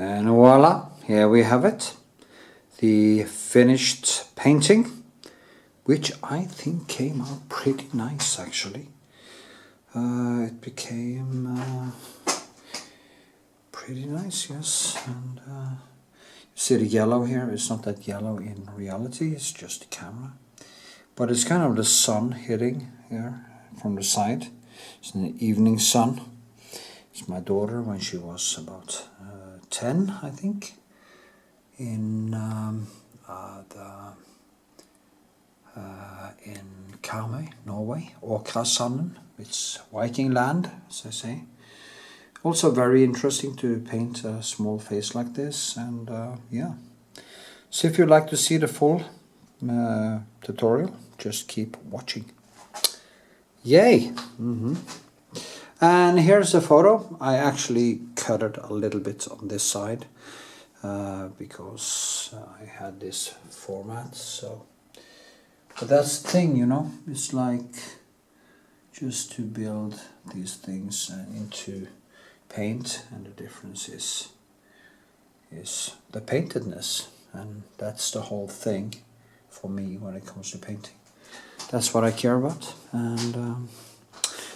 And voila, here we have it. The finished painting, which I think came out pretty nice actually. It became pretty nice, yes. And you see the yellow here, it's not that yellow in reality, it's just the camera. But it's kind of the sun hitting here from the side. It's an evening sun. It's my daughter when she was about 10, I think, in Karmøy, Norway, Åkrasanden. It's Viking land, as I say. Also very interesting to paint a small face like this, and yeah. So if you'd like to see the full tutorial, just keep watching. Yay! And here's a photo. I actually cut it a little bit on this side because I had this format. So, but that's the thing, you know. It's like just to build these things into paint, and the difference is the paintedness, and that's the whole thing for me when it comes to painting. That's what I care about, and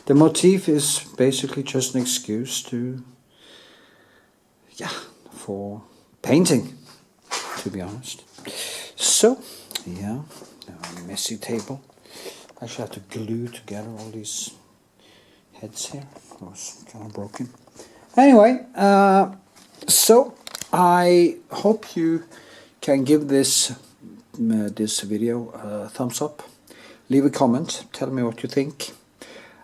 the motif is basically just an excuse to, yeah, for painting, to be honest. So, yeah, a messy table. I actually have to glue together all these heads here. It was kind of broken. Anyway, so I hope you can give this video a thumbs up. Leave a comment, tell me what you think.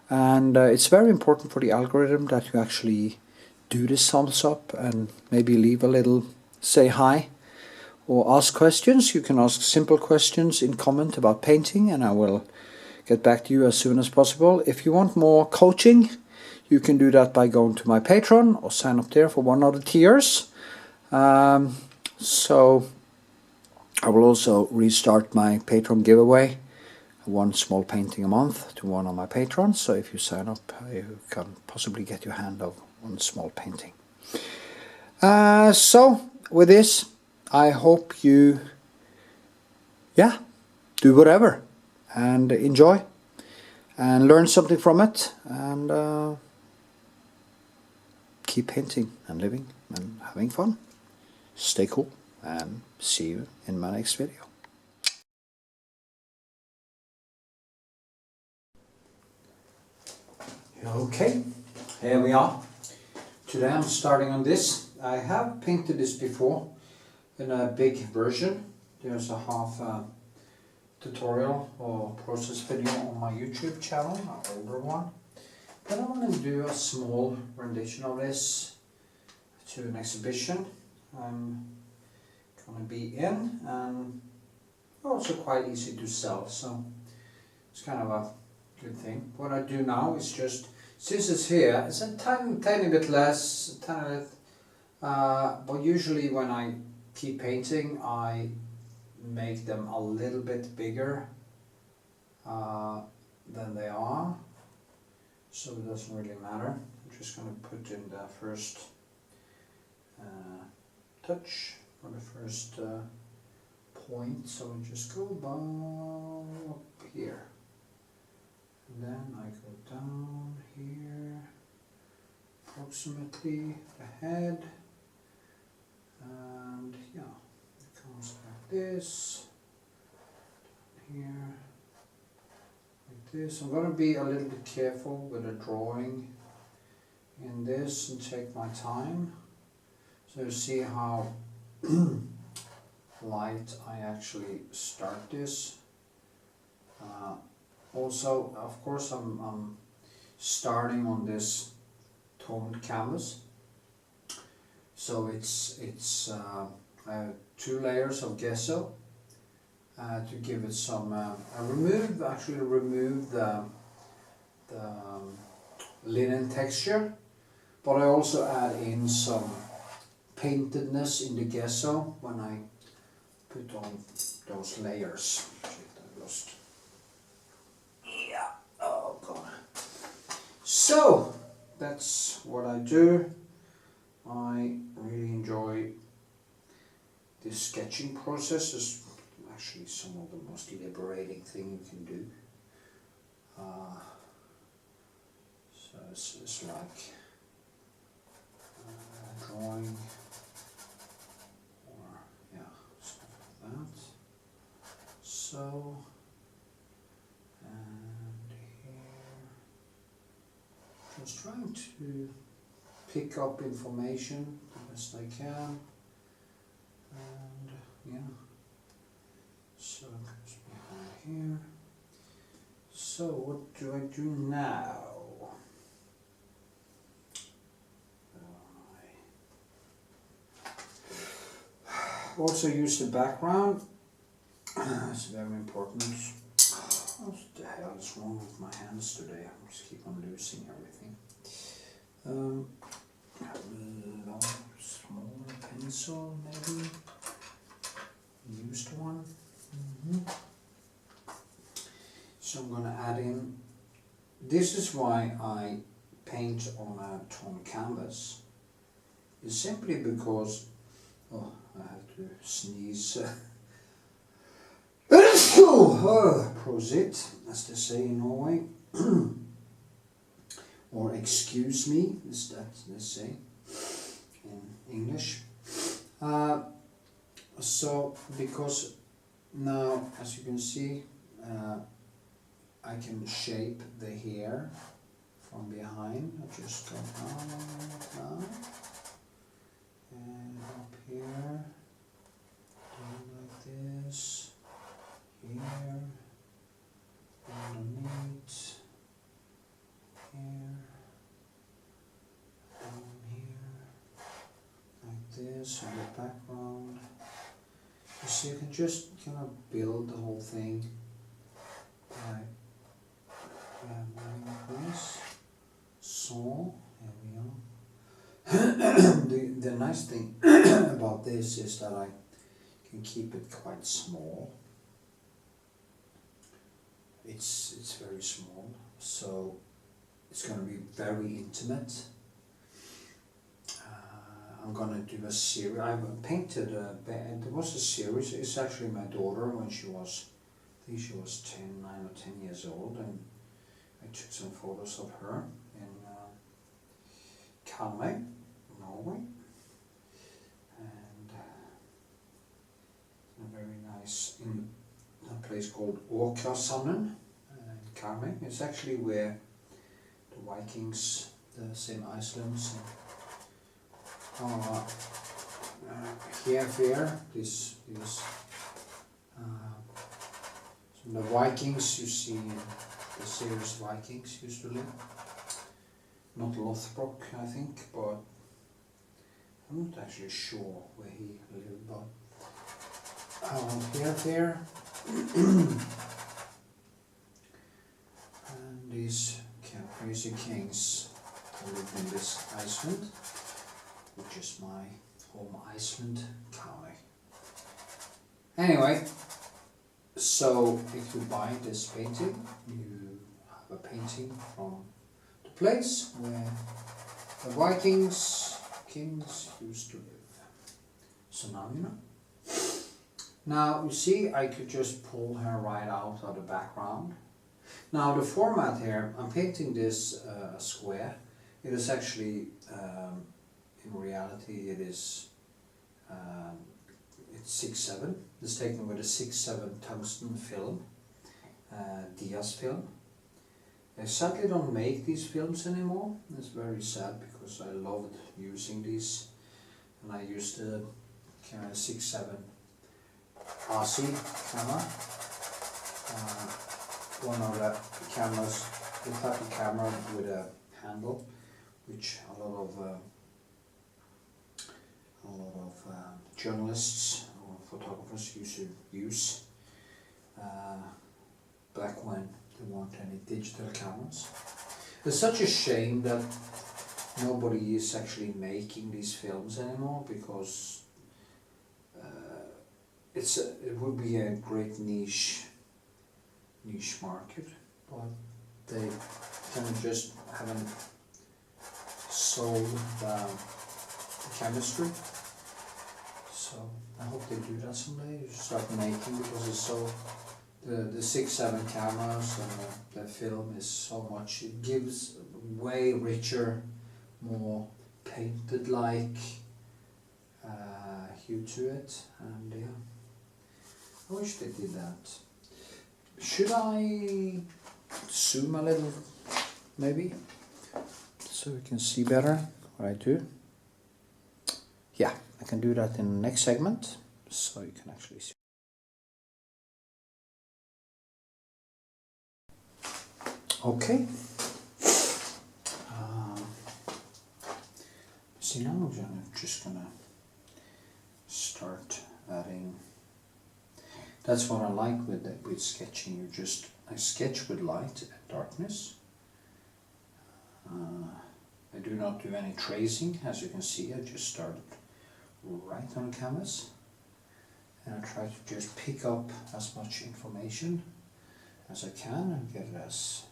And it's very important for the algorithm that you actually do this thumbs up and maybe leave a little, say hi, or ask questions. You can ask simple questions in comment about painting, and I will get back to you as soon as possible. If you want more coaching, you can do that by going to my Patreon or sign up there for one of the tiers. So I will also restart my Patreon giveaway. One small painting a month to one of my patrons. So if you sign up, you can possibly get your hand of one small painting. So with this, I hope you, yeah, do whatever and enjoy and learn something from it, and keep painting and living and having fun. Stay cool, and see you in my next video. Okay, here we are. Today I'm starting on this. I have painted this before in a big version. There's a half tutorial or process video on my YouTube channel, an older one. But I want to do a small rendition of this to an exhibition I'm going to be in, and also quite easy to sell, so it's kind of a good thing. What I do now is just, since it's here, it's a tiny bit less, but usually when I keep painting I make them a little bit bigger than they are, so it doesn't really matter. I'm just going to put in the first touch, or the first point, so we just go about up here. And then I go down here, approximately the head, and yeah, it comes like this, here, like this. I'm going to be a little bit careful with the drawing in this and take my time. So you see how light I actually start this. Also, of course, I'm starting on this toned canvas, so it's I have 2 layers of gesso to give it some. I actually removed the linen texture, but I also add in some paintedness in the gesso when I put on those layers. Yeah, oh god. So that's what I do. I really enjoy this sketching process is actually some of the most liberating thing you can do. So it's like drawing, or yeah, stuff like that. So, and here, just trying to pick up information the best I can, and yeah, so it comes behind here. So what do I do now? I also use the background. It's very important. What the hell is wrong with my hands today? I just keep on losing everything. A long, smaller pencil, maybe. Used one. So I'm gonna add in. This is why I paint on a torn canvas. It's simply because, oh, I have to sneeze. Prosit, as they say in Norway. Or excuse me, is that they say in English. So, because now, as you can see, I can shape the hair from behind. I just go down, and up here, down like this, here, underneath, here, down here, like this, on the background. So you can just kind of build the whole thing by doing this. So, there we are. The nice thing about this is that I can keep it quite small. It's very small, so it's going to be very intimate. I'm going to do a series. I've painted there was a series. It's actually my daughter when she was, I think she was 9 or 10 years old, and I took some photos of her in Karmøy, Norway, and a very nice in a place called Åkrasanden in Karmøy. It's actually where the Vikings, the same Icelands, here, this so the Vikings you see in the series Vikings used to live. Not Lothbrok, I think, but I'm not actually sure where he lived, but here, and these crazy kings who lived in this Iceland, which is my home Iceland county. Anyway, so if you buy this painting, you have a painting from the place where the Vikings, kings used to live. So now you know. Now you see, I could just pull her right out of the background. Now the format here, I'm painting this square. It is actually, in reality, it is it's 6-7. It's taken with a 6-7 tungsten film, Diaz film. I sadly don't make these films anymore. It's very sad because I loved using these, and I used the 6-7 RC camera. One of the cameras, the type of camera with a handle, which a lot of journalists or photographers used to use back when there weren't any digital cameras. It's such a shame that nobody is actually making these films anymore, because it would be a great niche market, but they kind of just haven't sold the chemistry. So I hope they do that someday. You start making, because it's so, the 6-7 cameras and the film is so much, it gives way richer, more painted like hue to it, and yeah, I wish they did that. Should I zoom a little, maybe, so we can see better what I do? Yeah, I can do that in the next segment, so you can actually see. Okay. See, now I'm just gonna start adding. That's what I like with sketching. I sketch with light and darkness. I do not do any tracing, as you can see. I just started right on the canvas, and I try to just pick up as much information as I can and get it as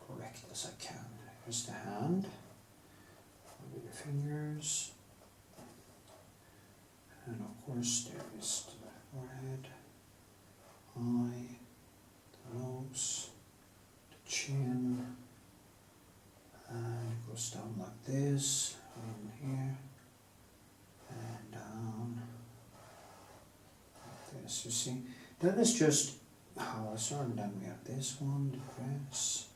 correct as I can. Here's the hand with the fingers, and of course there is the forehead, eye, the nose, the chin, and it goes down like this, in here, and down like this. You see, that is just how I started. And then we have this one, the dress,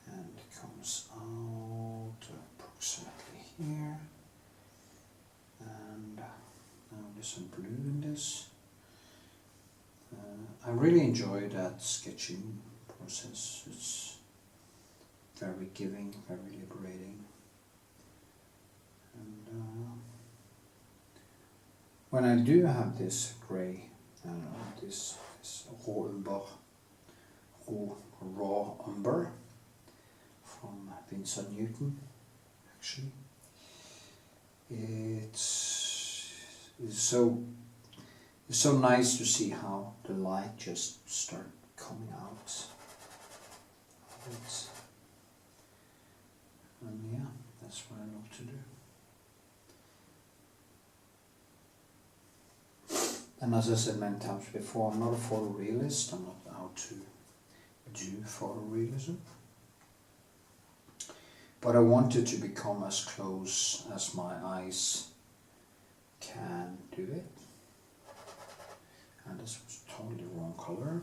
and it comes out approximately here, and now there's some blue in this. I really enjoy that sketching process. It's very giving, very liberating, and when I do have this grey, I don't know, this raw umber from Vincent Newton, actually, it's so nice to see how the light just start coming out of it. And yeah, that's what I love to do. And as I said many times before, I'm not a photorealist. I'm not out to do photorealism. But I wanted to become as close as my eyes can do it. And this was totally wrong color.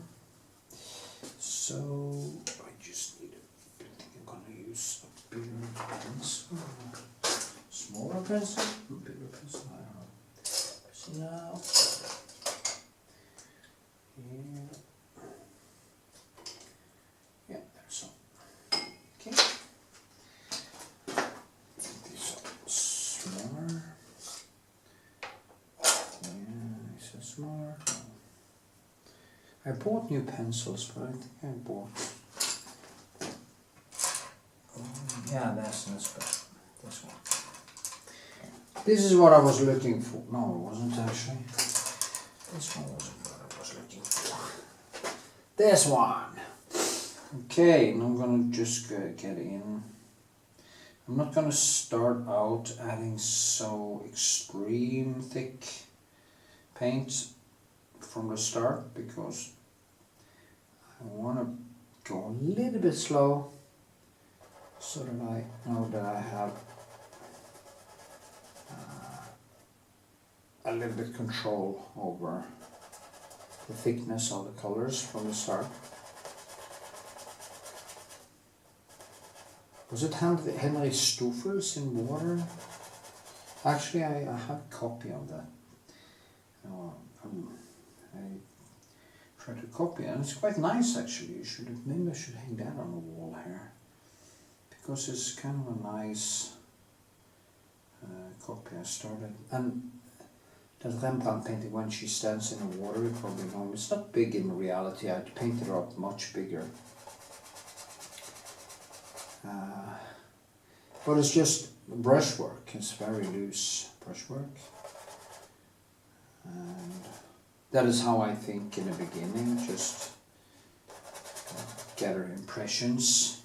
So I just need I think I'm gonna use a bigger pencil, smaller pencil, bigger pencil, I don't know. So now, here, yeah, there's some. Okay. These are smaller. Yeah, these are smaller. I bought new pencils, but I think I bought. Yeah, that's this one. This is what I was looking for. No, it wasn't actually. This one wasn't what I was looking for. This one. Okay, and I'm gonna just get in. I'm not gonna start out adding so extreme thick paint from the start, because I want to go a little bit slow so that I know that I have a little bit control over the thickness of the colors from the start. Was it Henry Stoffel's in water? Actually, I have a copy of that. I tried to copy it, and it's quite nice actually. Maybe I should hang that on the wall here, because it's kind of a nice copy I started. And that Rembrandt painting, when she stands in the water, you probably know it's not big in reality. I painted her up much bigger, but it's just brushwork. It's very loose brushwork, and that is how I think in the beginning, just gather impressions,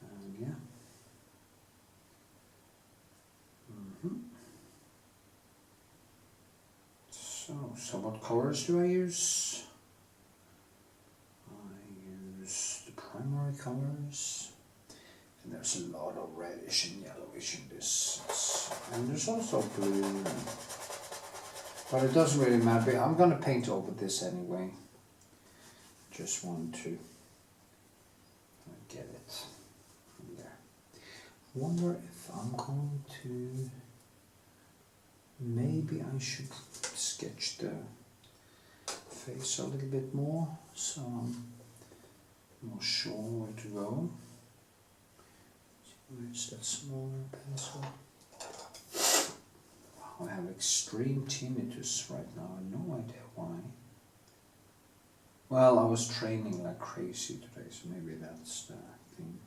and yeah. colors do I use? I use the primary colors, and there's a lot of reddish and yellowish in this, and there's also blue, but it doesn't really matter. I'm gonna paint over this anyway. Just want to get it in there. I wonder if I'm going to, maybe I should sketch the face a little bit more, so I'm not sure where to go. Where's that smaller pencil? Wow, I have extreme tinnitus right now, I have no idea why. Well, I was training like crazy today, so maybe that's the thing.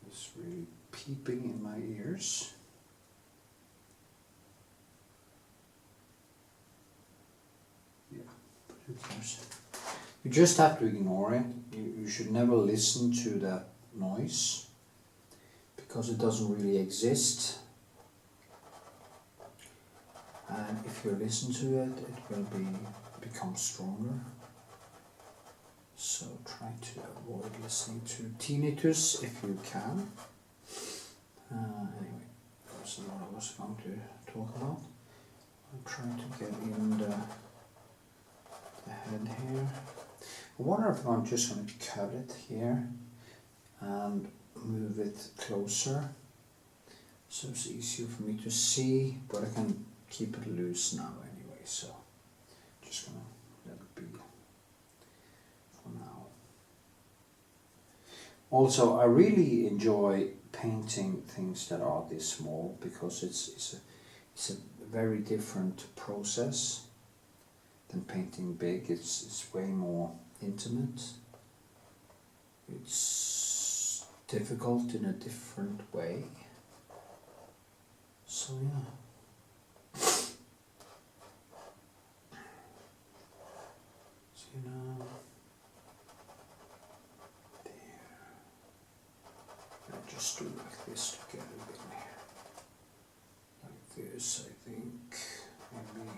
It's really peeping in my ears. Yeah, but who cares? You just have to ignore it. You should never listen to that noise, because it doesn't really exist. And if you listen to it, it will become stronger. So try to avoid listening to tinnitus if you can. Anyway, that was what I was going to talk about. I'm trying to get in the head here. I wonder if I'm just going to cut it here and move it closer, so it's easier for me to see, but I can keep it loose now anyway, so just gonna let it be for now. Also, I really enjoy painting things that are this small, because it's a very different process than painting big. It's way more intimate. It's difficult in a different way. So yeah. So now, there. I'll just do like this to get a bit here. Like this, I think. Maybe.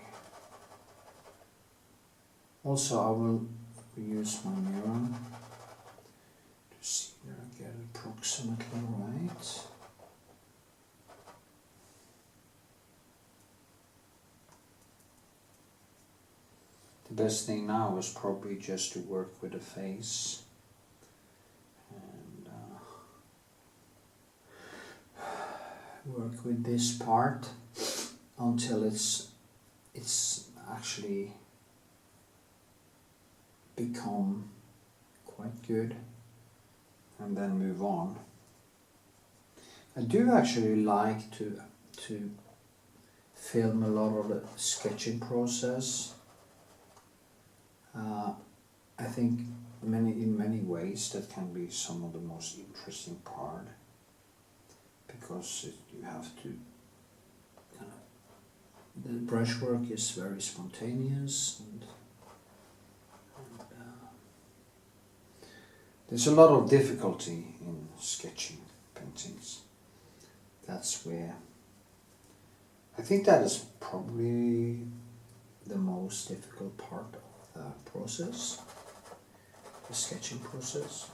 Also, I will use my mirror to see that I get it approximately right. The best thing now is probably just to work with the face and work with this part until it's actually become quite good, and then move on. I do actually like to film a lot of the sketching process. I think in many ways that can be some of the most interesting part, because you have to the brushwork is very spontaneous, and there's a lot of difficulty in sketching paintings. That's where I think that is probably the most difficult part of the process, the sketching process.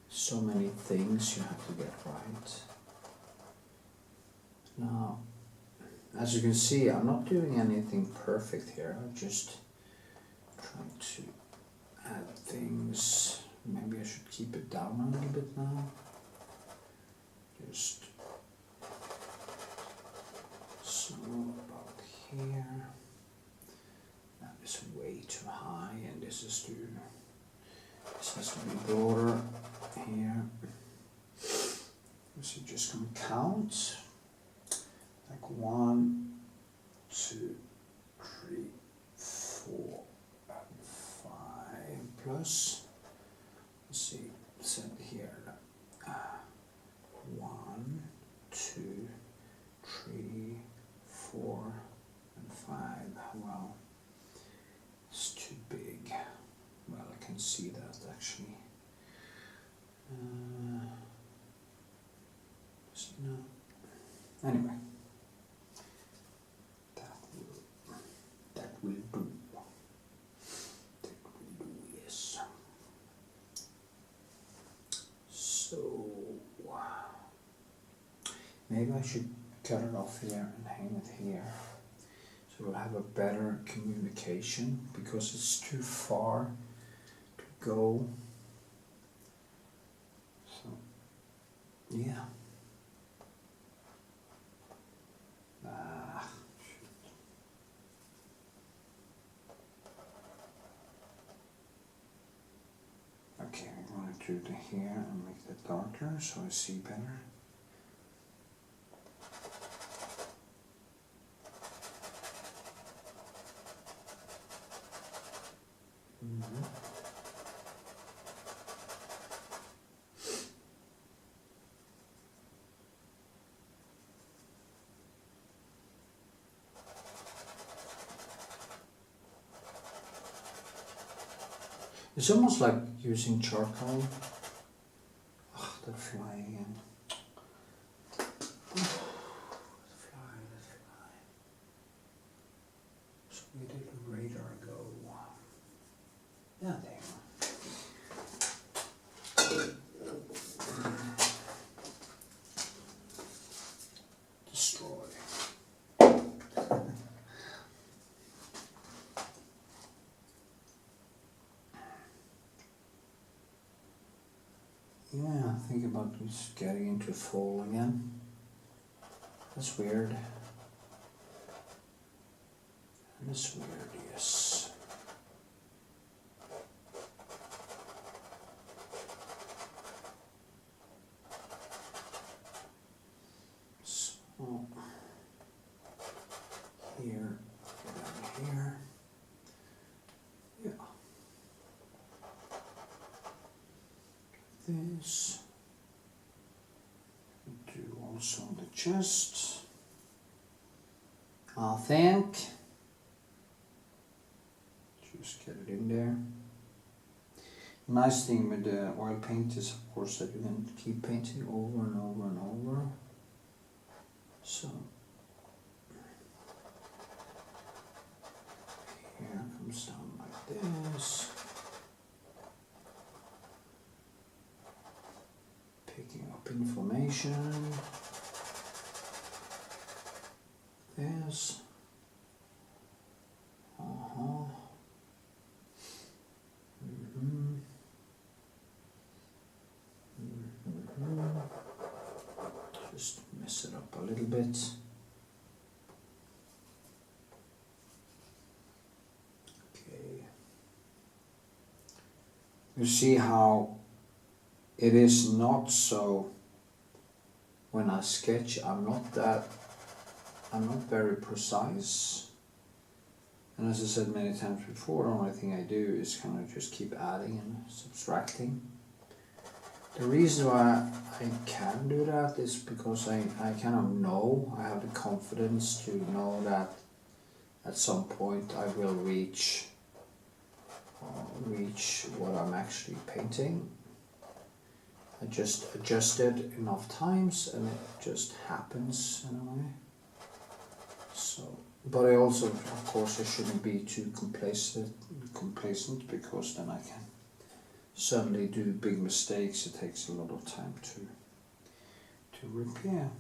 So many things you have to get right. Now, as you can see, I'm not doing anything perfect here. I'm just trying to add things. Maybe I should keep it down a little bit now. Just so about here. That is way too high, and this has to be broader here. So just gonna count like 1, 2, 3, 4, and 5 plus. Let's see, set here. 1, 2, 3, 4, and 5. Well, it's too big. Well, I can see that actually. So no. Anyway, Maybe I should cut it off here and hang it here. So we'll have a better communication because it's too far to go. So, yeah. Okay, I'm going to do the hair and make that darker so I see better. It's almost like using charcoal. Oh, that fly again. The fly. So where did the radar go? Yeah, there. Destroy. Yeah, think about just getting into fall again. That's weird. That's weird, yes. So, here, down here. Yeah. This. Do also the chest. I think. Just get it in there. Nice thing with the oil paint is of course that you can keep painting over and over and over. So here comes down like this. Picking up information. This. Just mess it up a little bit. Okay. You see how it is not so, when I sketch, I'm not very precise. And as I said many times before, the only thing I do is kind of just keep adding and subtracting. The reason why I can do that is because I kind of know, I have the confidence to know that at some point I will reach what I'm actually painting. I just adjust it enough times and it just happens in a way. So, but I also, of course, I shouldn't be too complacent because then I can suddenly do big mistakes. It takes a lot of time to repair.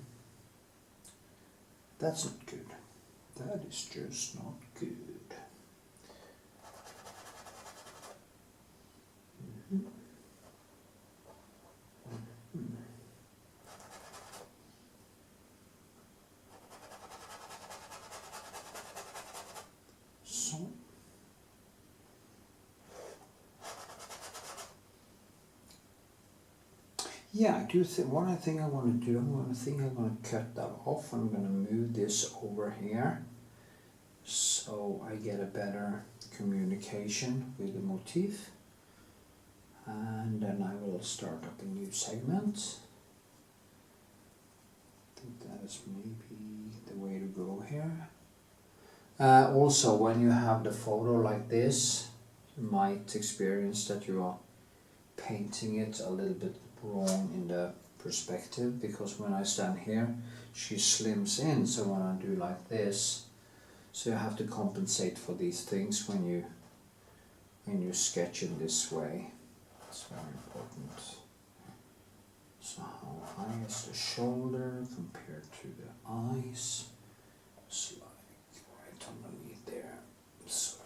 That's not good. That is just not good. So, yeah, I do think, what I think I want to do, I'm going to cut that off. I'm going to move this over here so I get a better communication with the motif. And then I will start up a new segment. I think that is maybe the way to go here. Also, when you have the photo like this, you might experience that you are painting it a little bit wrong in the perspective, because when I stand here, she slims in, so when I do like this, so you have to compensate for these things when you sketch in this way. It's very important. So how high is the shoulder compared to the eyes? It's like right underneath there. So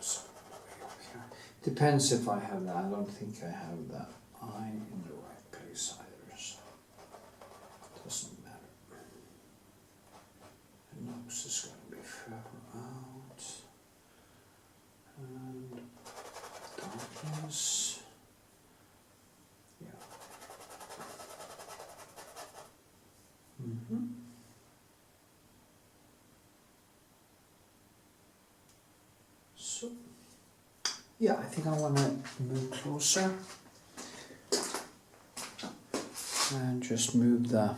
way up here. Depends if I have that. I don't think I have that eye in the right place either, so it doesn't matter. The nose is going to be further out. And darkness. Yeah. So, yeah, I think I want to move closer and just move the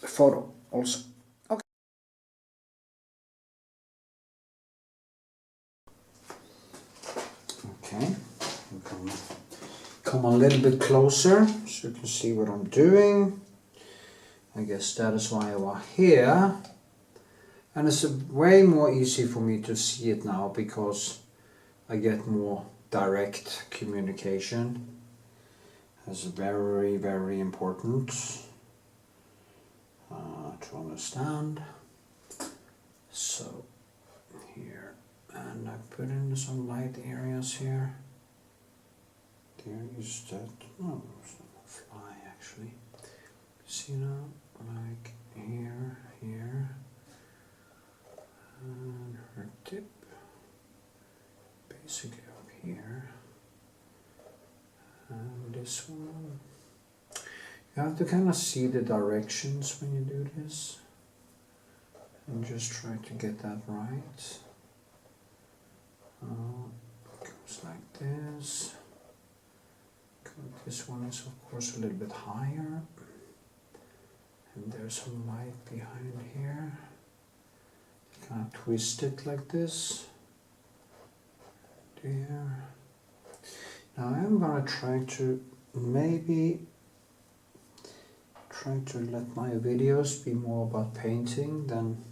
photo also. Okay. Okay, come a little bit closer so you can see what I'm doing. I guess that is why I was here. And it's way more easy for me to see it now because I get more direct communication. That's very, very important to understand. So here, and I put in some light areas here. There is that, no, it's not a fly actually. See now, like here, here. And her tip, basically up here, and this one. You have to kind of see the directions when you do this, and just try to get that right. It goes like this. This one is of course a little bit higher, and there's some light behind here. Kind of twist it like this. There. Now I'm gonna try to maybe try to let my videos be more about painting than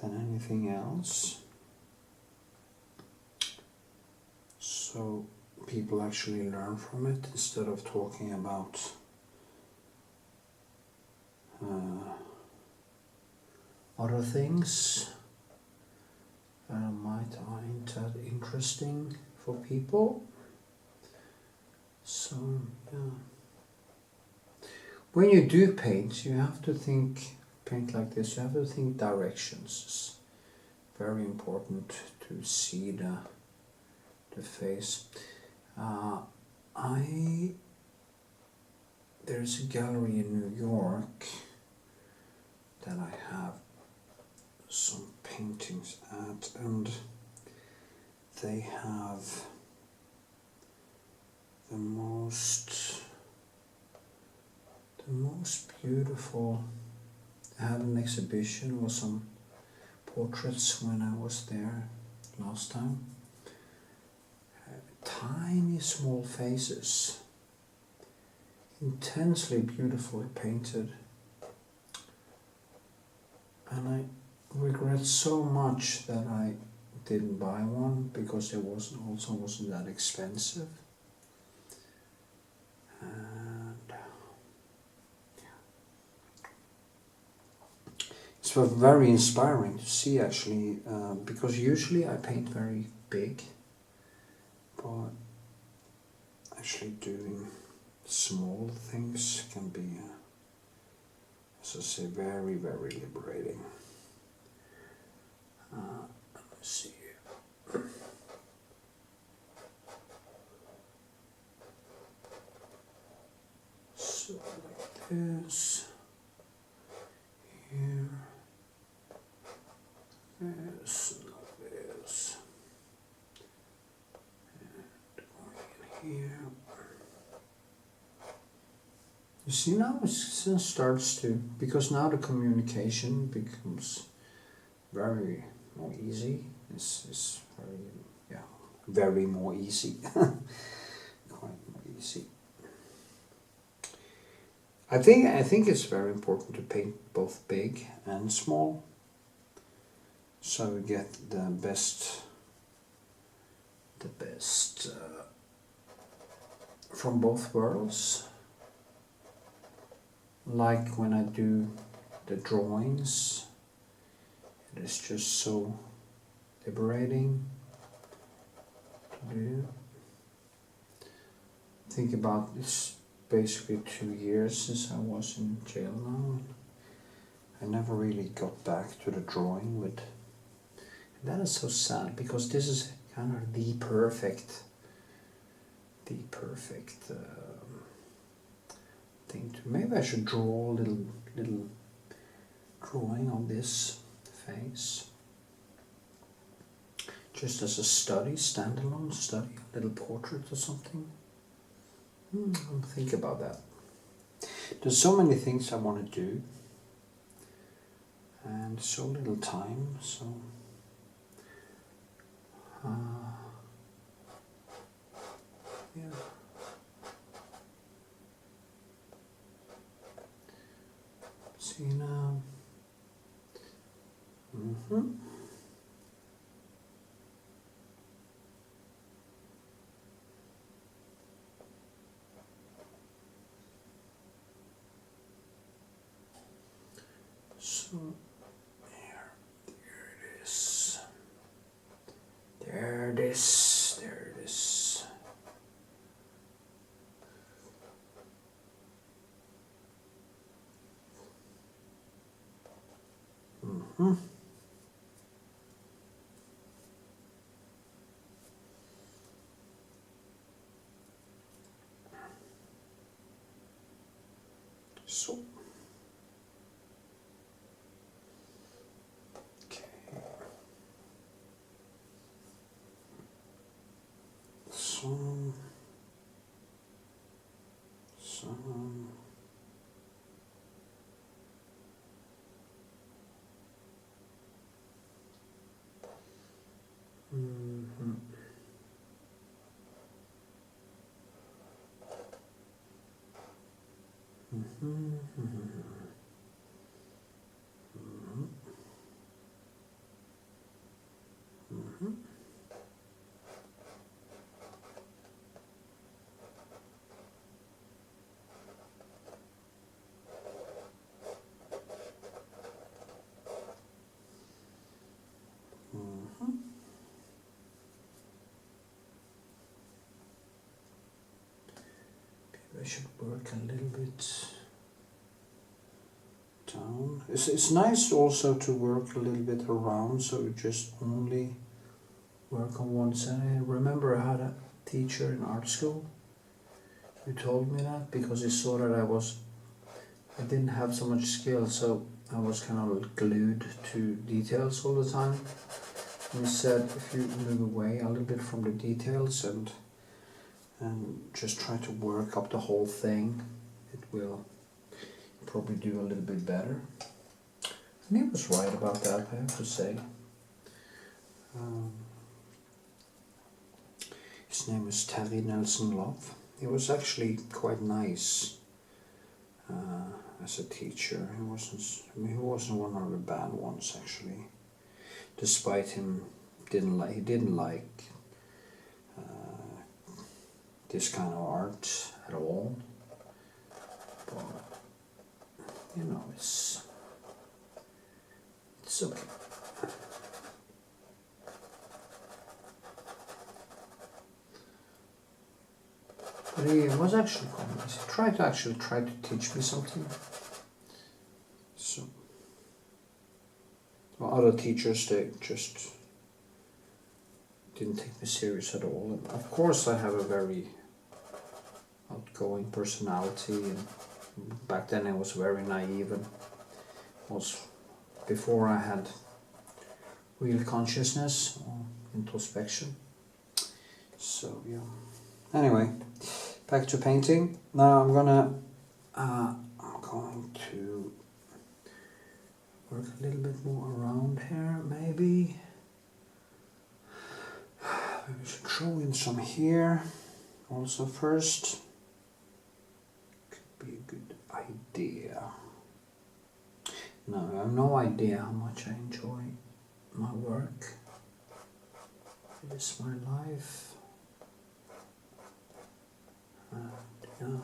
anything else. So people actually learn from it instead of talking about other things that might aren't that interesting for people. So yeah, when you do paint, you have to paint like this. You have to think directions. It's very important to see the face. There's a gallery in New York that I have some paintings at, and they have the most beautiful. I had an exhibition with some portraits when I was there last time. Tiny small faces, intensely beautifully painted, and I regret so much that I didn't buy one because it wasn't that expensive. And it's very inspiring to see actually, because usually I paint very big, but actually doing small things can be, as I say, very, very liberating. Let's see. So like this, here, this, this, and going in here. You see now it starts to, because now the communication becomes very more easy. It's very, yeah, very more easy. Quite more easy. I think it's very important to paint both big and small, so we get the best from both worlds. Like when I do the drawings, it is just so liberating to do. Think about this, basically 2 years since I was in jail now. I never really got back to the drawing with, and that is so sad because this is kind of the perfect thing to. Maybe I should draw a little drawing on this face, just as a study, standalone study, a little portrait or something. I'm thinking about that. There's so many things I want to do, and so little time. So. Yeah. See now. So there it is. There it is. There it is. So. Okay. Some. I should work a little bit down. It's nice also to work a little bit around, so you just only work on one side. I remember I had a teacher in art school who told me that because he saw that I didn't have so much skill, so I was kind of glued to details all the time. And he said if you move away a little bit from the details and just try to work up the whole thing, it will probably do a little bit better. And he was right about that, I have to say. His name was Terry Nelson Love. He was actually quite nice as a teacher. He wasn't one of the bad ones actually. Despite he didn't like this kind of art at all. But you know, it's okay. But he was actually quite nice. He tried to teach me something. So, well, other teachers, they just didn't take me serious at all. And of course, I have a very outgoing personality, and back then I was very naive and was before I had real consciousness or introspection. So yeah. Anyway, back to painting. Now I'm going to work a little bit more around here, maybe. Maybe we should throw in some here also first. Could be a good idea. No, I have no idea how much I enjoy my work. It is my life. Yeah.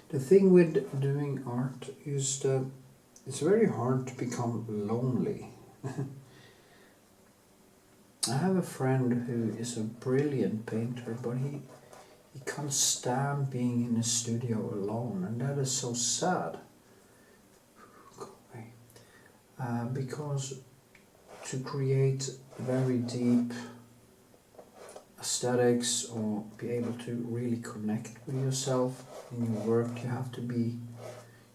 The thing with doing art is that it's very hard to become lonely. I have a friend who is a brilliant painter, but he can't stand being in a studio alone, and that is so sad. Because to create very deep aesthetics or be able to really connect with yourself in your work, you have to be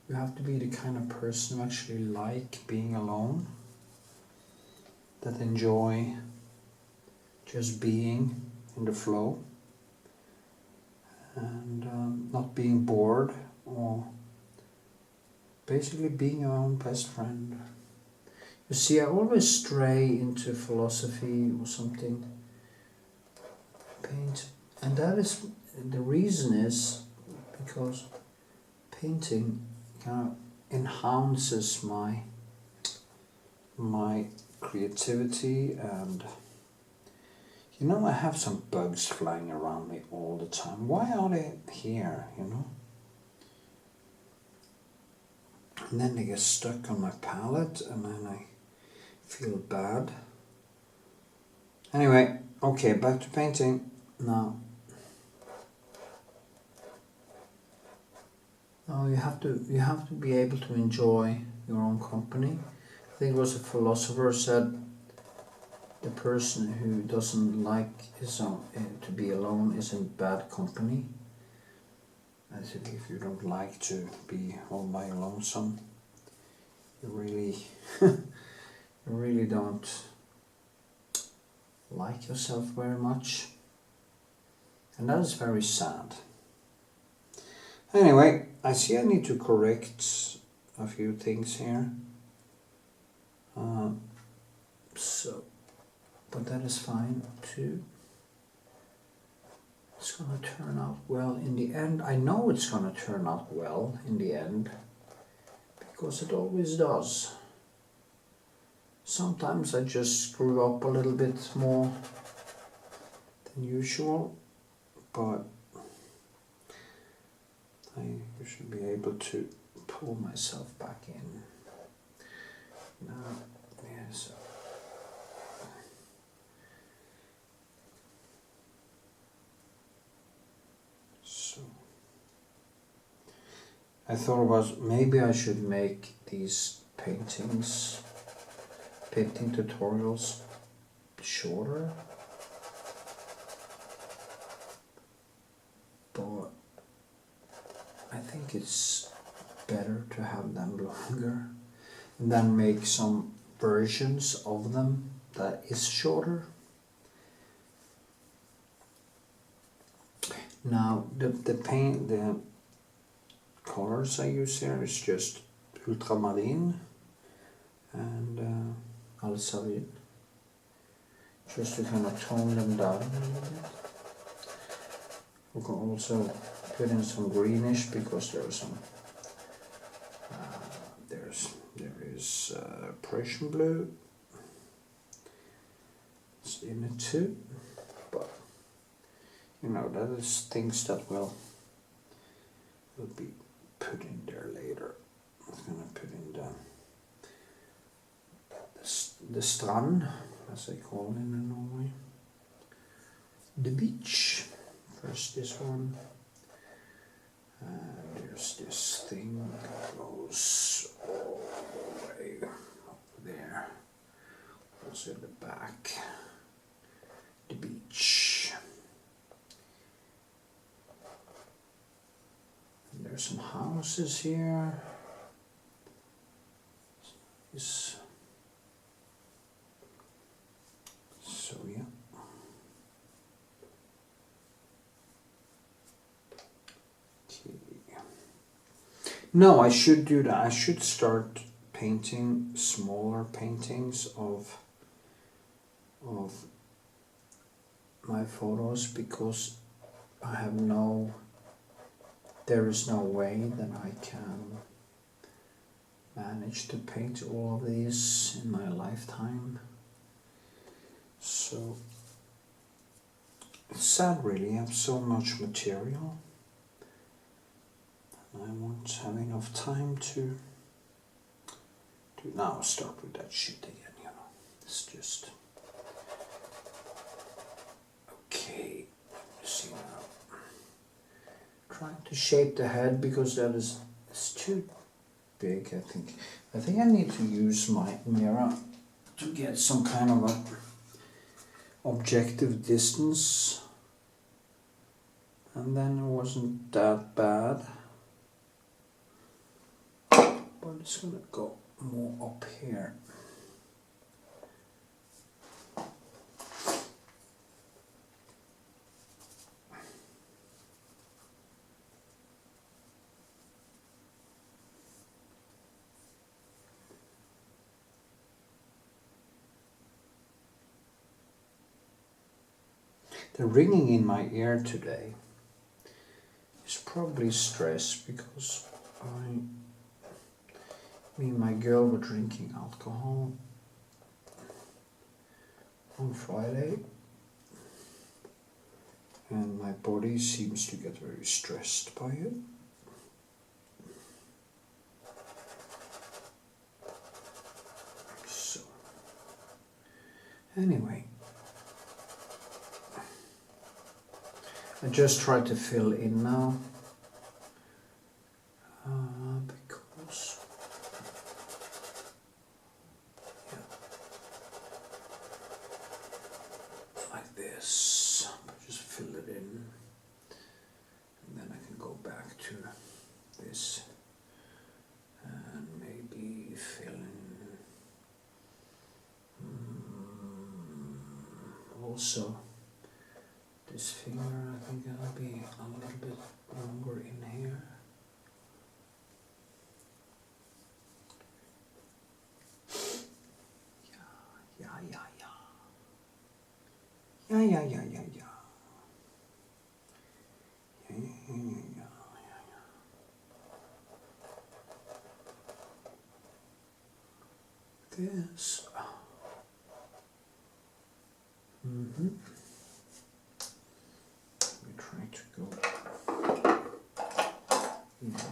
the kind of person who actually like being alone, that enjoy just being in the flow and not being bored, or basically being your own best friend. You see, I always stray into philosophy or something, paint, and that is, the reason is because painting kind of enhances my creativity. And you know, I have some bugs flying around me all the time. Why are they here, you know? And then they get stuck on my palette and then I feel bad. Anyway, okay, back to painting now. Now you have to be able to enjoy your own company. I think it was a philosopher said, the person who doesn't like his own, to be alone is in bad company. I said, if you don't like to be all by your lonesome, you really you really don't like yourself very much, and that is very sad. Anyway, I see I need to correct a few things here, but that is fine too. It's gonna turn out well in the end. I know it's gonna turn out well in the end, because it always does. Sometimes I just screw up a little bit more than usual, but I should be able to pull myself back in. Now, yes. So, I thought about maybe I should make these painting tutorials shorter, but I think it's better to have them longer and then make some versions of them that is shorter. Now the colors I use here is just ultramarine and Alsavid, just to kind of tone them down a little bit. We can also put in some greenish, because there are some there is Prussian blue. It's in it too, but you know, that is things that will be put in there later. I'm gonna put in the strand, as they call it in Norway. The beach. First this one. And there's this thing that goes all the way up there. Also in the back. The beach. And there's some houses here. So yeah. No, I should do that. I should start painting smaller paintings of my photos, because there is no way that I can manage to paint all of these in my lifetime. So it's sad really, I have so much material. And I won't have enough time to do. Now I'll start with that shit again, you know. It's just... Okay, let me see now. Trying to shape the head because that is too big, I think. I think I need to use my mirror to get some kind of a objective distance. And then it wasn't that bad. But it's gonna go more up here. The ringing in my ear today is probably stress because me and my girl were drinking alcohol on Friday and my body seems to get very stressed by it. So, anyway, I just try to fill in now because like this, just fill it in and then I can go back to this and maybe fill in also this finger. I think it'll be a little bit longer in here. This. We try to go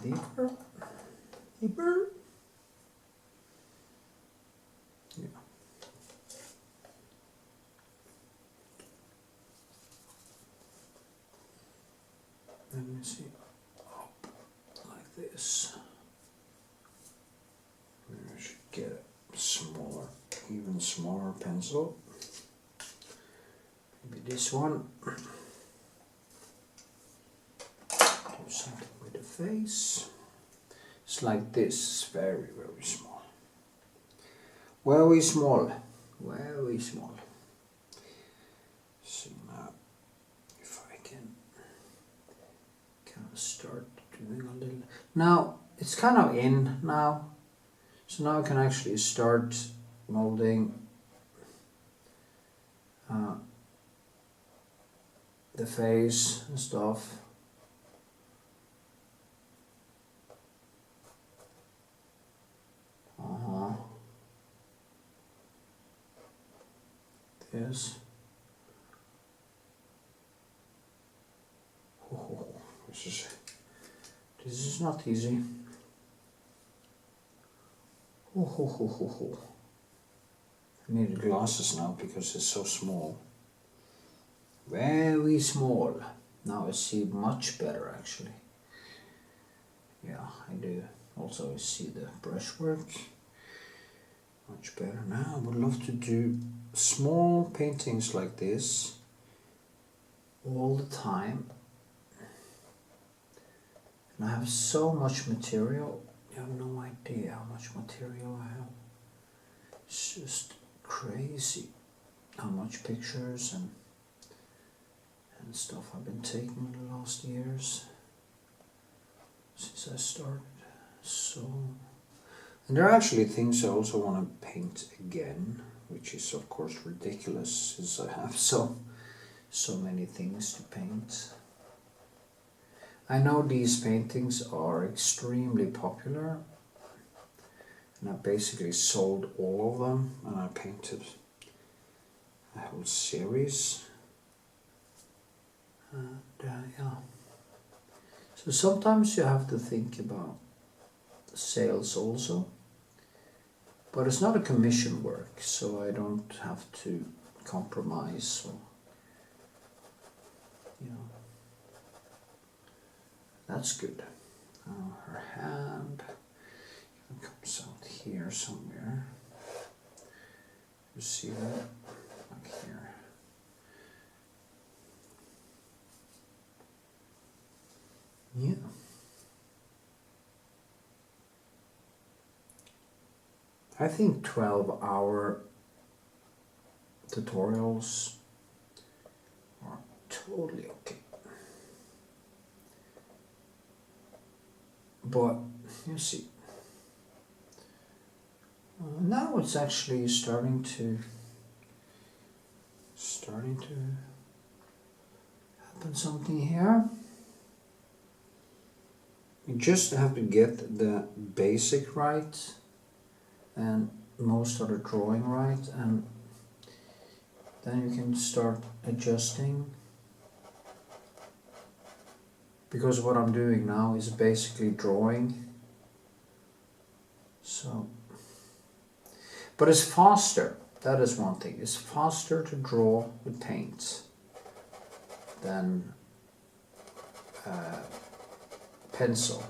deeper. Yeah. Let me see. Up like this. Maybe I should get a smaller, even smaller pencil. Maybe this one. Do something with the face. It's like this. It's very, very small. Very small. Very small. See now if I can kind of start doing a little. Now it's kind of in now. So now I can actually start molding the face and stuff. This. Oh, this is not easy. I need glasses now because it's so small. Very small. Now I see much better actually. Yeah, I do. Also I see the brushwork much better. Now I would love to do small paintings like this all the time. And I have so much material. You have no idea how much material I have. It's just crazy how much pictures and stuff I've been taking in the last years since I started. So, and there are actually things I also want to paint again, which is of course ridiculous since I have so many things to paint. I know these paintings are extremely popular and I basically sold all of them and I painted a whole series. And yeah. So sometimes you have to think about sales also. But it's not a commission work, so I don't have to compromise or, you know. That's good. Her hand comes out here somewhere. You see that? Like here. Yeah. I think 12-hour tutorials are totally okay. But you see, now it's actually starting to happen something here. You just have to get the basic right and most of the drawing right, and then you can start adjusting. Because what I'm doing now is basically drawing. So, but it's faster. That is one thing. It's faster to draw with paint than pencil.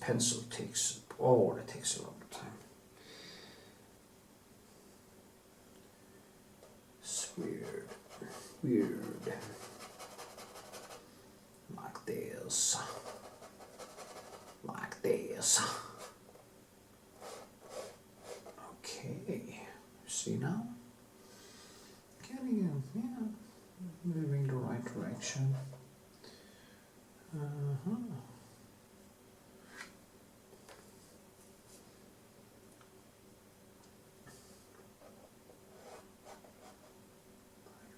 Pencil takes, it takes a long time. It's weird. Like this. Okay, see now? Getting, moving the right direction.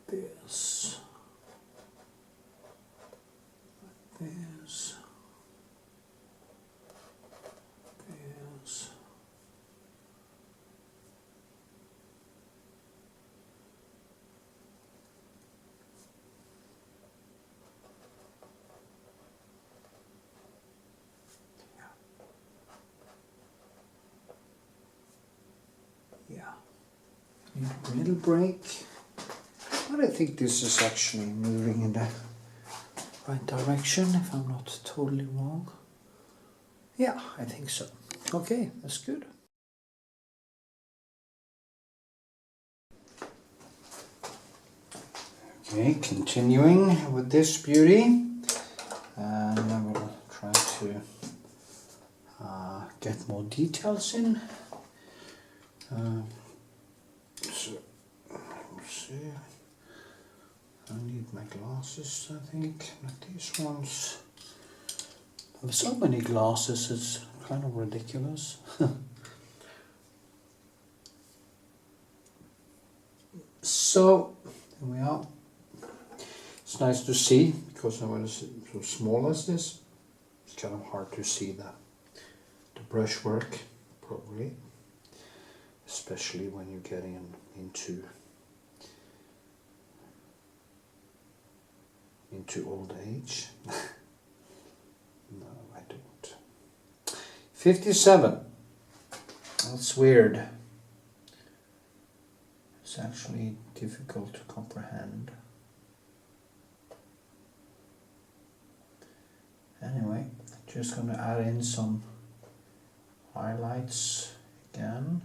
This. A little break, but I think this is actually moving in the right direction, if I'm not totally wrong. Yeah, I think so. Okay, that's good. Okay, continuing with this beauty, and I will try to get more details in. So, let's see. I need my glasses, I think, not these ones. There's so many glasses, it's kind of ridiculous. So, here we are. It's nice to see, because when it's so small as this, it's kind of hard to see the brushwork, probably. Especially when you're getting into old age. No, I don't. 57. That's weird. It's actually difficult to comprehend. Anyway, just going to add in some highlights again.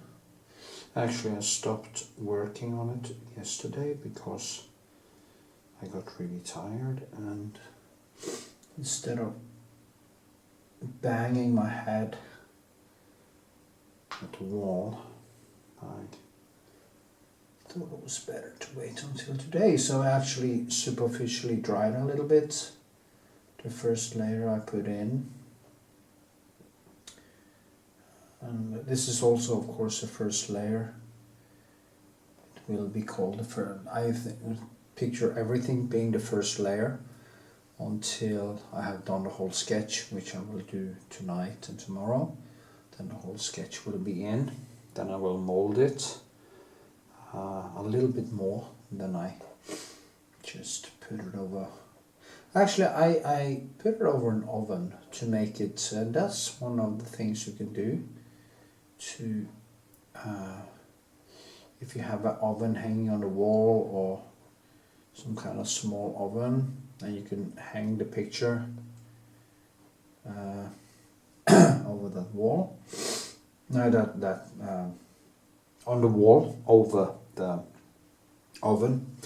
Actually, I stopped working on it yesterday because I got really tired, and instead of banging my head at the wall, I thought it was better to wait until today. So I actually superficially dried a little bit. The first layer I put in. And this is also, of course, the first layer. It will be called the first. I picture everything being the first layer until I have done the whole sketch, which I will do tonight and tomorrow. Then the whole sketch will be in. Then I will mold it a little bit more. Then I just put it over. Actually, I put it over an oven to make it, and that's one of the things you can do to, if you have an oven hanging on the wall or some kind of small oven, and you can hang the picture over that wall. No, that on the wall over the oven.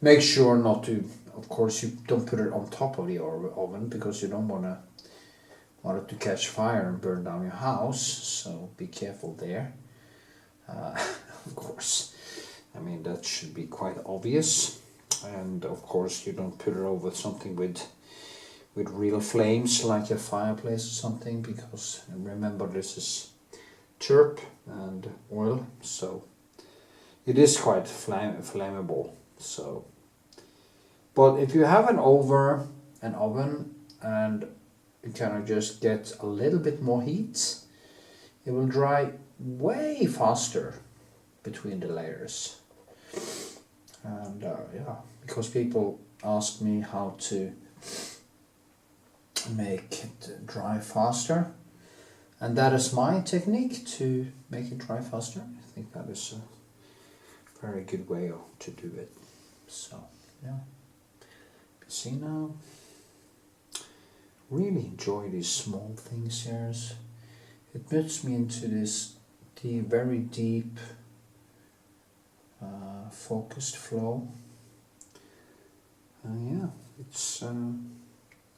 Make sure not to, of course, you don't put it on top of the oven because you don't want it to catch fire and burn down your house. So be careful there. Of course, I mean that should be quite obvious. And of course, you don't put it over something with real flames like a fireplace or something, because remember this is turp and oil, so it is quite flammable. So, but if you have an oven and you kind of just get a little bit more heat, it will dry way faster between the layers. And yeah, because people ask me how to make it dry faster, and that is my technique to make it dry faster. I think that is a very good way to do it. So yeah, you see now, really enjoy these small things here. It puts me into this very deep focused flow. Yeah, it's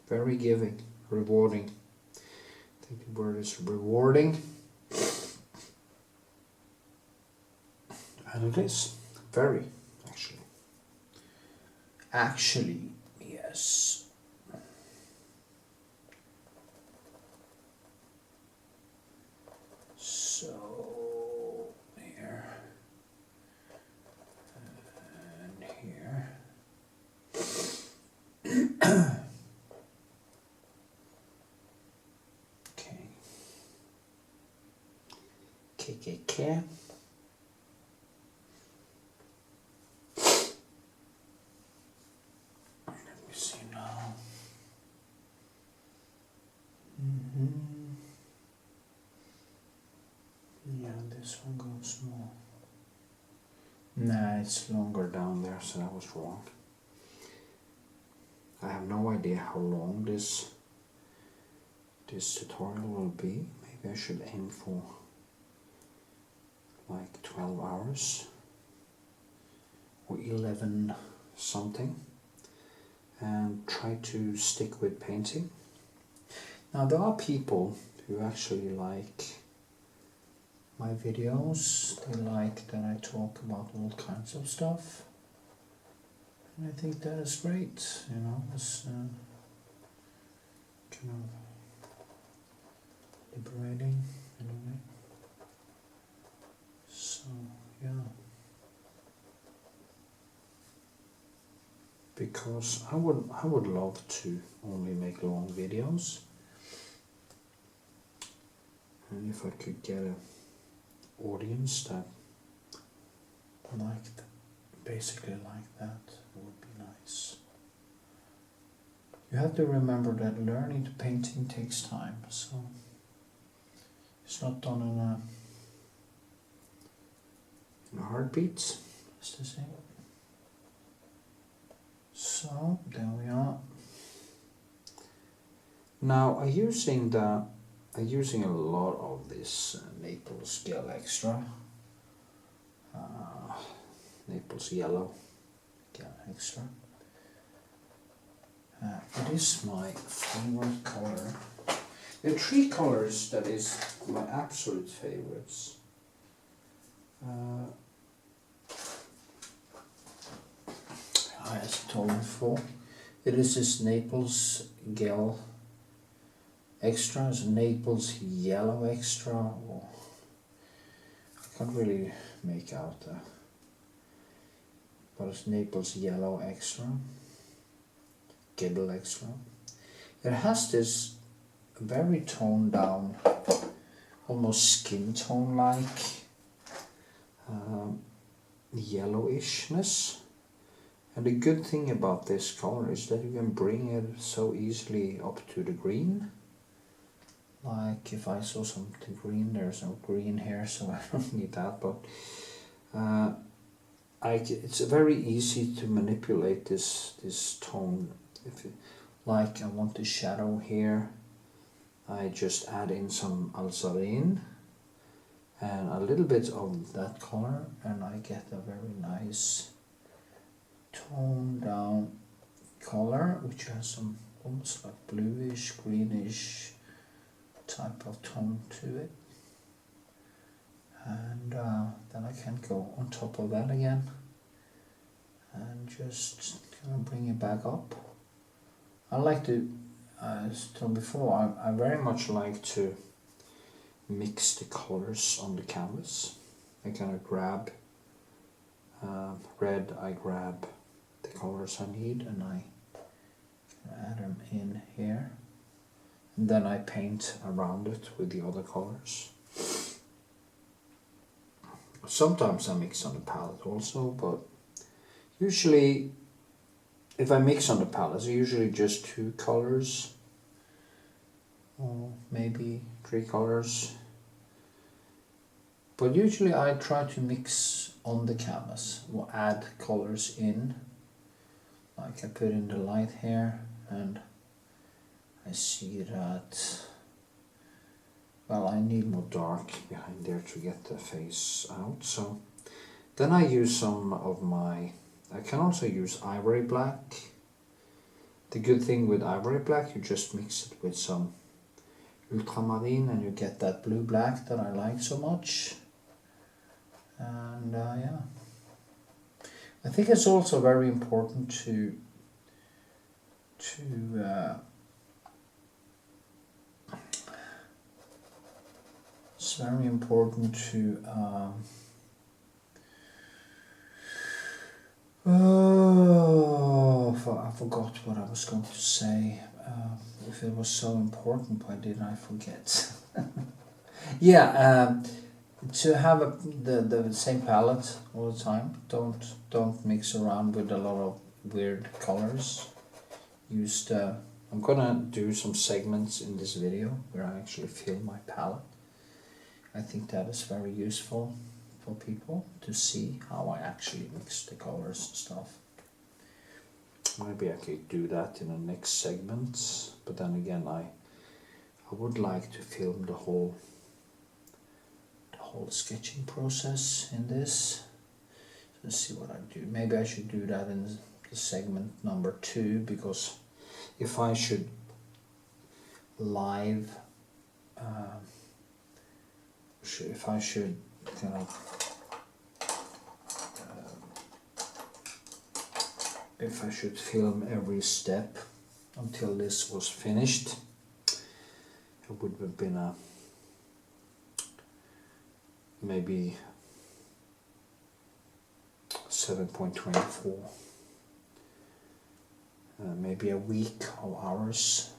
very giving, rewarding. I think the word is rewarding. And it is very, actually. Actually, yes. So, here. And here. Okay. KKK. Yeah, this one goes more. Nah, it's longer down there, so that was wrong. I have no idea how long this tutorial will be. Maybe I should aim for like 12 hours or 11 something, and try to stick with painting. Now there are people who actually like my videos. They like that I talk about all kinds of stuff, and I think that is great. You know, it's kind of liberating in a way. So yeah, because I would love to only make long videos, and if I could get a audience that liked basically like that, it would be nice. You have to remember that learning to painting takes time, so it's not done in a heartbeat, as they say. So there we are. Now I'm using a lot of this Naples Gel Extra, Naples Yellow Gel Extra. It is my favorite color. There are three colors that is my absolute favorites. As I told you before, it is this Naples Gel Extra, it's Naples Yellow Extra, or I can't really make out that, but it's Naples Yellow Extra, Gel Extra. It has this very toned down, almost skin tone like yellowishness, And the good thing about this color is that you can bring it so easily up to the green. Like if I saw something green, there's no green here, so I don't need that, but it's very easy to manipulate this tone. If you, like I want the shadow here, I just add in some alzarin and a little bit of that color, and I get a very nice toned down color, which has some almost like bluish, greenish type of tone to it. And then I can go on top of that again and just kind of bring it back up. I like to, as told before, I very much like to mix the colors on the canvas. I kind of grab red, I grab the colors I need and I add them in here. And then I paint around it with the other colors. Sometimes I mix on the palette also, but usually if I mix on the palette, it's usually just 2 colors or maybe 3 colors. But usually I try to mix on the canvas or add colors in. Like I put in the light here and I see that, well, I need more dark behind there to get the face out. So then I use some of my, I can also use ivory black. The good thing with ivory black, you just mix it with some ultramarine and you get that blue black that I like so much. And yeah, I think it's also very important to it's very important to I forgot what I was going to say. If it was so important, why did I forget? Yeah, to have the same palette all the time. Don't mix around with a lot of weird colors. Use the, I'm gonna do some segments in this video where I actually fill my palette. I think that is very useful for people to see how I actually mix the colors and stuff. Maybe I could do that in the next segment, but then again I would like to film the whole sketching process in this. Let's see what I do. Maybe I should do that in the segment number 2, because if I should live if I should kind of if I should film every step until this was finished, it would have been a maybe 7.24, maybe a week of hours,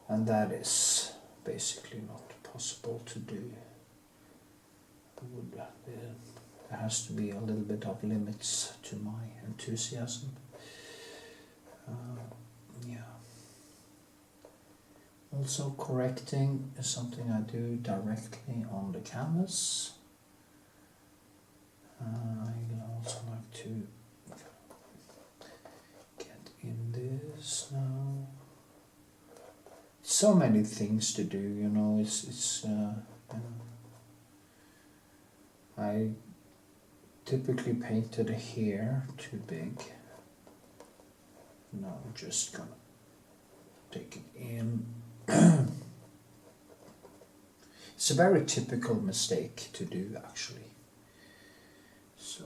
and that is basically not possible to do. There has to be a little bit of limits to my enthusiasm. Yeah. Also, correcting is something I do directly on the canvas. I also like to get in this now. So many things to do, you know. I typically painted here too big. Now I'm just gonna take it in. It's a very typical mistake to do, actually. So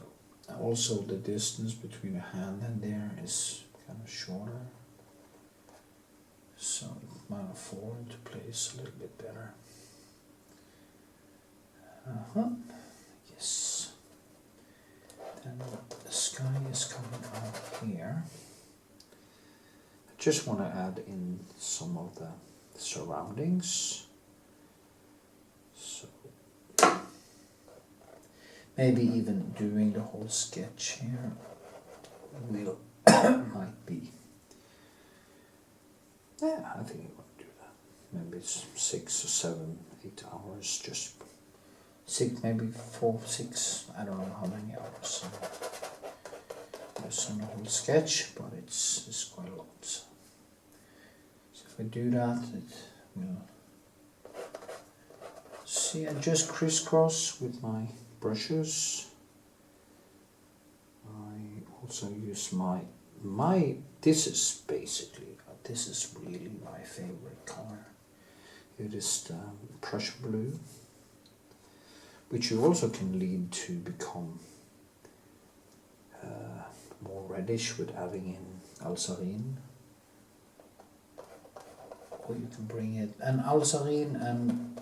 also the distance between a hand and there is kind of shorter, so it might fall into place a little bit better. Yes. Then the sky is coming out here. I just want to add in some of the surroundings. So maybe even doing the whole sketch here will might be. Yeah, I think it would do that. Maybe it's 6 or 7, 8 hours. Just 6, maybe 4, 6. I don't know how many hours. There's on the whole sketch, but it's quite a lot. So if I do that, it will. See, I just crisscross with my brushes. I also use my this is basically, this is really my favorite color. It is the Prussian blue, which you also can lead to become more reddish with adding in Alzarine. Or you can bring it, and Alzarine and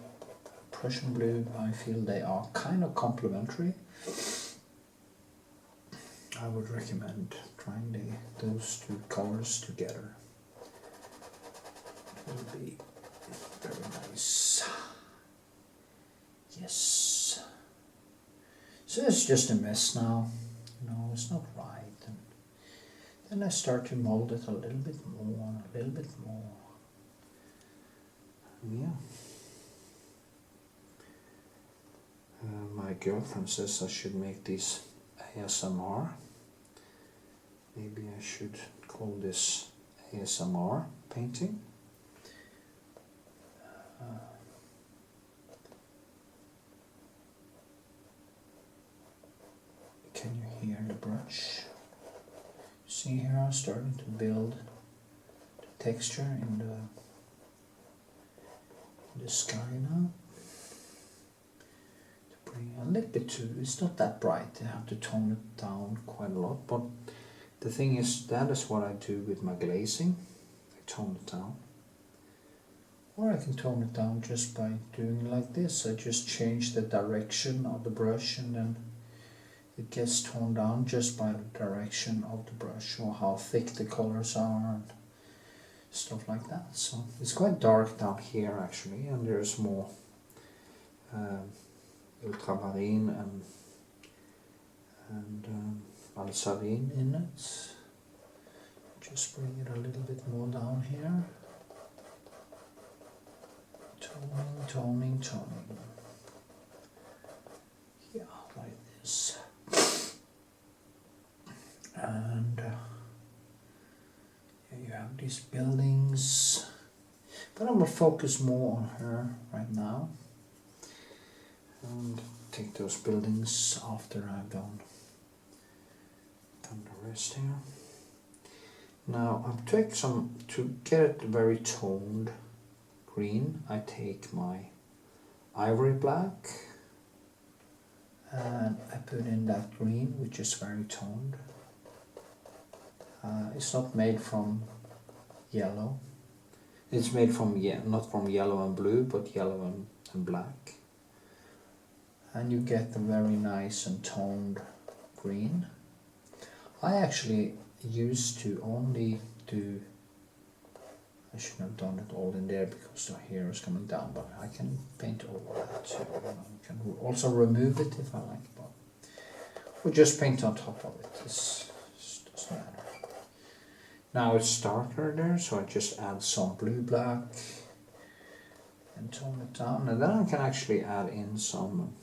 Prussian blue, I feel they are kind of complementary. I would recommend trying those two colors together. It will be very nice. Yes. So it's just a mess now. No, it's not right. And then I start to mold it a little bit more, a little bit more. And yeah. My girlfriend says I should make these ASMR. Maybe I should call this ASMR painting. Can you hear the brush? See here, I'm starting to build the texture in the sky now. To bring a little bit too, it's not that bright, I have to tone it down quite a lot, but the thing is, that is what I do with my glazing. I tone it down. Or I can tone it down just by doing it like this. I just change the direction of the brush and then it gets toned down just by the direction of the brush or how thick the colors are and stuff like that. So it's quite dark down here actually, and there's more ultramarine and Alzarine in it. Just bring it a little bit more down here. Toning, toning, toning. Yeah, like this. And here you have these buildings. But I'm going to focus more on her right now. And take those buildings after I've done the rest here. Now I'll take some, to get it very toned green, I take my ivory black and I put in that green, which is very toned. It's not made from yellow. It's made from, not from yellow and blue, but yellow and black. And you get the very nice and toned green. I actually used to only do, I shouldn't have done it all in there because the hair is coming down, but I can paint over that too. You can also remove it if I like, but or just paint on top of it. This doesn't matter. Now it's darker there, so I just add some blue black and tone it down, and then I can actually add in some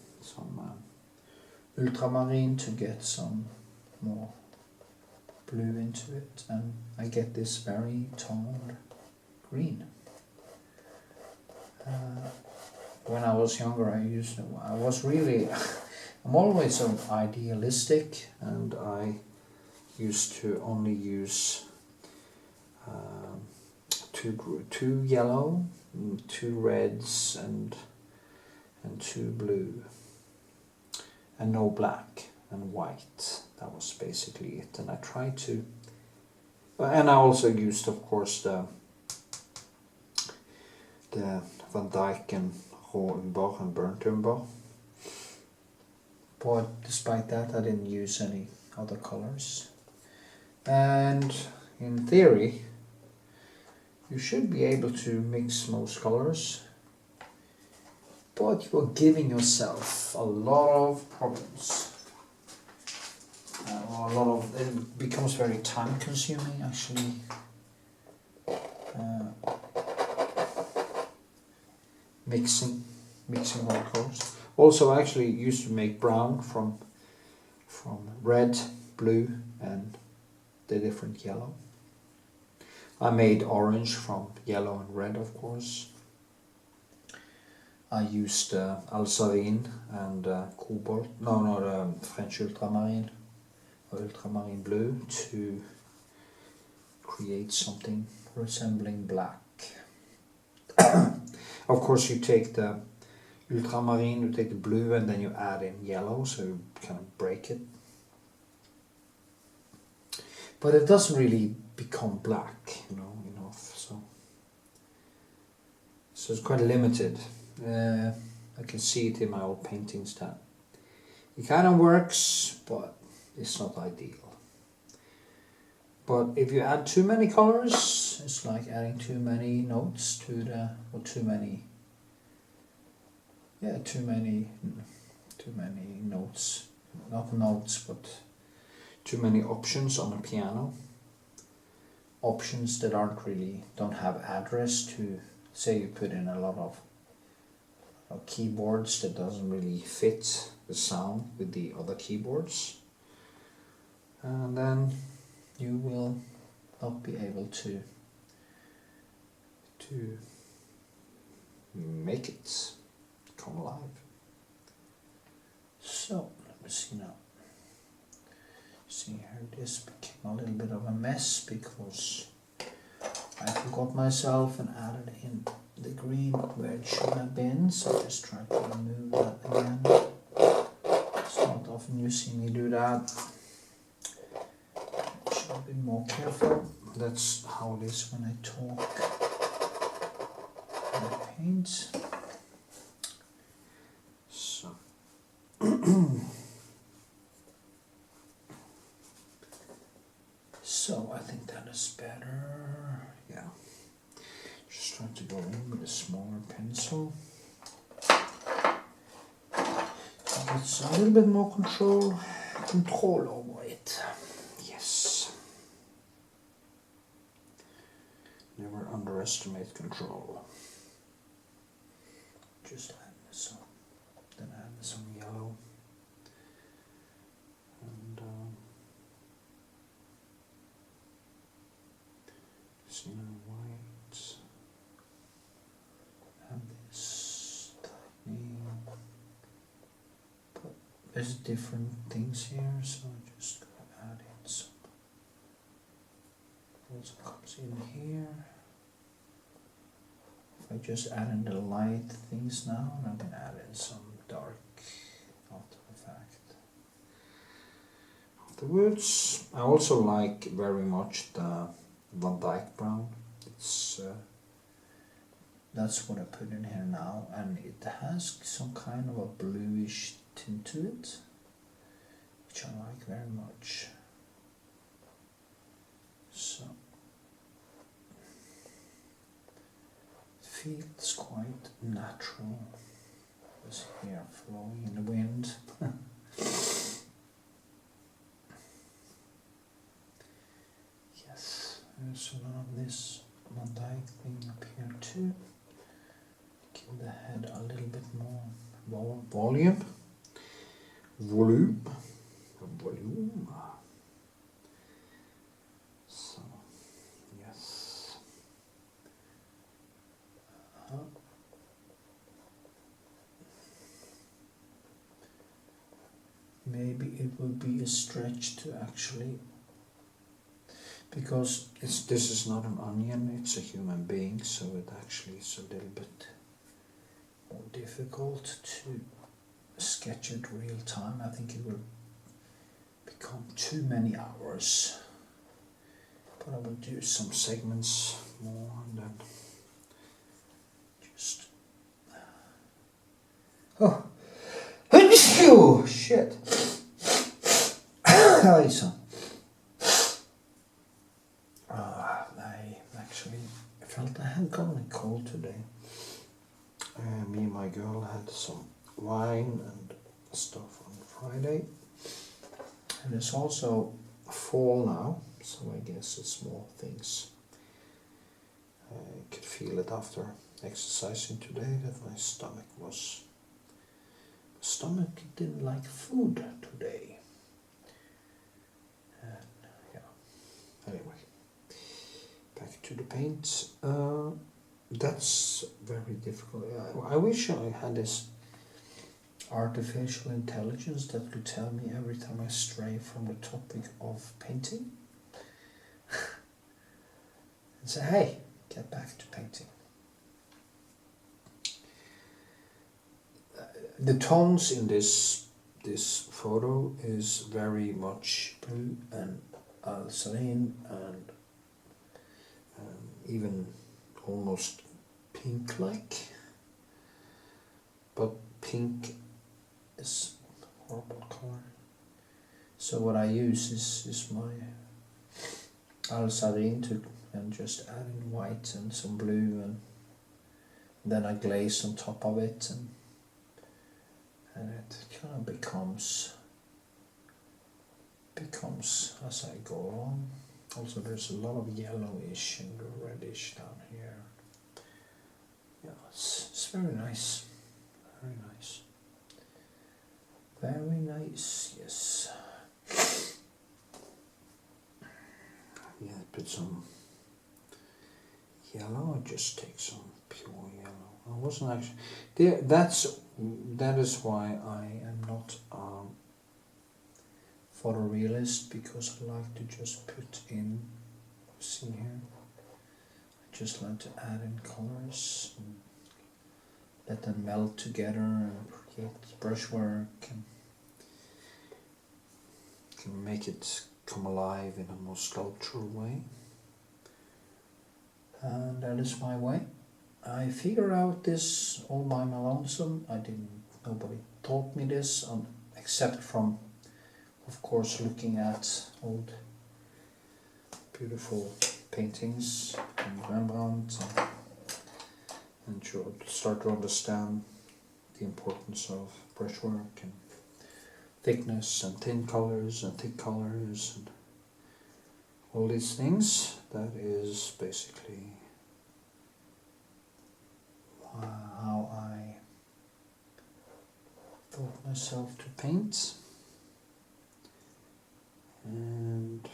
ultramarine to get some more blue into it, and I get this very toned green. When I was younger, I was really, I'm always so idealistic, and I used to only use two yellow, 2 reds, and 2 blue, and no black and white. That was basically it. And I tried to, and I also used, of course, the Van Dyck and raw umber and burnt umber. But despite that, I didn't use any other colors. And in theory, you should be able to mix most colors, but you are giving yourself a lot of problems. a lot of it becomes very time consuming actually. Mixing all colors. Also, I actually used to make brown from red, blue, and the different yellow. I made orange from yellow and red, of course. I used Alsavine and Cobalt, no, not French Ultramarine or Ultramarine Blue to create something resembling black. Of course, you take the Ultramarine, you take the blue, and then you add in yellow, so you kind of break it. But it doesn't really become black, enough. So it's quite limited. I can see it in my old paintings that it kind of works, but it's not ideal. But if you add too many colors, it's like adding too many notes to the, or too many notes, not notes, but too many options on a piano. Options that don't have address to, say you put in a lot of keyboards that doesn't really fit the sound with the other keyboards. And then you will not be able to make it come alive. So let me see now. See here, this became a little bit of a mess because I forgot myself and added in the green where it should have been, so just try to remove that again. It's not often you see me do that. Should be more careful. That's how it is when I talk and paint. So so I think that is better. Yeah. Just trying to go in with a smaller pencil. It's a little bit more control over it. Yes. Never underestimate control. Just add some, then add some yellow. And see now white. And this tiny. But there's different things here, so I'm just gonna add in some. Also comes in here. If I just add in the light things now, I can add in some dark after the fact. Afterwards, I also like very much the Van Dyke brown. It's that's what I put in here now, and it has some kind of a bluish tint to it, which I like very much. So it feels quite natural. This here flowing in the wind. Yes, there's a lot of this Van Dyke thing up here too. Give the head a little bit more volume. So, yes. Maybe it would be a stretch to actually, because this is not an onion, it's a human being, so it actually is a little bit more difficult to sketch it real time. I think it will become too many hours, but I will do some segments more and then just oh shit. I actually felt I had gotten a cold today. Me and my girl had some wine and stuff on Friday, And it's also fall now, so I guess it's more things. I could feel it after exercising today that my stomach didn't like food today. And yeah, anyway, back to the paint. That's very difficult. I wish I had this artificial intelligence that would tell me every time I stray from the topic of painting and say, hey, get back to painting. The tones in this photo is very much blue and alizarin and even almost pink-like, but pink is a horrible color. So what I use is my alizarin and just add in white and some blue, and then I glaze on top of it, and it kind of becomes as I go along. Also, there's a lot of yellowish and reddish down here. Yeah, it's very nice, very nice, very nice. Yes. Yeah, put some yellow. I just take some pure yellow. I wasn't actually there. That is why I am not photorealist, because I like to just put in. See here. I just like to add in colors and let them melt together and create brushwork and can make it come alive in a more sculptural way. And that is my way. I figured out this all by my lonesome. Nobody taught me this, except from, of course, looking at old beautiful paintings and Rembrandt, and to start to understand the importance of brushwork and thickness and thin colors and thick colors and all these things. That is basically how I taught myself to paint. And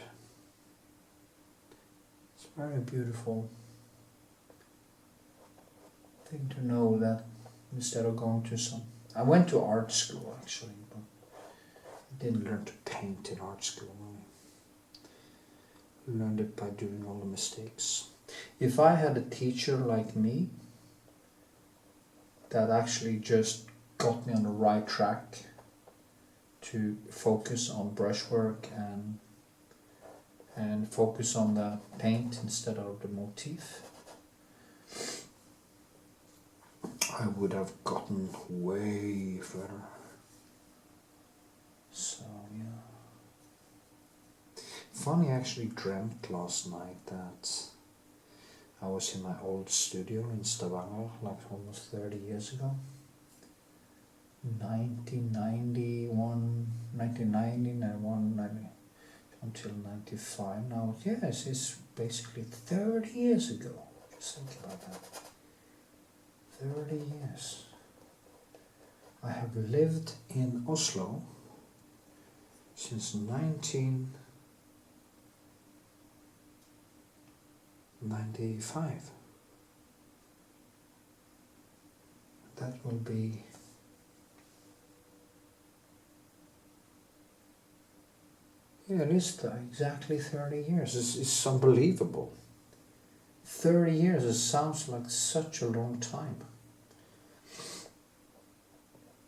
it's very beautiful thing to know that instead of going to I went to art school actually, but I didn't learn to paint in art school. I learned it by doing all the mistakes. If I had a teacher like me that actually just got me on the right track to focus on brushwork and focus on the paint instead of the motif, I would have gotten way further. So yeah. Funny, I actually dreamt last night that I was in my old studio in Stavanger, like almost 30 years ago. 1991, 1990, until 95 now. Yes, it's basically 30 years ago. Just think about that. 30 years. I have lived in Oslo since 1995. That will be it is exactly 30 years. It's unbelievable. 30 years, it sounds like such a long time.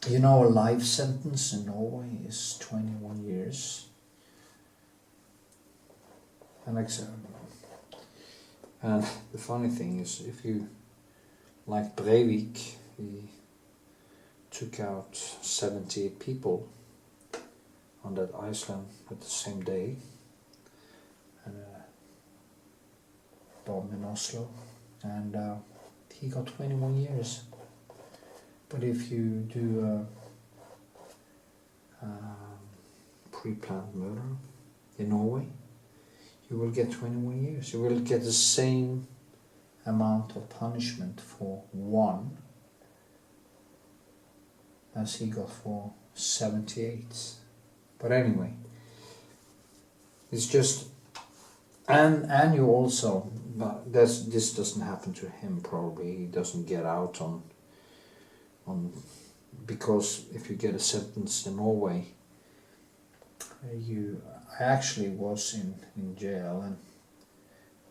You know, a life sentence in Norway is 21 years. And the funny thing is, if you, like Breivik, he took out 70 people on that Iceland at the same day, and bomb in Oslo, and he got 21 years. But if you do pre-planned murder in Norway, you will get 21 years. You will get the same amount of punishment for one as he got for 78. But anyway, it's just, and you also, but this doesn't happen to him probably. He doesn't get out on because if you get a sentence in Norway, I actually was in jail, and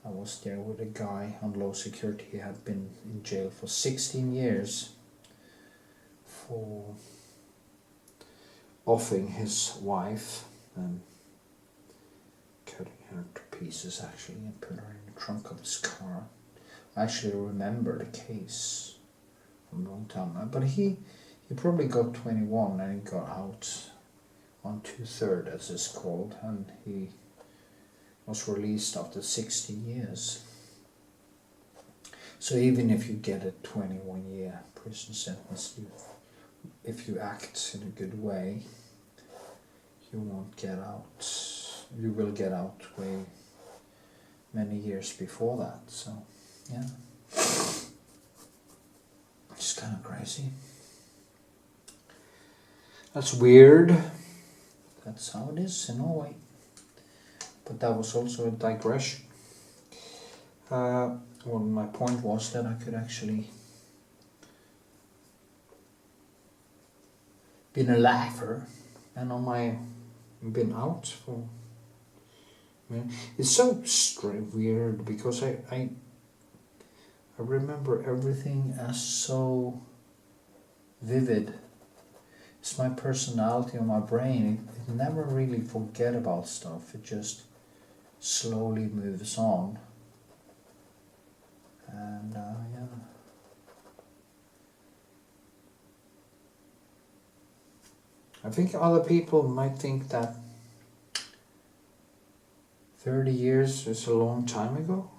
I was there with a guy on low security. He had been in jail for 16 years for offing his wife and cutting her to pieces actually and put her in the trunk of his car. I actually remember the case from a long time, but he probably got 21 and he got out on 2/3 as it's called, and he was released after 16 years. So even if you get a 21-year prison sentence, if you act in a good way, you won't get out. You will get out way many years before that. So yeah, it's kind of crazy. That's weird. That's how it is in Norway. But that was also a digression. Well, my point was that I could actually been a laugher, and on my been out for. It's so weird because I remember everything as so vivid. It's my personality or my brain. It never really forget about stuff. It just slowly moves on. And yeah. I think other people might think that 30 years is a long time ago.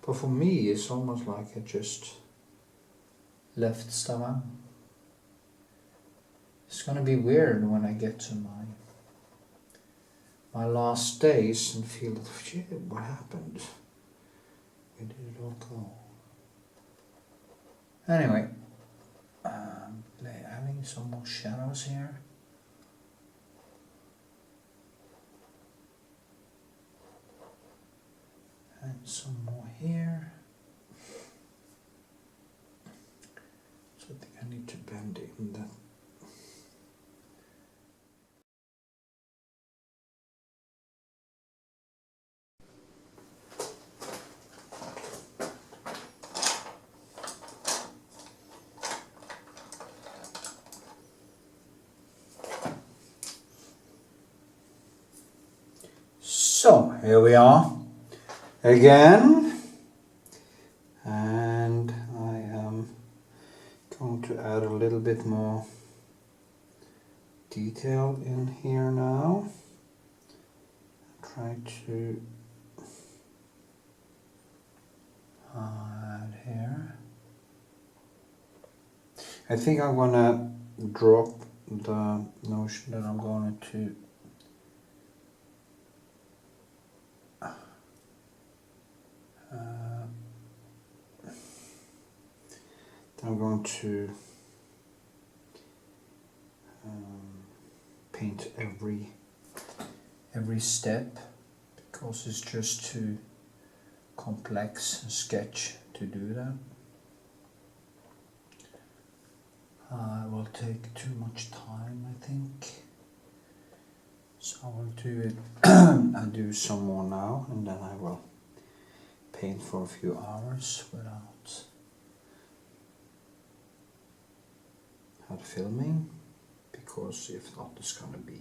But for me, it's almost like I just left Stavanger. It's gonna be weird when I get to my last days and feel, shit, what happened? Where did it all go? Anyway, adding some more shadows here. And some more here. So I think I need to bend it in that. So here we are again, and I am going to add a little bit more detail in here now. Try to add here. I think I'm gonna drop the notion that I'm going to paint every step because it's just too complex a sketch to do that. It will take too much time, I think. So I will do it. I'll do some more now, and then I will paint for a few hours without filming, because if not, it's gonna be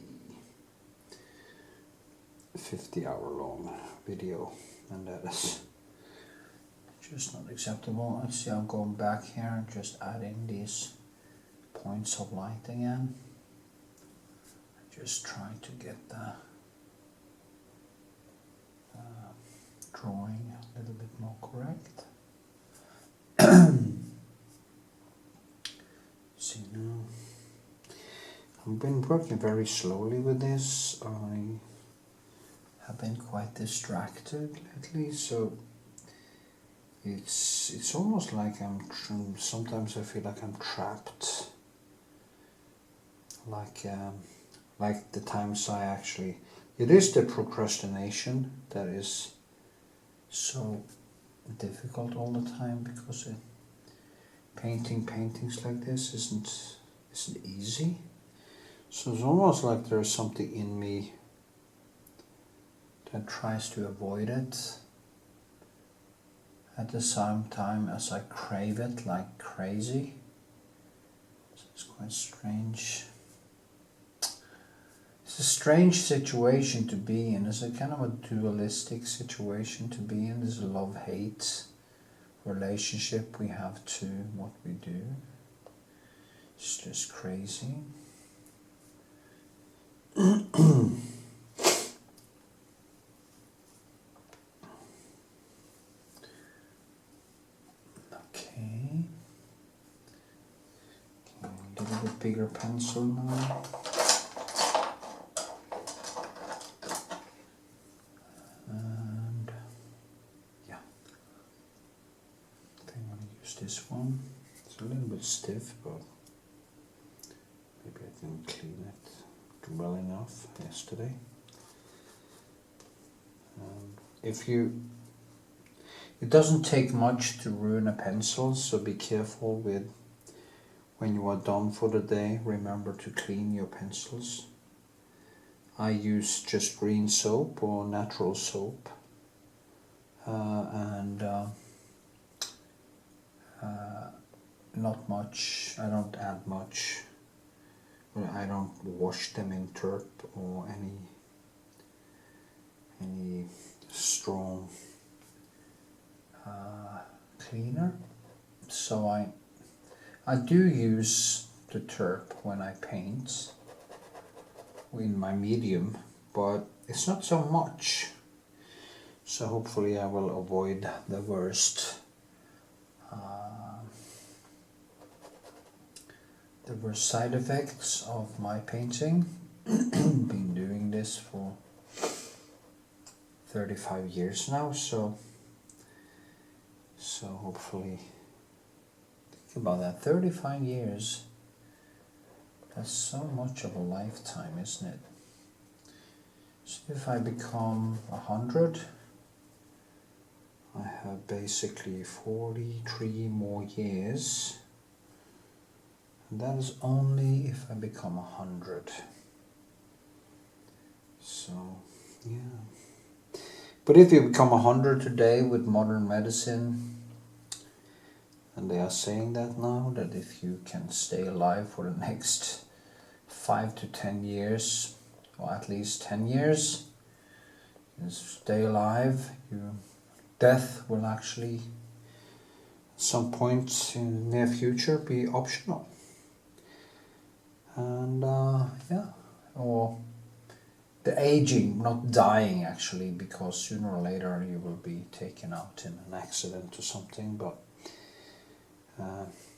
a 50-hour-long video, and that is just not acceptable. Let's see, I'm going back here and just adding these points of light again. Just trying to get the drawing a little bit more correct. See now, I've been working very slowly with this. I have been quite distracted lately, so it's almost like sometimes I feel like I'm trapped. Like the times I actually, it is the procrastination that is so difficult all the time, because painting paintings like this isn't easy. So it's almost like there's something in me that tries to avoid it at the same time as I crave it like crazy. So it's quite strange. It's a strange situation to be in. It's a kind of a dualistic situation to be in. This love-hate relationship we have to what we do. It's just crazy. Okay. A little bit bigger pencil now. And yeah, I think I'm going to use this one. It's a little bit stiff, but maybe I didn't clean it well enough yesterday. It doesn't take much to ruin a pencil, so be careful with when you are done for the day. Remember to clean your pencils. I use just green soap or natural soap, and not much. I don't add much. I don't wash them in turp or any strong cleaner. So I do use the turp when I paint in my medium, but it's not so much. So hopefully I will avoid the worst side effects of my painting. Been doing this for 35 years now, so hopefully, think about that, 35 years, that's so much of a lifetime, isn't it? So if I become 100, I have basically 43 more years, and that is only if I become 100. So, yeah. But if you become 100 today with modern medicine, and they are saying that now, that if you can stay alive for the next 5 to 10 years, or at least 10 years, you stay alive, death will actually at some point in the near future be optional. And yeah, or the aging, not dying actually, because sooner or later you will be taken out in an accident or something, but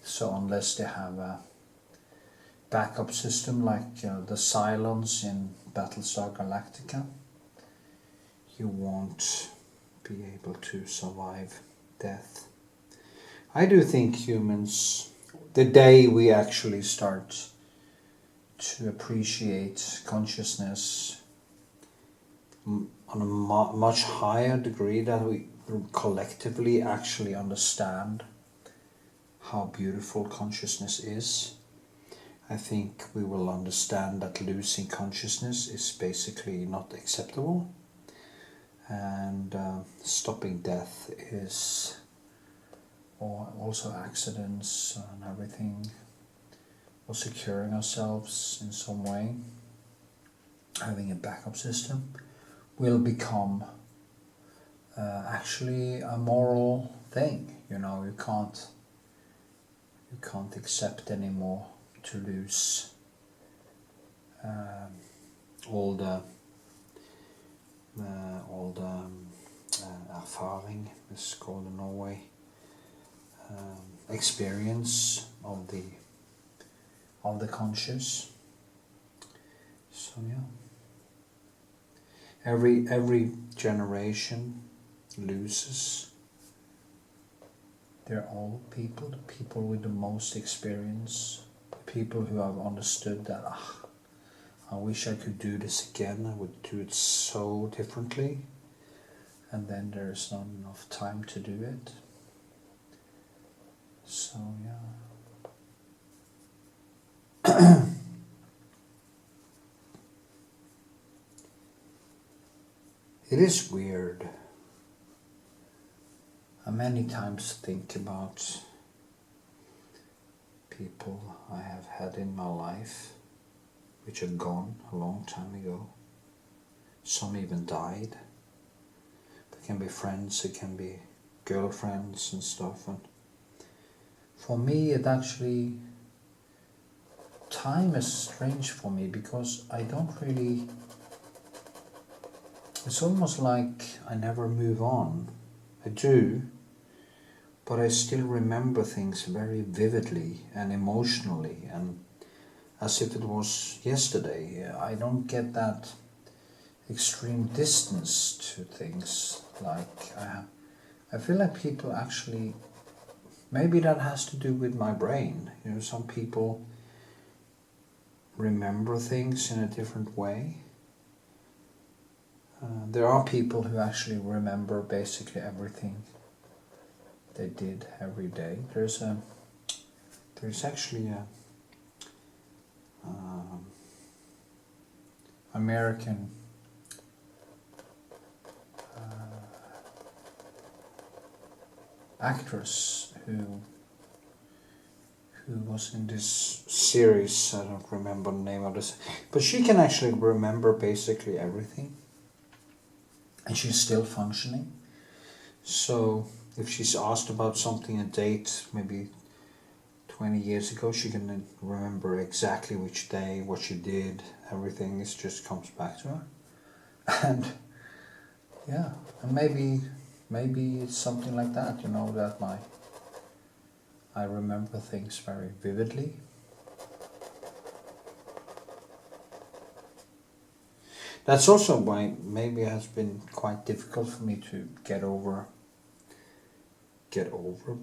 so unless they have a backup system like the Cylons in Battlestar Galactica, you won't be able to survive death. I do think humans, the day we actually start to appreciate consciousness on a much higher degree, that we collectively actually understand how beautiful consciousness is, I think we will understand that losing consciousness is basically not acceptable, and stopping death is, or also accidents and everything, or securing ourselves in some way, having a backup system, will become actually a moral thing. You know, you can't accept anymore to lose all the erfaring, it's called in Norway, experience of the conscious. So yeah, every generation loses their old people, the people with the most experience, the people who have understood that I wish I could do this again, I would do it so differently, and then there's not enough time to do it. So yeah. It is weird. I many times think about people I have had in my life which are gone a long time ago. Some even died. They can be friends, it can be girlfriends and stuff. And for me, it actually, time is strange for me because I don't really, it's almost like I never move on. I do, but I still remember things very vividly and emotionally and as if it was yesterday. I don't get that extreme distance to things. Like I feel like people actually, maybe that has to do with my brain. You know, some people remember things in a different way. There are people who actually remember basically everything they did every day. There's actually a American actress who was in this series. I don't remember the name of this, but she can actually remember basically everything, and she's still functioning. So if she's asked about something, a date, maybe 20 years ago, she can remember exactly which day, what she did, everything. It just comes back to her. And yeah, and maybe it's something like that, you know, that I remember things very vividly. That's also why maybe it has been quite difficult for me to get over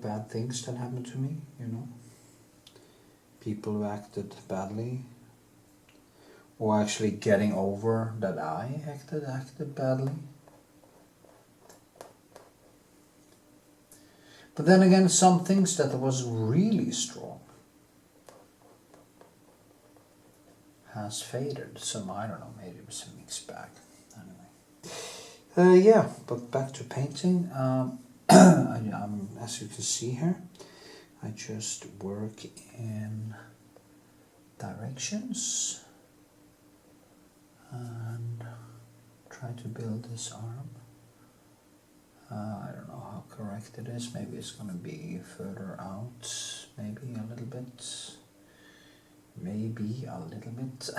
bad things that happened to me, you know. People who acted badly, or actually getting over that I acted badly. But then again, some things that was really strong has faded. Some, I don't know, maybe it was a mixed bag. Anyway. Yeah, but back to painting. As you can see here, I just work in directions and try to build this arm. I don't know how correct it is. Maybe it's going to be further out, maybe a little bit. Maybe a little bit.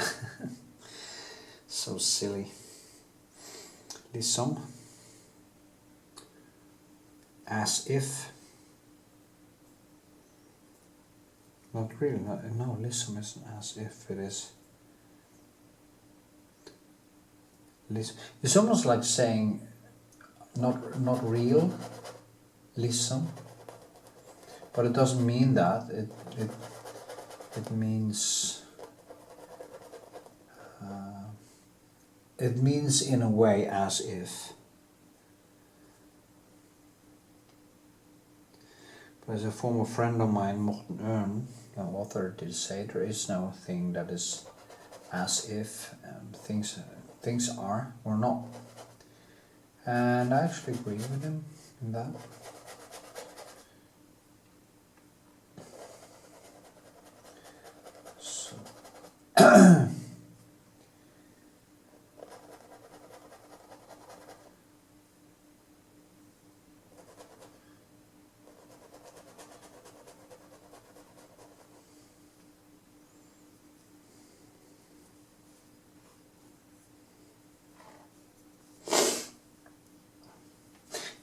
So silly. Liksom. As if. Not really, no, lissom isn't as if, it is. It's almost like saying not real, lissom, but it doesn't mean that. It means in a way as if. But as a former friend of mine, Morten Ørn, an author, did say, there is no thing that is as if things are or not. And I actually agree with him in that. So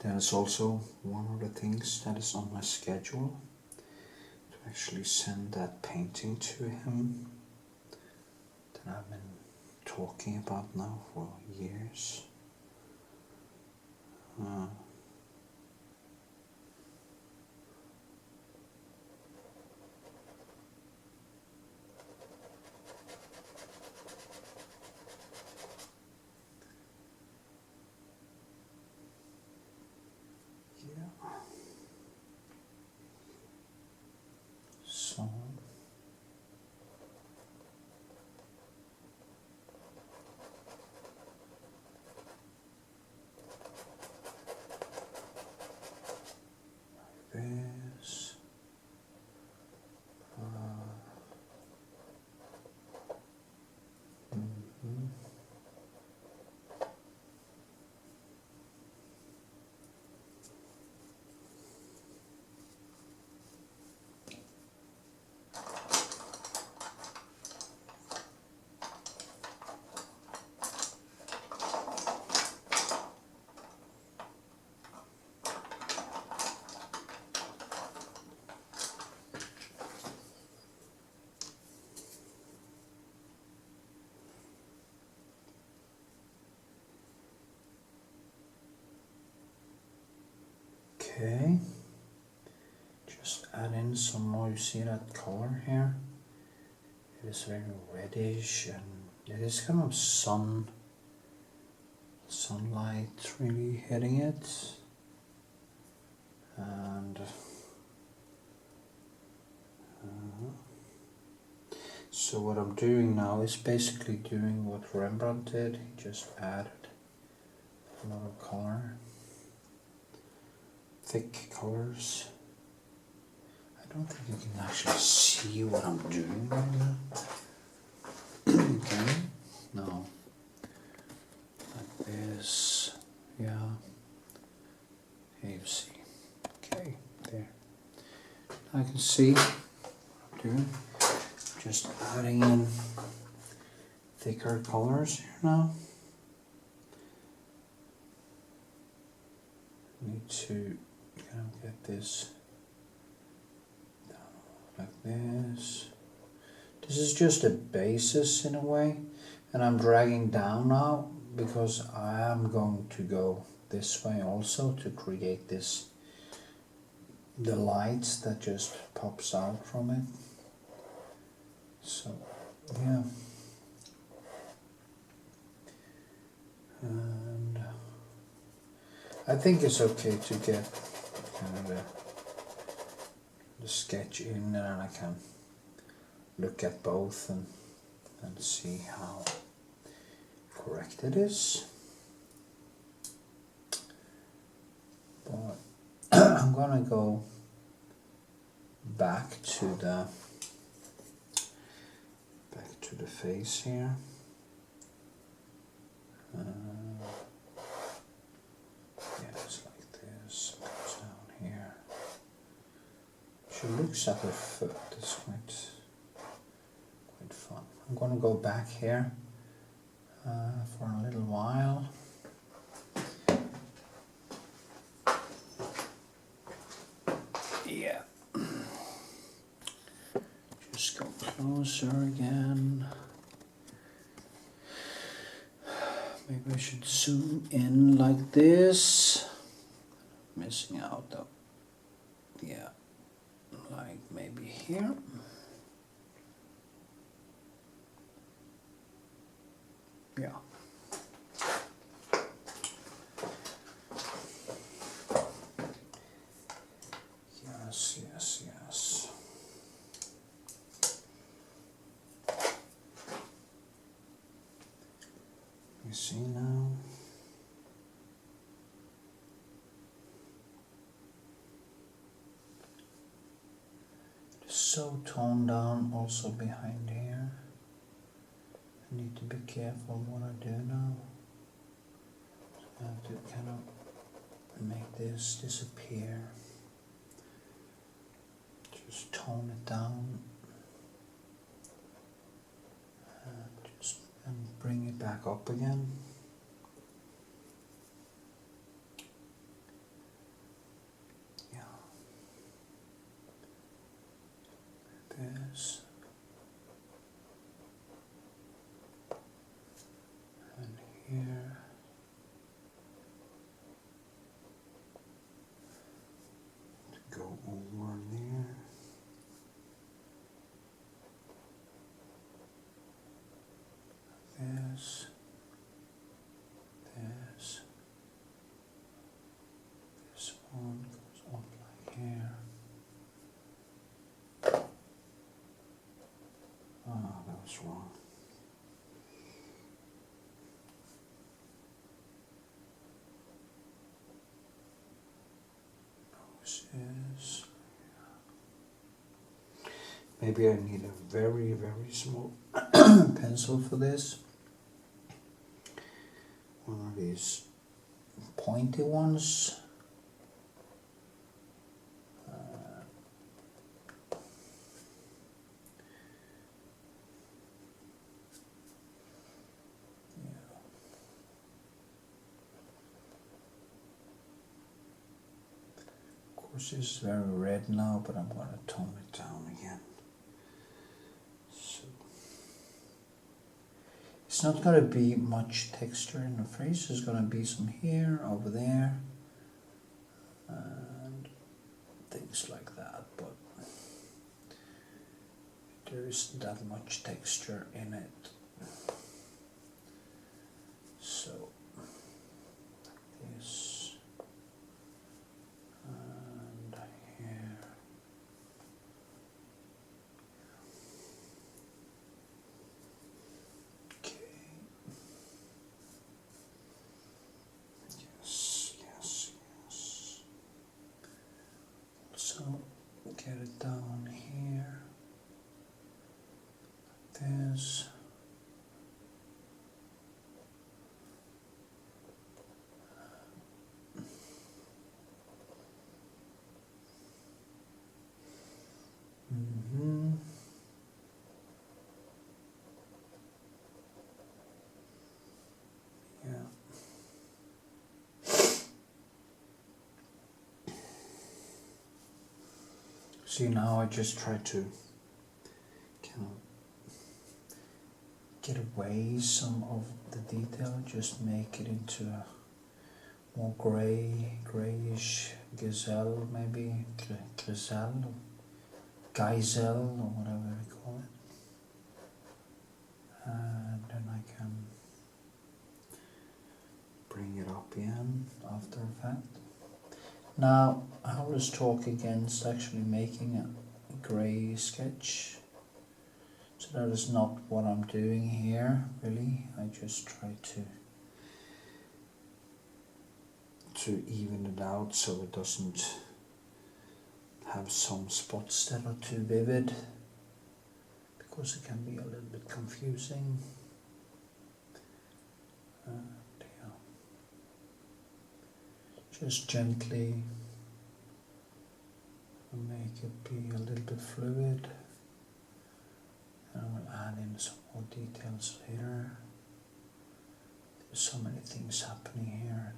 there's also one of the things that is on my schedule, to actually send that painting to him that I've been talking about now for years. So this okay, just add in some more. You see that color here? It is very reddish and it is kind of sunlight really hitting it. And so what I'm doing now is basically doing what Rembrandt did. He just added a lot of color, thick colors. I don't think you can actually see what I'm doing right now. Okay, no, like this, yeah, here you see, okay, there. I can see what I'm doing, just adding in thicker colors here now. Need to kind of get this down like this. This is just a basis in a way, and I'm dragging down now because I am going to go this way also to create this, the light that just pops out from it. So yeah, and I think it's okay to get kind of the sketch in, and then I can look at both and see how correct it is. But I'm gonna go back to the face here. Yeah, it's like this, goes down here. She looks at her foot, it's quite fun. I'm going to go back here for a little while. Yeah. Just go closer again. Maybe I should zoom in like this. Missing out though. Yeah, like maybe here. Yeah. Yes, yes, yes. You see now? It's so toned down also behind here. I need to be careful what I do now. I have to kind of make this disappear. Just tone it down. And bring it back up again. Yeah. This. This one goes up like here. Oh, that was wrong. Nose is... Maybe I need a very, very small pencil for this. One of these pointy ones. Of course, it's very red now, but I'm going to tone it down again. So it's not going to be much texture in the face. There's going to be some here, over there, and things like that, but there isn't that much texture in it. So like this, and here. Okay. Yes, yes, yes. So get it down here. This. Yeah. See, now I just try to kind of get away some of the detail, just make it into a more grayish gazelle, maybe gazelle, gazelle, or whatever we call it. And then I can bring it up again after effect. Now I always talk against actually making a grey sketch. So that is not what I'm doing here, really. I just try to even it out so it doesn't have some spots that are too vivid, because it can be a little bit confusing. Yeah. Just gently make it be a little bit fluid. And I will add in some more details later. There's so many things happening here.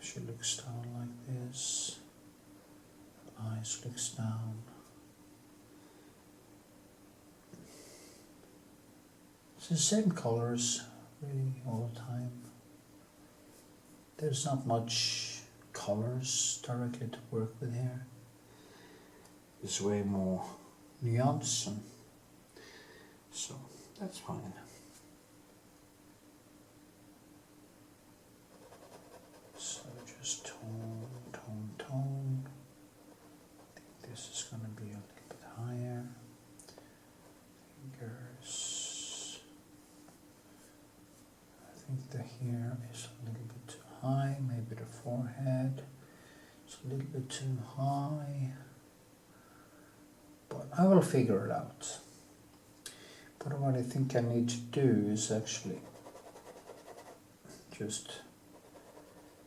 She looks down like this. Eyes looks down. It's the same colors really all the time. There's not much colors directly to work with here. There's way more nuance, and so that's fine. So just tone, tone, tone. I think this is going to be a little bit higher. Fingers. I think the hair is a little bit too high. Maybe the forehead is a little bit too high. But I will figure it out. But what I think I need to do is actually just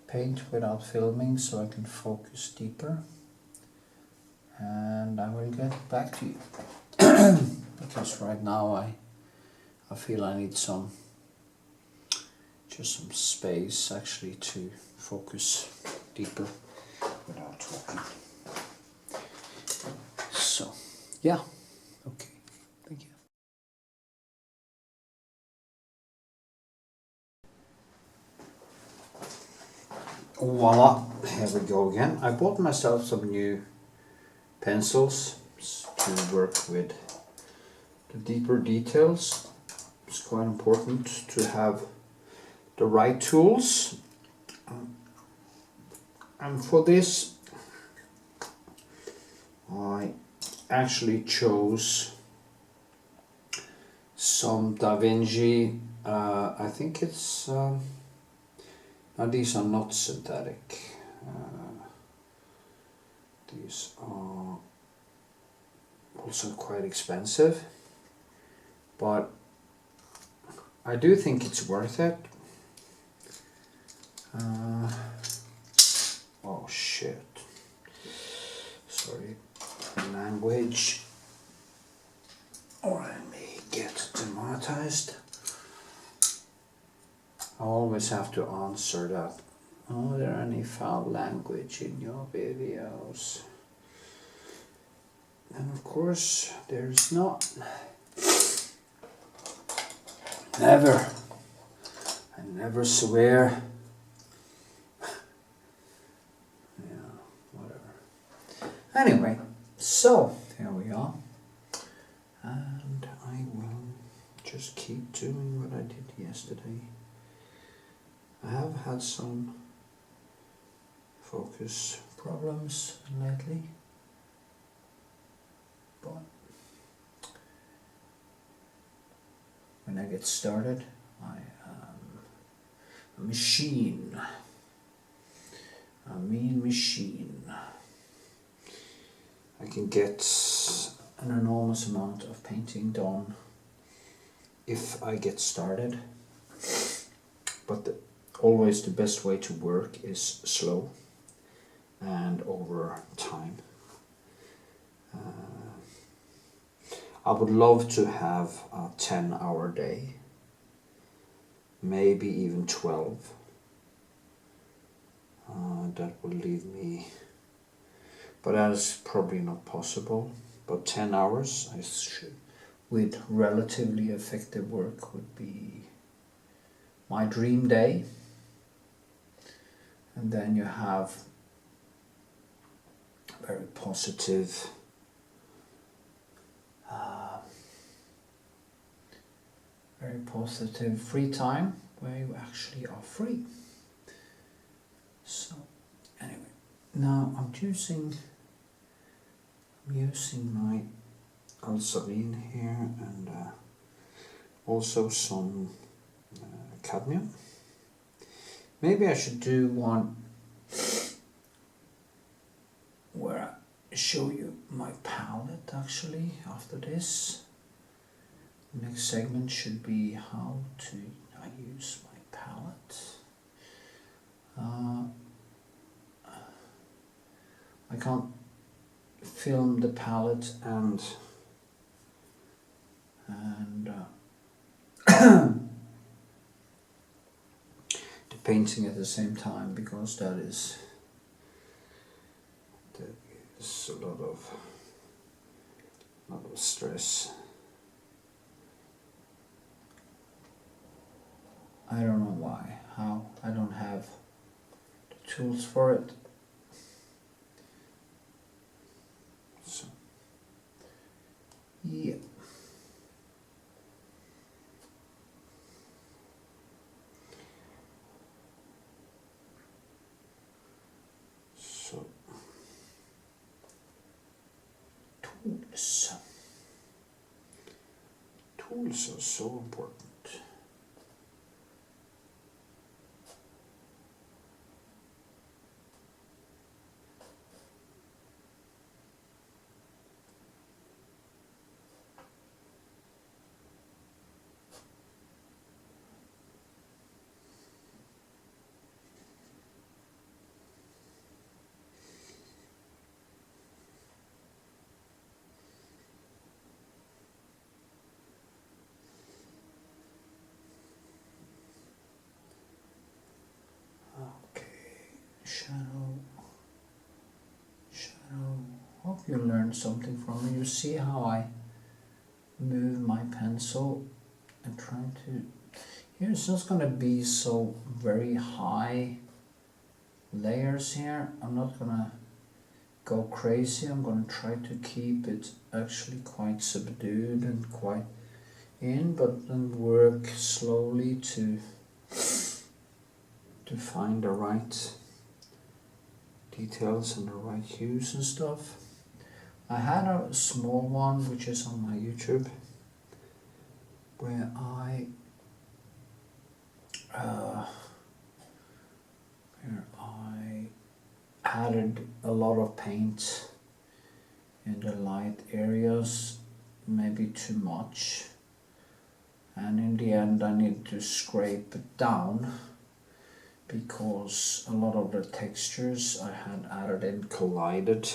paint without filming so I can focus deeper. And I will get back to you. Because right now I feel I need just some space actually to focus deeper without talking. So, yeah, okay, thank you. Voila, here we go again. I bought myself some new pencils to work with the deeper details. it's quite important to have the right tools. And for this, I actually chose some Da Vinci. I think it's now these are not synthetic. These are also quite expensive, but I do think it's worth it. Oh shit, sorry, language, or I may get demonetized. I always have to answer that. Are there any foul language in your videos? And of course there's not. Never. I never swear. Yeah, whatever. Anyway, so here we are. And I will just keep doing what I did yesterday. I have had some focus problems lately, but when I get started, I am a machine, a mean machine. I can get an enormous amount of painting done if I get started, but always the best way to work is slow and over time. I would love to have a 10-hour day, maybe even 12. That would leave me, but that is probably not possible. But 10 hours I should, with relatively effective work, would be my dream day. And then you have very positive free time where you actually are free. So anyway, now I'm using my Alsarin here and also some cadmium. Maybe I should do one where I show you my palette actually after this. The next segment should be how I use my palette. I can't film the palette and the painting at the same time, because that is a lot of stress. I don't know why, how, I don't have the tools for it. So, yeah. So, tools. Tools are so important. Shadow. Hope you learned something from me. You see how I move my pencil and try to. Here it's just gonna be so very high layers here. I'm not gonna go crazy. I'm gonna try to keep it actually quite subdued and quite in, but then work slowly to find the right details and the right hues and stuff. I had a small one which is on my YouTube where I added a lot of paint in the light areas, maybe too much, and in the end I need to scrape it down because a lot of the textures I had added in collided,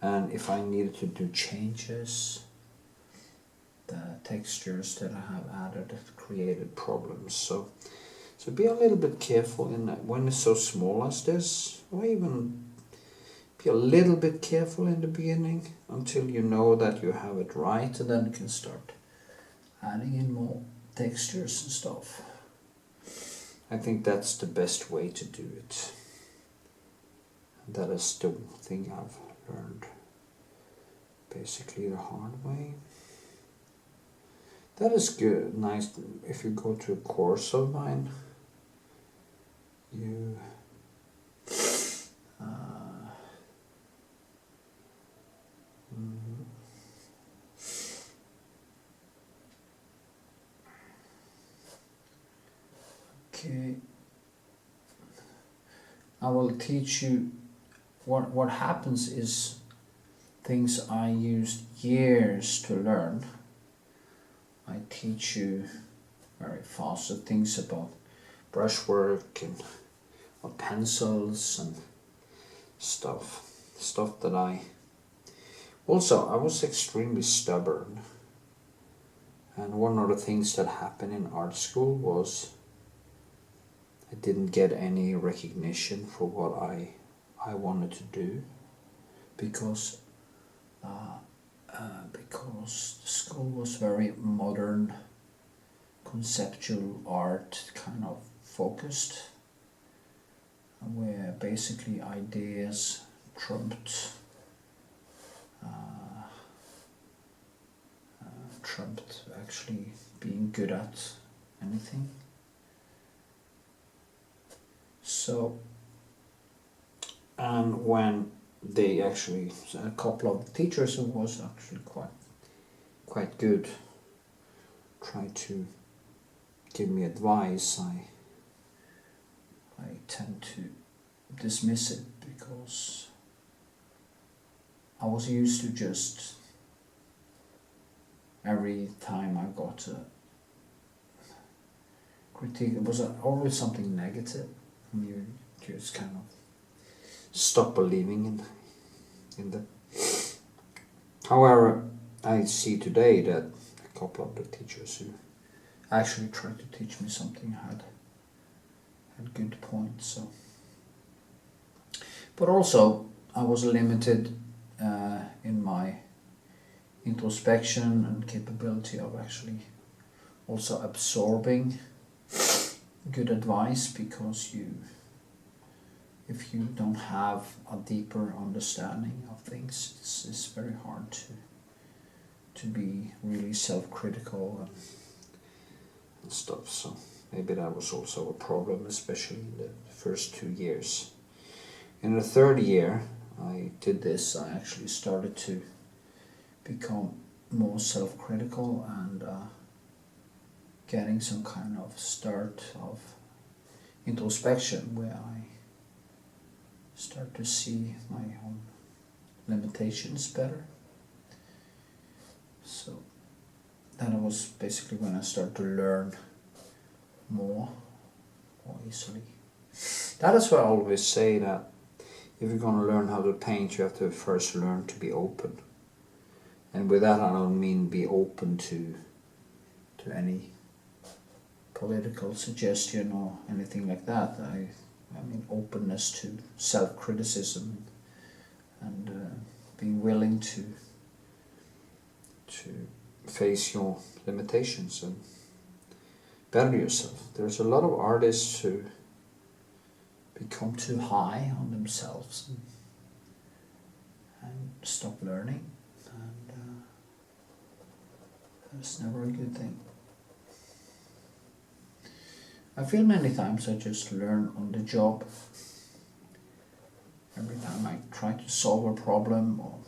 and if I needed to do changes, the textures that I have added created problems. So be a little bit careful in that when it's so small as this, or even be a little bit careful in the beginning until you know that you have it right, and then you can start adding in more textures and stuff. I think that's the best way to do it. That is the thing I've learned basically the hard way. That is good, nice. If you go to a course of mine, you okay, I will teach you what happens is things I used years to learn. I teach you very fast the things about brushwork and pencils and stuff that I was extremely stubborn, and one of the things that happened in art school was I didn't get any recognition for what I wanted to do because the school was very modern, conceptual art kind of focused, where basically ideas trumped actually being good at anything. So, and when they actually, a couple of the teachers who was actually quite good, tried to give me advice, I tend to dismiss it because I was used to just every time I got a critique, it was always something negative, and you just kind of stop believing in that. However, I see today that a couple of the teachers who actually tried to teach me something had good points. So, but also I was limited in my introspection and capability of actually also absorbing good advice, because if you don't have a deeper understanding of things, it's very hard to be really self-critical and stuff. So maybe that was also a problem, especially in the first 2 years. In the third year I did this, I actually started to become more self-critical and getting some kind of start of introspection where I start to see my own limitations better. So that was basically when I started to learn more easily. That is why I always say that if you're going to learn how to paint, you have to first learn to be open. And with that I don't mean be open to any political suggestion or anything like that. I mean openness to self-criticism and being willing to face your limitations and better yourself. There's a lot of artists who become too high on themselves and stop learning, and That's never a good thing. I feel many times I just learn on the job. Every time I try to solve a problem or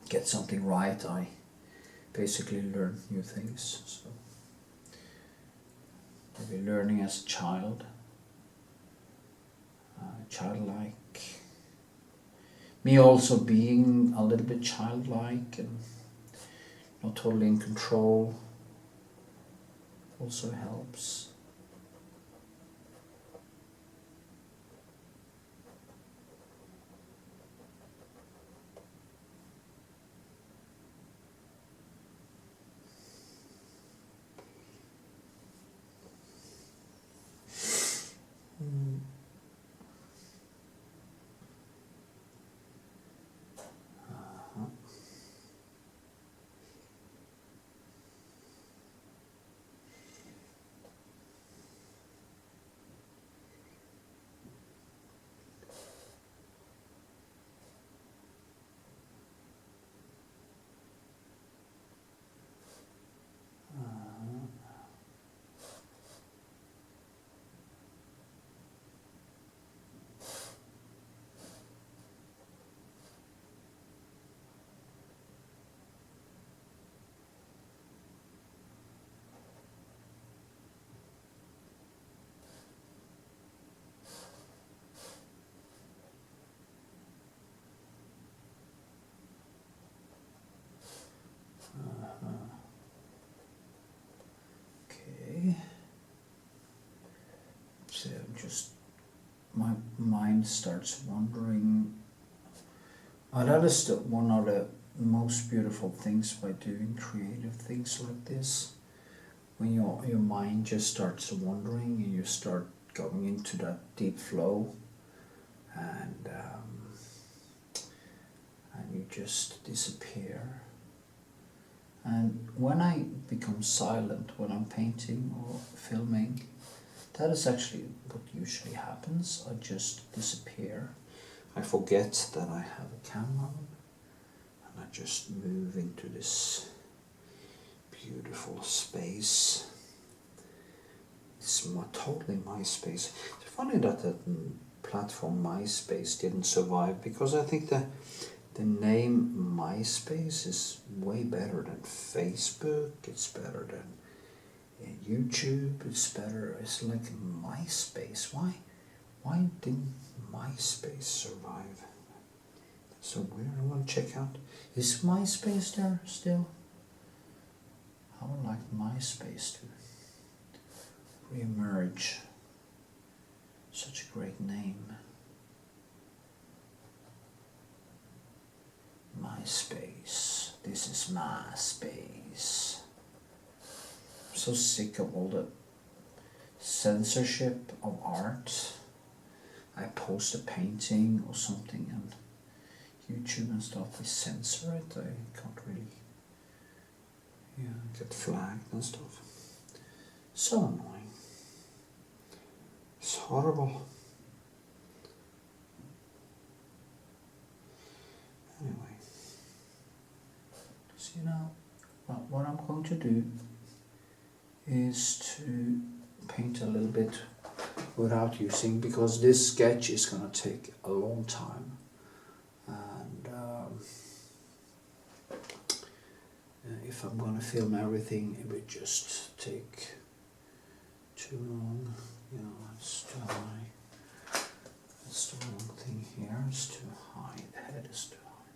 get something right, I basically learn new things. So maybe learning as a child, childlike. Me also being a little bit childlike and not totally in control also helps. Okay. So just my mind starts wandering. That is one of the most beautiful things by doing creative things like this. When your mind just starts wandering and you start going into that deep flow, and you just disappear. And when I become silent, when I'm painting or filming, that is actually what usually happens. I just disappear. I forget that I have a camera on, and I just move into this beautiful space. It's totally my space. It's funny that the platform MySpace didn't survive, because I think the name MySpace is way better than Facebook. It's better than YouTube. It's better. It's like MySpace. Why didn't MySpace survive? That's so weird. I want to check out. Is MySpace there still? I would like MySpace to re-emerge. Such a great name. MySpace. This is my space. I'm so sick of all the censorship of art. I post a painting or something and YouTube and stuff, they censor it. I can't really get flagged and stuff. So annoying. It's horrible. Anyway. So now, what I'm going to do is to paint a little bit without using, because this sketch is going to take a long time, and if I'm going to film everything, it would just take too long. It's too high. That's the wrong thing here. It's too high. The head is too high.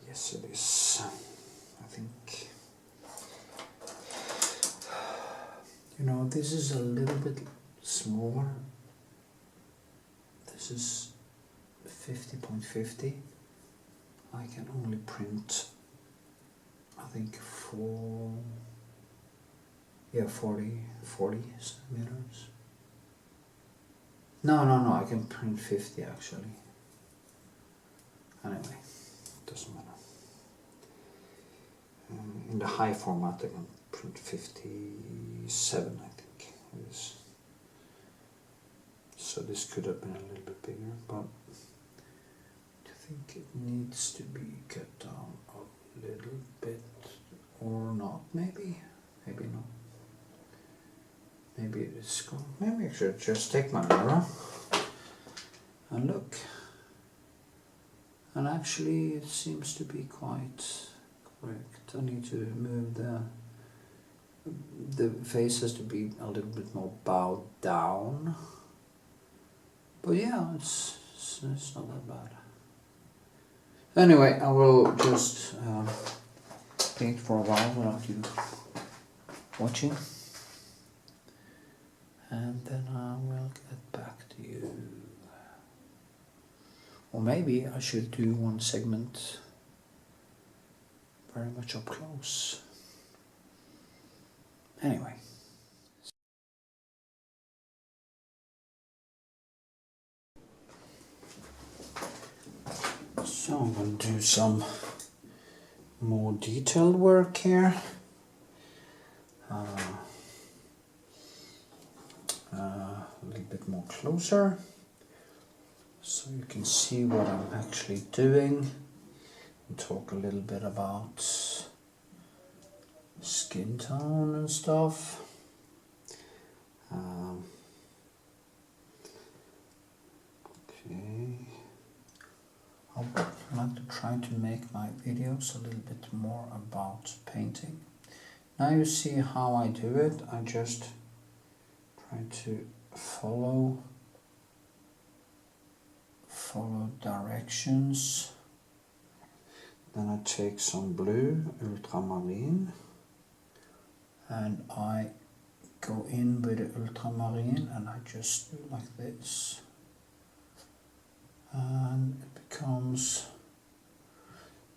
Yes, it is. I think. This is a little bit smaller. This is 50.50. I can only print, I think 40 centimeters. No, I can print 50 actually. Anyway, it doesn't matter. In the high format I can print 57, I think it is. So this could have been a little bit bigger, but I think it needs to be cut down a little bit. or not, maybe not. Maybe it's gone. Maybe I should just take my mirror and look. And actually it seems to be quite correct. I need to move the face has to be a little bit more bowed down. But yeah, it's not that bad. Anyway, I will just paint for a while without you watching. And then I will get back to you. Or maybe I should do one segment very much up close. Anyway. So I'm going to do some more detailed work here. A little bit more closer, so you can see what I'm actually doing, and talk a little bit about skin tone and stuff. Okay, I would like to try to make my videos a little bit more about painting. Now you see how I do it. I just try to follow directions. Then I take some blue, ultramarine, and I go in with the ultramarine and I just do like this. And it becomes,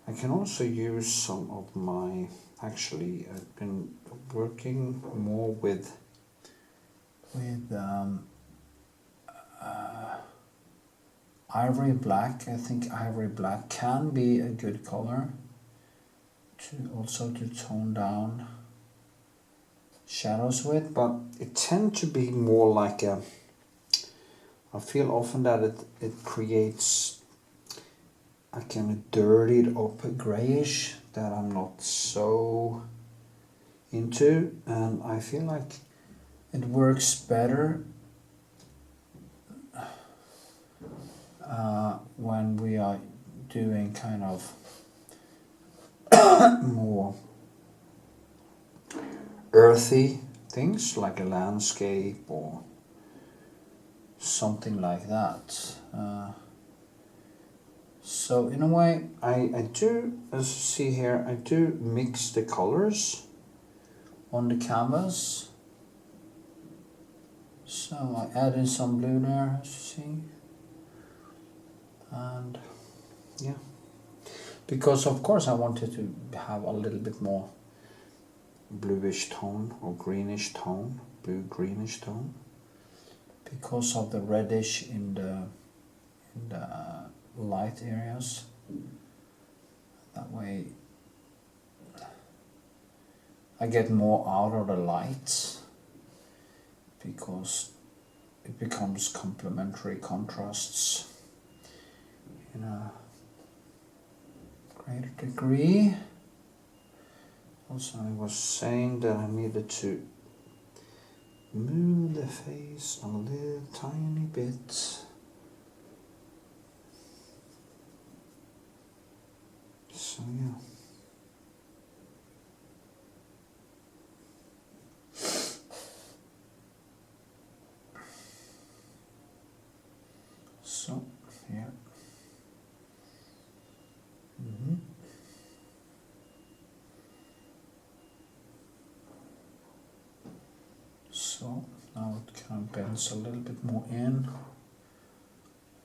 I can also use some of my, actually I've been working more with ivory black. I think ivory black can be a good color to tone down shadows with, but it tends to be more like a, I feel often that it creates a kind of dirtied up grayish that I'm not so into, and I feel like it works better when we are doing kind of more earthy things like a landscape or something like that. So in a way I do, as you see here, I do mix the colors on the canvas. So I add in some blue there, as you see. And yeah, because of course I wanted to have a little bit more bluish tone or greenish tone, blue greenish tone, because of the reddish in the light areas. That way I get more out of the light, because it becomes complementary contrasts in a greater degree. Also, I was saying that I needed to move the face a little tiny bit. So yeah. So yeah. So now it kind of bends a little bit more in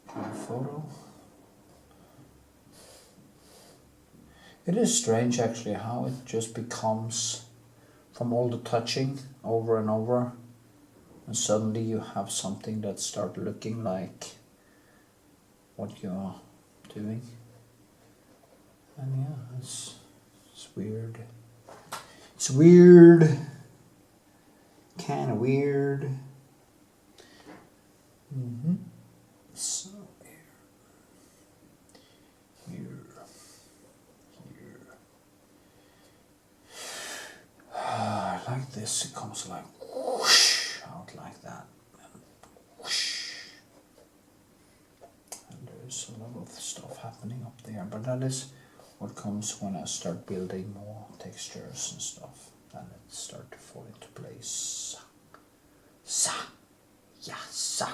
the photo. It is strange actually how it just becomes, from all the touching over and over, and suddenly you have something that starts looking like what you are doing. And yeah, it's weird. It's weird. Kind of weird. So here. this, it comes like whoosh out like that. And whoosh. And there's a lot of stuff happening up there, but that is what comes when I start building more textures and stuff. Then it starts to fall into place. Sa, yeah, sa.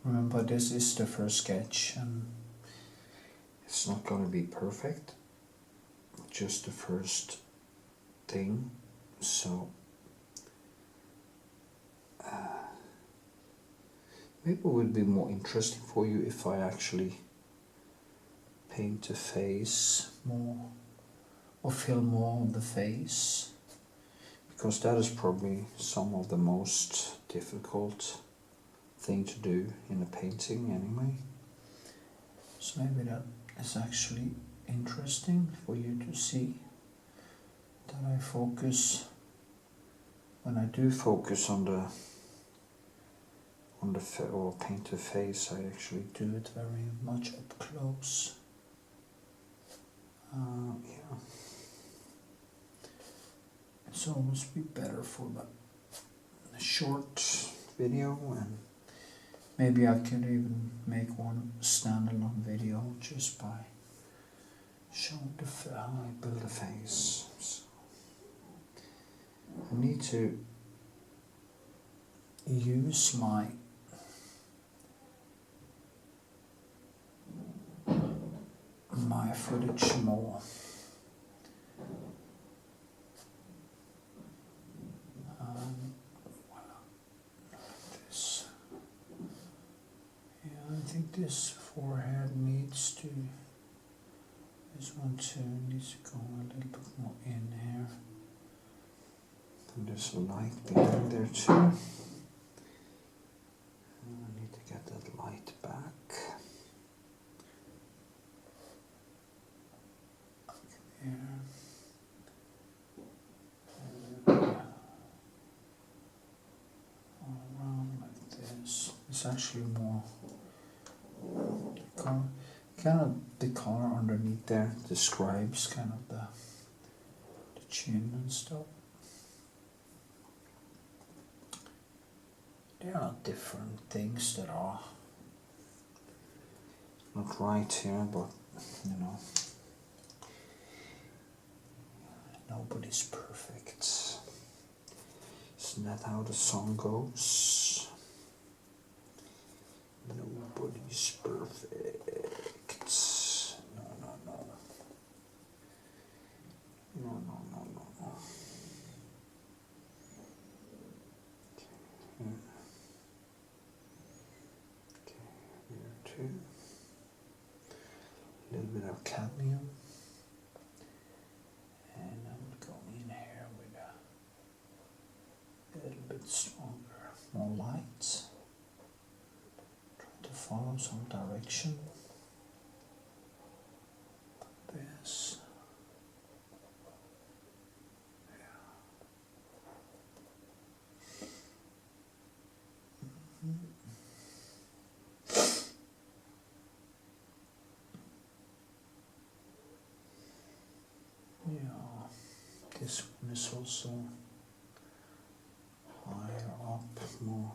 Remember, this is the first sketch, and it's not going to be perfect. Just the first thing, so maybe it would be more interesting for you if I actually paint the face more or fill more of the face, because that is probably some of the most difficult thing to do in a painting anyway. So maybe that is actually interesting for you to see, that I focus, when I do focus on the or paint the face, I actually do it very much up close. Yeah, it's always be better for a short video, and maybe I could even make one standalone video just by showing how I build a face. So I need to use my footage more. This. Yeah, I think this forehead needs to, this one too needs to go a little bit more in here. And there's a light behind there too. I need to get that light back. Around like this. It's actually more kind of the color underneath there describes kind of the chin and stuff. There are different things that are not right here, but you know, nobody's perfect. Isn't that how the song goes? Nobody's perfect. No, no, no. No, no, no, no, no. Okay. Okay, here too. A little bit of cadmium. And I'm going in here with a little bit stronger, more light. Try to follow some direction. Like this. This one is also higher up more.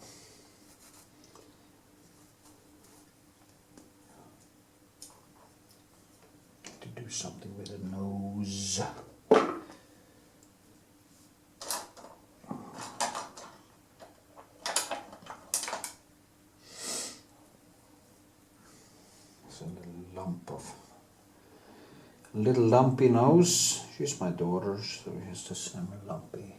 To do something with the nose. It's a little lumpy nose. She's my daughter, so she has the same lumpiness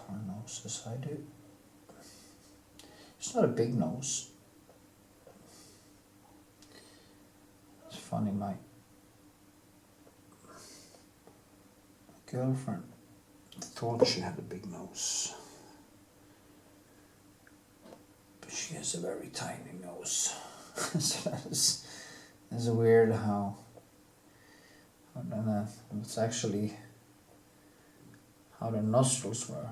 her nose as I do. It's not a big nose. It's funny, my girlfriend thought she had a big nose, but she has a very tiny nose. So that's weird how it's actually how the nostrils were.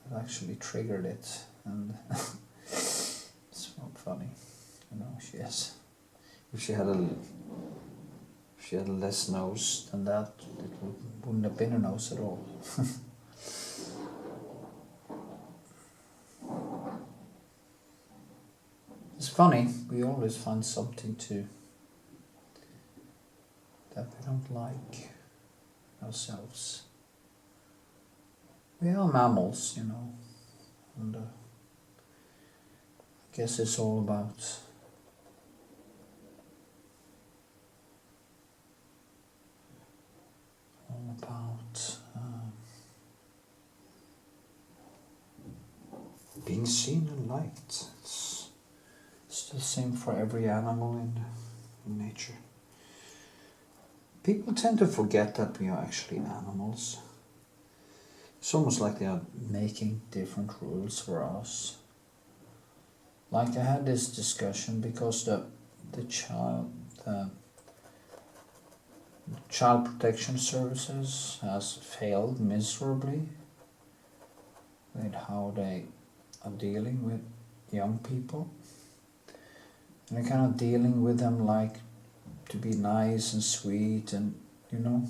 It actually triggered it, and it's not funny. You know, she has if she had a less nose than that, it wouldn't have been a nose at all. It's funny, we always find something that we don't like ourselves. We are mammals, you know, and I guess it's all about being seen and liked. It's the same for every animal in nature. People tend to forget that we are actually animals. It's almost like they are making different rules for us. Like I had this discussion because the Child Protection Services has failed miserably with how they are dealing with young people. And they're kind of dealing with them like to be nice and sweet and, you know.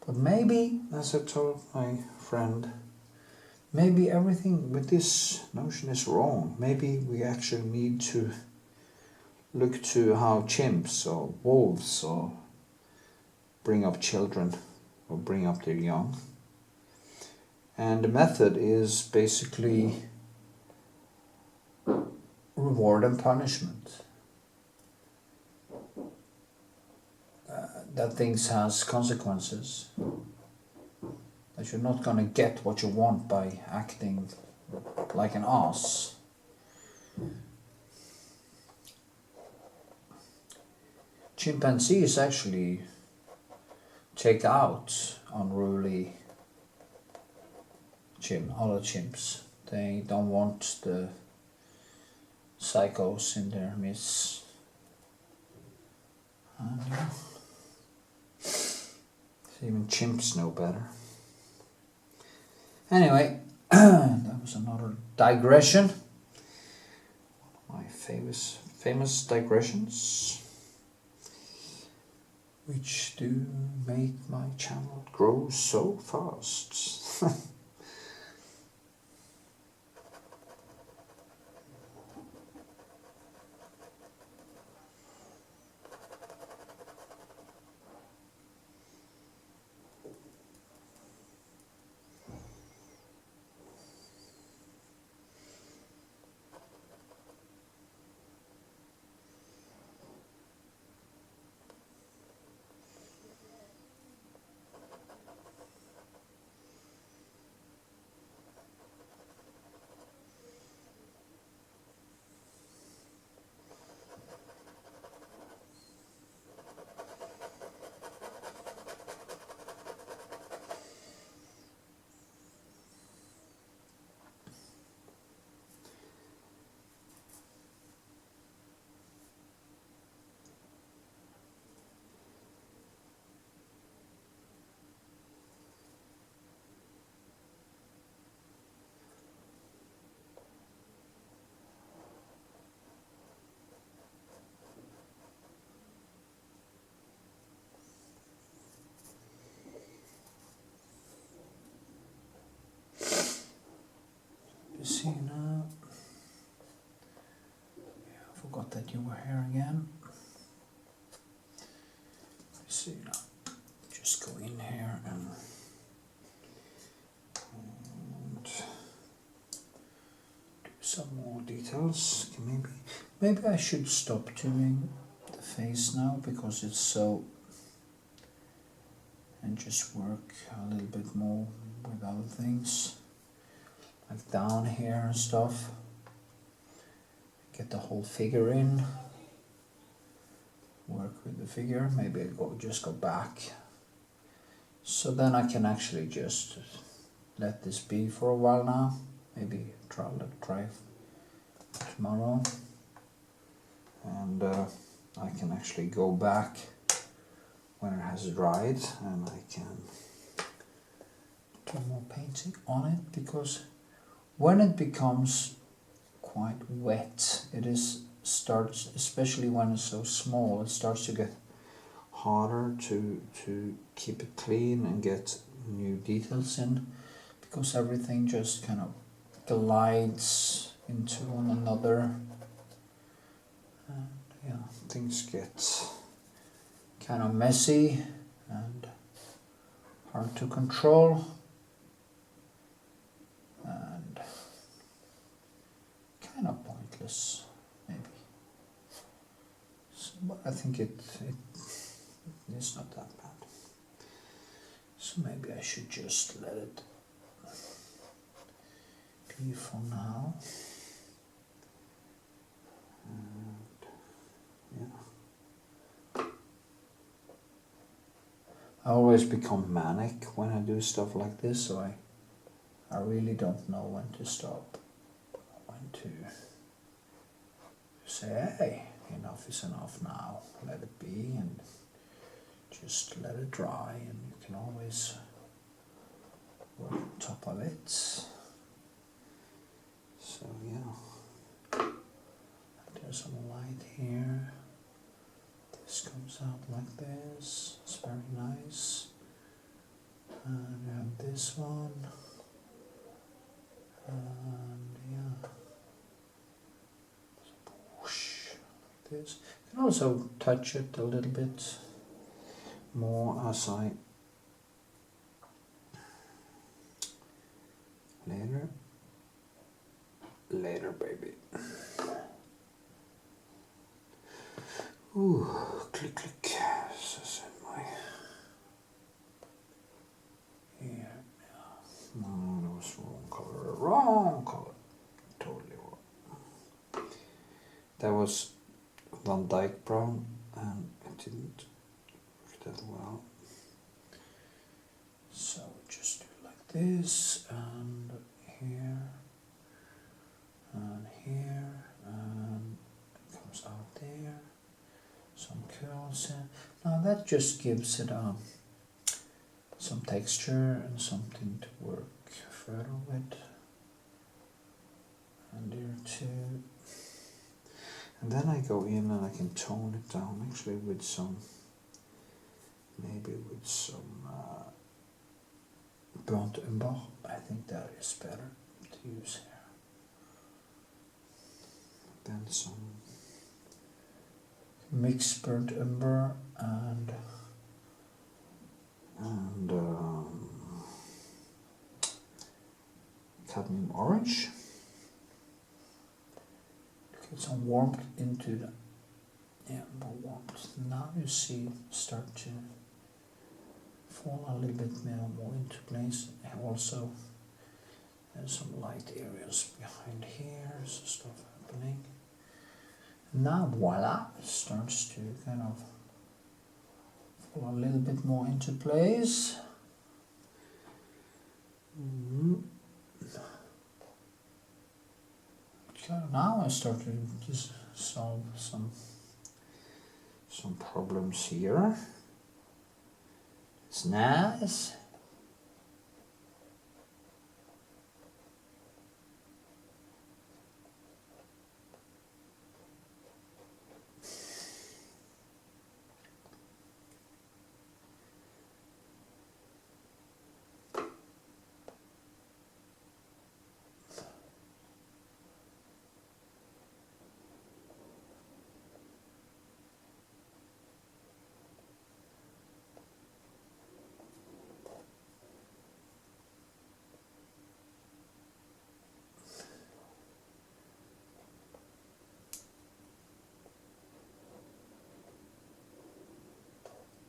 But maybe, as I told my friend, maybe everything with this notion is wrong. Maybe we actually need to look to how chimps or wolves or bring up children or bring up their young. And the method is basically reward and punishment. That things has consequences. That you're not gonna get what you want by acting like an ass. Chimpanzees actually take out unruly other chimps. They don't want the psychos in their midst. And even chimps know better. Anyway, that was another digression. One of my famous digressions, which do make my channel grow so fast. See now. Yeah, I forgot that you were here again. See now. Just go in here and do some more details. Okay, maybe I should stop doing the face now because it's so, and just work a little bit more with other things. Like down here and stuff. Get the whole figure in. Work with the figure. Maybe I just go back. So then I can actually just let this be for a while now. Maybe try tomorrow. And I can actually go back when it has dried and I can do more painting on it, because when it becomes quite wet, it is starts, especially when it's so small, it starts to get harder to keep it clean and get new details in, because everything just kind of glides into one another, and yeah, things get kind of messy and hard to control, and kind of pointless maybe. So, but I think it's not that bad. So maybe I should just let it be for now. And yeah. I always become manic when I do stuff like this, so I really don't know when to stop, when to say, hey, enough is enough now, let it be, and just let it dry, and you can always work on top of it. So yeah, there's some light here. This comes out like this, it's very nice. And we have this one, and yeah, whoosh, like this. You can also touch it a little bit more as I later baby. Ooh, click click. This is in my here. Yeah. No, that was wrong color, totally wrong. That was Van Dyke brown, and it didn't work that well. So just do it like this, and here, and here, and it comes out there. Some curls in. Now that just gives it some texture and something to work further with. And there too. And then I go in and I can tone it down actually with some, maybe with some burnt umber. I think that is better to use here. Then some mixed burnt umber and cadmium orange. Get some warmth into the, more warmth. Now you see start to fall a little bit more into place. And also there's some light areas behind here, so stuff happening. Now voila, it starts to kind of fall a little bit more into place. Okay, now I start to just solve some problems here. It's nice.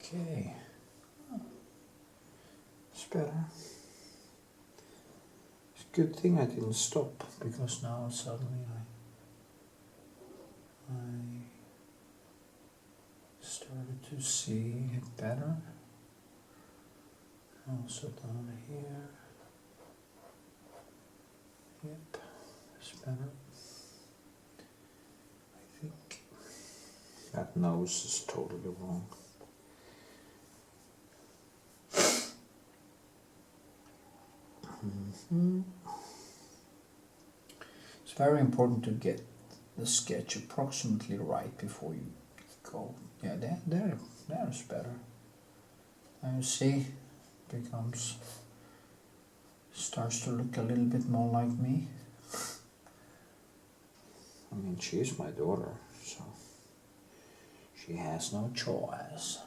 Okay, it's better. It's a good thing I didn't stop, because now suddenly I started to see it better. Also down here. Yep, it's better. I think that nose is totally wrong. It's very important to get the sketch approximately right before you go. Yeah, there's better. Now you see, starts to look a little bit more like me. I mean, she's my daughter, so she has no choice.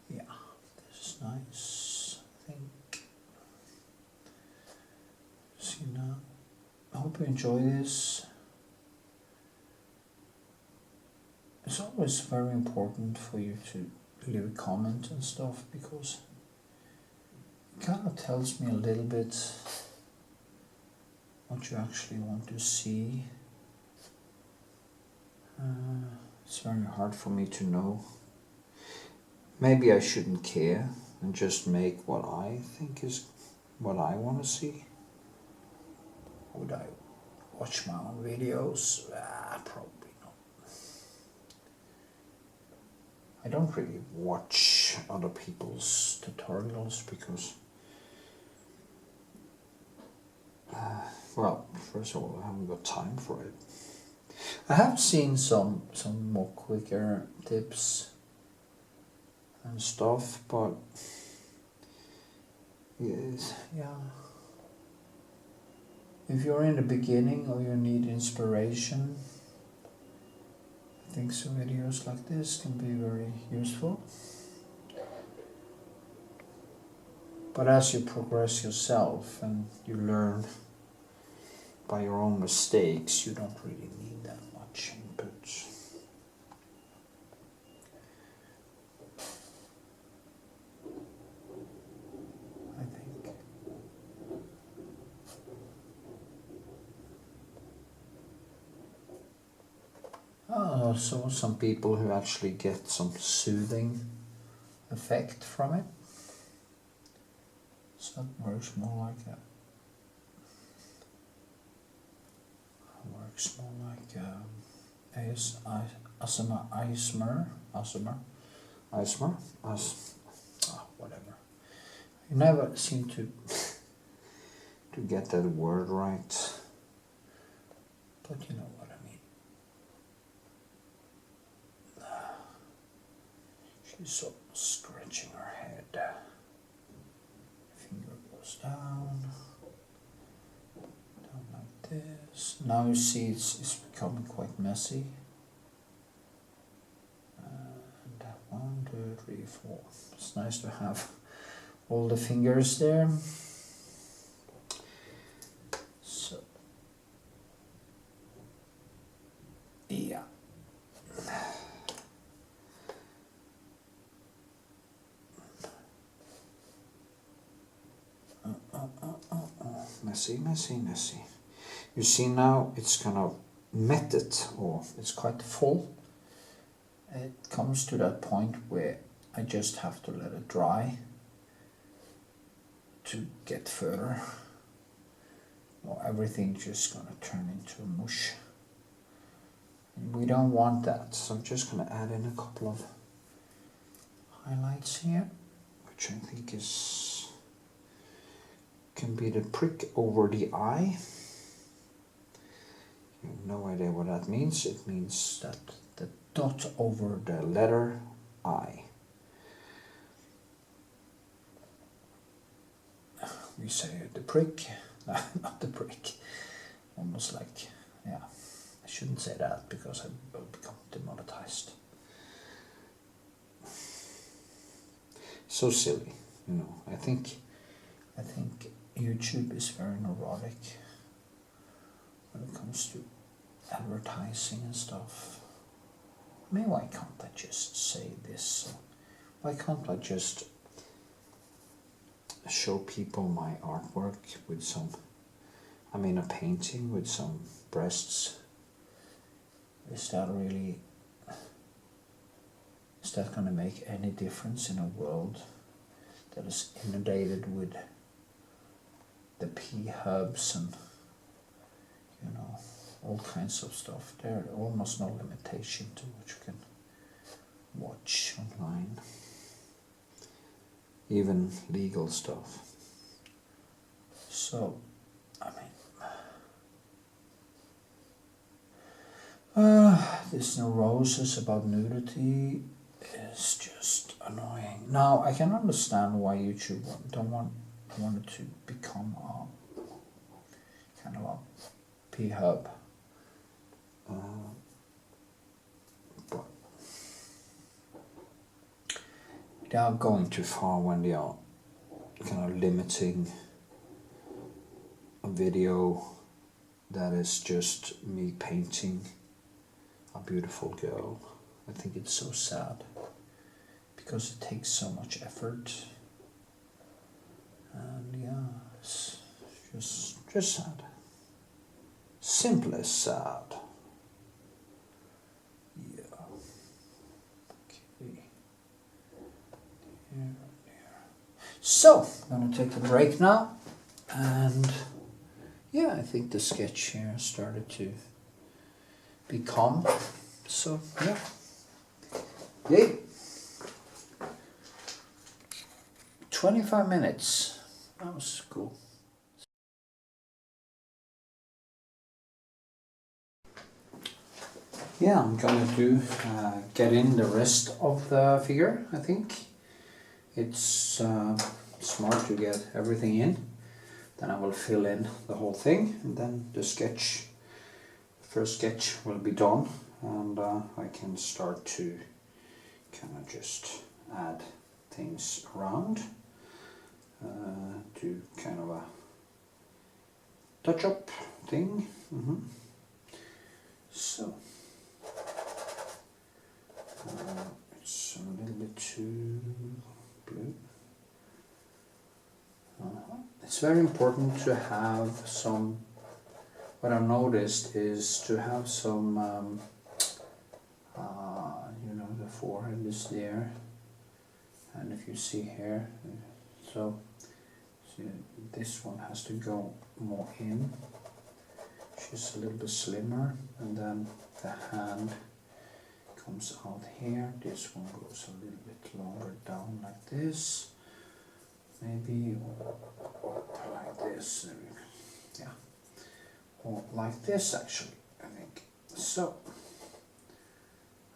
Yeah, this is nice, I think. See now, I hope you enjoy this. It's always very important for you to leave a comment and stuff, because it kind of tells me a little bit what you actually want to see. It's very hard for me to know. Maybe I shouldn't care and just make what I think is what I want to see. Would I watch my own videos? Probably not. I don't really watch other people's tutorials because well, first of all, I haven't got time for it. I have seen some more quicker tips and stuff, but yes, yeah. If you're in the beginning or you need inspiration, I think some videos like this can be very useful. But as you progress yourself and you learn by your own mistakes, you don't really need that much input. I think. So some people who actually get some soothing effect from it. So that works more like a whatever. You never seem to get that word right, but you know what I mean. She's sort of scratching her head. Finger goes down like this. Now you see it's becoming quite messy. And 1, 2, 3, 4. It's nice to have all the fingers there. So yeah. Messy. You see now it's kind of matted, or it's quite full. It comes to that point where I just have to let it dry to get further, or everything's just gonna turn into mush. And we don't want that, so I'm just gonna add in a couple of highlights here, which I think can be the prick over the eye. You have no idea what that means. It means that the dot over the letter I. We say the prick, not the prick. Almost like, yeah, I shouldn't say that because I will become demonetized. So silly, you know. I think YouTube is very neurotic when it comes to advertising and stuff. I mean, why can't I just say this? Why can't I just show people my artwork with a painting with some breasts? Is that going to make any difference in a world that is inundated with the p-hubs and, you know, all kinds of stuff? There are almost no limitation to what you can watch online, even legal stuff. So, I mean, This neurosis about nudity is just annoying. Now I can understand why YouTube don't want it to become a kind of a p-hub. But they are going too far when they are kind of limiting a video that is just me painting a beautiful girl. I think it's so sad because it takes so much effort, and yeah, it's just sad. Simply sad. Yeah. Okay. There. So I'm gonna take a break now, and yeah, I think the sketch here started to become. So yeah. Yay. 25 minutes. That was cool. Yeah, I'm gonna get in the rest of the figure. I think it's smart to get everything in. Then I will fill in the whole thing, and then the first sketch will be done, and I can start to kind of just add things around, do kind of a touch-up thing. So it's a little bit too blue. It's very important to have some, what I've noticed is to have some, you know, the forehead is there, and if you see here, so see, this one has to go more in. She's a little bit slimmer, and then the hand comes out here. This one goes a little bit longer down like this. Maybe like this, yeah, or like this actually, I think. So,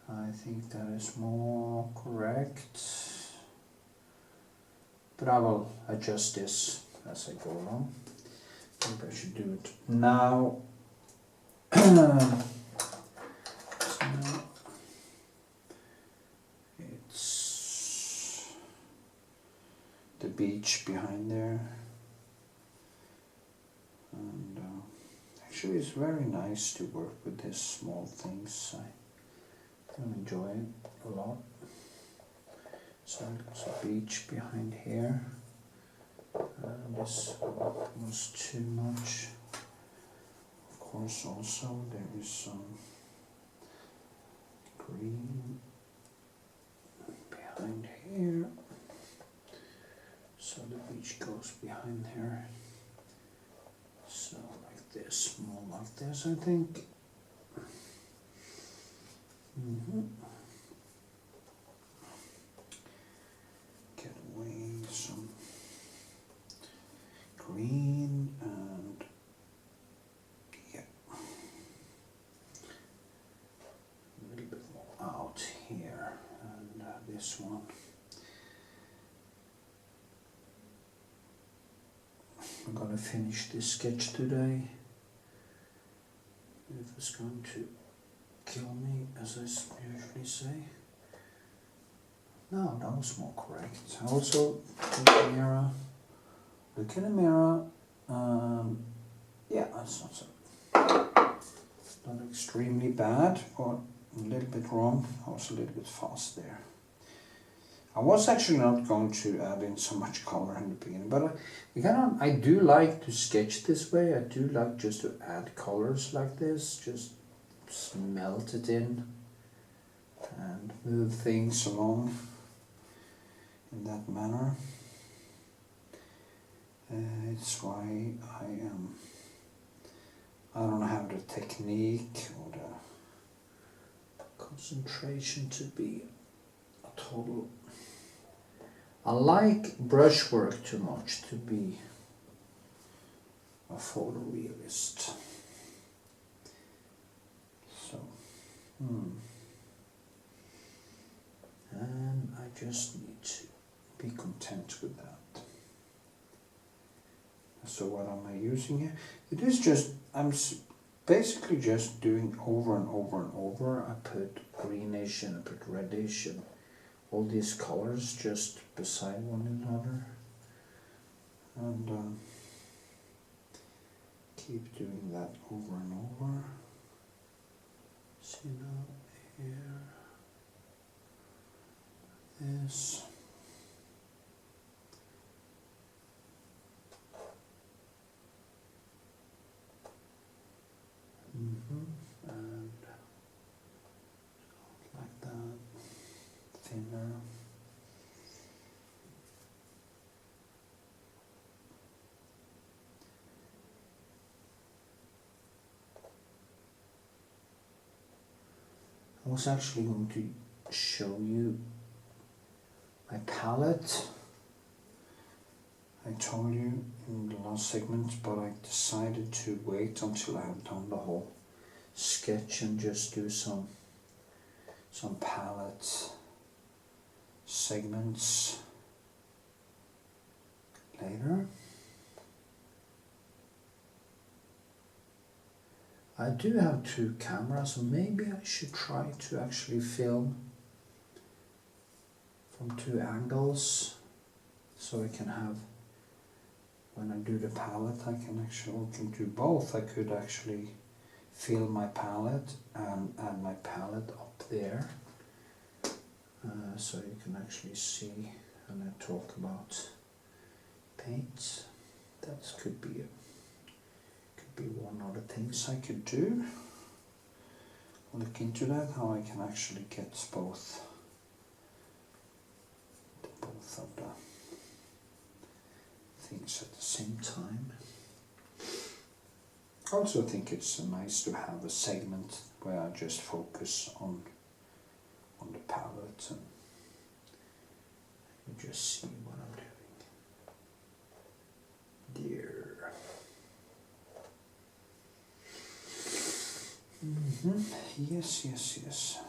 I think that is more correct, but I will adjust this as I go along. Maybe I should do it now. So it's the beach behind there, and actually it's very nice to work with these small things. I enjoy it a lot. So there's a beach behind here, and this was too much. Of course, also there is some green behind here. So the beach goes behind here. So like this, more like this, I think. Get away some green, and yeah, a little bit more out here, and this one. I'm gonna finish this sketch today. If it's going to kill me, as I usually say. No, that was more correct. Also, look in the mirror. Yeah, that's not extremely bad, but a little bit wrong. I was a little bit fast there. I was actually not going to add in so much color in the beginning, but I do like to sketch this way. I do like just to add colors like this, just melt it in and move things along in that manner. It's why I don't have the technique or the concentration to be a total. I like brushwork too much to be a photorealist. So And I just need to be content with that. So what am I using here? It is just, I'm basically just doing over and over and over. I put greenish and I put reddish and all these colors just beside one another. And keep doing that over and over. See now, here, this. And like that, thinner. I was actually going to show you my palette. I told you in the last segment, but I decided to wait until I have done the whole sketch and just do some palette segments later. I do have 2 cameras, so maybe I should try to actually film from 2 angles, so I can have, when I do the palette, I can do both. I could actually fill my palette and add my palette up there, so you can actually see when I talk about paints. That could be one of the things I could do. Look into that, how I can actually get both of the things at the same time. I also think it's nice to have a segment where I just focus on the palette and you just see what I'm doing there. Yes.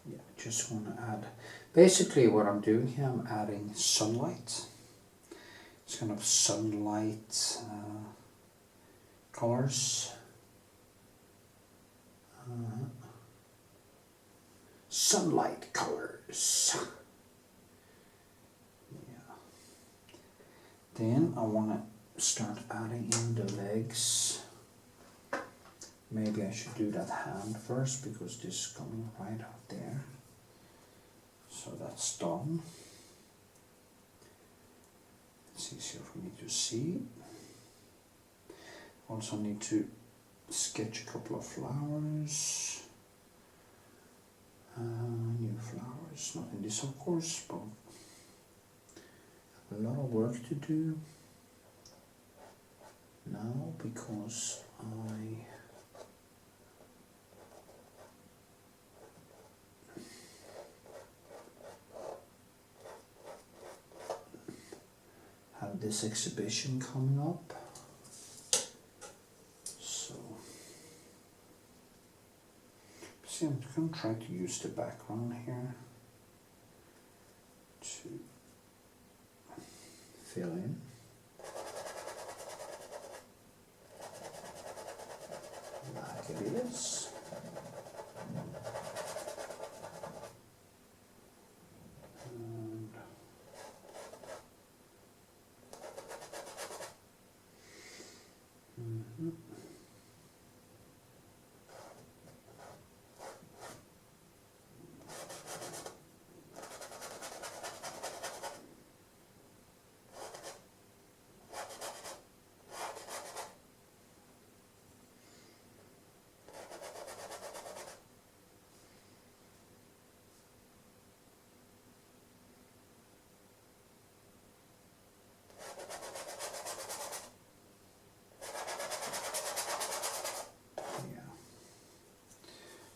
Yeah, I just want to add, basically what I'm doing here, I'm adding sunlight. It's kind of sunlight colors. Sunlight colors. Yeah. Then I want to start adding in the legs. Maybe I should do that hand first because this is coming right out there. So that's done. It's easier for me to see. Also need to sketch a couple of flowers. New flowers, not in this of course, but a lot of work to do now because I have this exhibition coming up. So, see, I'm going to try to use the background here to fill in. Like it is. Mm-hmm.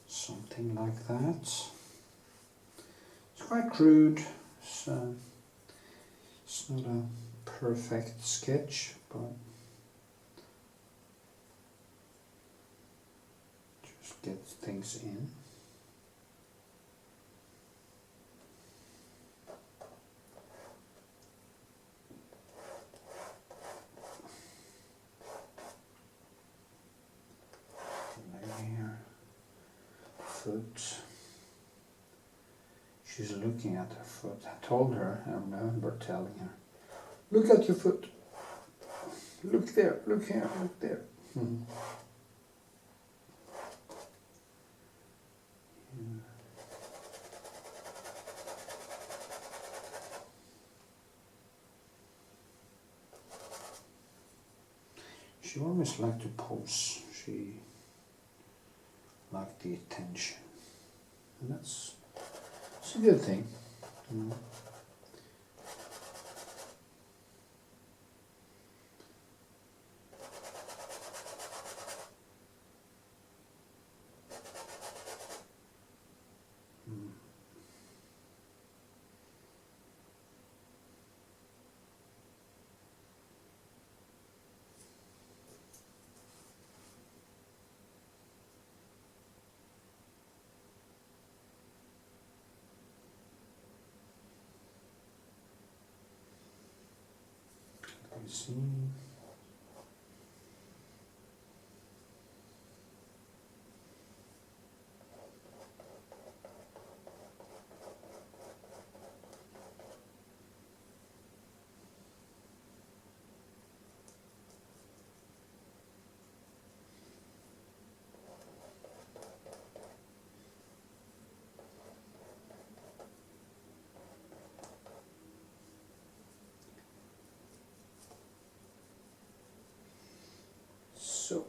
Something like that. It's quite crude, so it's not a perfect sketch, but just get things in. Foot. She's looking at her foot. I told her, I remember telling her, look at your foot. Look there, look here, look there. Hmm. Yeah. She always liked to pose. She liked the attention. And that's a good thing. You know. See. So.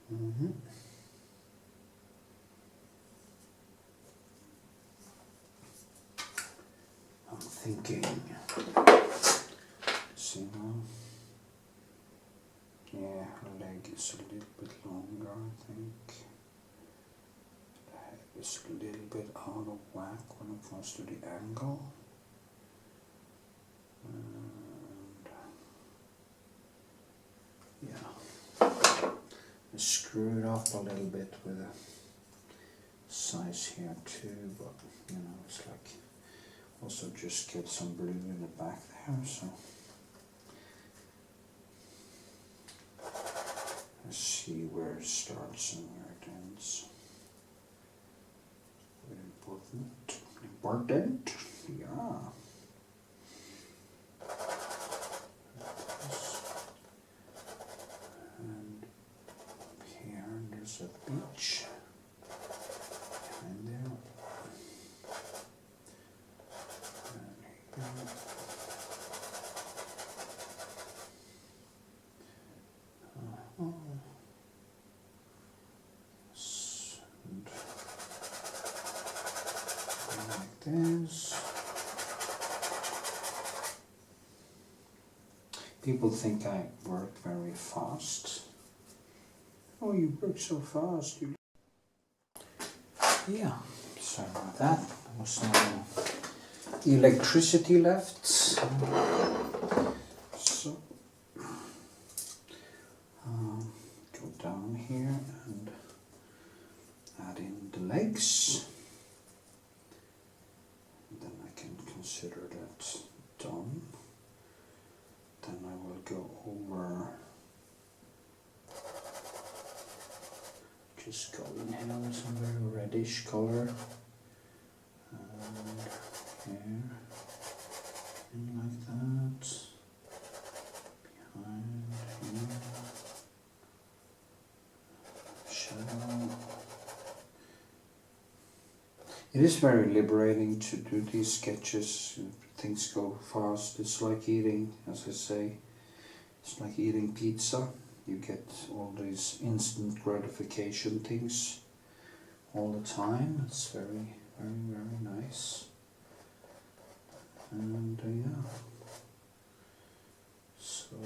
Mm-hmm. I'm thinking, see now, yeah, her leg is a little bit longer, I think. The head is a little bit out of whack when it comes to the angle. And yeah, I screwed up a little bit with the size here too, but you know, it's like also just get some blue in the back there, so let's see where it starts and where it ends. Very important, yeah. And up here there's a beach behind there. Like this. People think I work very fast. Oh, you work so fast. Yeah, sorry about that. There was electricity left. So go down here and add in the legs. Then I can consider that done. Then I will go over, just go in here with some very reddish color. And here, and like that, behind here, shadow. It is very liberating to do these sketches. Things go fast. It's like eating, as I say, it's like eating pizza. You get all these instant gratification things all the time. It's very, very nice. And yeah, so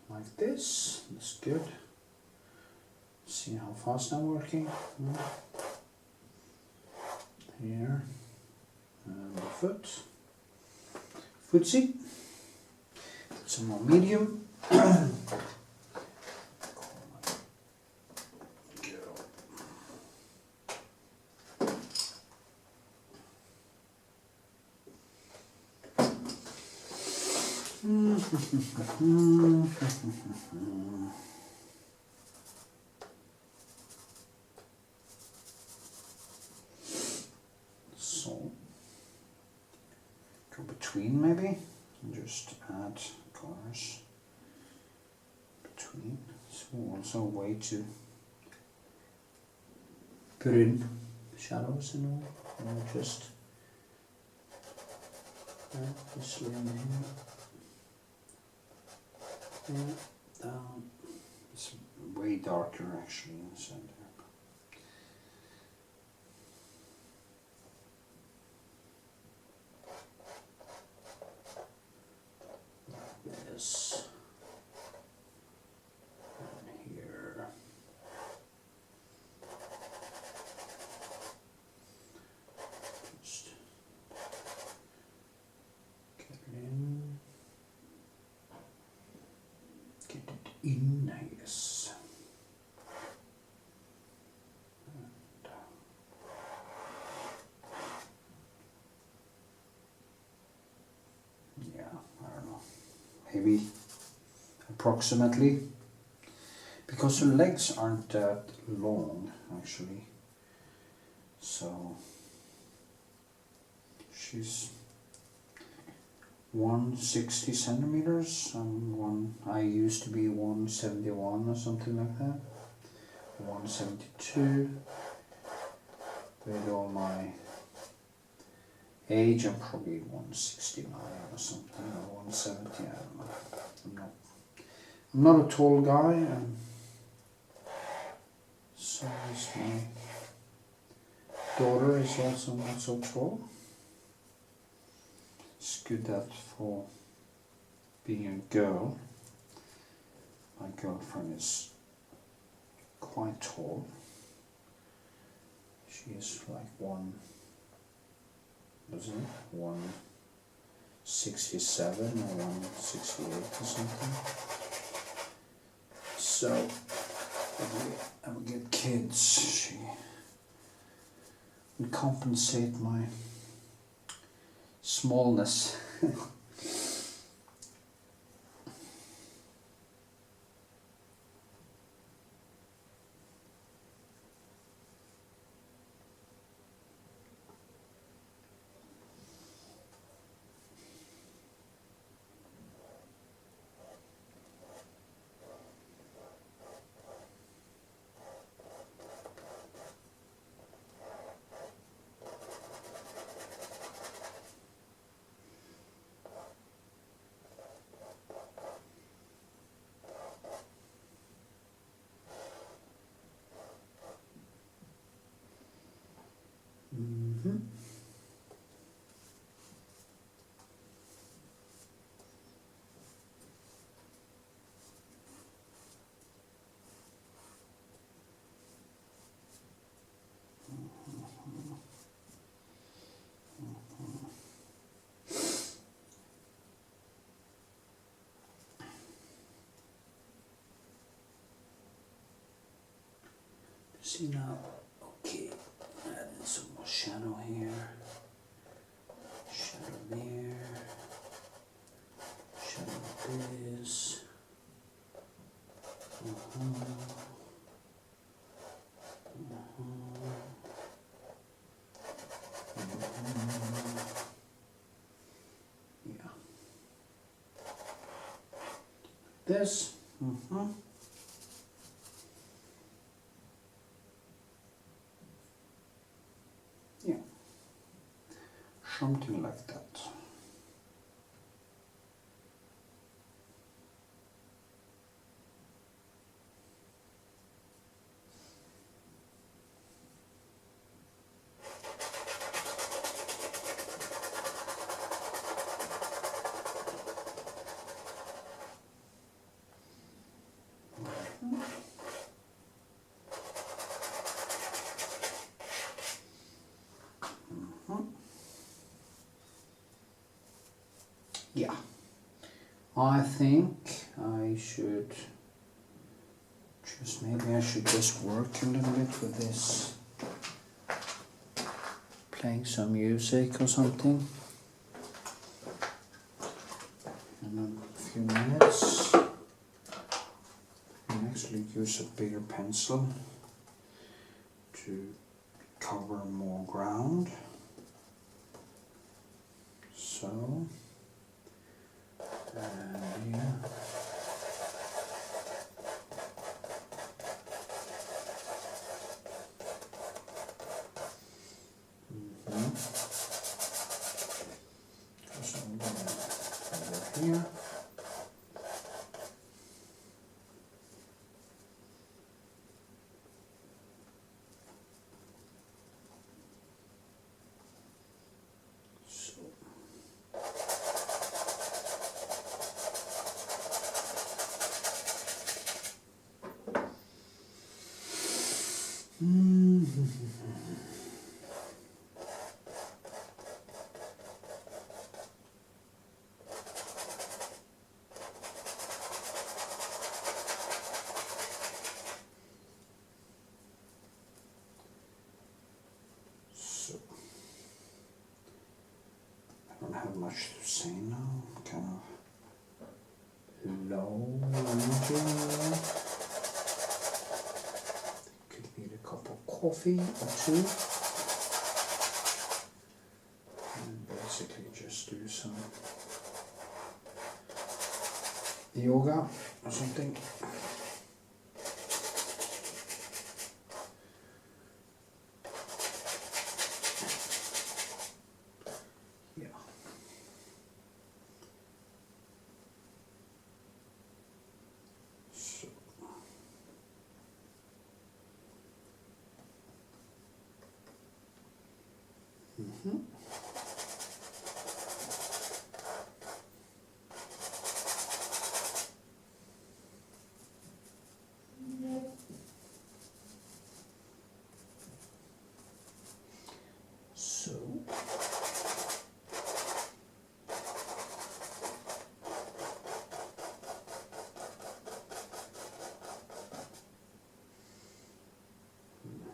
like this, that's good. See how fast I'm working. Here, and the footsie. Some more medium. So go between maybe and just add colors between. So also a way to put in shadows and all, or just this layer here. Yeah, down. It's way darker actually in the center. This and here. Just get it in. Get it in, yes. And yeah, I don't know. Maybe approximately, because her legs aren't that long actually, so she's 160 centimeters. I used to be 171 or something like that, 172. With all my age, I'm probably 169 or something, or 170. I don't know. I'm not a tall guy, and so is my daughter is also not so tall. It's good that for being a girl, my girlfriend is quite tall. She is like 167 or 168 or something. So if we ever get kids, she will compensate my smallness. See now, okay, add in some more shadow here, shadow there, shadow this. Yeah. This. Yeah. Something like that. Yeah, I think I should maybe I should just work a little bit with this, playing some music or something in a few minutes. And actually use a bigger pencil to cover more ground. So, and yeah. So I'm going over here. I don't have much to say now, kind of low energy. Could need a cup of coffee or two. And basically just do some yoga or something.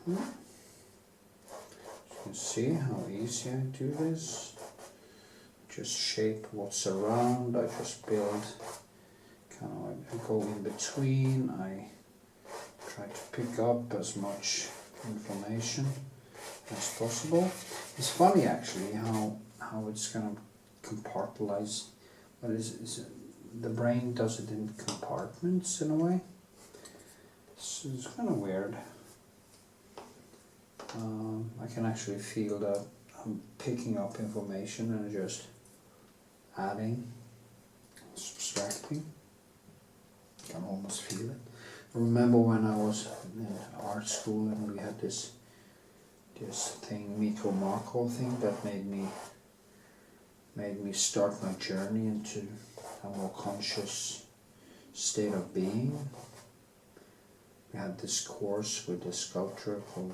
You can see how easy I do this. Just shape what's around. I just build, kind of, I go in between. I try to pick up as much information as possible. It's funny actually how it's kind of compartmentalized. What is the brain does it in compartments in a way. So it's kind of weird. I can actually feel that I'm picking up information and just adding, subtracting. I can almost feel it. I remember when I was in art school and we had this thing, Micro thing, that made me start my journey into a more conscious state of being. We had this course with this sculptor called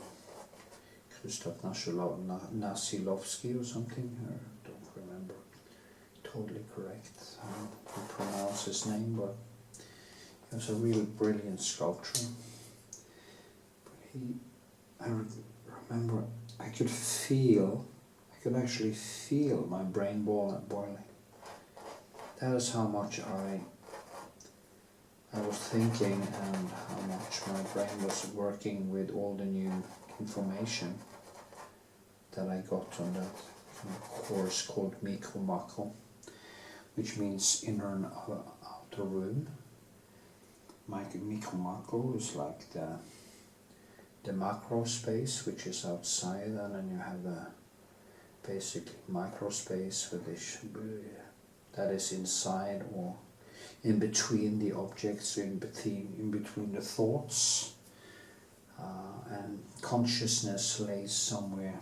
Nasilovsky or something, I don't remember totally correct how to pronounce his name, but he was a really brilliant sculptor. But I remember I could actually feel my brain boiling. That is how much I was thinking and how much my brain was working with all the new information that I got on that course called Micro, which means inner and outer room. Micro is like the macro space, which is outside, and then you have the basically micro space that is inside or in between the objects, in between the thoughts, and consciousness lays somewhere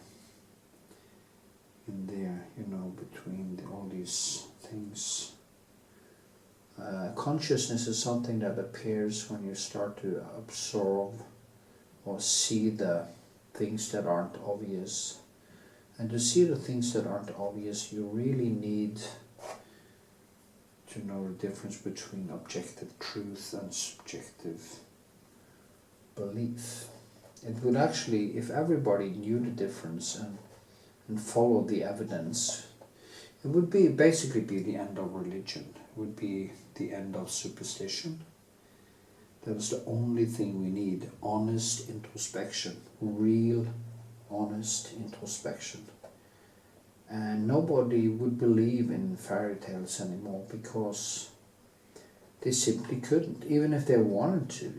in there, between all these things. Consciousness is something that appears when you start to absorb or see the things that aren't obvious. And to see the things that aren't obvious, you really need to know the difference between objective truth and subjective belief. It would actually, if everybody knew the difference and followed the evidence, it would basically be the end of religion. It would be the end of superstition. That is the only thing we need: honest introspection, real honest introspection. And nobody would believe in fairy tales anymore because they simply couldn't, even if they wanted to.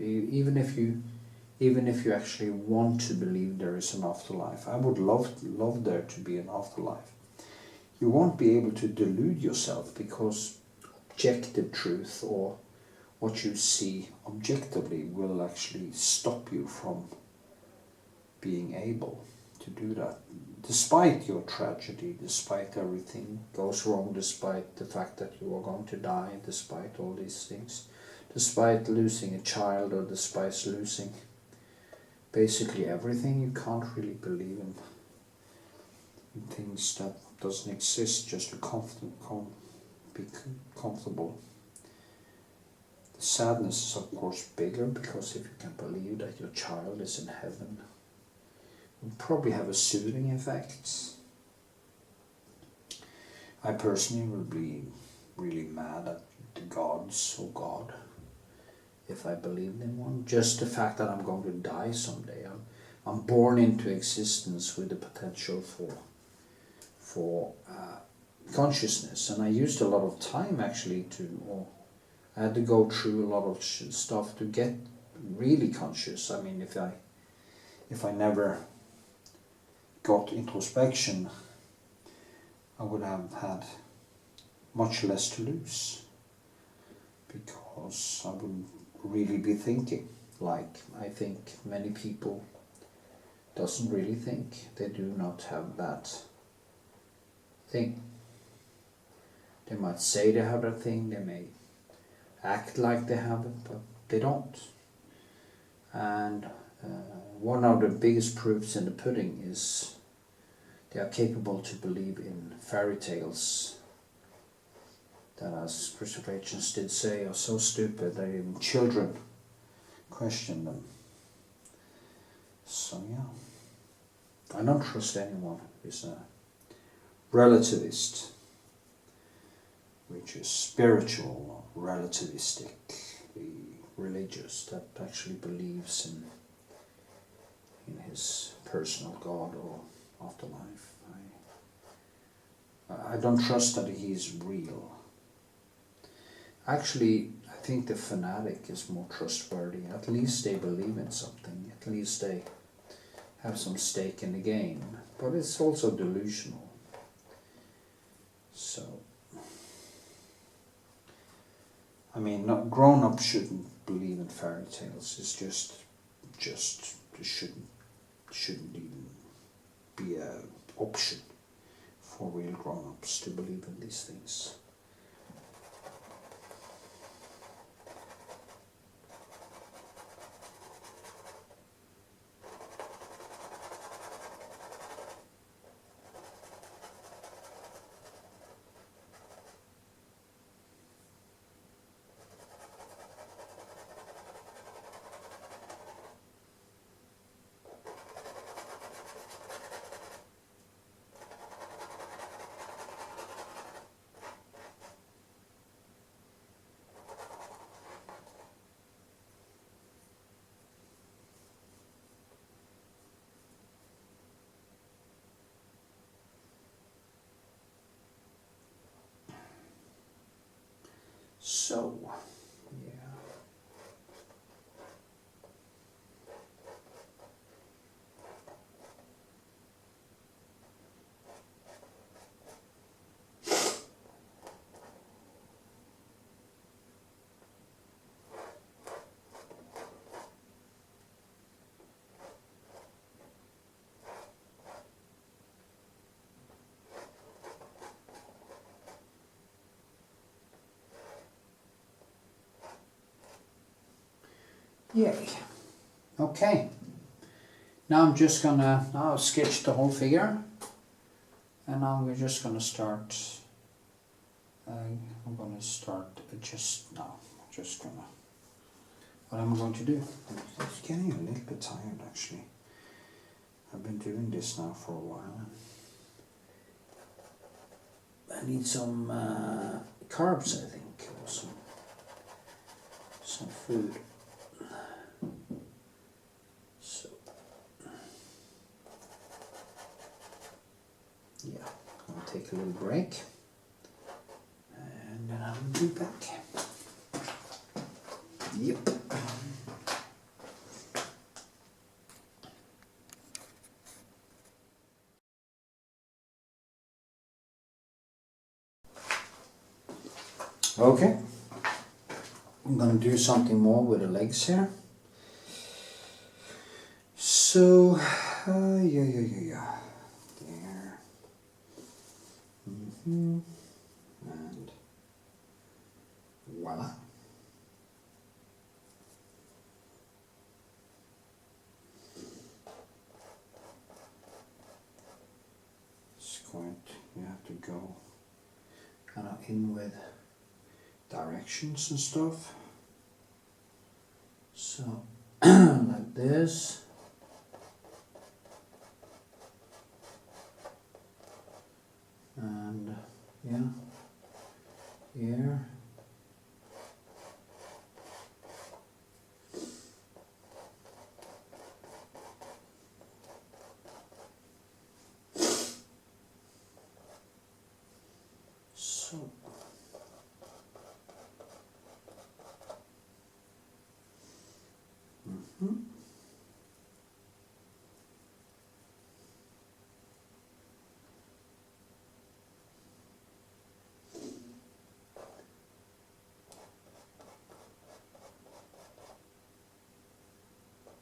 Even if you actually want to believe there is an afterlife. I would love there to be an afterlife. You won't be able to delude yourself because objective truth or what you see objectively will actually stop you from being able to do that. Despite your tragedy, despite everything goes wrong, despite the fact that you are going to die, despite all these things, despite losing a child or despite losing basically everything, you can't really believe in things that doesn't exist just to be comfortable. The sadness is of course bigger, because if you can believe that your child is in heaven, it will probably have a soothing effect. I personally would be really mad at the gods or God if I believed in one. Just the fact that I'm going to die someday. I'm born into existence with the potential for consciousness, and I used a lot of time actually I had to go through a lot of stuff to get really conscious. I mean, if I never got introspection, I would have had much less to lose, because I wouldn't really be thinking like I think many people doesn't really think. They do not have that thing. They might say they have that thing, they may act like they have it, but they don't. And one of the biggest proofs in the pudding is they are capable to believe in fairy tales that, as Christopher Hitchens did say, are so stupid that even children question them. So yeah, I don't trust anyone who is a relativist, which is spiritual or relativistic, religious, that actually believes in his personal God or afterlife. I don't trust that he is real. Actually, I think the fanatic is more trustworthy. At least they believe in something. At least they have some stake in the game. But it's also delusional. So, I mean, grown-ups shouldn't believe in fairy tales. It's just it shouldn't even be an option for real grown-ups to believe in these things. So, yeah. Yay. Okay. Now I'm just gonna, now I've sketched the whole figure, and now we're just gonna start, I'm gonna start just now, just gonna, what am I going to do? It's getting a little bit tired actually. I've been doing this now for a while. I need some carbs, I think, or some food. So, yeah, I'll take a little break and then I'll be back. Yep. Okay, I'm gonna do something more with the legs here. So, yeah. There. And voila. It's quite, you have to go kind of in with directions and stuff. So, like this. And yeah, here. So.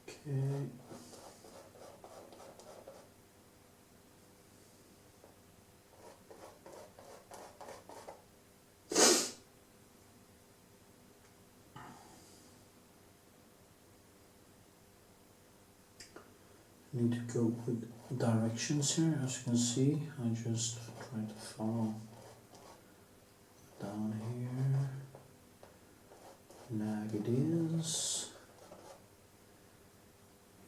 Okay. Need to go with directions here, as you can see. I just try to follow down here, like it is.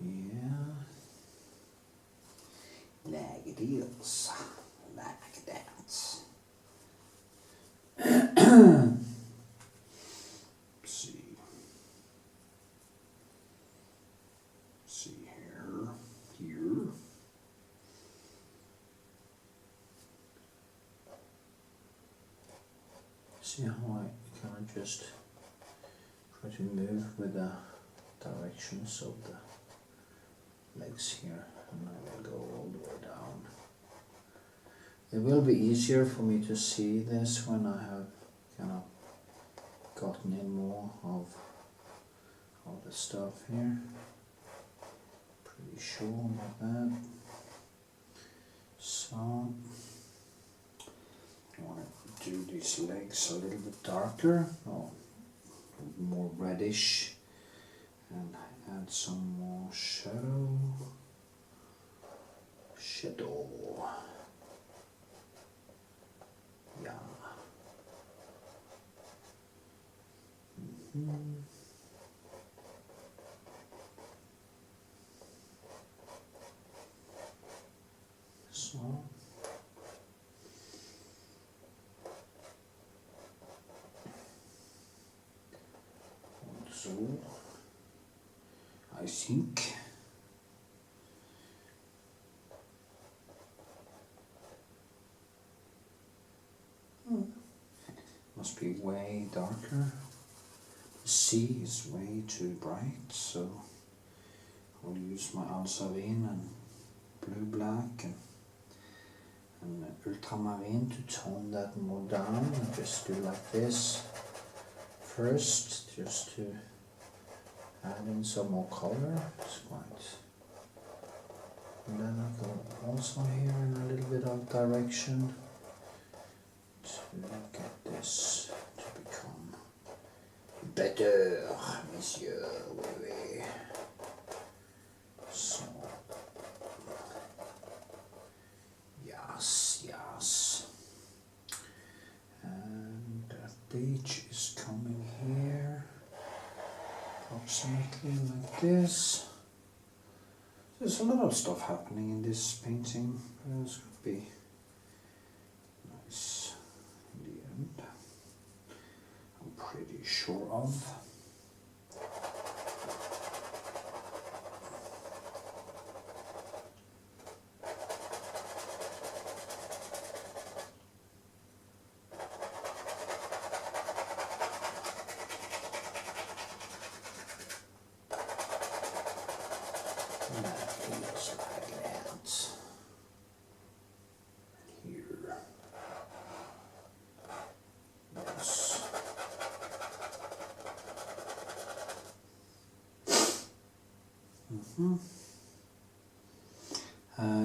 Yeah, like it is, like that. See here. See how I kind of just try to move with the directions of the legs here, and I will go all the way down. It will be easier for me to see this when I have kind of gotten in more of all the stuff here. Pretty sure about that. So I want to do these legs a little bit darker, or more reddish, and add some more shadow. Yeah. So. So, I think must be way darker. The sea is way too bright, so I'll use my Alsavin and blue black and ultramarine to tone that more down. And just do like this first, just to add in some more color. It's quite. And then I go also here in a little bit of direction to get this to become better, monsieur. Oui, oui. So, yes. And that beach is coming here, approximately like this. There's a lot of stuff happening in this painting. This could be nice in the end. I'm pretty sure of.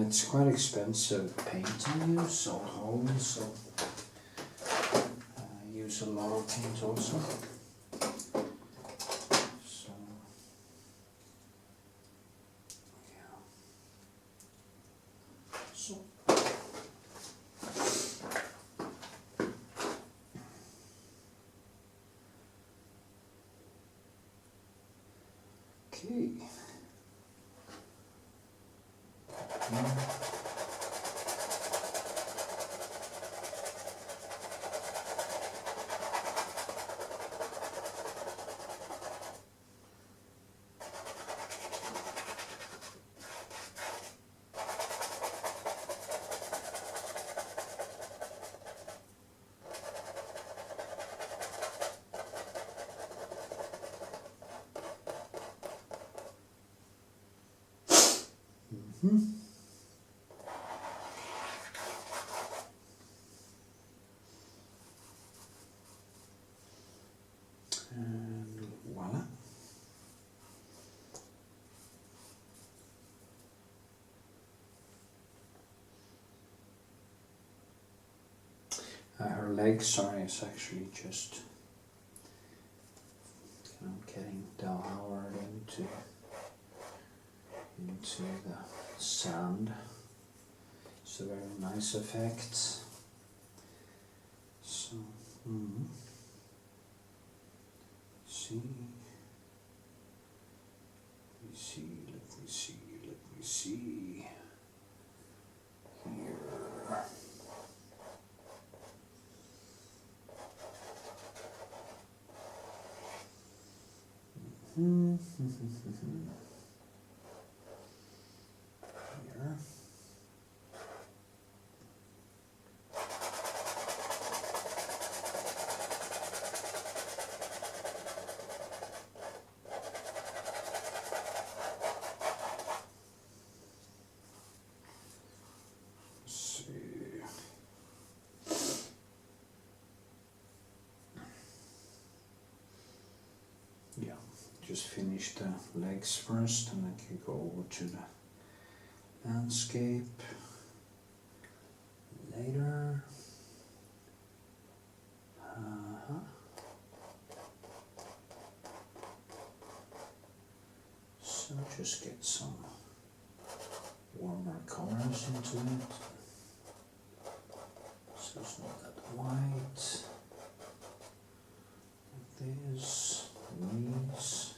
It's quite expensive paint I use, old home, so I use a lot of paint also. So, yeah. So. Okay. And voila. Her legs, sorry, is actually just getting downward into the sand. It's a very nice effect. So, see. Let me see. Here. Here. Yeah, just finish the legs first and then you go over to the landscape later. So just get some warmer colors into it. So it's not that white. Like this. These.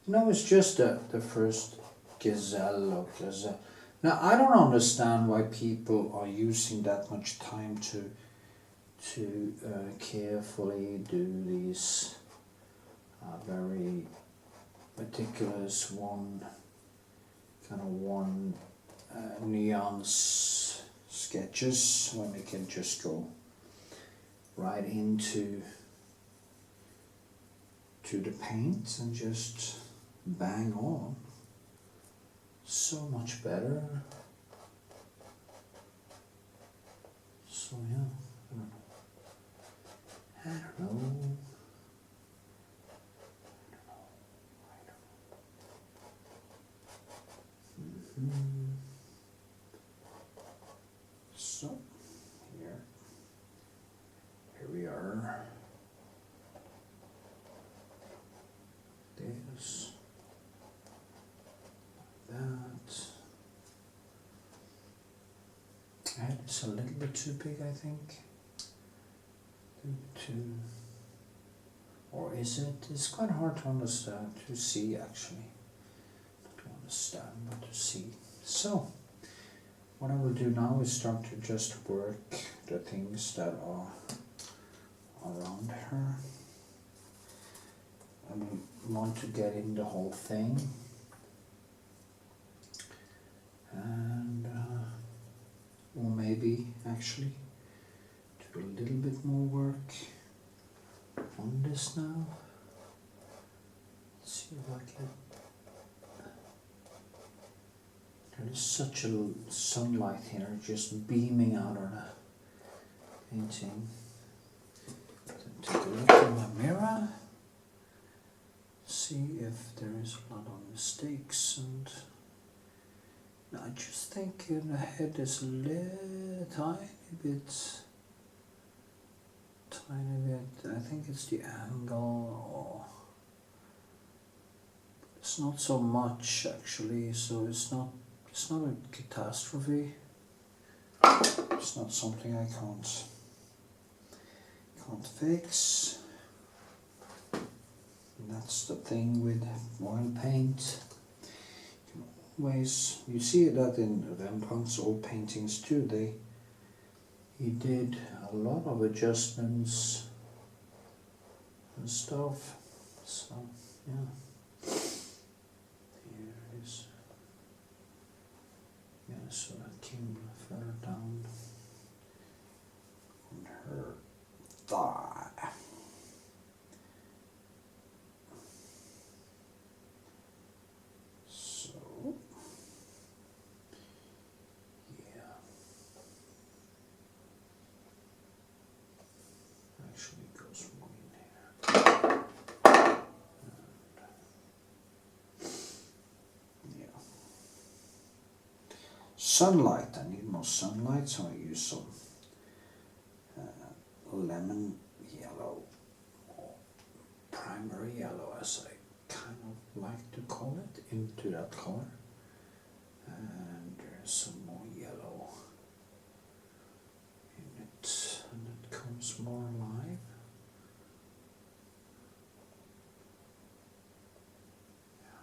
You know, it's just the first gazelle or gazelle. Now, I don't understand why people are using that much time to carefully do these very meticulous one nuance sketches when they can just go right into the paint and just bang on. So much better. So yeah, I don't know. So here we are. This, that. It's a little bit too big, I think. Too, or is it? It's quite hard to understand, to see actually. Not to understand, but to see. So, what I will do now is start to just work the things that are around her. I want to get in the whole thing. And, or maybe actually do a little bit more work on this now. Let's see if I can. There is such a sunlight here, just beaming out of the painting. Take a look in my mirror, see if there is a lot of mistakes, and I just think the head is a little tiny bit, I think it's the angle, or it's not so much actually, so it's not a catastrophe. It's not something I can't fix. And that's the thing with oil paint. You can always, you see that in Rembrandt's old paintings too. He did a lot of adjustments and stuff. So yeah. Here it is. Yeah, so that came further down on her thigh. So, yeah. Actually, it goes more in here. And, yeah. Sunlight, I need more sunlight, so I use some lemon yellow, or primary yellow as I kind of like to call it, into that color. And there's some more yellow in it, and it comes more alive. Yeah.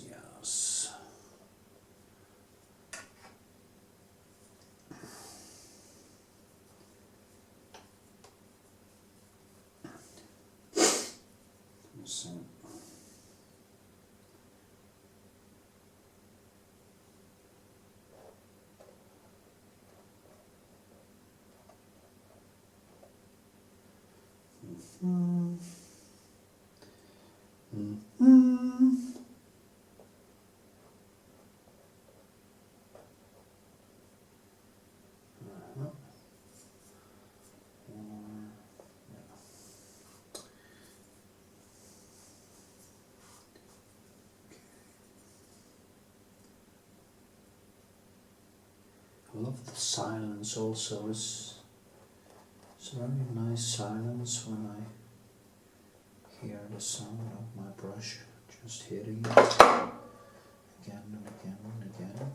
Yes. So, I love the silence also. It's a very nice silence when I hear the sound of my brush just hitting it again and again and again.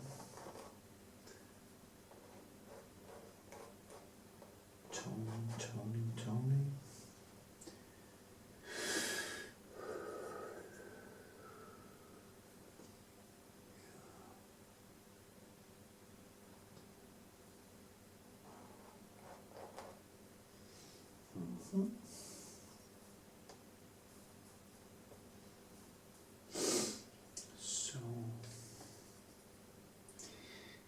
Toning. So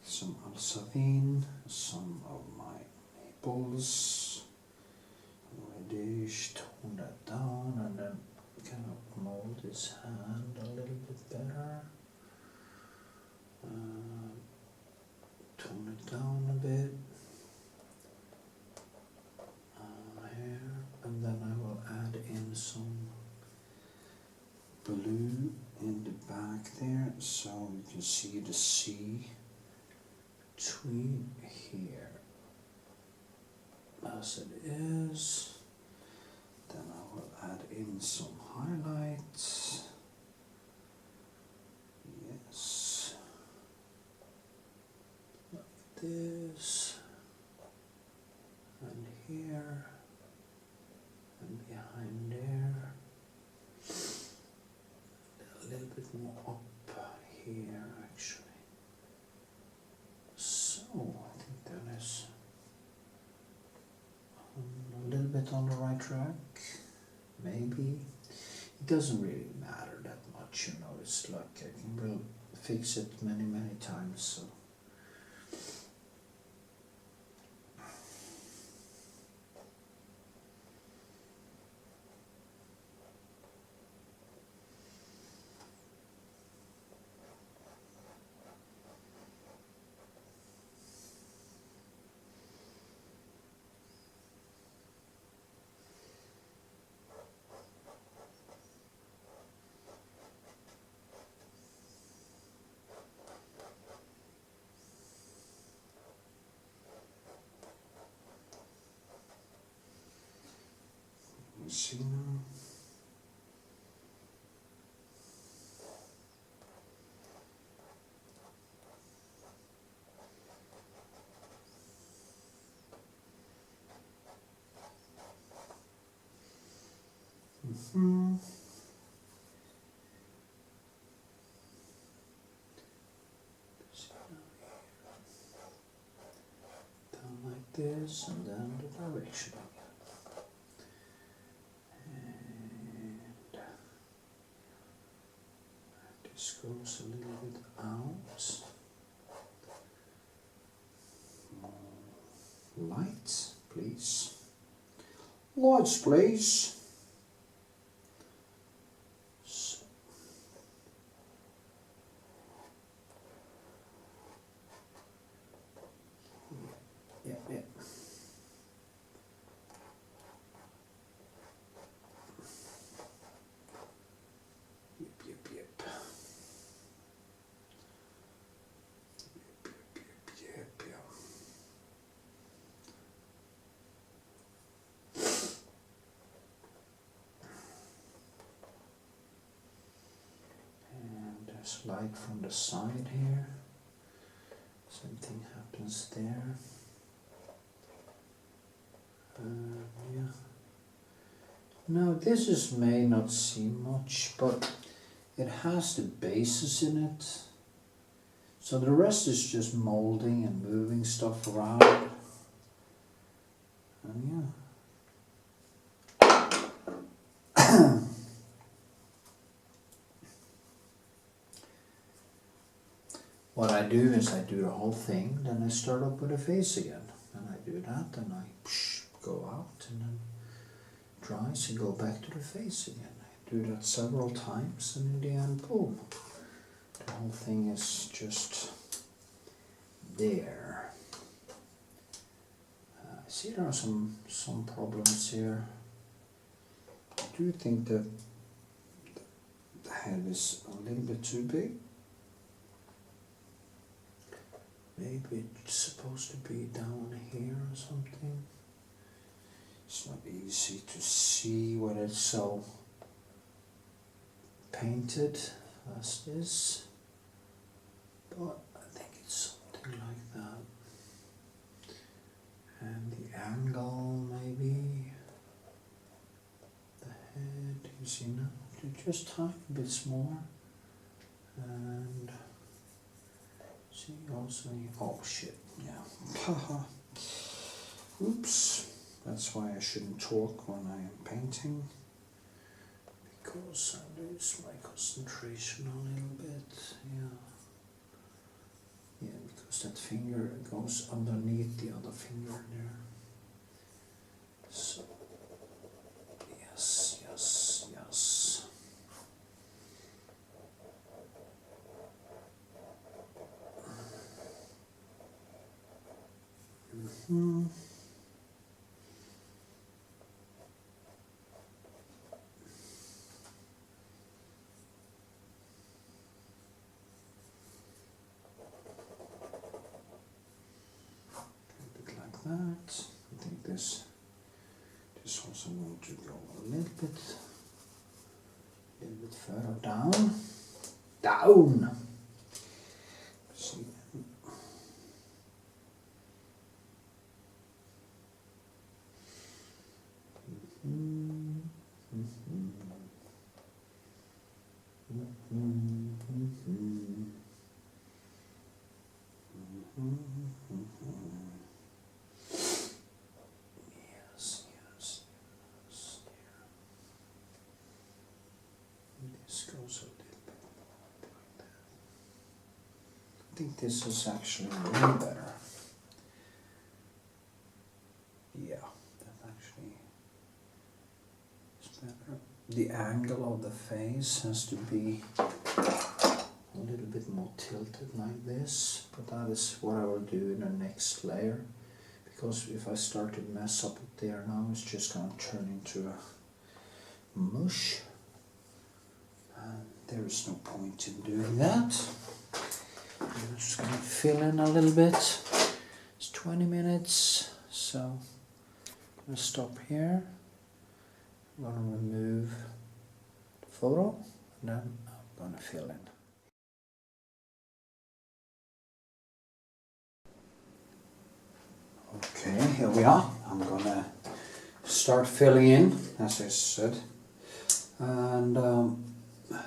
some Alsavine, some of my maples, reddish, tone that down, and then kind of mold his hand a little bit better. Tone it down a bit. Here, and then I will add in some blue in the back there, so you can see the sea between here as it is. Then I will add in some highlights. Yes, like this, and here, and behind there. A little bit more up here, actually. So I think that is a little bit on the right track. Maybe it doesn't really matter that much, you know. It's like I will fix it many times. So. See now. Down like this, and then the direction. This goes a little bit out. More lights, please. Lights, please. So. Yeah. Light from the side here. Something happens there. Yeah. Now this may not seem much, but it has the bases in it. So the rest is just molding and moving stuff around. And yeah. What I do is I do the whole thing, then I start up with a face again. And I do that, and I go out, and then dries and go back to the face again. I do that several times, and in the end, boom. The whole thing is just there. I see there are some problems here. I do think that the head is a little bit too big. Maybe it's supposed to be down here or something. It's not easy to see when it's so painted as this, but I think it's something like that. And the angle, maybe. The head, you see now, just tiny bits more. And see also, oh shit, yeah. Haha. Oops. That's why I shouldn't talk when I am painting, because I lose my concentration a little bit. Yeah, because that finger goes underneath the other finger there. So, yes, yes, yes. Mm-hmm. That. I think this also want to go a little bit further down. Down. See. I think this is actually way better. Yeah, that actually is better. The angle of the face has to be a little bit more tilted like this, but that is what I will do in the next layer, because if I start to mess up there now, it's just going to turn into a mush, and there is no point in doing that. I'm just going to fill in a little bit. It's 20 minutes, so I'm going to stop here. I'm going to remove the photo, and then I'm going to fill in. Okay, here we are. I'm going to start filling in, as I said. And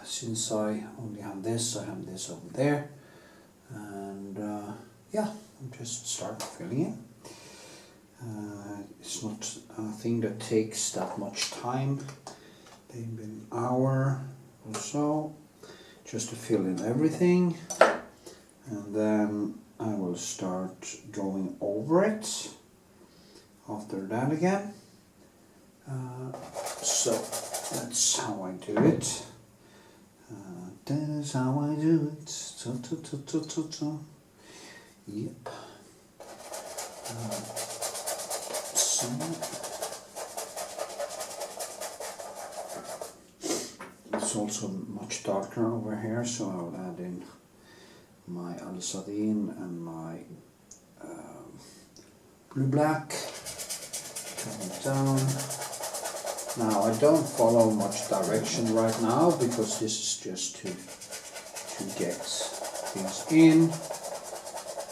since I only have this, I have this over there. And yeah, I'm just start filling in. It's not a thing that takes that much time, maybe an hour or so, just to fill in everything, and then I will start going over it after that again. So that's how I do it. That is how I do it. Yep. So it's also much darker over here, so I'll add in my alizarin and my blue black. Coming down. Now I don't follow much direction right now, because this is just to get things in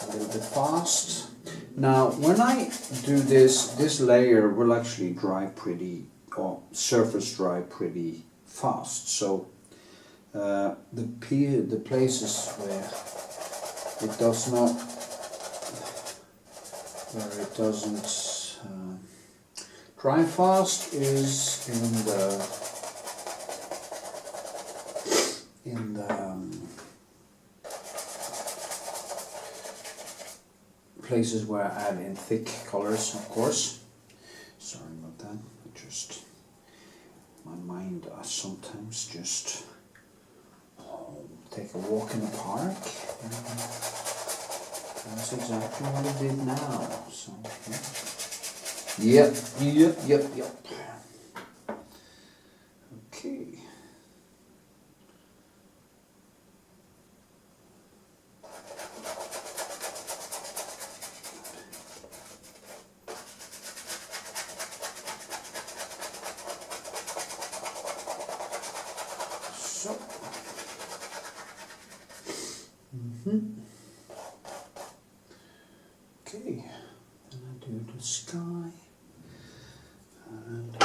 a little bit fast. Now when I do this layer will actually dry pretty, or surface dry pretty fast. So the places where it does not, where it doesn't dry fast is in the places where I add in thick colors, of course. Sorry about that. My mind sometimes just take a walk in the park. That's exactly what I did now. So. Yeah. Yep. Okay. So. Okay. Then I do the sky. And I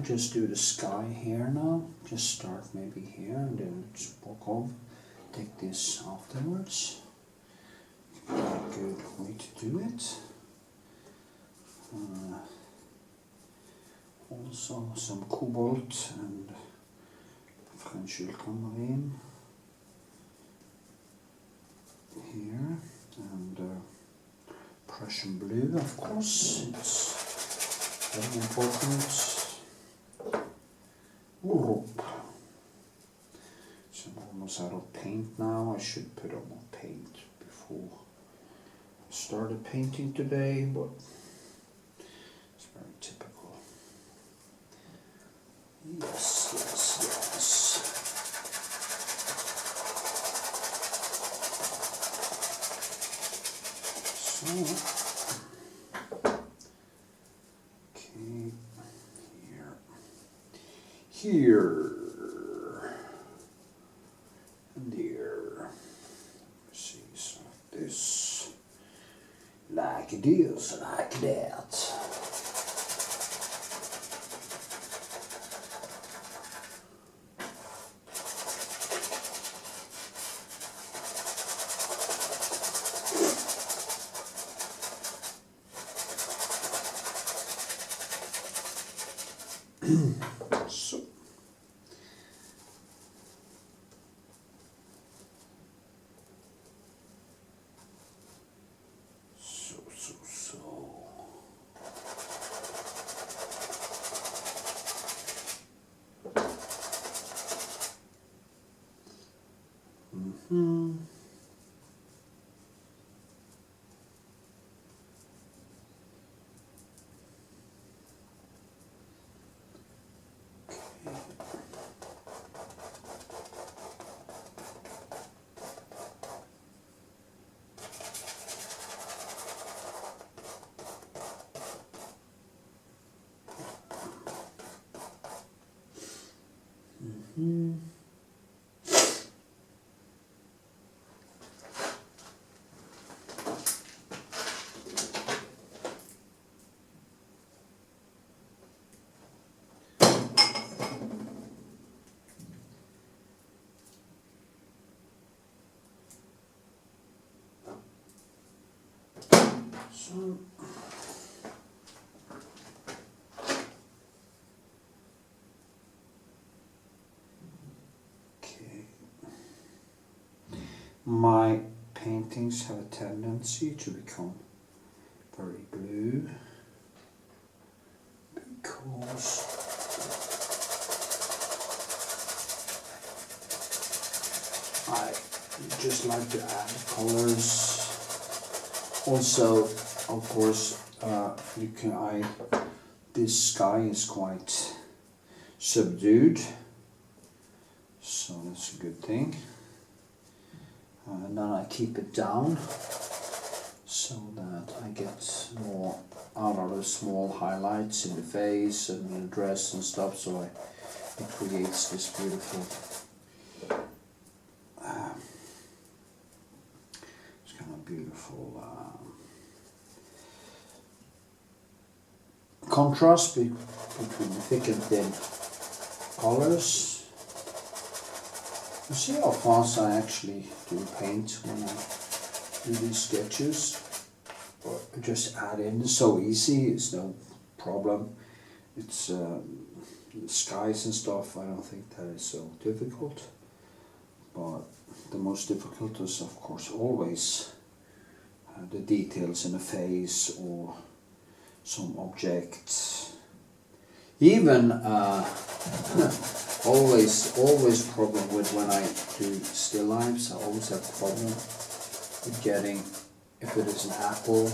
just do the sky here now. Just start maybe here and then just walk off. Take this afterwards. A good way to do it. Also some cobalt and French ultramarine here, and Prussian blue, of course, it's very important. Whoop. So I'm almost out of paint now. I should put on more paint before I started painting today, but it's very typical. Yes, yes, yes. So, okay, here, and there. See, so this, like this, like that. So. Okay. My paintings have a tendency to become very blue because I just like to add colors. Also, of course, this sky is quite subdued, so that's a good thing. And then I keep it down so that I get more out of the small highlights in the face and in the dress and stuff, so it creates this beautiful it's kind of beautiful contrast between the thick and thin colors. You see how fast I actually do paint when I do these sketches, or just add in. It's so easy, it's no problem. It's the skies and stuff, I don't think that is so difficult, but the most difficult is of course always the details in the face or some object. Even always problem with when I do still lifes. I always have a problem with getting, if it is an apple,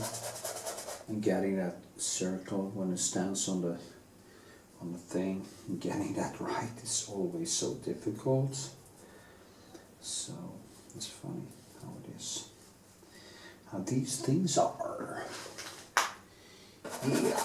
and getting that circle when it stands on the thing, and getting that right is always so difficult. So it's funny how it is, how these things are. Yeah.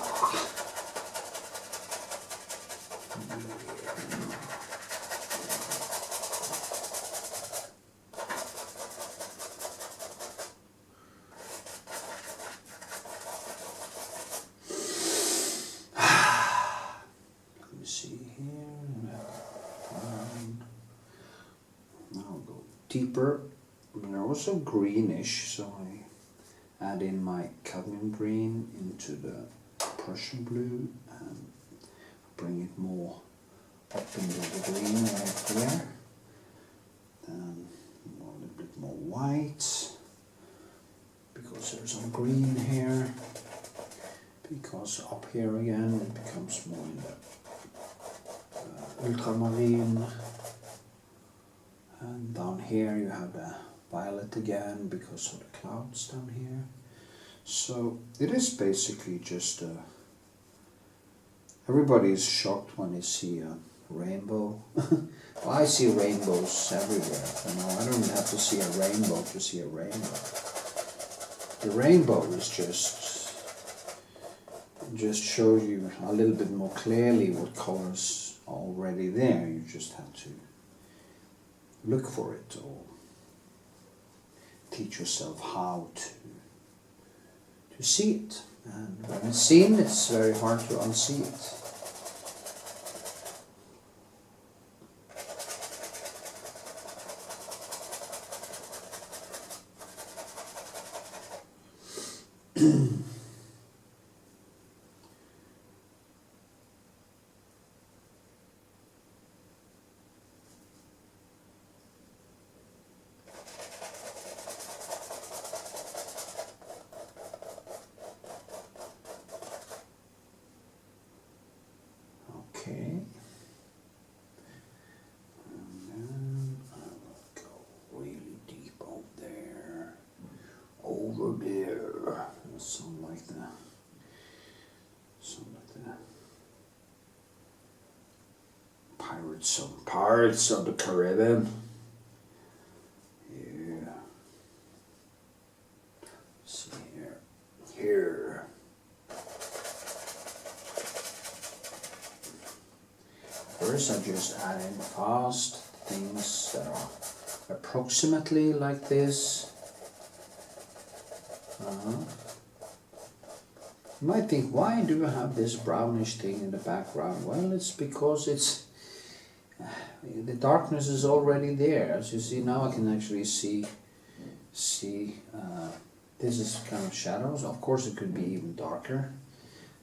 Let me see here. I'll go deeper. They're also greenish, so I add in my cadmium green into the Prussian blue, and bring it more up into the green right there. Then a little bit more white, because there's some green here. Because up here again it becomes more in the ultramarine. And down here you have the violet again because of the clouds down here. So it is basically just everybody is shocked when they see a rainbow. Well, I see rainbows everywhere. You know, I don't have to see a rainbow to see a rainbow. The rainbow is just shows you a little bit more clearly what colors are already there. You just have to look for it or teach yourself how to see it. And when it's seen, it's very hard to unsee it. Okay. And then I will go really deep over there. Something like that. Something like that. Pirates of the Caribbean. Yeah. Let's see here. Here. First I just add in fast things that are approximately like this. You might think, why do I have this brownish thing in the background? Well, it's because the darkness is already there. As you see now, I can actually see this is kind of shadows. Of course, it could be even darker.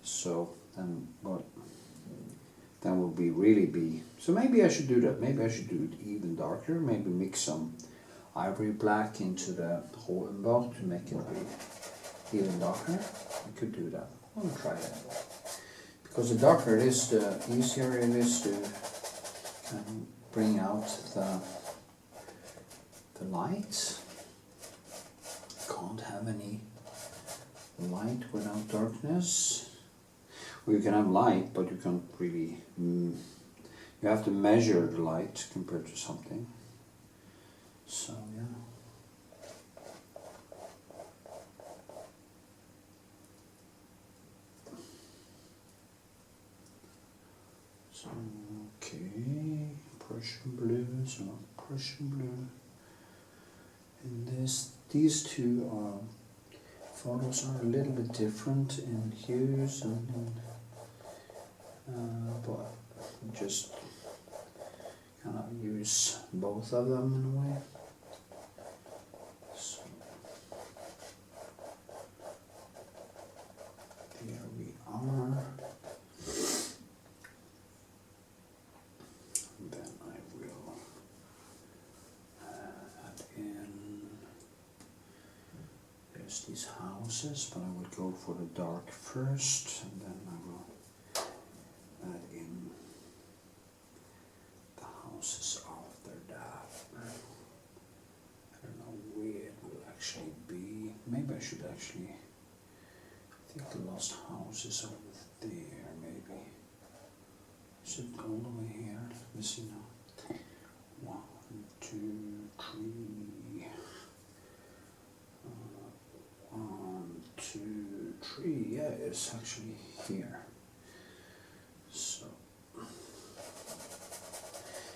So then what? That would really be. So maybe I should do that. Maybe I should do it even darker. Maybe mix some ivory black into the whole emboss to make it be even darker. I could do that. I'm gonna try that. Because the darker it is, the easier it is to kind of bring out the light. Can't have any light without darkness. Well, you can have light, but you can't really. You have to measure the light compared to something. So yeah. So okay, Prussian blue, so Prussian blue. And these two photos are a little bit different in hues and but just kind of use both of them in a way. So here we are. And then I will add in, there's these houses, but I will go for the dark first, and then I will add in the houses after that. I don't know where it will actually be. Maybe I should actually, I think the last house is over there, maybe. Is it all the way here? Let me see now. 1, 2, 3. 1, 2, 3. Yeah, it's actually here. So,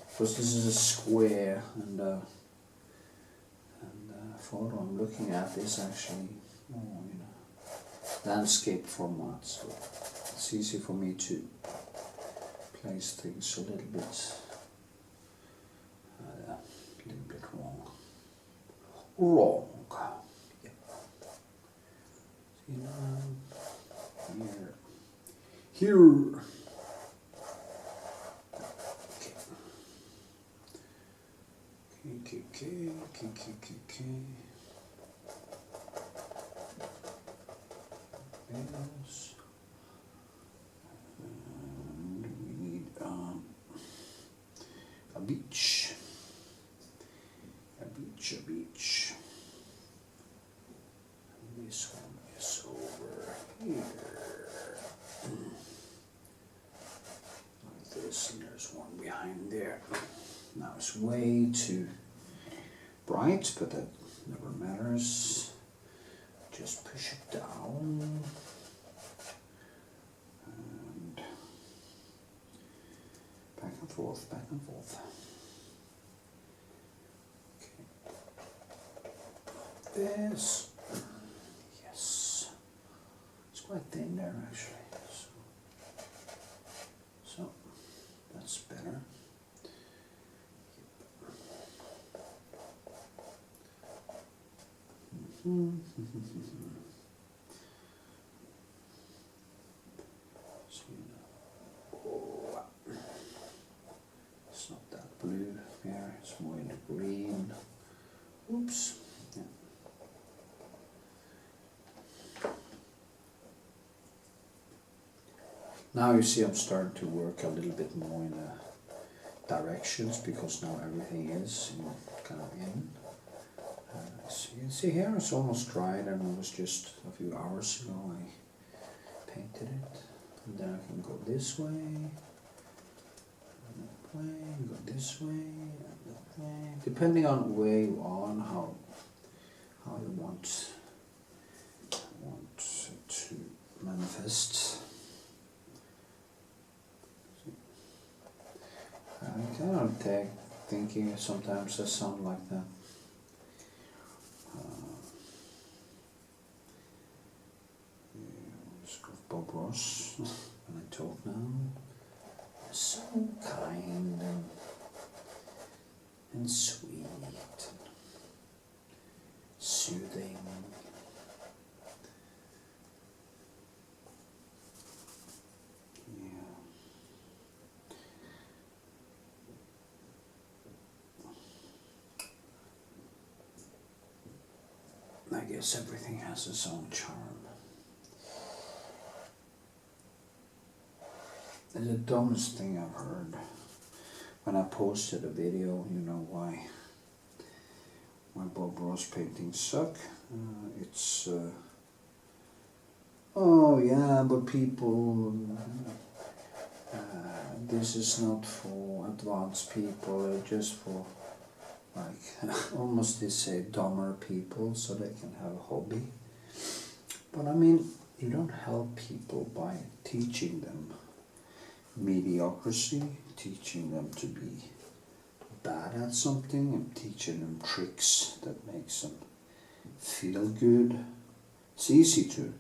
because this is a square, and the photo I'm looking at is actually landscape format, so it's easy for me to place things a little bit wrong. Yeah. See now, here. Yes. And we need a beach. A beach. And this one is over here. Like this, and there's one behind there. Now it's way too bright, but that never matters. Just push it down. And back and forth, back and forth. This, yes, it's quite thin there actually, so that's better. Oh, it's not that blue here, it's more in the green. Oops. Yeah. Now you see I'm starting to work a little bit more in the directions because now everything is kind of in. So you can see here it's almost dried, and it was just a few hours ago I painted it. And then I can go this way, and that way, go this way, and that way. Depending on where you are and how you want it to manifest. I kind of thinking sometimes I sound like that. Bob Ross, when I talk now, so kind and sweet and soothing. I guess everything has its own charm. And the dumbest thing I've heard when I posted a video, you know why Bob Ross paintings suck. It's oh yeah, but people, this is not for advanced people, it's just for like almost they say dumber people so they can have a hobby. But I mean, you don't help people by teaching them mediocrity, teaching them to be bad at something and teaching them tricks that makes them feel good. It's easy to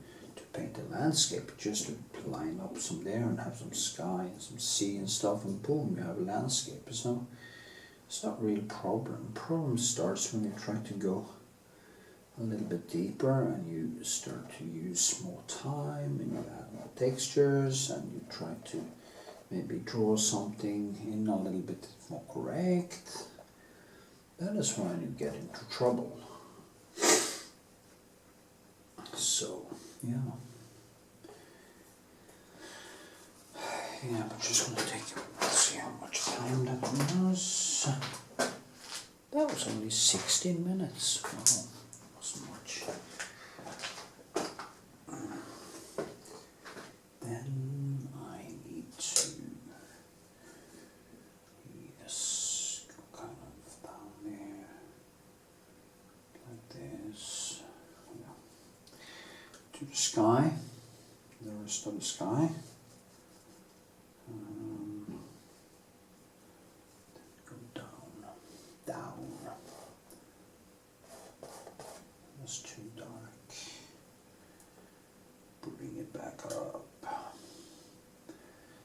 paint a landscape, just to line up some there and have some sky and some sea and stuff, and boom, you have a landscape. It's not really a problem. Problem starts when you try to go a little bit deeper and you start to use more time and you add more textures and you try to maybe draw something in a little bit more correct. That is when you get into trouble. So, yeah. Yeah, I'm just going to see how much time that was. That was only 16 minutes. Wow, wasn't much. Then I need to, yes, go kind of down there, like this. Yeah. To the sky, the rest of the sky. Go down. That's too dark. Bring it back up.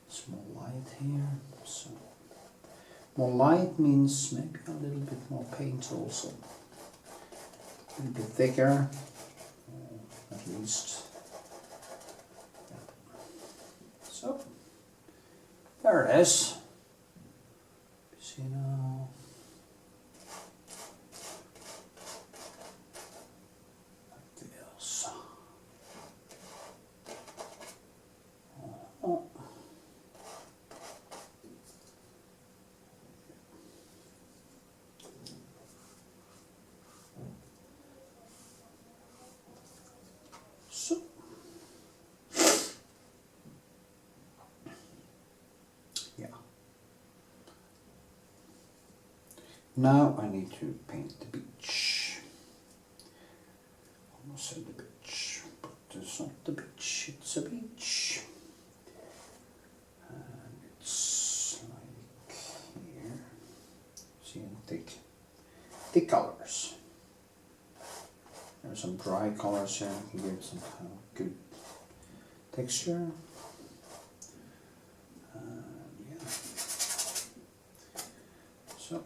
Small light here. So more light means maybe a little bit more paint also. A little bit thicker, at least. So there it is. You see now. Now I need to paint the beach. Almost said the beach, but it's not the beach, it's a beach. And it's like here. See, in thick colors. There's some dry colors here, I can give some kind of good texture. Yeah. So,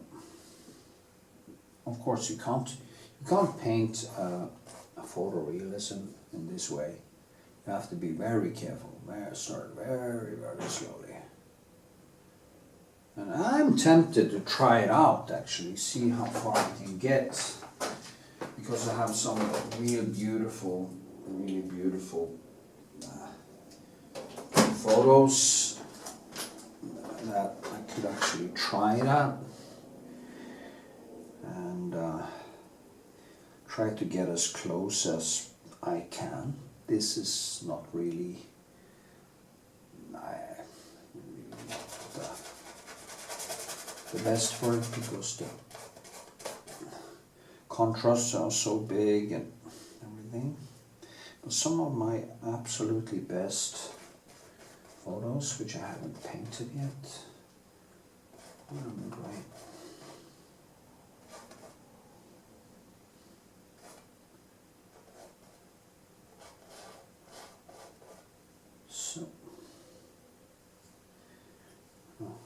of course, you can't paint a photorealism in this way. You have to be very careful. Start very slowly. And I'm tempted to try it out, actually, see how far I can get, because I have some really beautiful photos that I could actually try it out and try to get as close as I can. This is not really the best for it, because the contrasts are so big and everything. But some of my absolutely best photos, which I haven't painted yet, great. So,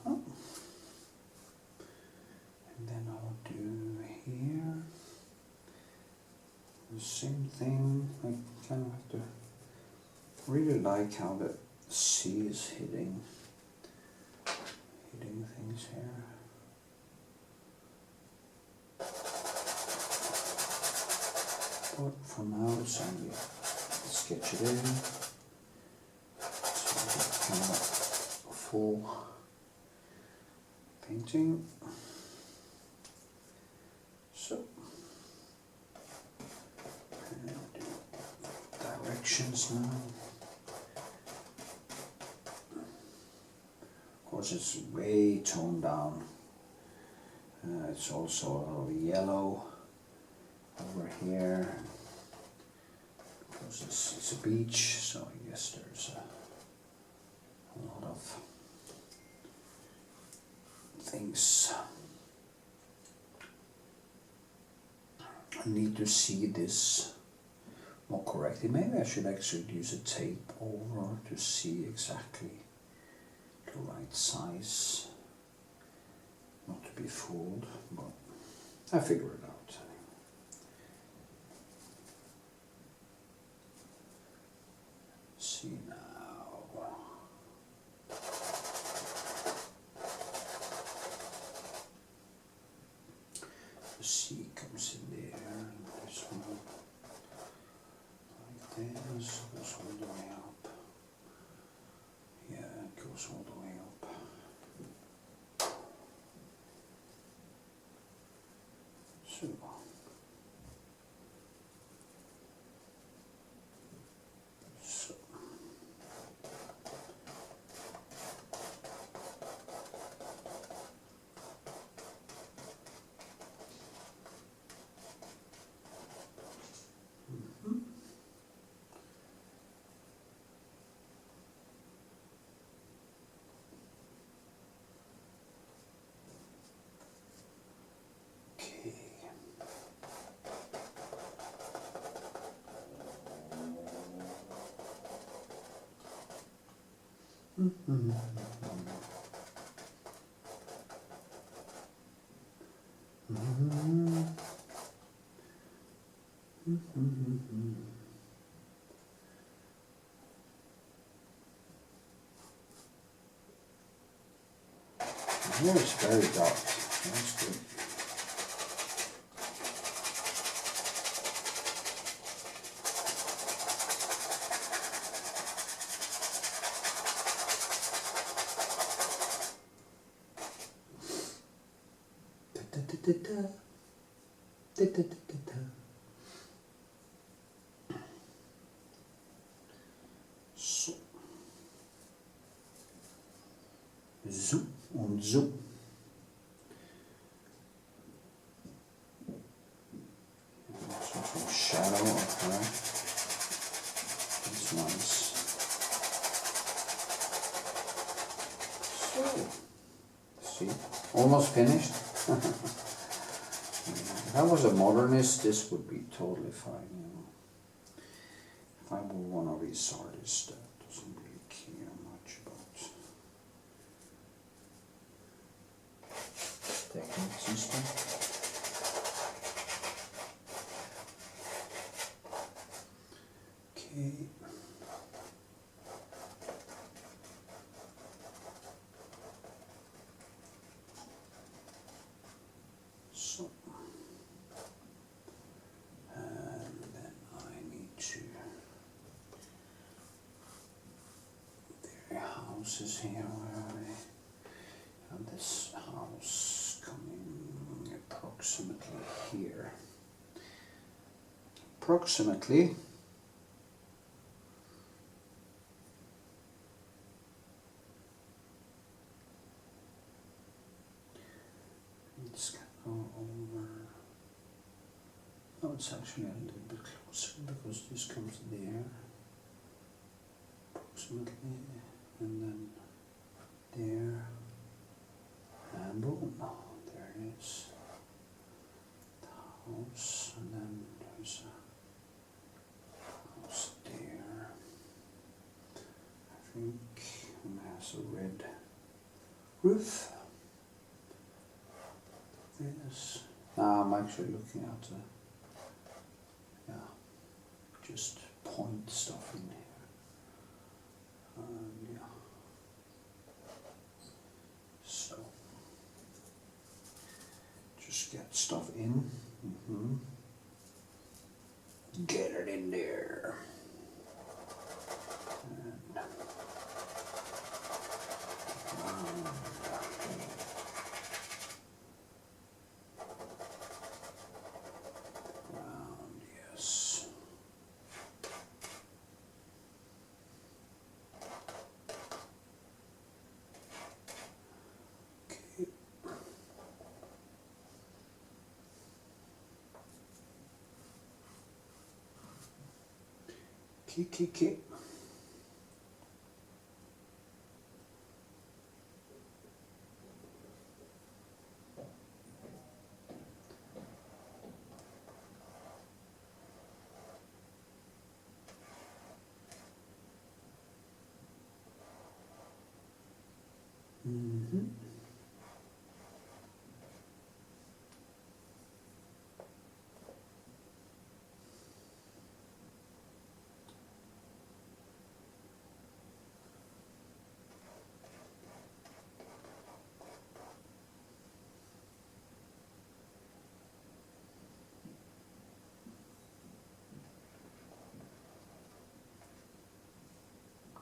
and then I'll do here the same thing. I kind of have to really like how the sea is hitting things here. But for now, it's only sketch it in. So I get kind of a full painting. So, and do directions now. Of course, it's way toned down. It's also a little yellow over here, because it's a beach, so I guess there's a lot of things. I need to see this more correctly. Maybe I should actually use a tape over to see exactly the right size, not to be fooled, but I figure it out. See now. The sea comes in there, and this one like this, goes all the way up. Yeah, it goes all the way up. So. Here it's very dark. That's good. So. So und so. Oh, see, almost finished. If I was a modernist, this would be totally fine, you know. If I were one of these artists that doesn't really care much about techniques and stuff. Okay. So, and then I need to, there are houses here, where are they? And this house coming approximately here. Approximately. It's kind of over. Oh, it's actually a little bit closer because this comes there, approximately, and then there, and boom, there it is. The house, and then there's a house there. I think, and it has a red roof. Yes. Now I'm actually looking at the, just point stuff in here. Yeah. So, just get stuff in. Get it in there. And yes. Okay.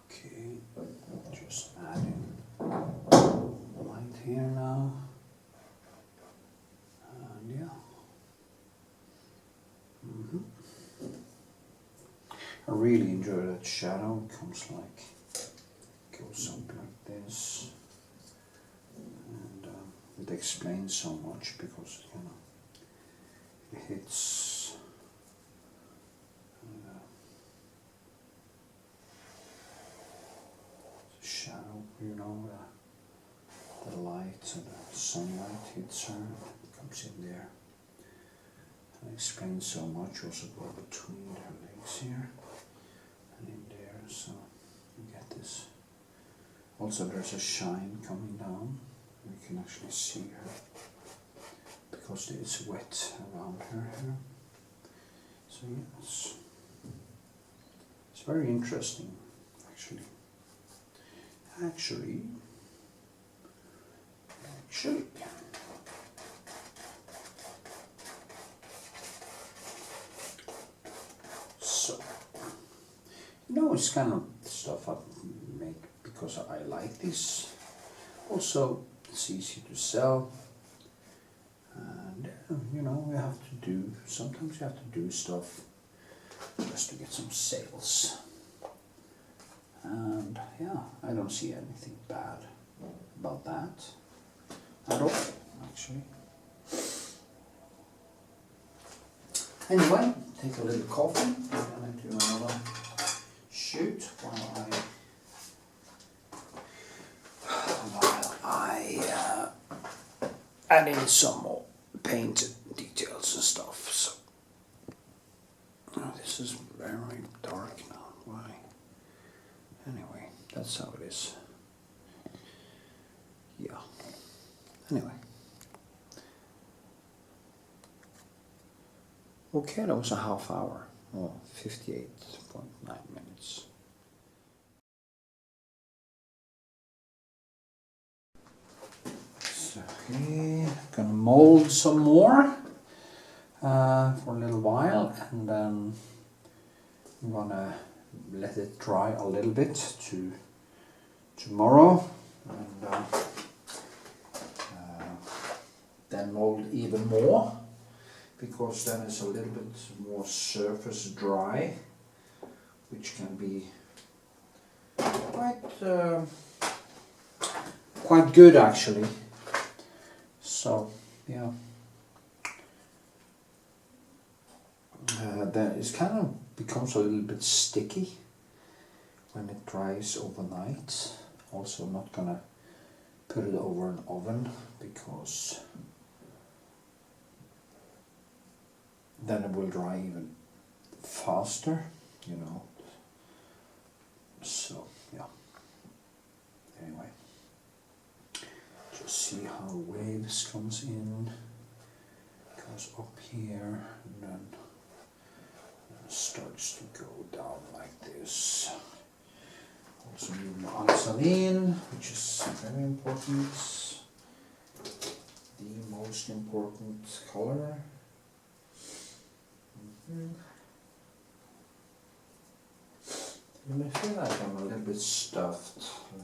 Okay, just adding light here now, and yeah. I really enjoy that shadow. It comes like, goes up like this, and it explains so much because it hits. Shadow, you know, the light and the sunlight hits her, it comes in there. And explains so much, also go between her legs here and in there, so you get this. Also there's a shine coming down, you can actually see her because it's wet around her here. So yes, it's very interesting actually. Actually. So, it's kind of stuff I make because I like this. Also, it's easy to sell. And, we have to do, sometimes you have to do stuff just to get some sales. And yeah, I don't see anything bad about that at all, actually. Anyway, take a little coffee and then I do another shoot while add in some more paint details and stuff. So oh, this is very dark now. Why? Anyway, that's how it is. Yeah. Anyway. Okay, that was a half hour. Oh, 58.9 minutes. So here, gonna mold some more for a little while, and then I'm gonna let it dry a little bit to tomorrow, and then mold even more, because then it's a little bit more surface dry, which can be quite good actually. So yeah, then it kind of becomes a little bit sticky when it dries overnight. Also, I'm not gonna put it over an oven because then it will dry even faster, you know. So yeah. Anyway, just see how waves comes in, goes up here, and then starts to go down like this. Also need my Isolene, which is very important, the most important color. I feel like I'm a little bit stuffed. I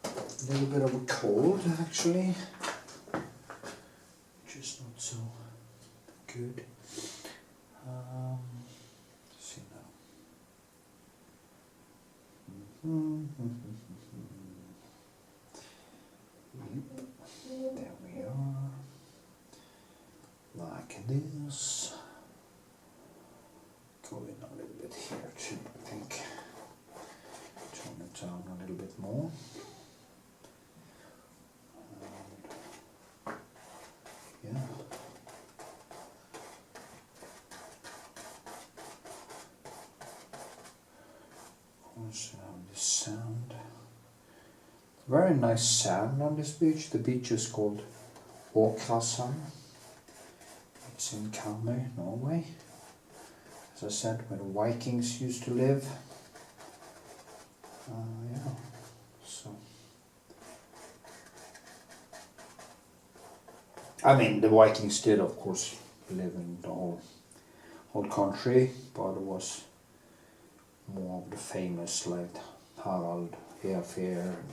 have a little bit of a cold actually, which is not so good. Let's see now. Yep. There we are. Like this. Go in a little bit here too, I think. Turn it down a little bit more. And yeah. Also have this sand. Very nice sand on this beach. The beach is called Åkasand. It's in Kalmar, Norway. As I said, where the Vikings used to live. Yeah, so. I mean, the Vikings did, of course, live in the whole country, but it was more of the famous, like Harald Hairfair and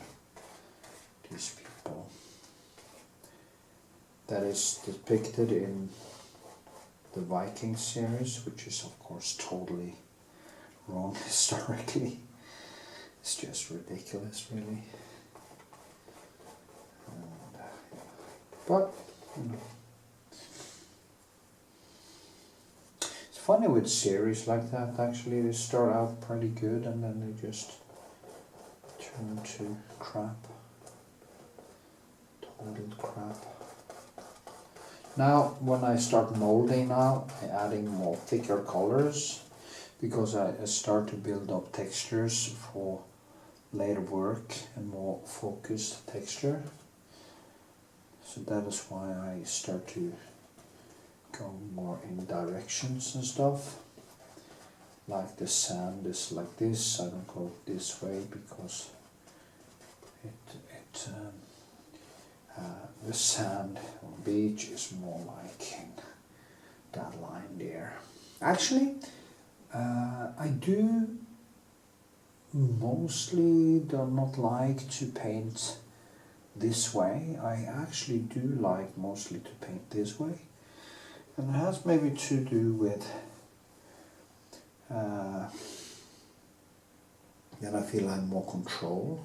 these people. That is depicted in the Viking series, which is of course totally wrong historically. It's just ridiculous, really. And, but you know, it's funny with series like that. Actually, they start out pretty good and then they just turn to crap. Total crap. Now, when I start molding now, I'm adding more thicker colors because I start to build up textures for later work and more focused texture. So that is why I start to go more in directions and stuff. Like the sand is like this, I don't go this way because the sand on the beach is more like in that line there. Actually, I do mostly do not like to paint this way. I actually do like mostly to paint this way. And it has maybe to do with then I feel I have more control.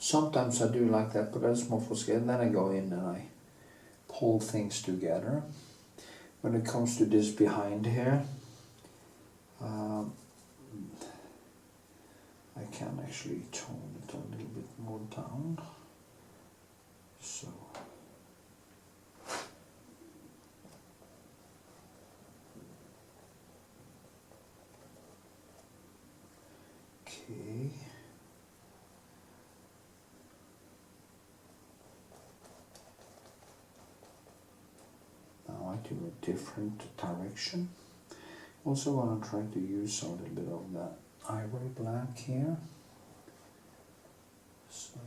Sometimes I do like that, but that's more for scale. Then I go in and I pull things together. When it comes to this behind here, I can actually tone it a little bit more down. So different direction. Also want to try to use a little bit of that ivory black here. So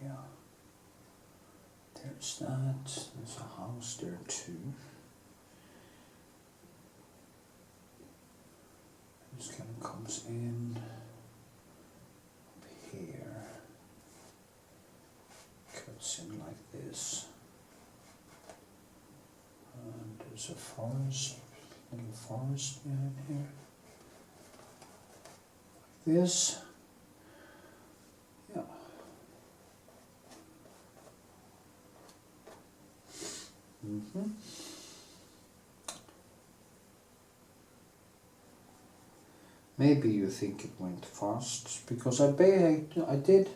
yeah, there's that. There's a house there too. This kind of comes in up here, cuts in like this, and there's a forest, little forest behind here, like this. Yeah. Maybe you think it went fast because I did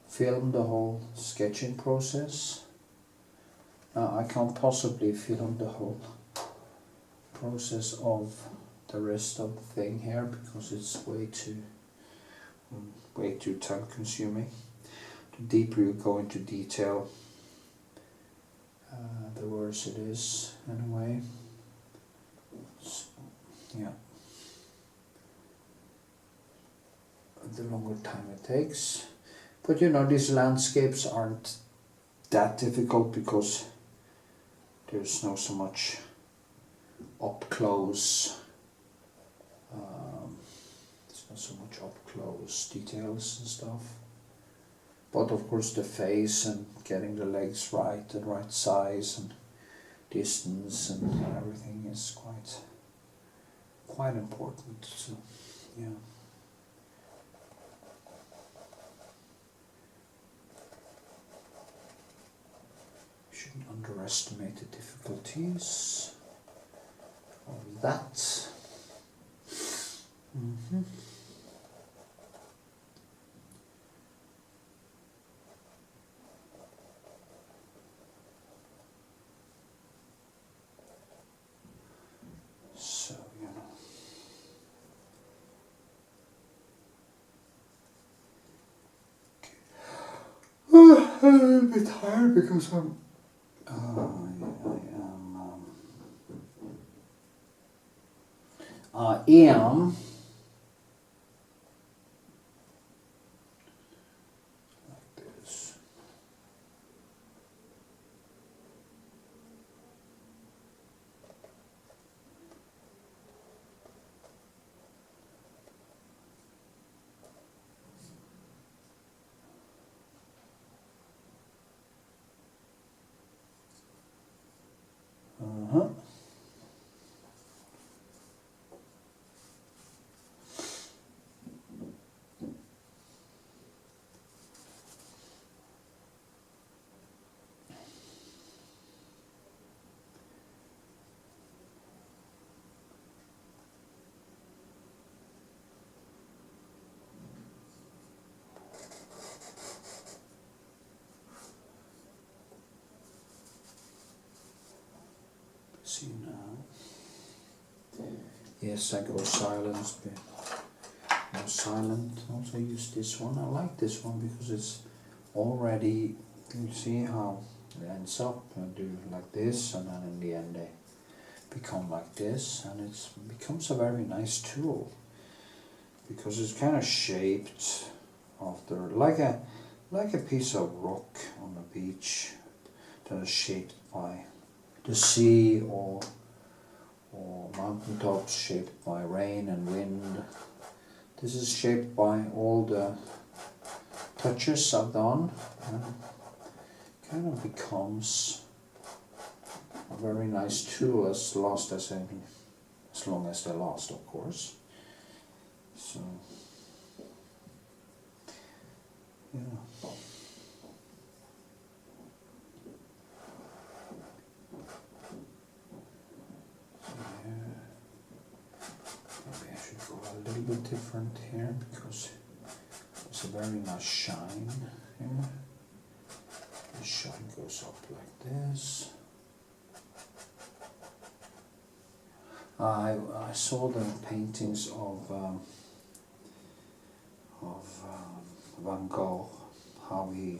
film the whole sketching process. I can't possibly film the whole process of the rest of the thing here because it's way too time consuming. The deeper you go into detail, the worse it is in a way. So, yeah, the longer time it takes. But you know, these landscapes aren't that difficult because there's no so much up close. There's not so much up close details and stuff. But of course, the face and getting the legs right, the right size and distance and everything is quite important. So, yeah. Shouldn't underestimate the difficulties of that. So, you know. I'm a little bit tired because I am like this. See now. Yes, I go silent. Go silent. Also use this one. I like this one because it's already. You see how it ends up. I do like this, and then in the end they become like this, and it becomes a very nice tool because it's kind of shaped after like a piece of rock on the beach that is shaped by the sea or mountaintops shaped by rain and wind. This is shaped by all the touches I've done, and kind of becomes a very nice tool as long as they last, of course. So yeah. A little bit different here because it's a very nice shine here. The shine goes up like this. I saw the paintings of Van Gogh, how he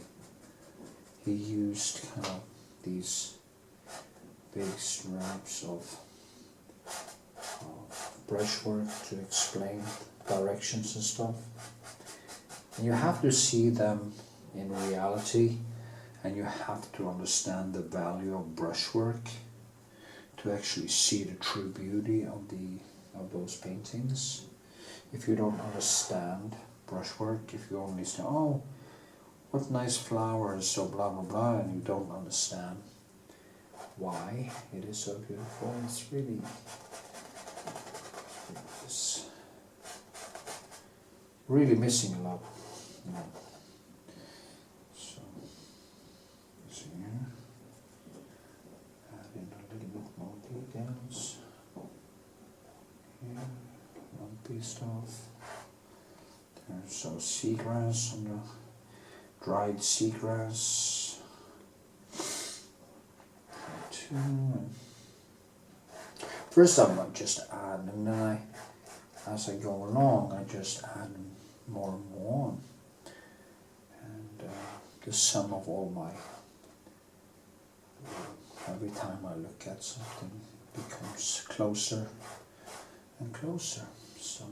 used kind of these big stripes of brushwork to explain directions and stuff. And you have to see them in reality, and you have to understand the value of brushwork to actually see the true beauty of those paintings. If you don't understand brushwork, if you only say, oh, what nice flowers, so blah blah blah, and you don't understand why it is so beautiful, it's really missing a lot. You know. So, see here, add in a little bit more details. Here, lumpy stuff. There's some seagrass on the dried seagrass. First I might just add, and then as I go along, I just add more and more. And the sum of all my, every time I look at something, it becomes closer and closer. So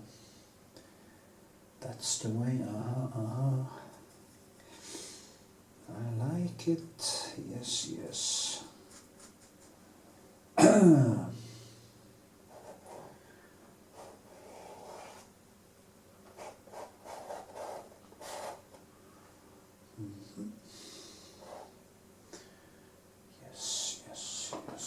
that's the way. I like it. Yes, yes. Yes, yes, yes.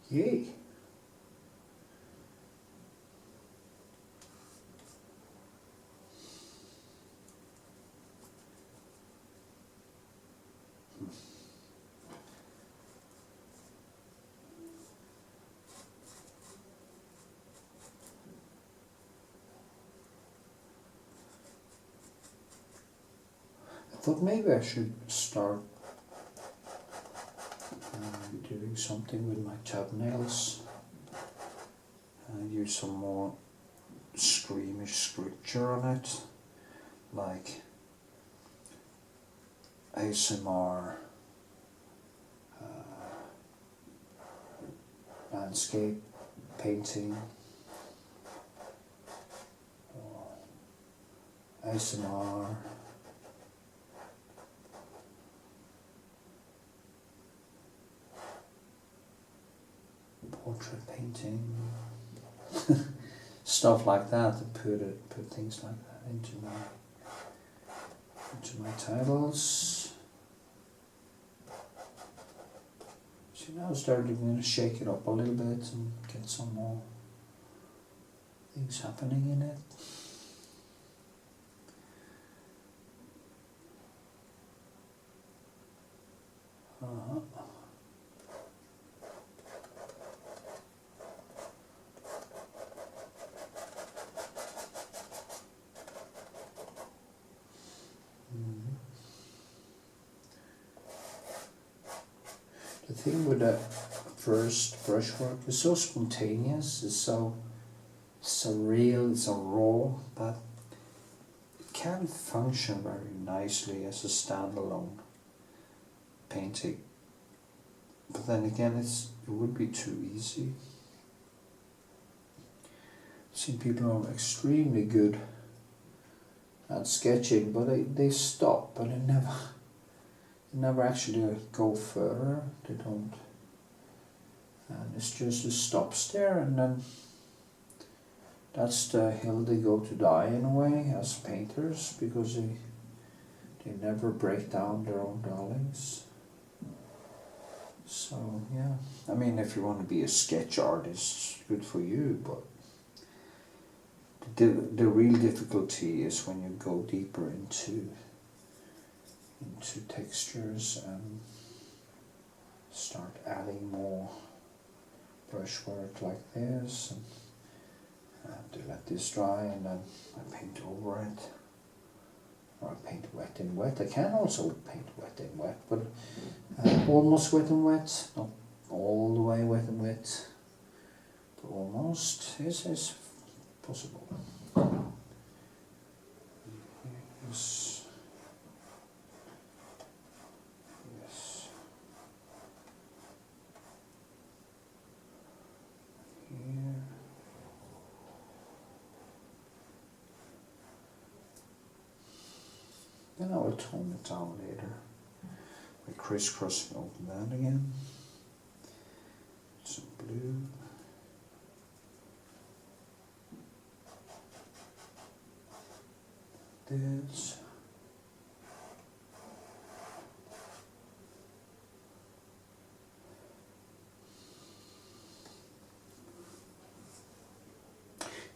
Yay. I thought maybe I should start doing something with my thumbnails and use some more screamish scripture on it, like ASMR, landscape painting, or ASMR, portrait painting, stuff like that, to put things like that into my titles. So now I'm starting to shake it up a little bit and get some more things happening in it. The thing with the first brushwork is so spontaneous, it's so real, it's so raw, but it can function very nicely as a standalone painting. But then again, it would be too easy. seen people who are extremely good at sketching, but they stop and they never actually go further. They don't, and it's just it stops there, and then that's the hill they go to die in a way as painters, because they never break down their own drawings. So yeah, I mean, if you want to be a sketch artist, good for you, but the real difficulty is when you go deeper into textures and start adding more brushwork like this, and I have to let this dry and then I paint over it, or I paint wet in wet. I can also paint wet in wet, but almost wet and wet, not all the way wet and wet, but almost is possible. Yes. Yes. Here. Then I will tone it down later by crisscrossing open that again. Some blue. This.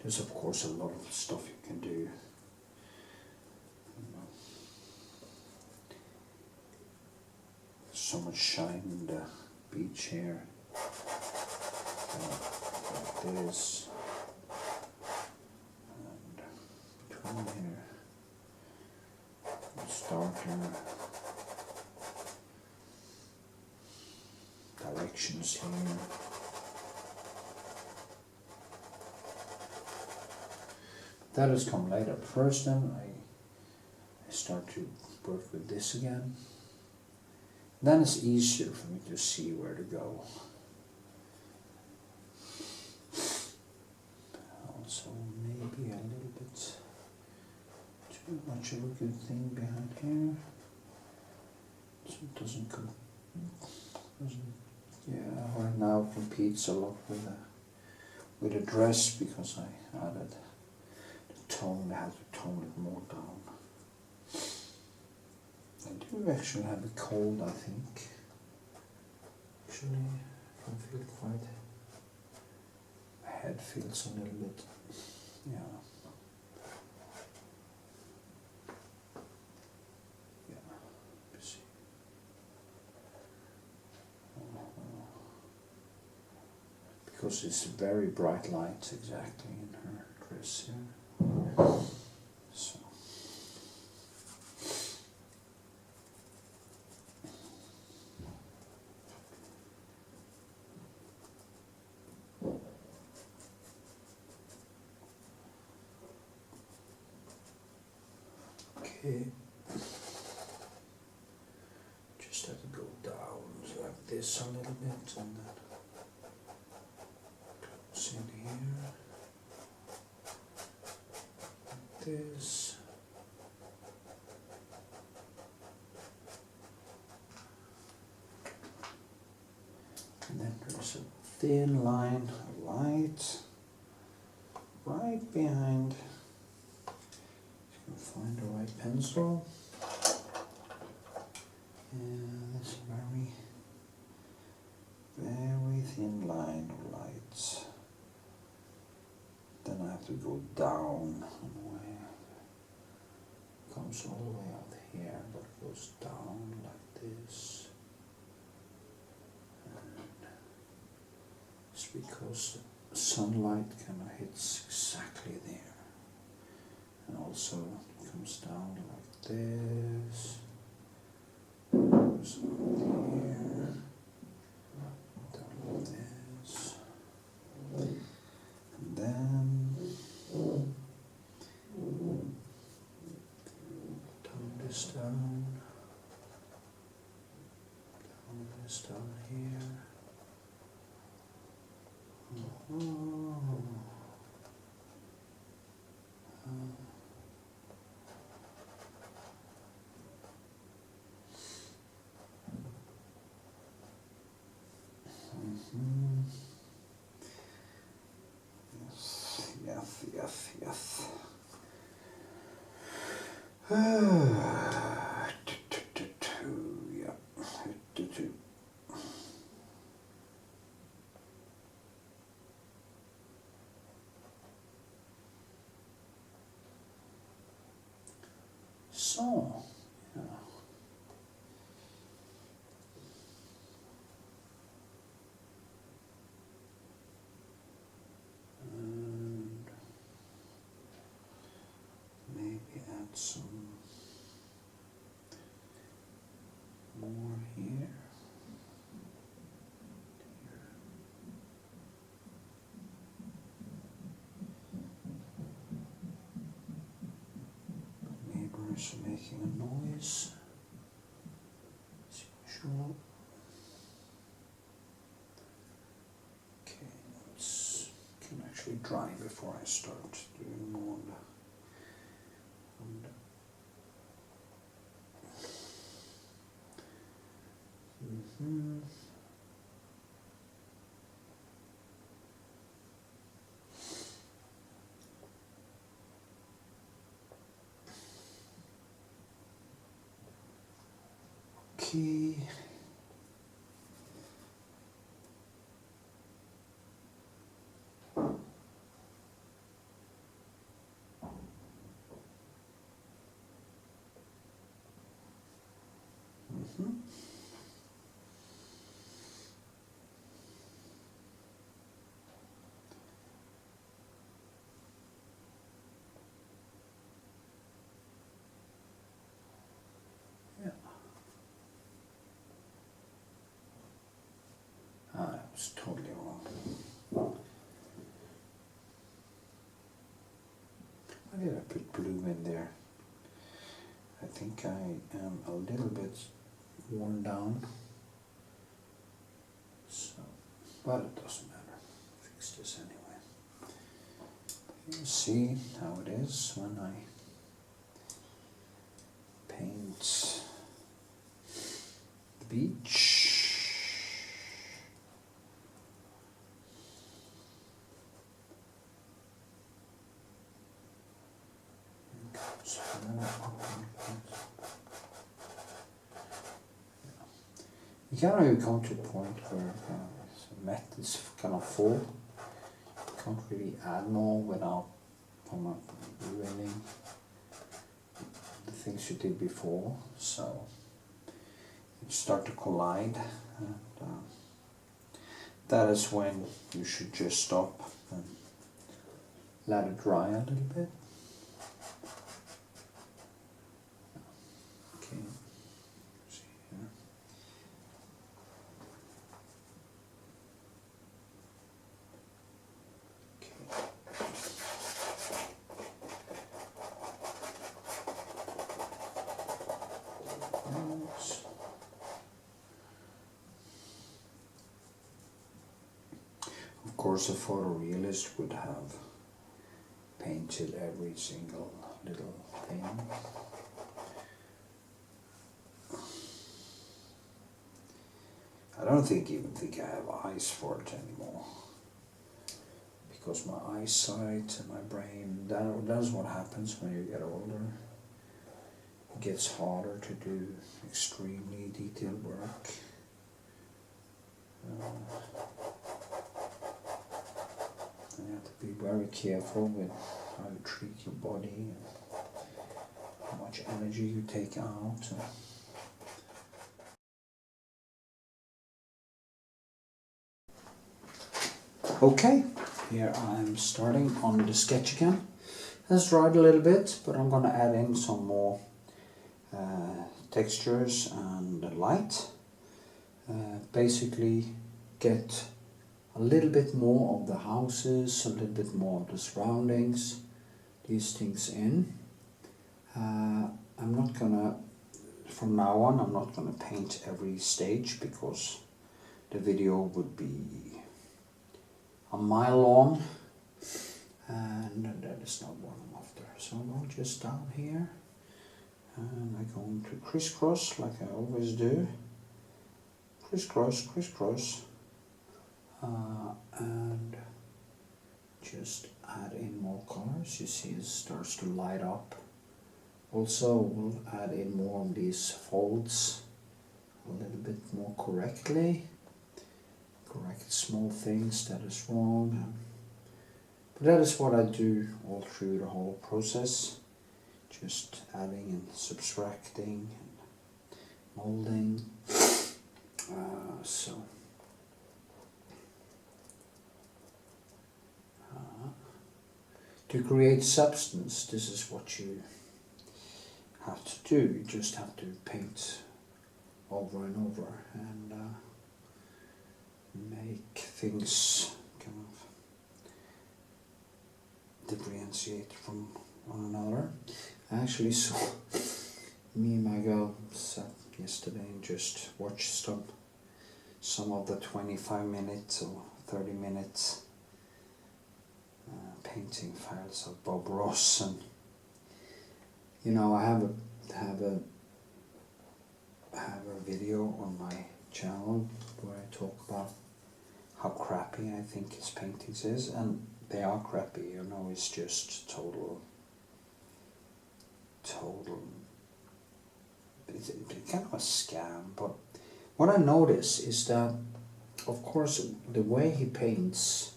There's of course a lot of stuff you can do. So much shine in the beach here. Like this. And between here. It's darker. Directions here. That has come later. First then I start to work with this again. Then it's easier for me to see where to go. Also maybe a little bit too much of a good thing behind here. So it doesn't right now competes a lot with a dress, because I added the tone. I have to tone it more down. I do actually have a cold, I think. Actually, I can feel quite. My head feels a little bit, yeah. Yeah, let's see. Because it's very bright light exactly in her dress here. So. Okay. Just have to go down like this a little bit, and then close in here, like this. And then there's a thin line of light right behind. Find the right pencil. And this very thin line of light. Then I have to go down in a way. It comes all the way out here, but it goes down like this. And it's because the sunlight kind of hits exactly there. And also it comes down like this, goes up here, down like this, and then tone this down here. So, yeah. And maybe add some more here. Neighbors making a noise, as usual. Okay, let's can actually dry before I start doing more on the Okay. Yeah. Ah, I was totally wrong. Why did I put blue in there? I think I am a little bit worn down. So, but it doesn't matter. Fix this anyway. You'll see how it is when I paint the beach. You can't really come to a point where the mat is kind of full. You can't really add more without ruining the things you did before. So you start to collide, and that is when you should just stop and let it dry a little bit. Okay. See here. Of course, a photorealist would have painted every single little thing. I don't even think I have eyes for it anymore, because my eyesight and my brain, that's what happens when you get older. It gets harder to do extremely detailed work. And you have to be very careful with how you treat your body and how much energy you take out. Okay, here I'm starting on the sketch again. It's dried a little bit, but I'm gonna add in some more textures and light. Basically get a little bit more of the houses, a little bit more of the surroundings, these things in. I'm not gonna, from now on, I'm not gonna paint every stage because the video would be a mile long, and that is not what I'm after. So I'm going just down here, and I'm going to crisscross like I always do. Crisscross, crisscross, and just add in more colors. You see it starts to light up Also, we'll add in more of these folds a little bit more correctly. Correct small things that is wrong. But that is what I do all through the whole process. Just adding and subtracting and molding. To create substance, this is what you have to do. You just have to paint over and over and make things kind of differentiate from one another. I actually saw me and my girl sat yesterday and just watched some of the 25 minutes or 30 minutes painting files of Bob Ross, and you know, I have a video on my channel where I talk about how crappy I think his paintings is, and they are crappy, you know. It's just total it's kind of a scam. But what I notice is that, of course, the way he paints,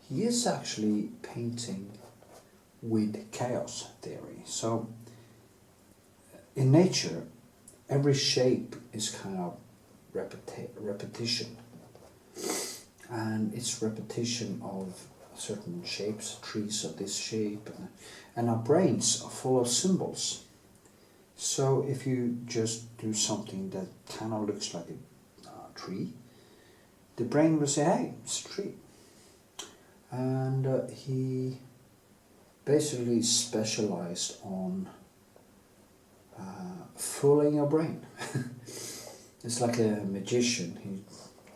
he is actually painting with chaos theory. So in nature, every shape is kind of repetition, and it's repetition of certain shapes, trees of this shape, and our brains are full of symbols. So if you just do something that kind of looks like a tree, the brain will say, hey, it's a tree. And he basically specialized on fooling your brain. It's like a magician. He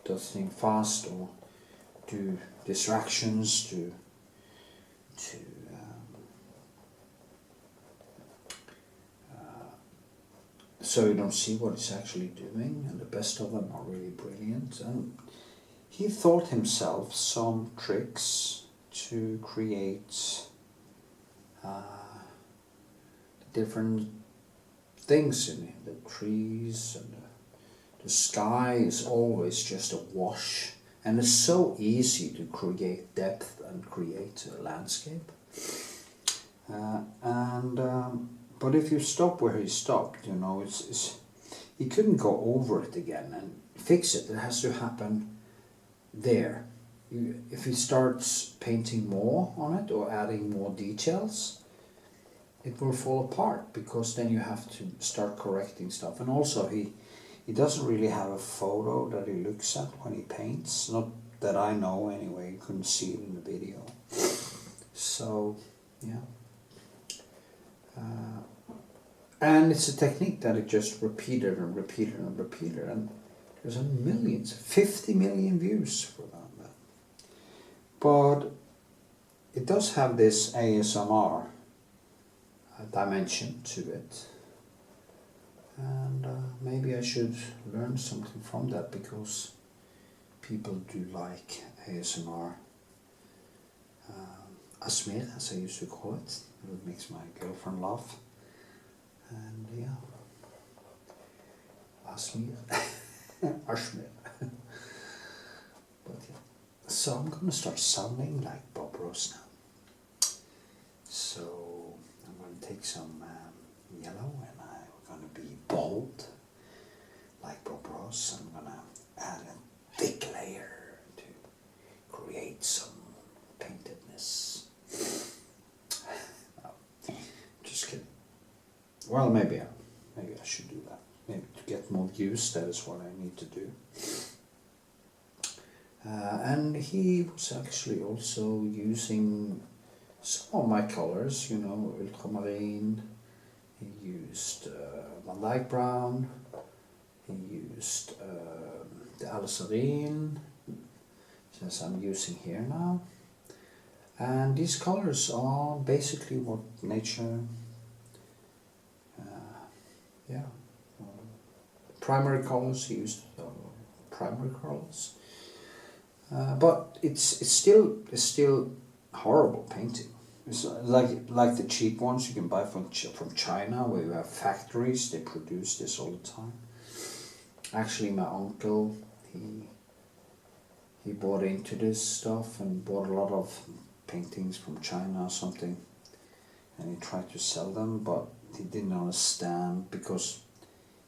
does things fast or do distractions to so you don't see what he's actually doing, and the best of them are really brilliant. And he thought himself some tricks to create different things in it. The trees and the sky is always just a wash, and it's so easy to create depth and create a landscape. But if you stop where he stopped, you know, he couldn't go over it again and fix it. It has to happen there. If he starts painting more on it or adding more details, it will fall apart, because then you have to start correcting stuff. And also he doesn't really have a photo that he looks at when he paints. Not that I know anyway, you couldn't see it in the video. So, yeah. And it's a technique that it just repeated and repeated and repeated, and there's 50 million views for that. But it does have this ASMR dimension to it, and maybe I should learn something from that, because people do like ASMR. Asmir, as I used to call it. It makes my girlfriend laugh. And yeah, Asmir, Ashmir. But yeah, so I'm gonna start sounding like Bob Ross now. So I'm gonna take some yellow, and I'm gonna be bold like Bob Ross. I'm gonna add a thick layer to create some paintedness. Just kidding. Well, maybe I should do that. Maybe to get more views, that is what I need to do. And he was actually also using some of my colors, you know, ultramarine. He used Van Dyke brown. He used the alizarin, as I'm using here now. And these colors are basically what nature, primary colors. He used primary colors, but it's still horrible painting. It's like the cheap ones you can buy from China, where you have factories, they produce this all the time. Actually, my uncle, he bought into this stuff and bought a lot of paintings from China or something, and he tried to sell them, but he didn't understand, because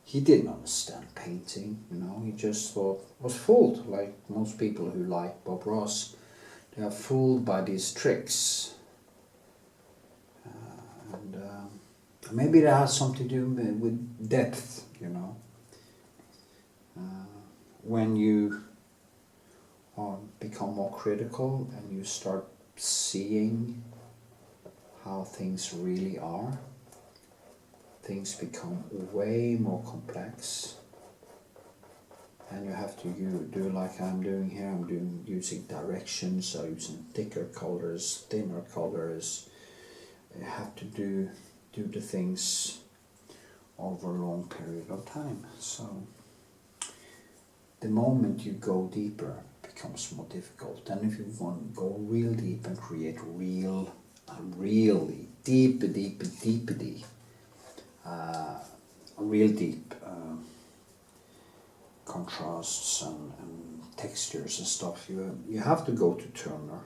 he didn't understand painting, you know. He just thought, was fooled, like most people who like Bob Ross. They are fooled by these tricks. And maybe that has something to do with depth, you know. When you become more critical and you start seeing how things really are, things become way more complex, and you have to do like I'm doing here. I'm using directions, I'm using thicker colors, thinner colors. You have to do the things over a long period of time. So the moment you go deeper, it becomes more difficult. And if you want to go real deep and create really real deep contrasts and textures and stuff, you have to go to Turner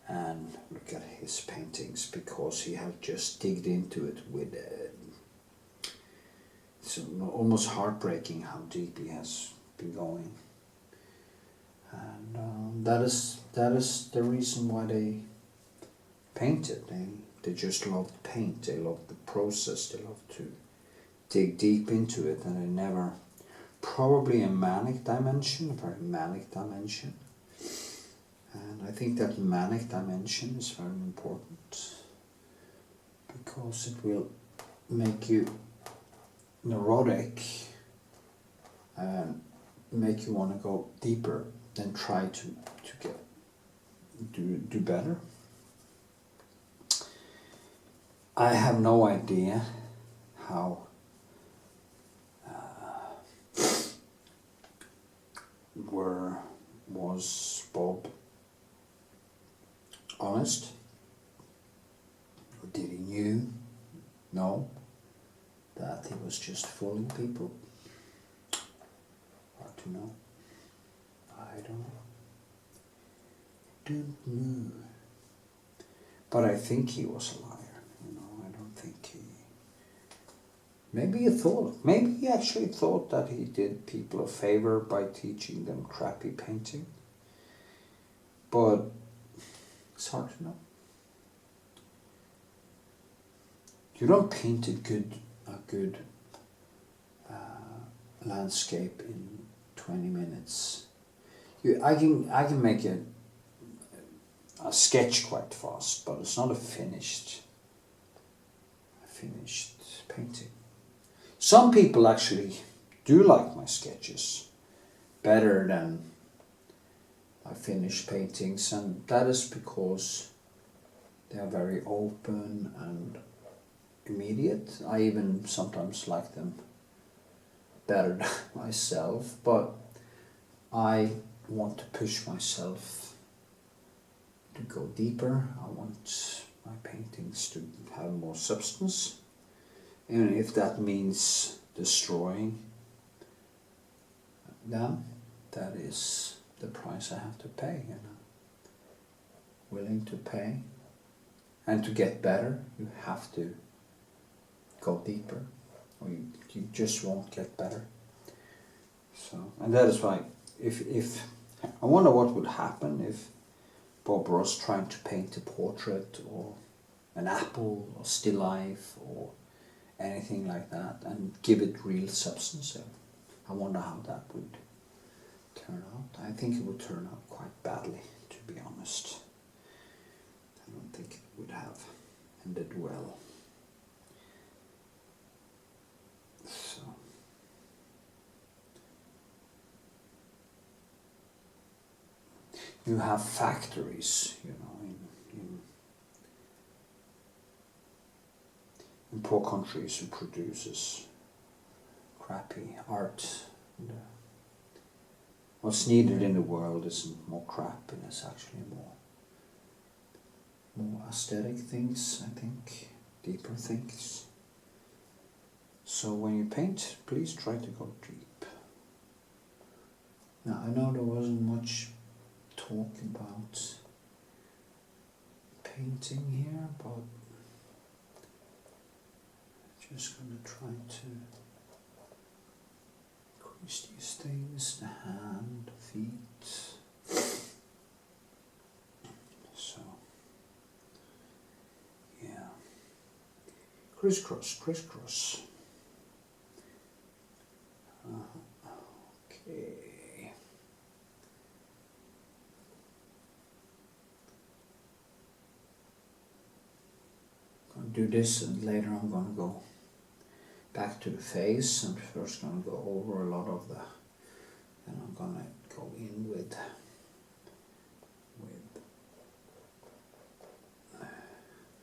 and look at his paintings, because he has just digged into it with it's almost heartbreaking how deep he has been going, and that is the reason why they painted. They just love to paint, they love the process, they love to dig deep into it, and they never, probably a very manic dimension. And I think that manic dimension is very important, because it will make you neurotic and make you want to go deeper than try to do better. I have no idea how was Bob honest, or did he know that he was just fooling people? Hard to know. I don't know. But I think he was a liar, you know. I don't think maybe he actually thought that he did people a favor by teaching them crappy painting. But it's hard to know. You don't paint a good landscape in 20 minutes. I can make a sketch quite fast, but it's not a finished painting. Some people actually do like my sketches better than my finished paintings, and that is because they are very open and immediate. I even sometimes like them better than myself, but I want to push myself to go deeper. I want my paintings to have more substance, and if that means destroying them, that is the price I have to pay, you know. Willing to pay. And to get better, you have to go deeper, or you just won't get better. So, and that is why, if I wonder what would happen if Bob Ross tried to paint a portrait or an apple or still life or anything like that and give it real substance. I wonder how that would turn out. I think it would turn out quite badly, to be honest. I don't think it would have ended well. So you have factories, you know, in poor countries who produces crappy art. And, what's needed in the world isn't more crap, and it's actually more aesthetic things, I think, deeper things. So when you paint, please try to go deep. Now I know there wasn't much talk about painting here, but I'm just gonna try to increase these things, the hand, the feet. So yeah, crisscross, crisscross. Okay. Gonna do this, and later I'm gonna go back to the face. I'm first gonna go over a lot of the, and I'm gonna go in with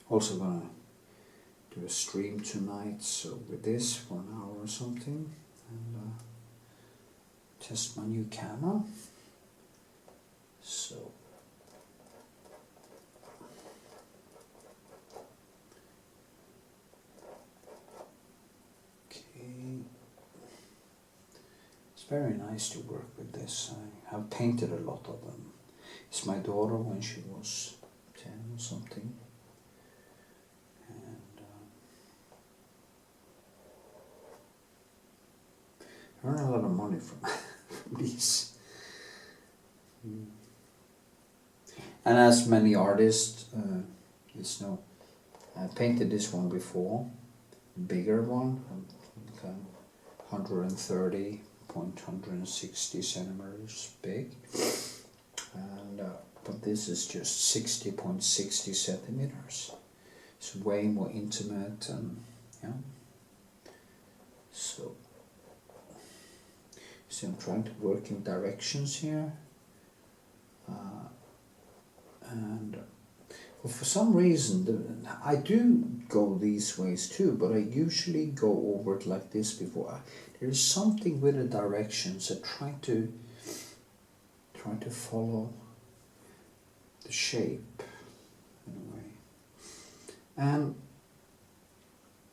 also gonna do a stream tonight, so with this for an hour or something, and test my new camera. So okay, it's very nice to work with this. I have painted a lot of them. It's my daughter when she was 10 or something. I earn a lot of money from, from these. And as many artists, it's no, I painted this one before, bigger one, 130.160 centimeters big, and but this is just 60.60 centimeters. It's way more intimate, and yeah. So. See, I'm trying to work in directions here, and for some reason I do go these ways too, but I usually go over it like this before. There is something with the directions. I try to follow the shape in a way, and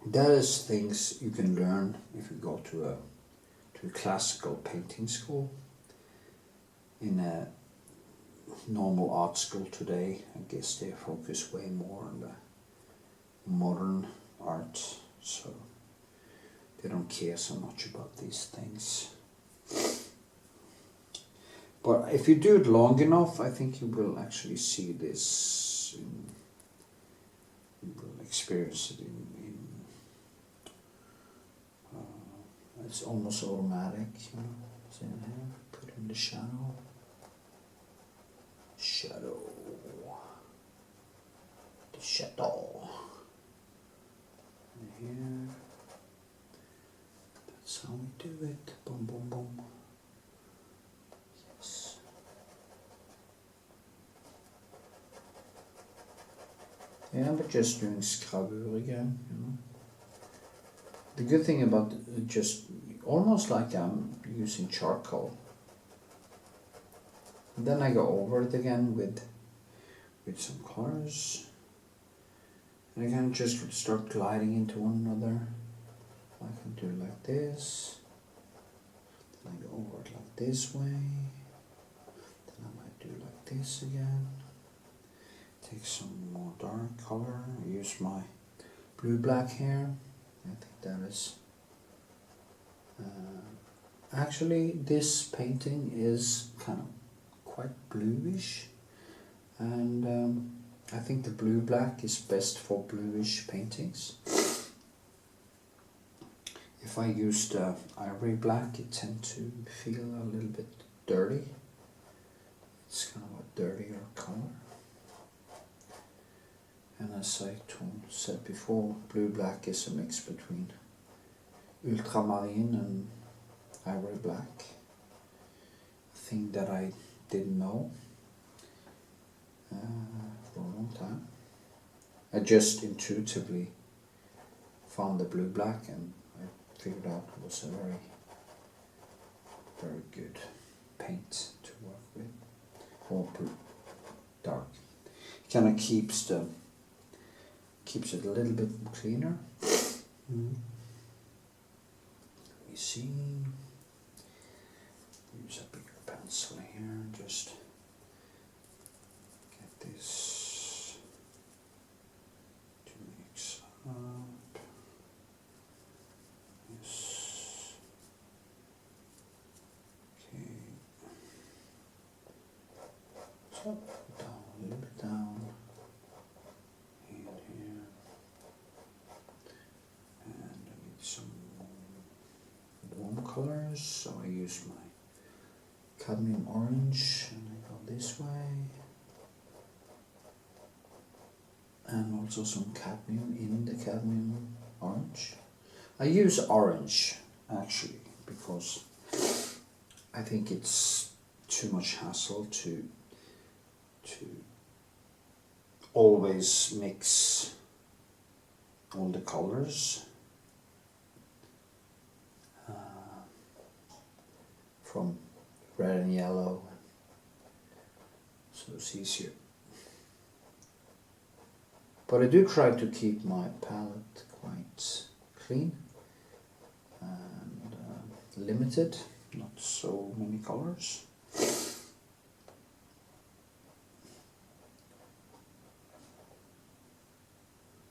that is things you can learn if you go to a classical painting school. In a normal art school today, I guess they focus way more on the modern art, so they don't care so much about these things. But if you do it long enough, I think you will actually see this, you will experience it in it's almost automatic, you know. It's in here, put in the shadow. Shadow. The shadow. And here. That's how we do it. Boom, boom, boom. Yes. Yeah, but just doing gravure again, you know. The good thing about just almost like I'm using charcoal. And then I go over it again with some colors. And I can just start gliding into one another. I can do it like this. Then I go over it like this way. Then I might do it like this again. Take some more dark color. Use my blue-black here. I think that is actually, this painting is kind of quite bluish, and I think the blue-black is best for bluish paintings. If I use the ivory black, it tends to feel a little bit dirty. It's kind of a dirtier color. And as I said before, blue-black is a mix between ultramarine and ivory black. A thing that I didn't know for a long time. I just intuitively found the blue-black, and I figured out it was a very, very good paint to work with, or dark. kind of keeps it a little bit cleaner. Let me see. Use a bigger pencil here. Just get this to mix up. Yes. Okay. So down a little bit down. And here. And I need some warm colors, so I use my cadmium orange and I go this way. And also some cadmium in the cadmium orange. I use orange actually because I think it's too much hassle to always mix all the colors from red and yellow, so it's easier. But I do try to keep my palette quite clean and limited, not so many colors.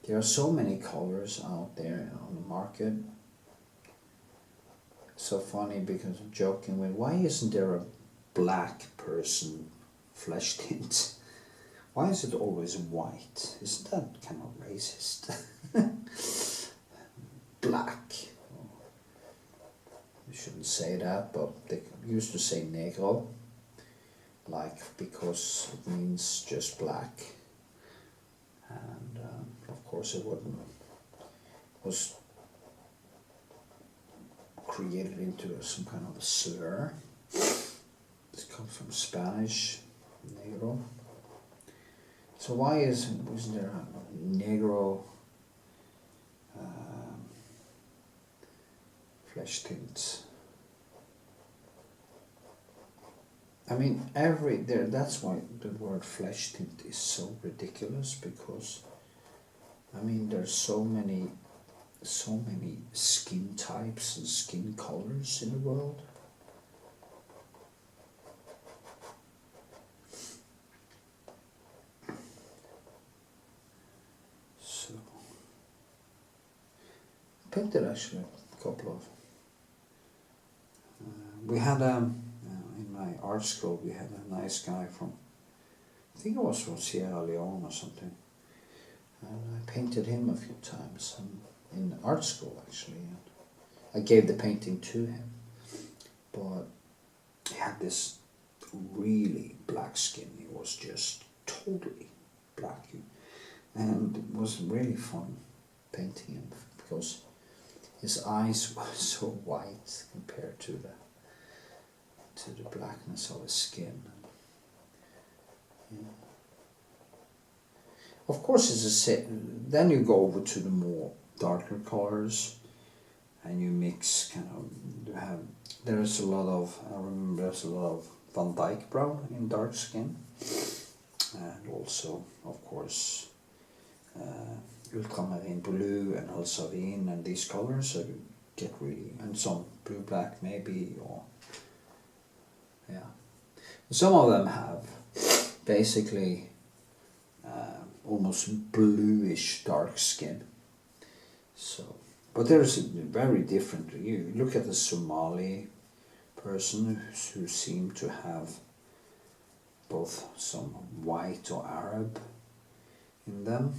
There are so many colors out there on the market. It's so funny because I'm joking with, why isn't there a black person flesh tint? Why is it always white? Isn't that kind of racist? Black. You shouldn't say that, but they used to say negro, like because it means just black. And of course it was created into some kind of a slur. This comes from Spanish, negro. So why isn't there a negro flesh tint? I mean, that's why the word flesh tint is so ridiculous, because I mean there's so many skin types and skin colors in the world. So I painted actually a couple of we had in my art school we had a nice guy from, I think it was from Sierra Leone or something, and I painted him a few times in art school actually. And I gave the painting to him, but he had this really black skin. He was just totally black, and it was really fun painting him because his eyes were so white compared to the blackness of his skin. Yeah. Of course, it's a set. Then you go over to the more darker colors, and you mix kind of. There's a lot of. I remember there's a lot of Van Dyke brown in dark skin, and also, of course, ultramarine blue and ultramarine and these colors. So you get really, and some blue black maybe, or yeah. Some of them have basically almost bluish dark skin. So, but there's very different. You look at the Somali person who seem to have both some white or Arab in them.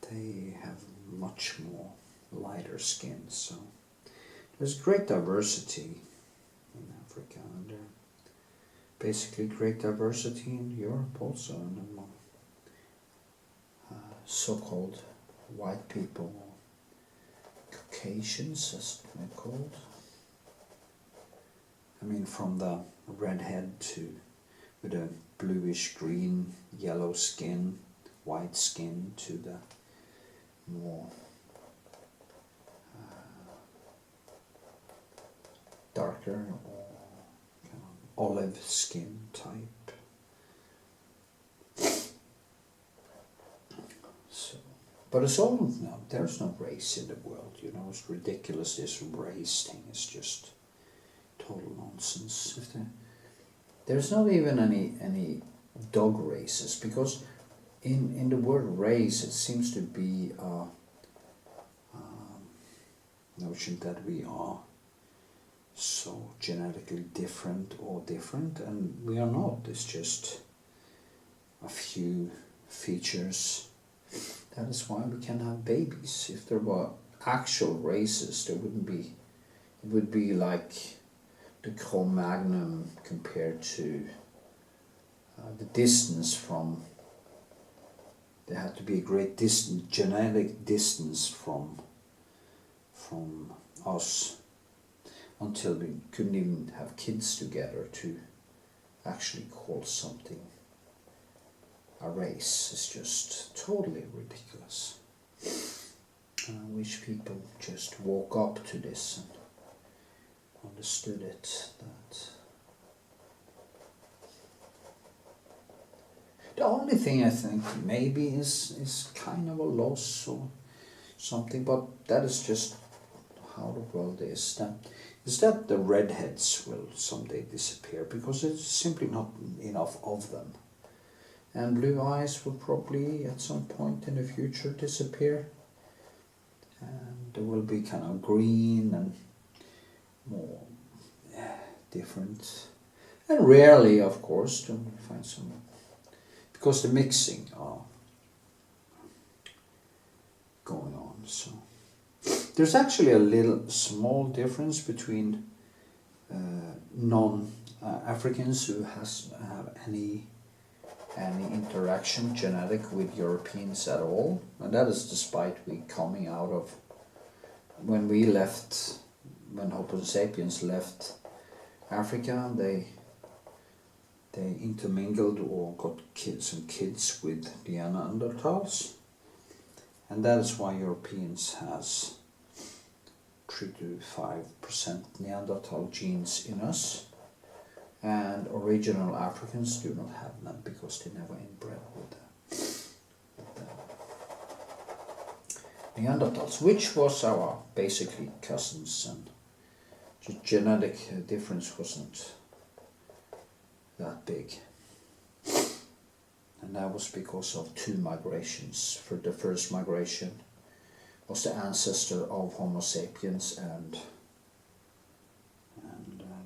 They have much more lighter skin. So there's great diversity in Africa, and basically great diversity in Europe also, and among so-called white people, Caucasians as they're called. I mean, from the redhead to with a bluish green, yellow skin, white skin, to the more darker or kind of olive skin type. But it's all, no, there's no race in the world, you know. It's ridiculous, this race thing is just total nonsense. There's not even any dog races, because in the word race it seems to be a notion that we are so genetically different, and we are not. It's just a few features. That is why we can have babies. If there were actual races, there wouldn't be. It would be like the Cro-Magnon compared to the distance from. There had to be a great distance, genetic distance from us, until we couldn't even have kids together to actually call something a race. It's just totally ridiculous. And I wish people just woke up to this and understood it. That the only thing I think maybe is kind of a loss or something, but that is just how the world is. Is that the redheads will someday disappear, because there's simply not enough of them. And blue eyes will probably at some point in the future disappear. And there will be kind of green and more different. And rarely, of course, to find some, because the mixing are going on. So there's actually a little small difference between non-Africans who have any interaction genetic with Europeans at all, and that is despite we coming out of, when Homo sapiens left Africa, they intermingled or got some kids with the Neanderthals, and that is why Europeans has 3 to 5% Neanderthal genes in us. And original Africans do not have them because they never inbred with the Neanderthals, which was our basically cousins, and the genetic difference wasn't that big. And that was because of 2 migrations. For the first migration was the ancestor of Homo sapiens and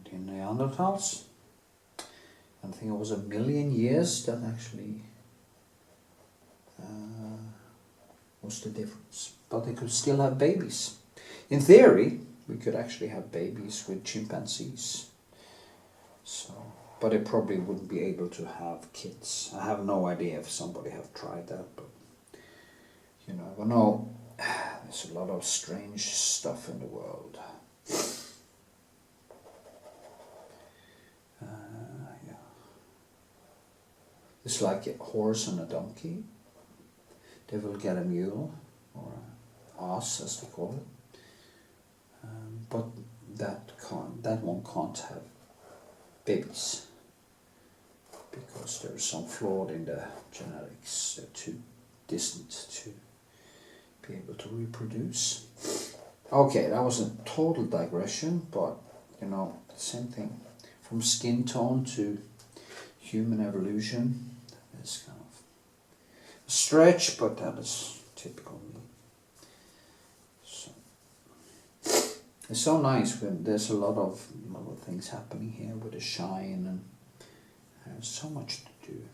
the Neanderthals. I think it was 1 million years that actually was the difference. But they could still have babies. In theory, we could actually have babies with chimpanzees. So, but they probably wouldn't be able to have kids. I have no idea if somebody have tried that, but you never know. There's a lot of strange stuff in the world. It's like a horse and a donkey. They will get a mule, or an ass as they call it. But that one can't have babies, because there's some flaw in the genetics. They're too distant to be able to reproduce. Okay, that was a total digression, but you know, same thing. From skin tone to human evolution. Is kind of a stretch, but that is typical me. So it's so nice when there's a lot of things happening here with the shine, and there's so much to do.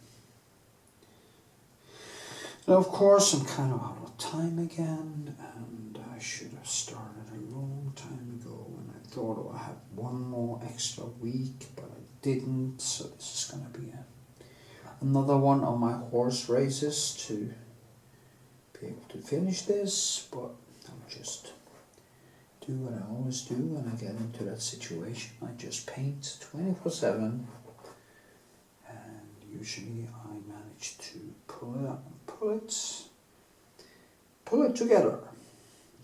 Now, of course, I'm kind of out of time again, and I should have started a long time ago, and I thought I had one more extra week, but I didn't, so this is going to be another one of my horse races to be able to finish this, but I'll just do what I always do when I get into that situation. I just paint 24/7, and usually I manage to pull it together.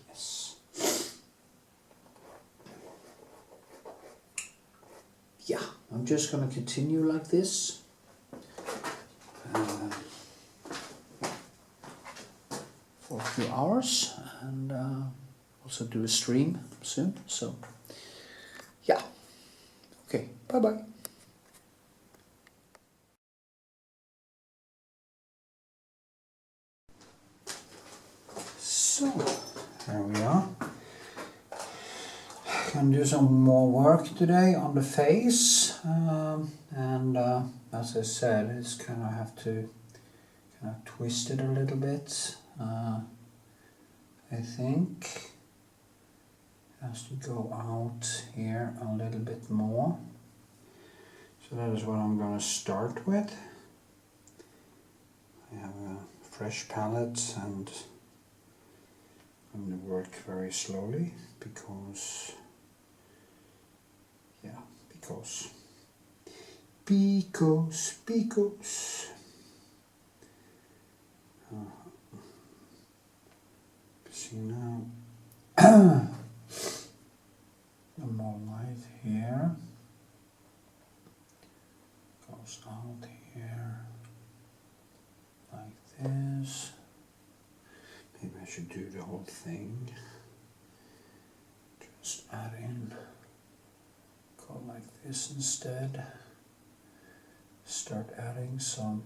Yes. Yeah, I'm just gonna continue like this. For a few hours, and also do a stream soon. So yeah, okay, bye bye. So here we are. Can do some more work today on the face, and as I said, it's kind of have to kind of twist it a little bit. I think it has to go out here a little bit more. So that is what I'm going to start with. I have a fresh palette, and I'm going to work very slowly because see now the more light here goes out here like this. Maybe I should do the whole thing. Just add in, go like this instead. Start adding some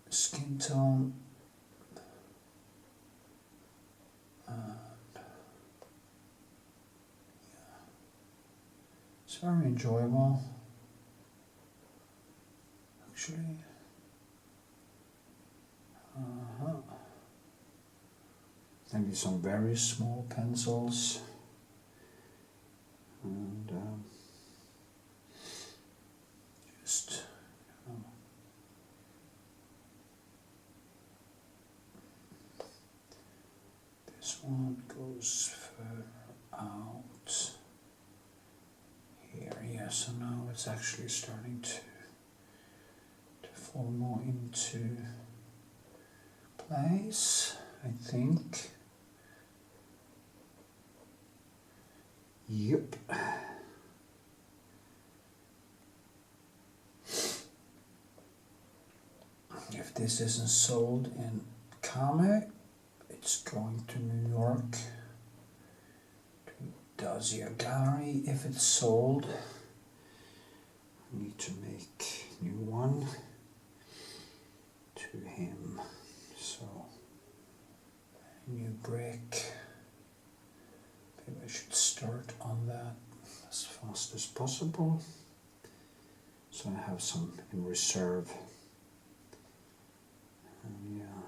skin tone. It's very enjoyable, actually. Maybe some very small pencils, and just this one goes further out here. Yeah, so now it's actually starting to fall more into place, I think. Yep. If this isn't sold in Kame, it's going to New York to Dacia Gallery. If it's sold, I need to make a new one to him. So, a new brick. Maybe I should start on that as fast as possible, so I have some in reserve. And yeah,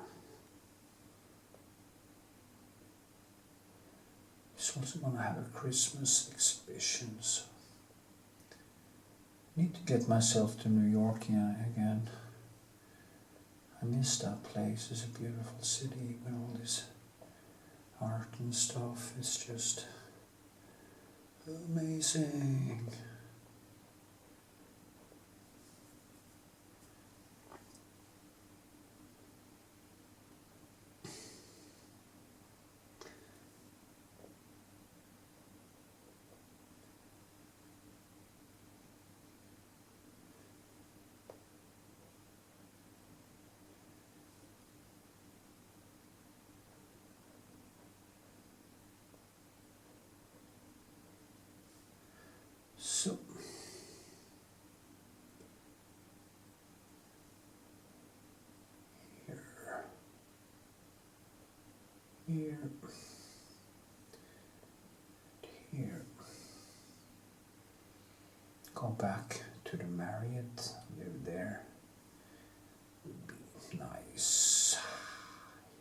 this was going to have a Christmas exhibition, so I need to get myself to New York again. I miss that place. It's a beautiful city with all this art and stuff. It's just amazing. So here, here. Go back to the Marriott, live there. Would be nice.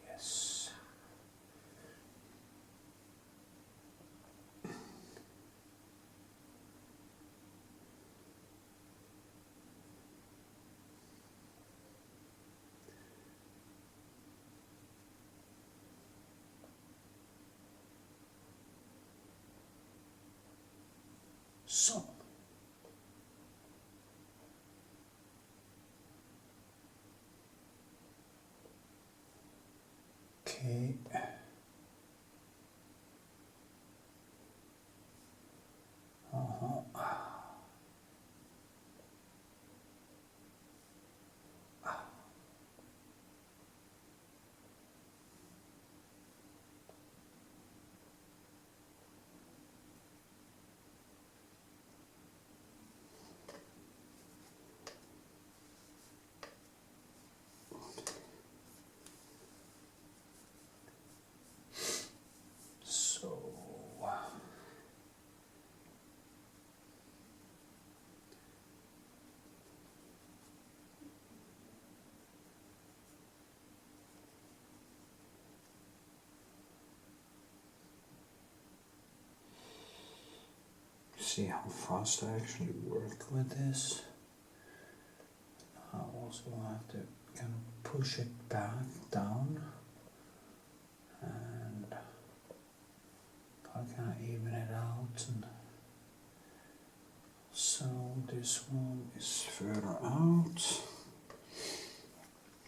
Yes. So, okay. see how fast I actually work with this. I also have to kind of push it back down, and I kind of even it out. And so this one is further out.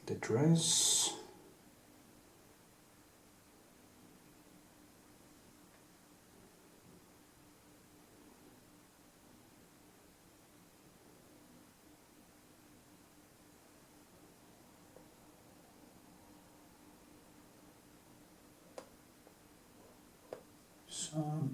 The dress. So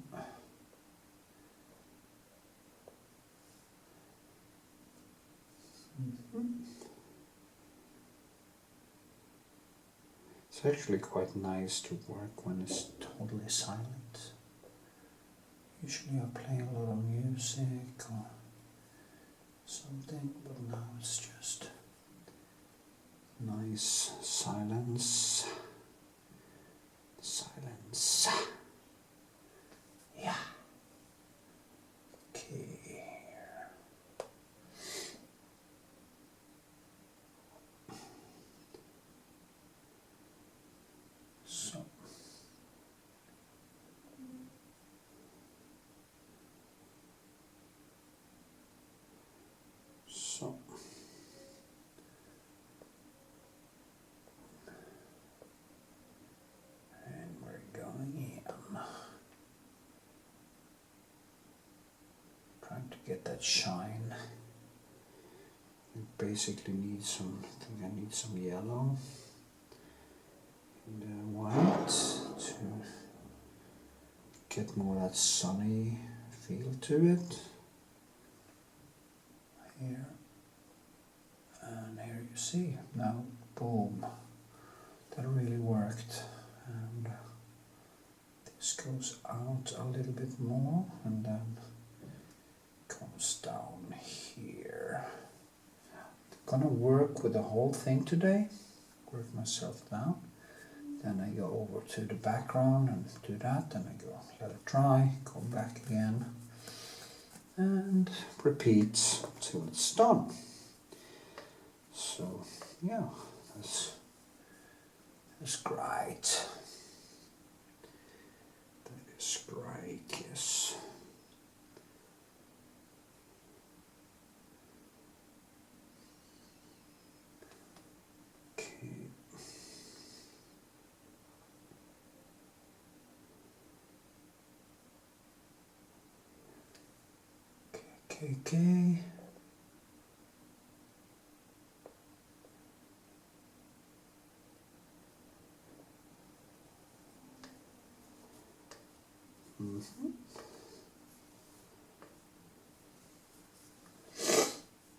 it's actually quite nice to work when it's totally silent. Usually I play a lot of music or something, but now it's just nice silence. Silence. Yeah. Okay. So and we're going in. Trying to get that shine. It basically needs some, I think I need some yellow and white to get more of that sunny feel to it. Here. And here you see, now boom, that really worked, and this goes out a little bit more and then comes down here. I'm gonna work with the whole thing today, work myself down, then I go over to the background and do that, then I go let it dry, go back again and repeat till it's done. So yeah, that's great. That is great, yes. Okay. Okay. Mm-hmm.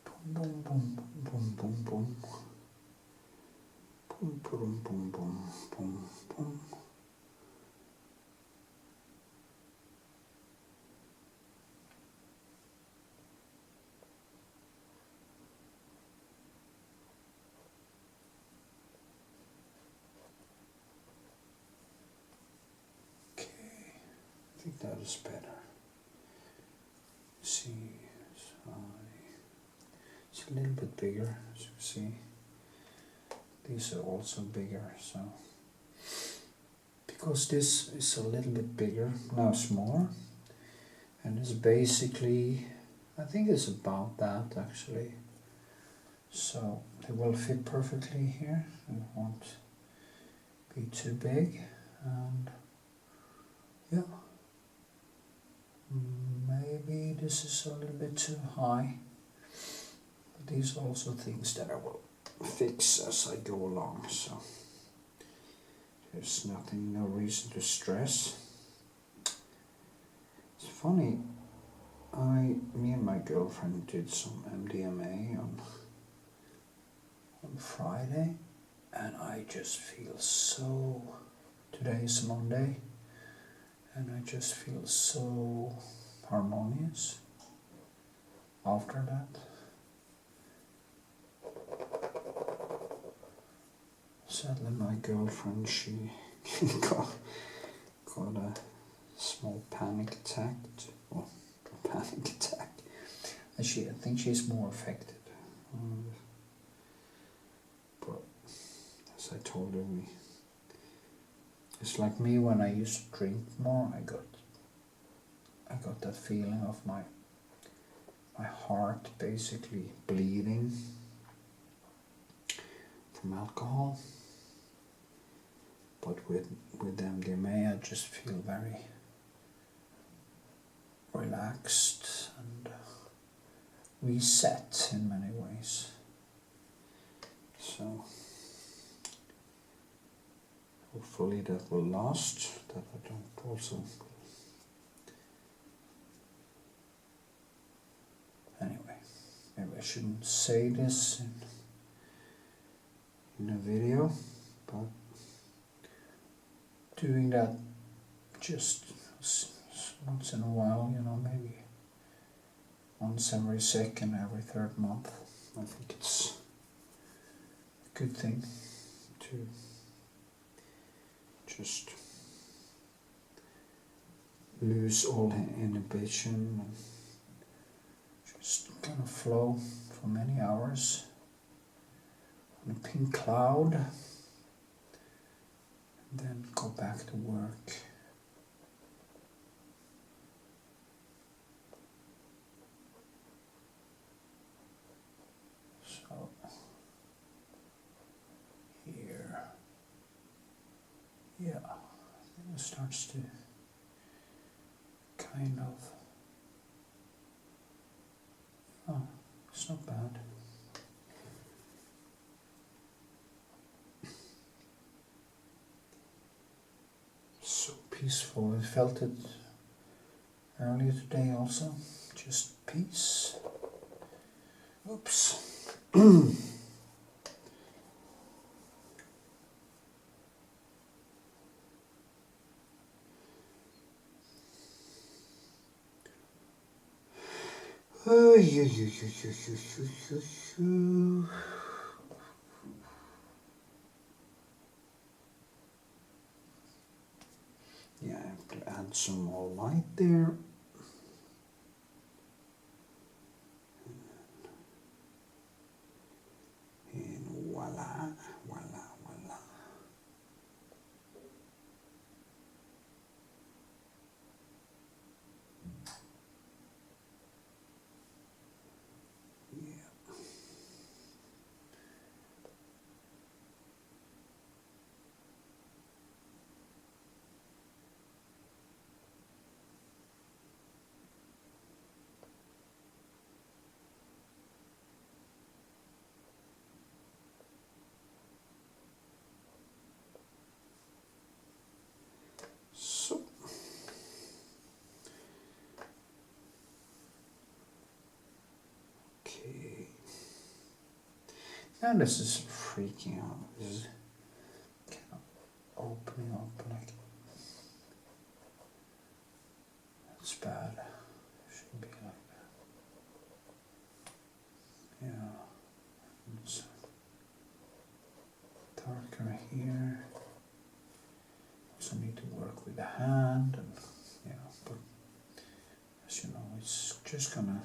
Boom, boom, boom, boom, boom, boom. Boom, boom, boom, boom, boom, boom. Okay, I think that is better. See, it's a little bit bigger, as you see. These are also bigger, so because this is a little bit bigger, now smaller, and it's basically, I think it's about that actually. So they will fit perfectly here. It won't be too big, and yeah, maybe this is a little bit too high. But these are also things that I will fix as I go along, so there's nothing, no reason to stress. It's funny, me and my girlfriend did some MDMA on Friday, and I just feel so, today is Monday, and I just feel so harmonious after that. Sadly, my girlfriend, she got a small panic attack. Well, panic attack. And I think she's more affected. But as I told her, it's like me when I used to drink more. I got that feeling of my heart basically bleeding from alcohol. But with MDMA, I just feel very relaxed and reset in many ways. So hopefully that will last, that I don't also... Anyway, maybe I shouldn't say this in a video, but doing that just once in a while, you know, maybe once every second, every third month. I think it's a good thing to just lose all the inhibition and just kind of flow for many hours on a pink cloud, and then go back to work. So here, yeah, I think it starts to kind of, oh, it's not bad. So peaceful. I felt it earlier today also. Just peace. Oops. Yeah, I have to add some more light there. And voila, voila, voila. Yeah. So, okay. Now this is freaking out. This is kind of opening up like it's bad. It shouldn't be like that. Yeah. It's darker here. Also need to work with the hand, and yeah, but as you know, it's just gonna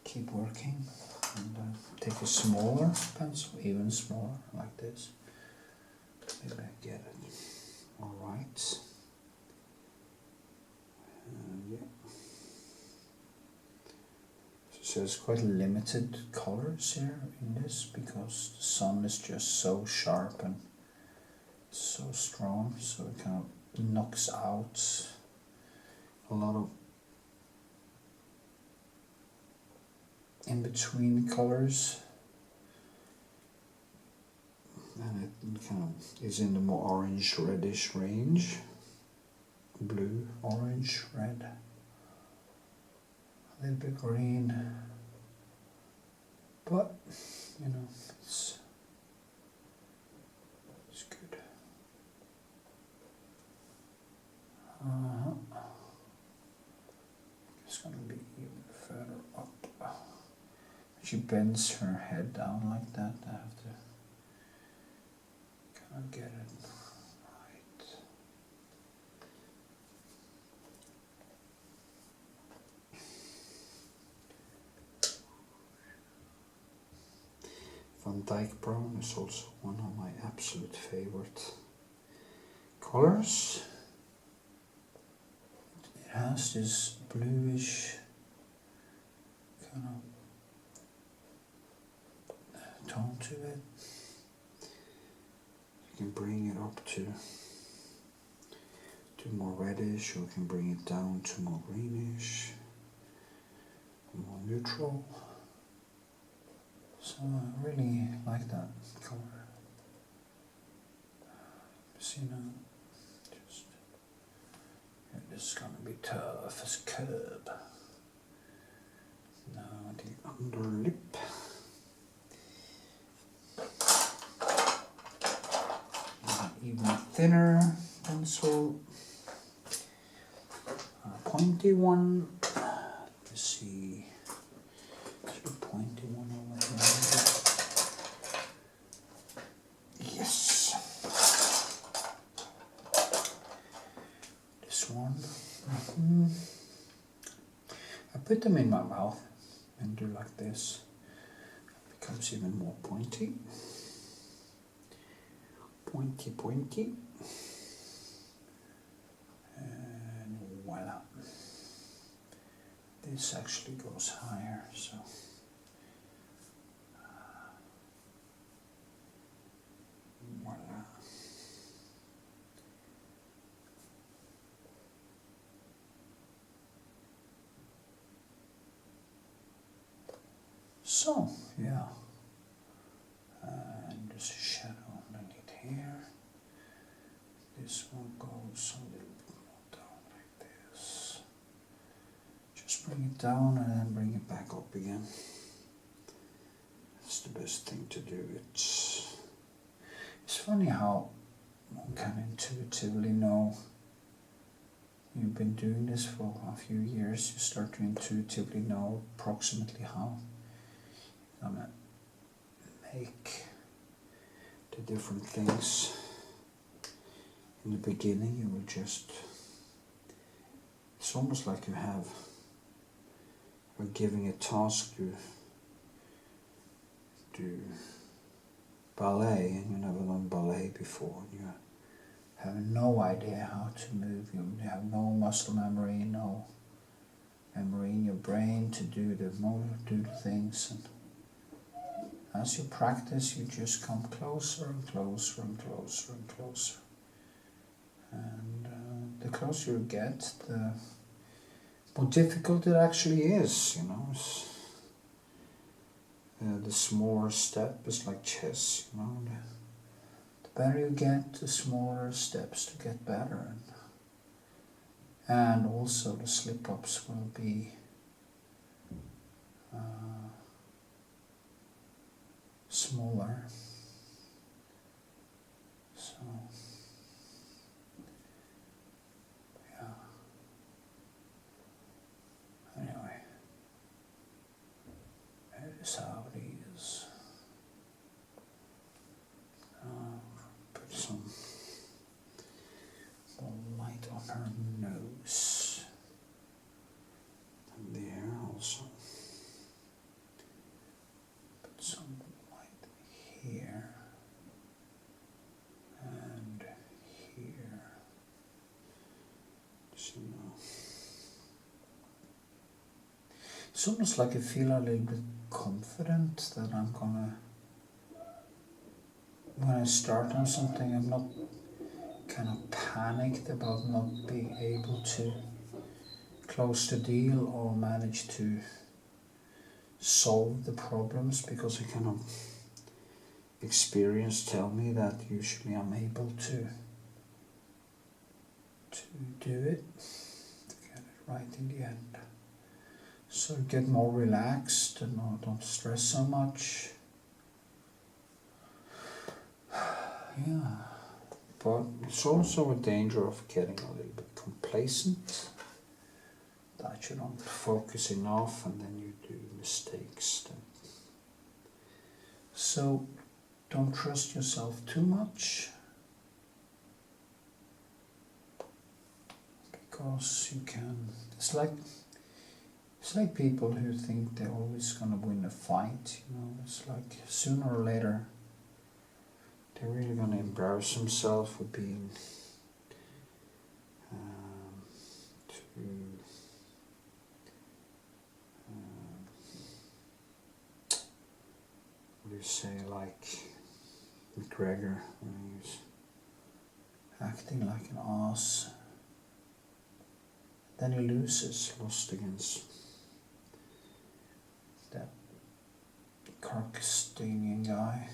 keep working. And take a smaller pencil, even smaller, like this. Maybe I get it all right. Yeah. So there's quite limited colors here in this because the sun is just so sharp and so strong, so it kind of knocks out a lot of in between colors, and it kind of is in the more orange reddish range, blue, orange, red, a little bit green, but you know, it's good. It's gonna be even further up. She bends her head down like that. I have to kind of get it right. Van Dyke brown is also one of my absolute favorite colors. It has this bluish kind of tone to it. You can bring it up to more reddish, or you can bring it down to more greenish, more neutral. So I really like that color. See now, just this is gonna be tough as a curb. Now the underlip. Even thinner pencil. A pointy one. Let's see. Is there a pointy one over here? Yes. This one. I put them in my mouth and do like this. It becomes even more pointy. Pointy, pointy. And voila. This actually goes higher, so. Voila. So, yeah. And there's a shadow underneath here. This one goes a little bit more down like this. Just bring it down and then bring it back up again. That's the best thing to do. It's funny how one can intuitively know. You've been doing this for a few years, you start to intuitively know approximately how you're gonna make the different things. In the beginning you will just, it's almost like you're giving a task to do ballet and you never done ballet before and you have no idea how to move, you have no muscle memory, no memory in your brain to do the things, and as you practice you just come closer and closer and closer and closer. And the closer you get, the more difficult it actually is, you know. The smaller step is like chess, you know. The better you get, the smaller steps to get better. And also the slip-ups will be smaller. So. Anyway, that is how it is. Put some more light on her nose. And there also. Put some light here. And here. So now. It's almost like I feel a little bit confident that I'm gonna, when I start on something, I'm not kind of panicked about not being able to close the deal or manage to solve the problems, because I kind of experience tell me that usually I'm able to do it, to get it right in the end. So get more relaxed and don't stress so much. Yeah, but it's also a danger of getting a little bit complacent, that you don't focus enough and then you do mistakes. So don't trust yourself too much, because you can, it's like people who think they're always going to win a fight, you know. It's like sooner or later they're really gonna embarrass themselves for being what do you say, like McGregor when he was acting like an ass. Then he lost against that Kirkstanian guy.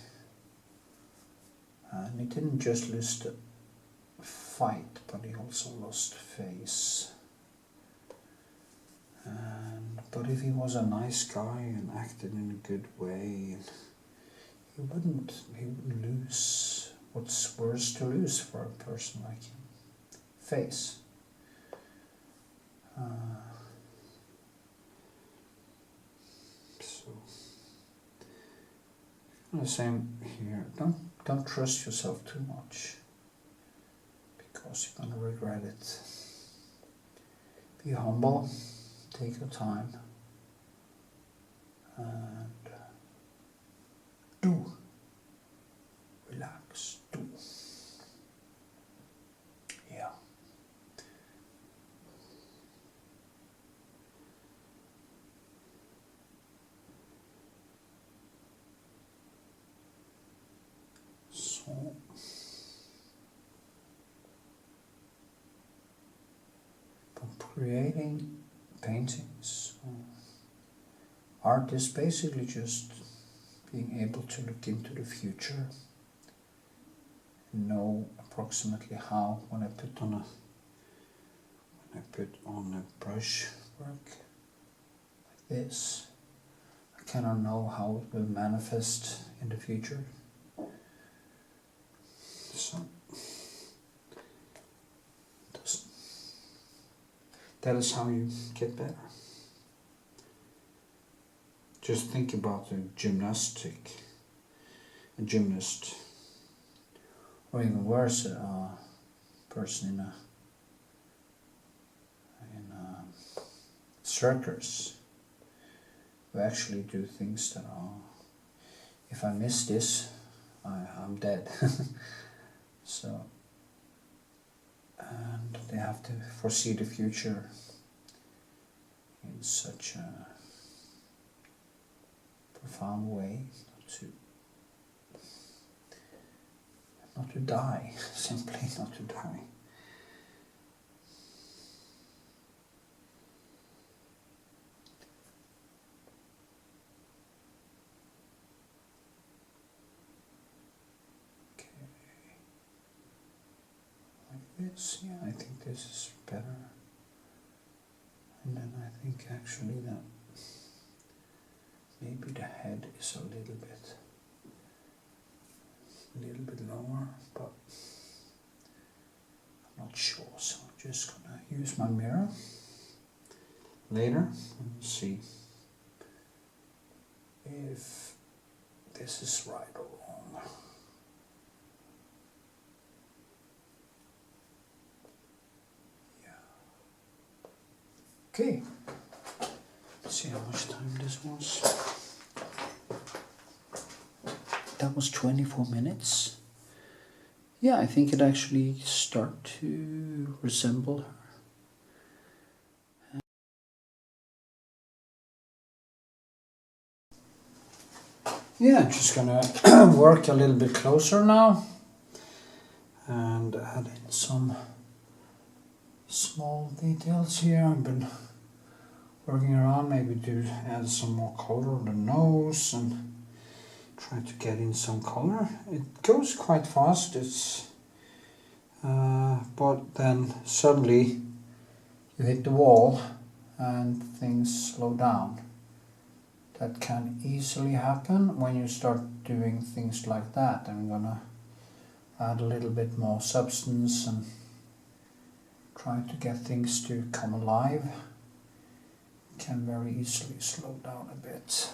And he didn't just lose the fight, but he also lost face. But if he was a nice guy and acted in a good way, he wouldn't lose. What's worse to lose for a person like him? Face. So the same here. Don't trust yourself too much, because you're gonna regret it. Be humble, take your time, and do. Relax, do. Yeah. So from creating paintings, art is basically just being able to look into the future and know approximately how, when I put on a brush work like this, I cannot know how it will manifest in the future. So that is how you get better. Just think about a gymnast, or even worse, a person in a circus, who actually do things that are, if I miss this, I'm dead. So, and they have to foresee the future in such a profound way, not to die, simply not to die. Okay, like this, yeah, I think this is better. And then I think actually that maybe the head is a little bit lower, but I'm not sure, so I'm just gonna use my mirror later and see if this is right or wrong. Yeah. Okay. Let's see how much time this was. That was 24 minutes. Yeah, I think it actually started to resemble her. Yeah, I'm just gonna work a little bit closer now and add in some small details here. I've been working around maybe to add some more color on the nose and try to get in some color. It goes quite fast, but then suddenly you hit the wall and things slow down. That can easily happen when you start doing things like that. I'm gonna add a little bit more substance and try to get things to come alive. Can very easily slow down a bit,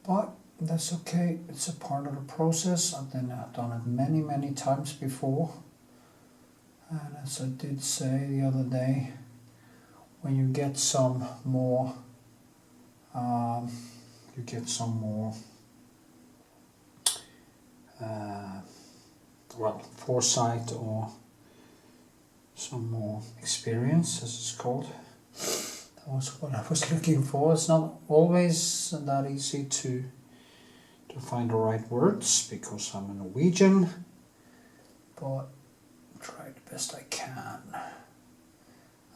but that's okay. It's a part of the process. I've done it many times before, and as I did say the other day, when you get some more get some more well, foresight or some more experience, as it's called. That was what I was looking for. It's not always that easy to find the right words because I'm a Norwegian, but try the best I can.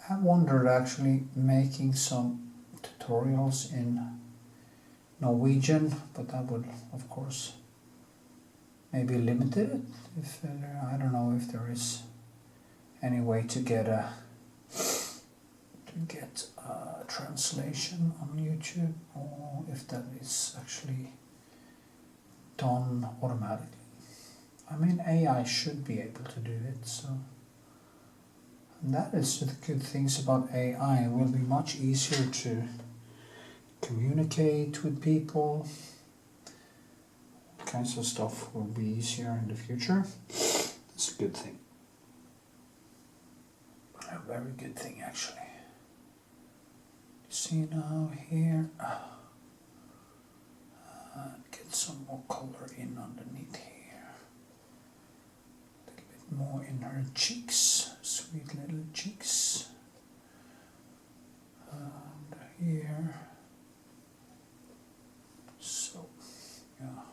I wondered actually making some tutorials in Norwegian, but that would of course maybe limit it. If I don't know if there is any way to get a translation on YouTube, or if that is actually done automatically. I mean, AI should be able to do it, so. And that is the good things about AI. It will be much easier to communicate with people. All kinds of stuff will be easier in the future. That's a good thing. A very good thing, actually. You see now here, get some more color in underneath here. A little bit more in her cheeks, sweet little cheeks. And here. So, yeah.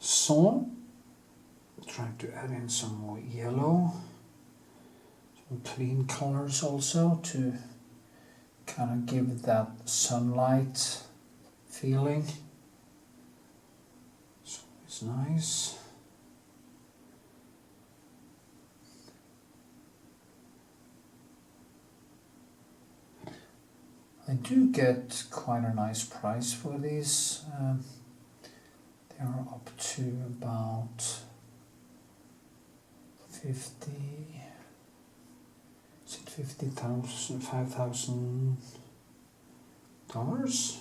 So, trying to add in some more yellow, some clean colors also to kind of give that sunlight feeling. So it's nice. I do get quite a nice price for these. They are up to about 50. Is it $50,000, $5,000?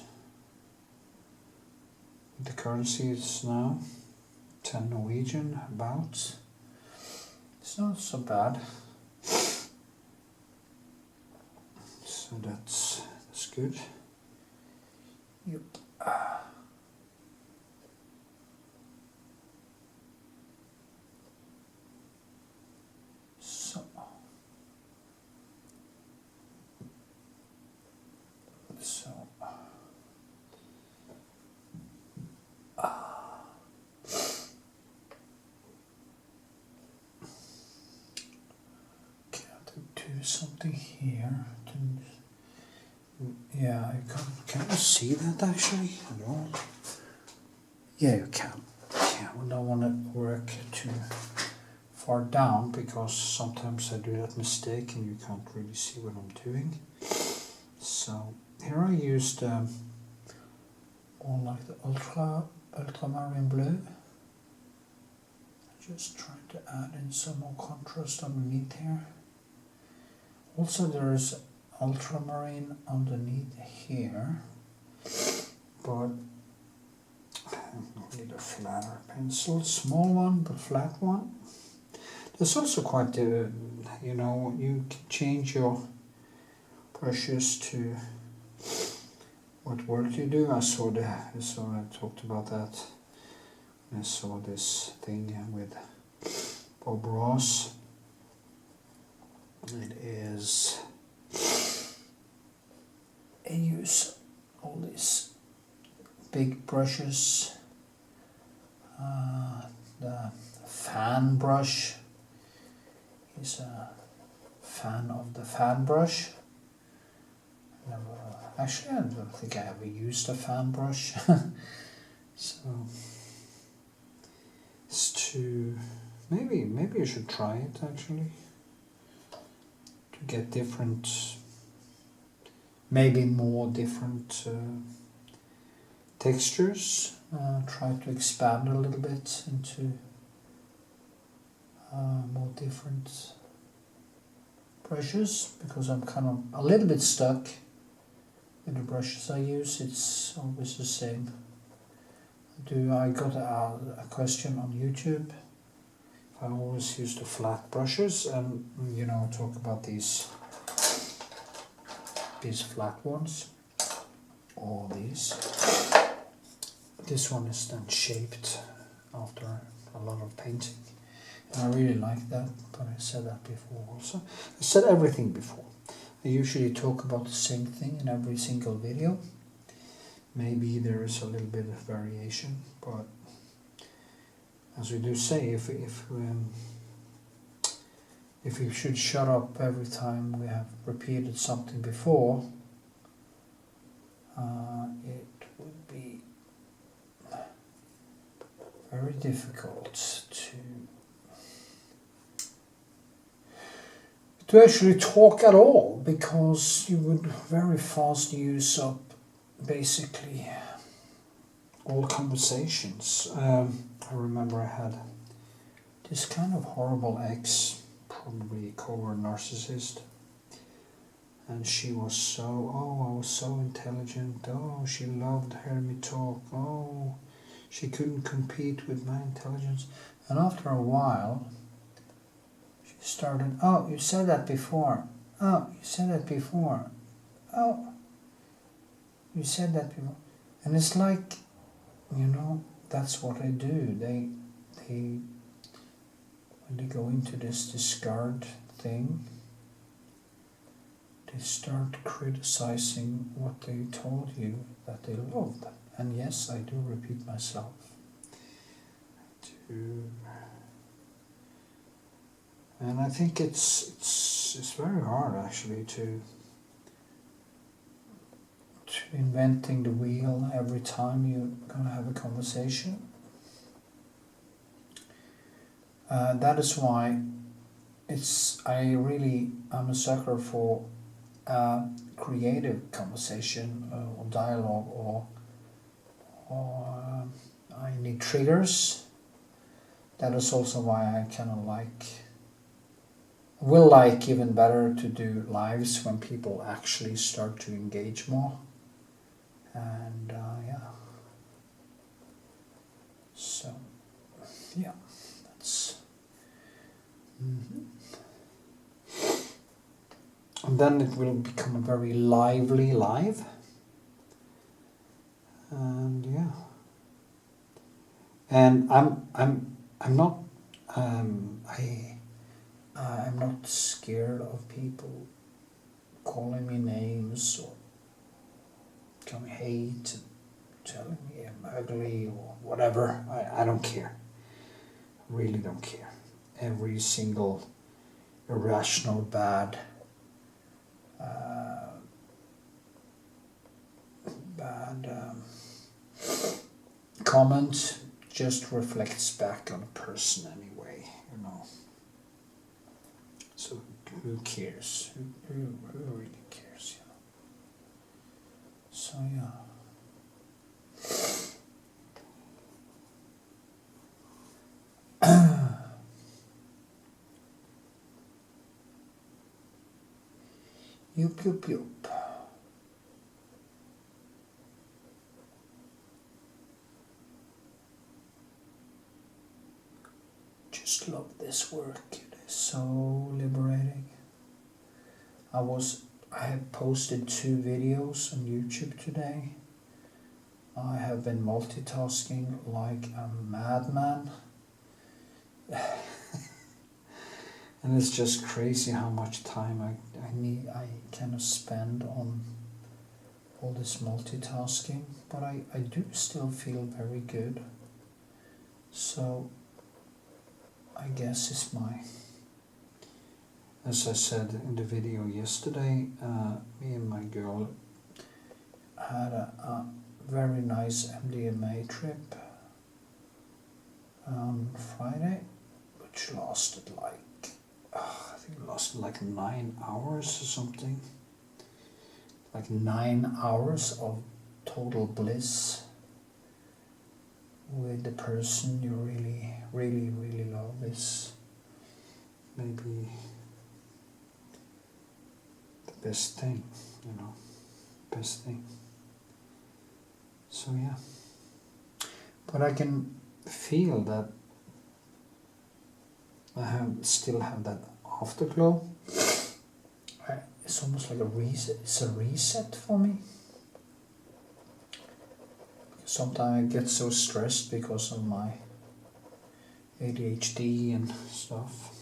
The currency is now 10 Norwegian, about. It's not so bad. So that's good. Yep. Something here. Yeah, can you see that actually? No. Yeah, you can. Yeah, we don't want to work too far down because sometimes I do that mistake and you can't really see what I'm doing. So here I used more like the ultramarine blue. Just trying to add in some more contrast underneath here. Also there is ultramarine underneath here, but I need a flatter pencil, small one but flat one. There's also quite you know, you can change your brushes to what work you do. I talked about that. I saw this thing with Bob Ross. It is, I use all these big brushes. The fan brush is a fan of the fan brush. Actually, I don't think I ever used a fan brush. So it's to maybe you should try it actually. To get different, maybe more different textures. Try to expand a little bit into more different brushes because I'm kind of a little bit stuck with the brushes I use. It's always the same. I got a question on YouTube. I always use the flat brushes and, you know, talk about these flat ones, or these. This one is then shaped after a lot of painting. And I really like that, but I said that before also. I said everything before. I usually talk about the same thing in every single video. Maybe there is a little bit of variation, but as we do say, if we should shut up every time we have repeated something before, it would be very difficult to actually talk at all, because you would very fast use up basically all conversations. I remember I had this kind of horrible ex, probably covert narcissist, and she was so, oh, I was so intelligent, oh, she loved hearing me talk, oh, she couldn't compete with my intelligence. And after a while, she started, oh, you said that before, oh, you said that before, oh, you said that before. And it's like, you know, that's what they do. They when they go into this discard thing, they start criticizing what they told you that they loved. And yes, I do repeat myself. And I think it's very hard actually to inventing the wheel every time you're gonna have a conversation. That is why I'm a sucker for creative conversation or dialogue, or I need triggers. That is also why I kind of will like even better to do lives when people actually start to engage more. And yeah, so yeah, that's and then it will become a very lively live. And yeah, and I'm not I'm not scared of people calling me names or telling hate, telling me I'm ugly or whatever. I don't care. Really don't care. Every single irrational bad comment just reflects back on a person anyway, you know. So who cares? Who really cares, you know? So yeah. Yup. Just love this work. It is so liberating. I have posted 2 videos on YouTube today. I have been multitasking like a madman. And it's just crazy how much time I kind of spend on all this multitasking, but I do still feel very good. So I guess it's as I said in the video yesterday, me and my girl had a very nice MDMA trip on Friday, which lasted like 9 hours or something. Like 9 hours of total bliss with the person you really, really, really love. Is maybe best thing, you know, best thing. So yeah, but I can feel that I still have that afterglow. It's almost like a reset. It's a reset for me. Sometimes I get so stressed because of my ADHD and stuff.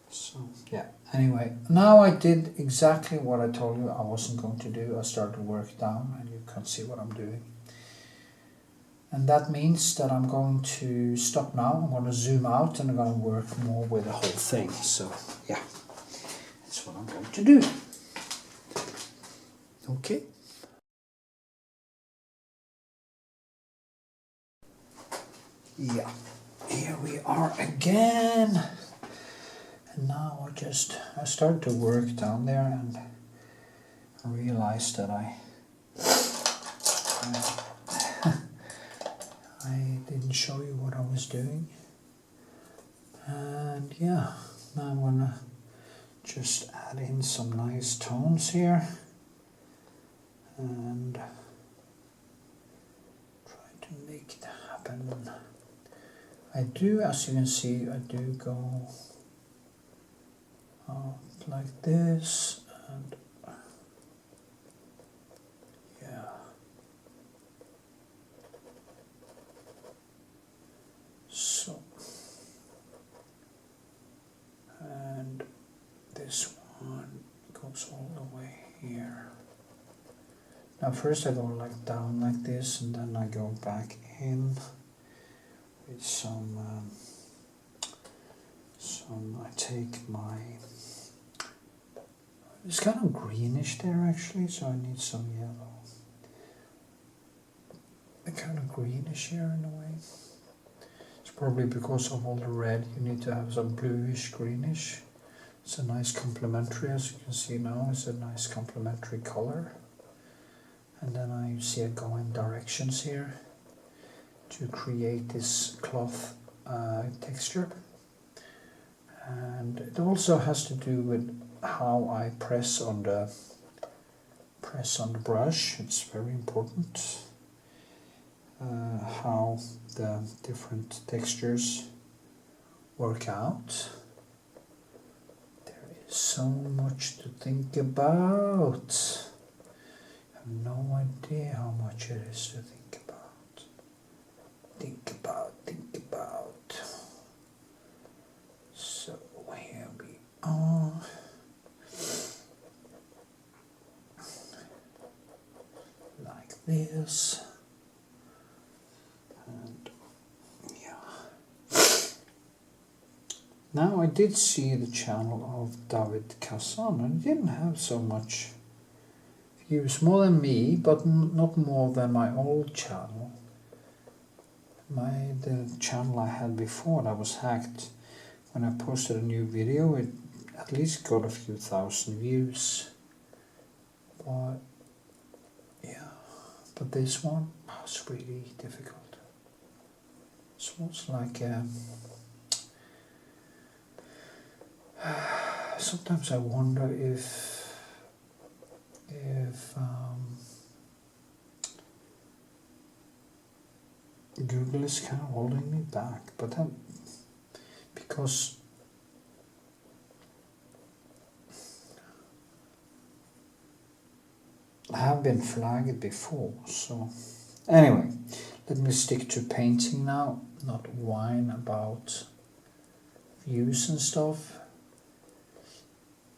So yeah, anyway, now I did exactly what I told you I wasn't going to do. I started work down and you can see what I'm doing. And that means that I'm going to stop now. I'm going to zoom out and I'm going to work more with the whole thing. So yeah, that's what I'm going to do. Okay. Yeah, here we are again. And now I started to work down there and I realized that I didn't show you what I was doing. And yeah, now I'm gonna just add in some nice tones here and try to make it happen. I do, as you can see, I do go out like this and yeah. So, and this one goes all the way here. Now first I go like down like this and then I go back in with some I take my, it's kind of greenish there actually, so I need some yellow. A kind of greenish here in a way. It's probably because of all the red, you need to have some bluish greenish. It's a nice complementary, as you can see now, it's a nice complementary color. And then I see I go in directions here to create this cloth texture. And it also has to do with how I press on the brush. It's very important how the different textures work out. There is so much to think about. I have no idea how much it is to think about. Think about. So here we are. Like this. And yeah. Now I did see the channel of David Kazan and he didn't have so much views, more than me, but not more than my old channel. The channel I had before that was hacked. When I posted a new video, it at least got a few thousand views. But yeah, but this one was really difficult. This was like sometimes I wonder if Google is kind of holding me back, but then because I have been flagged before. So anyway, let me stick to painting now, not whine about views and stuff.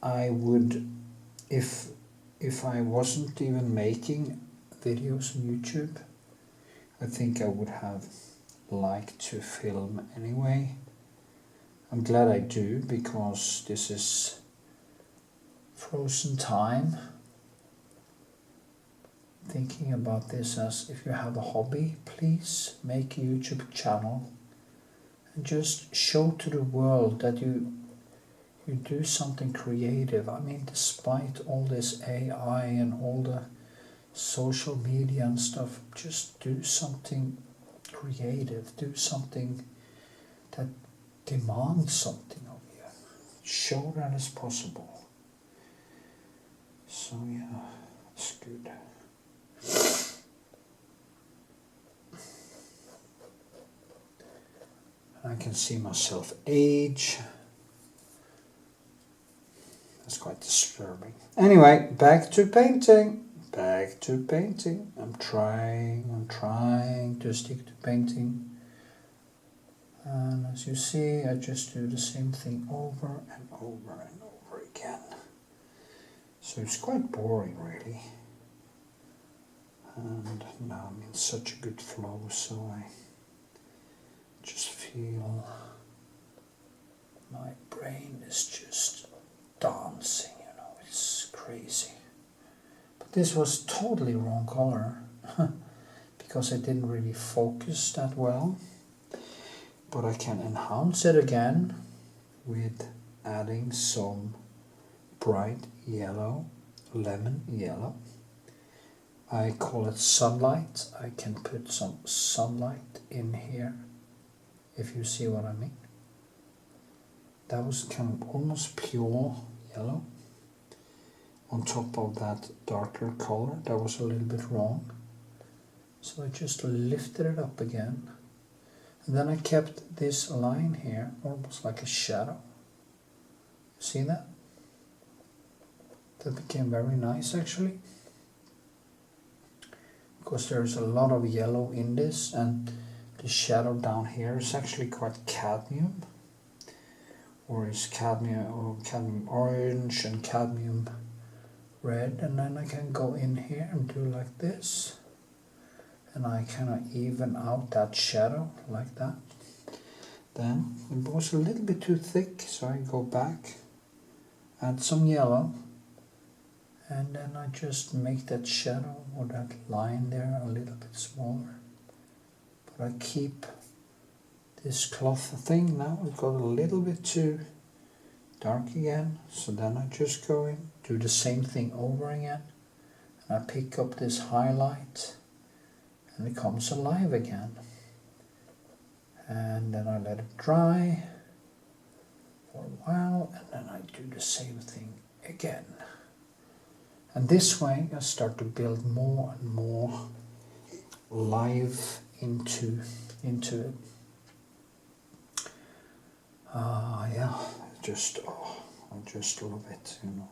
I would, if I wasn't even making videos on YouTube, I think I would have liked to film anyway. I'm glad I do, because this is frozen time. Thinking about this as, if you have a hobby, please make a YouTube channel and just show to the world that you do something creative. I mean, despite all this AI and all the social media and stuff, just do something creative, do something that demands something of you. Show that it's possible. So yeah, it's good. I can see myself age. That's quite disturbing. Anyway, back to painting. Back to painting. I'm trying to stick to painting. And as you see, I just do the same thing over and over and over again. So it's quite boring, really. And now I'm in such a good flow, so I just feel my brain is just dancing, you know, it's crazy. But this was totally wrong color because I didn't really focus that well. But I can enhance it again with adding some bright yellow, lemon yellow. I call it sunlight. I can put some sunlight in here, if you see what I mean. That was kind of almost pure yellow on top of that darker color. That was a little bit wrong. So I just lifted it up again. And then I kept this line here, almost like a shadow. See that? That became very nice actually. Because there's a lot of yellow in this, and the shadow down here is actually quite cadmium. Or is cadmium orange and cadmium red. And then I can go in here and do like this. And I kind of even out that shadow like that. Then it was a little bit too thick, so I go back, add some yellow, and then I just make that shadow or that line there a little bit smaller. But I keep this cloth thing now. It got a little bit too dark again, so then I just go in, do the same thing over again, and I pick up this highlight. And it comes alive again. And then I let it dry for a while, and then I do the same thing again. And this way I start to build more and more life into it. Yeah, I just love it, you know.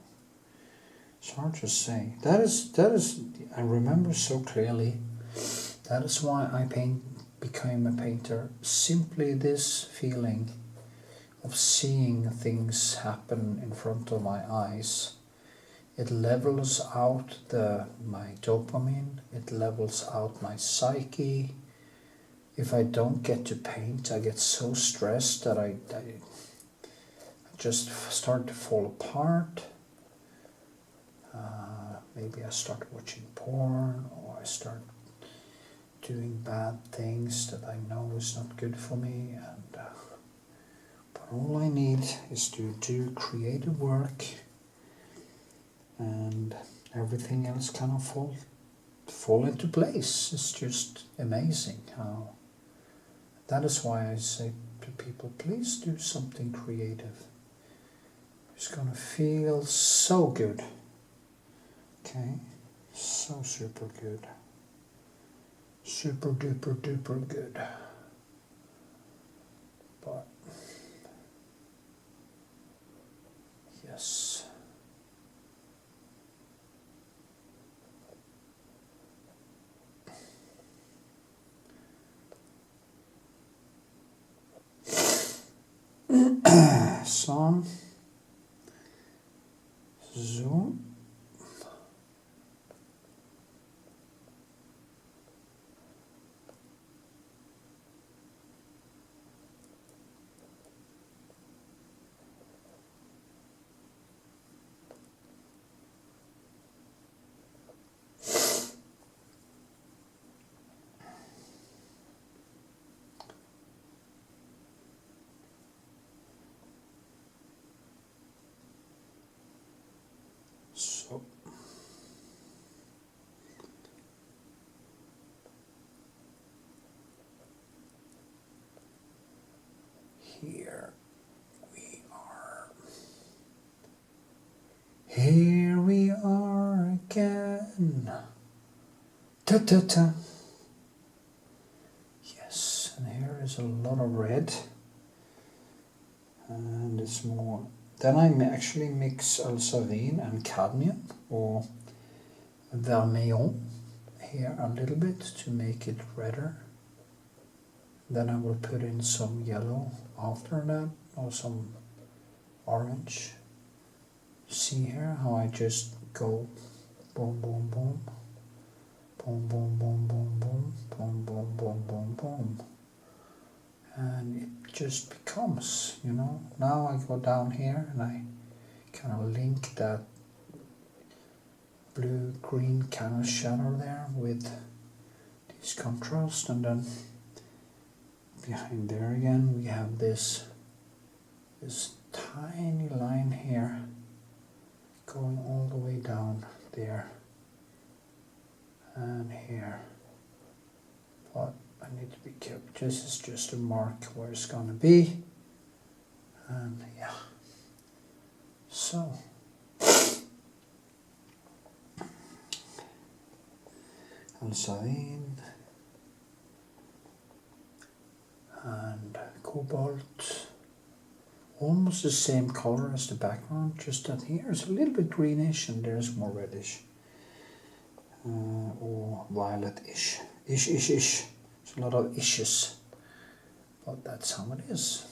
It's hard to say. That is I remember so clearly. That is why I became a painter. Simply this feeling of seeing things happen in front of my eyes. It levels out my dopamine. It levels out my psyche. If I don't get to paint, I get so stressed that I just start to fall apart. Maybe I start watching porn, or I start doing bad things that I know is not good for me, and but all I need is to do creative work, and everything else kind of fall into place. It's just amazing how. That is why I say to people, please do something creative. It's gonna feel so good. Okay, so super good. Super duper duper good. But yes. So here we are. Here we are. again. Ta-ta-ta. Yes, and here is a lot of red. And it's more. Then I actually mix ultramarine and cadmium or vermillon here a little bit to make it redder. Then I will put in some yellow after that, or some orange. See here how I just go boom, boom, boom, boom, boom, boom, boom, boom, boom, boom, boom, boom, boom. And it just becomes, you know. Now I go down here and I kind of link that blue-green kind of shadow there with this contrast, and then behind there again we have this tiny line here going all the way down there and here. But I need to be careful. This is just a mark where it's gonna be, and yeah. So ultramarine and cobalt, almost the same color as the background, just that here is a little bit greenish and there's more reddish, or violet-ish. Ish. It's a lot of ishes, but that's how it is.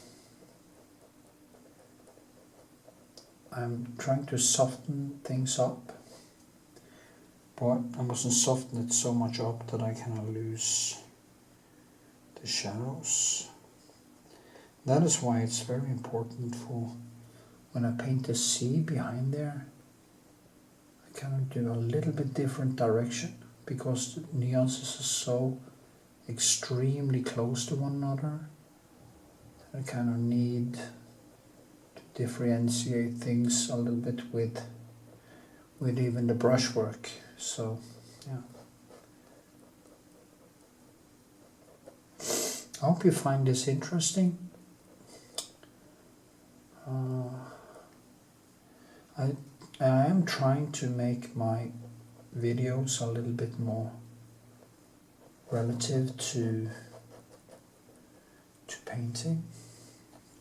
I'm trying to soften things up, but I mustn't soften it so much up that I kind of lose the shadows. That is why it's very important for when I paint the sea behind there, I kind of do a little bit different direction, because the nuances are so extremely close to one another. I kind of need to differentiate things a little bit with even the brushwork. So yeah, I hope you find this interesting. I am trying to make my videos a little bit more relative to painting,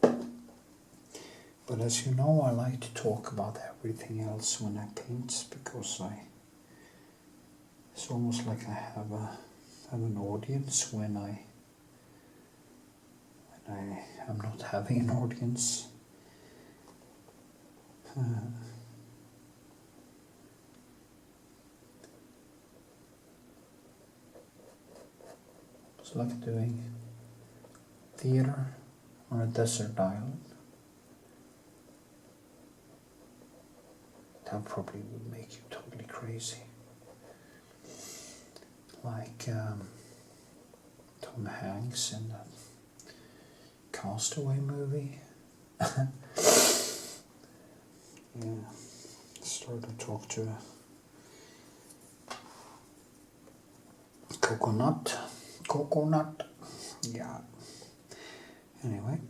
but as you know, I like to talk about everything else when I paint, because it's almost like I have an audience when I am not having an audience. It's like doing theater on a desert island. That probably would make you totally crazy. Like Tom Hanks in the Castaway movie. Yeah, start to talk to a coconut, yeah. Anyway,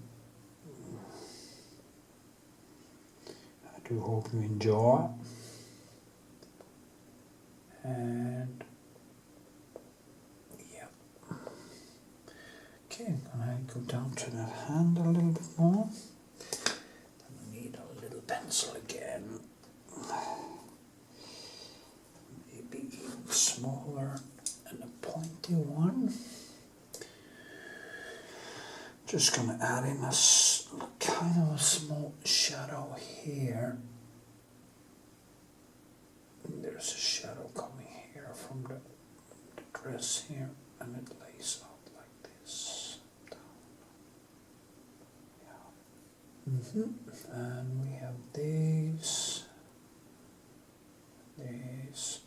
I do hope you enjoy, and yeah. Okay, I go down to that hand a little bit more. Pencil again, maybe even smaller and a pointy one. Just gonna add in a kind of a small shadow here. There's a shadow coming here from the dress here, and it lays out like this. And we have these. There's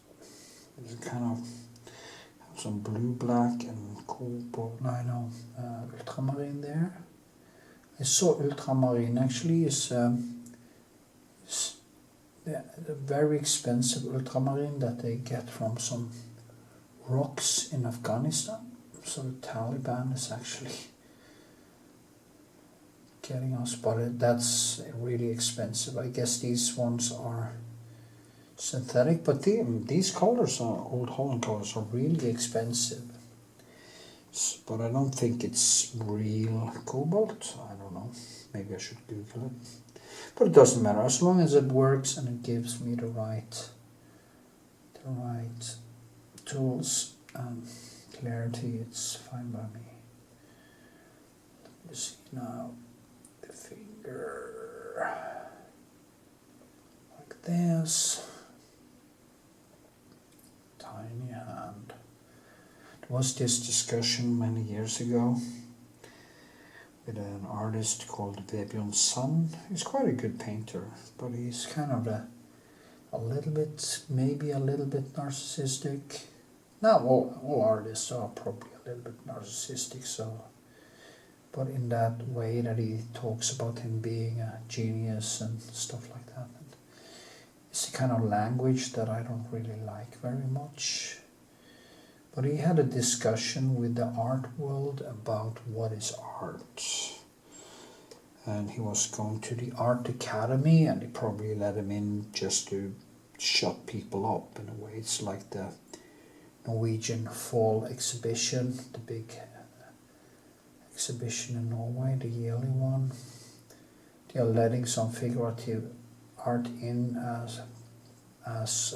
kind of have some blue, black, and cobalt. No, I know ultramarine there. I saw ultramarine actually is a very expensive ultramarine that they get from some rocks in Afghanistan. So the Taliban is actually getting us, but that's really expensive. I guess these ones are synthetic, but these colors are Old Holland colors are really expensive. But I don't think it's real cobalt. I don't know. Maybe I should Google it. But it doesn't matter as long as it works and it gives me the right tools and clarity. It's fine by me. Let me see now the finger like this. Tiny hand. There was this discussion many years ago with an artist called Vebjørn's son. He's quite a good painter, but he's kind of a little bit, maybe a little bit narcissistic. Not all artists are probably a little bit narcissistic, so, but in that way that he talks about him being a genius and stuff like that. And it's the kind of language that I don't really like very much. But he had a discussion with the art world about what is art. And he was going to the art academy, and they probably let him in just to shut people up in a way. It's like the Norwegian fall exhibition, the big exhibition in Norway, the yearly one. They are letting some figurative art in as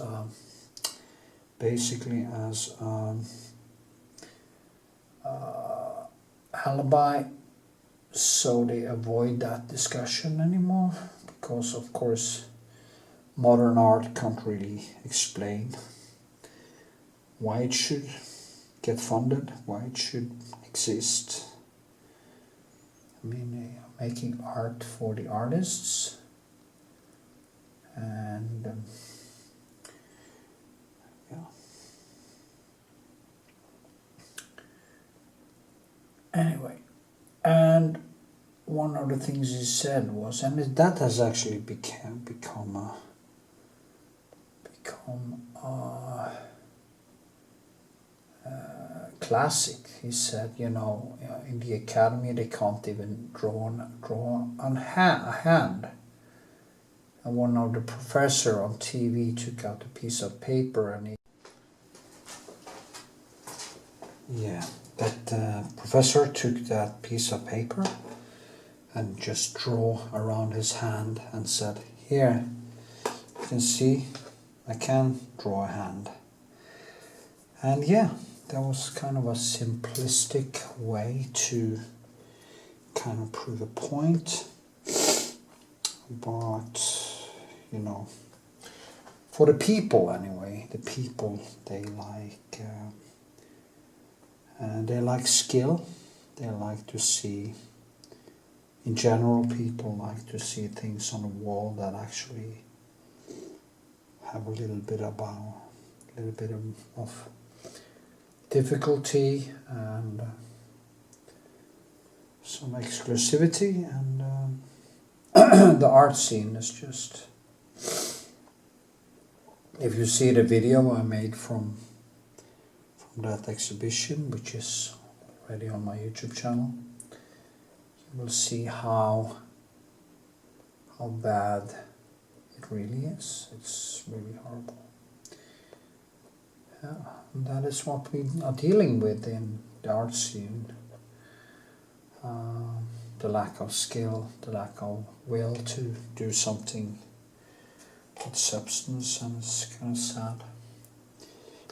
basically as alibi, so they avoid that discussion anymore, because of course modern art can't really explain why it should get funded, why it should exist. I mean, they are making art for the artists, and yeah. Anyway, and one of the things he said was, and that has actually become a classic. He said, you know, in the academy they can't even draw a hand. And one of the professor on TV took out a piece of paper and that professor took that piece of paper and just draw around his hand and said, here, you can see I can draw a hand. And yeah, that was kind of a simplistic way to kind of prove a point. But, you know, for the people anyway, the people, they like skill. They like to see, in general, people like to see things on the wall that actually have a little bit of difficulty and some exclusivity, and the art scene is just, if you see the video I made from that exhibition, which is already on my YouTube channel, you will see how bad it really is. It's really horrible. Yeah, and that is what we are dealing with in the art scene. The lack of skill, the lack of will to do something with substance, and it's kind of sad.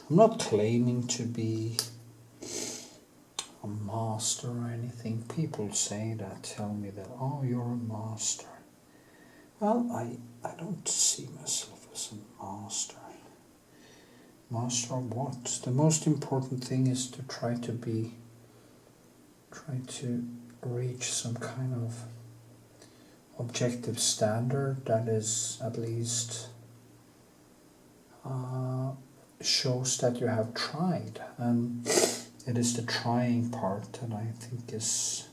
I'm not claiming to be a master or anything. People say that, tell me that, oh, you're a master. Well, I don't see myself as a master. Master of what? The most important thing is to try to reach some kind of objective standard that is at least shows that you have tried, and it is the trying part that I think is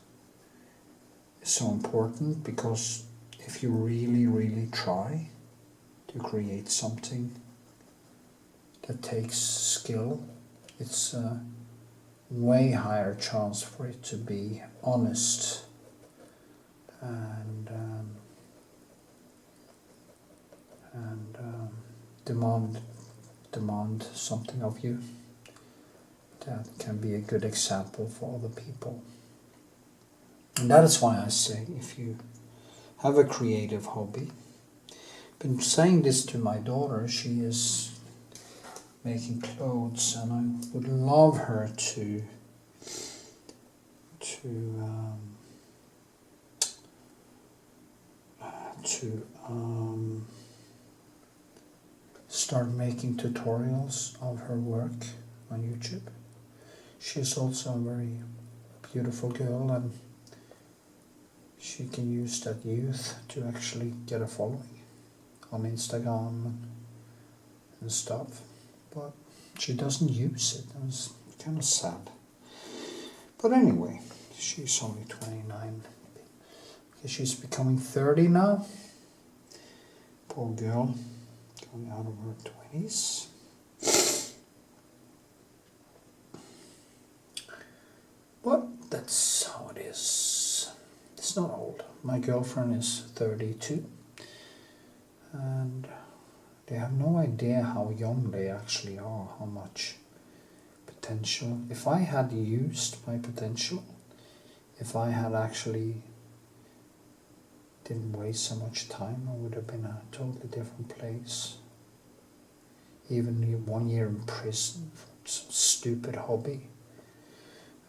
so important, because if you really try to create something that takes skill, it's a way higher chance for it to be honest demand something of you, that can be a good example for other people. And that is why I say, if you have a creative hobby, I've been saying this to my daughter, she is making clothes, and I would love her to start making tutorials of her work on YouTube. She's also a very beautiful girl, and she can use that youth to actually get a following on Instagram and stuff. But she doesn't use it. It was kind of sad. But anyway, she's only 29. She's becoming 30 now. Poor girl, going out of her 20s. But that's how it is. It's not old. My girlfriend is 32. And they have no idea how young they actually are, how much potential. If I had used my potential, if I had actually didn't waste so much time, I would have been a totally different place. Even 1 year in prison for some stupid hobby,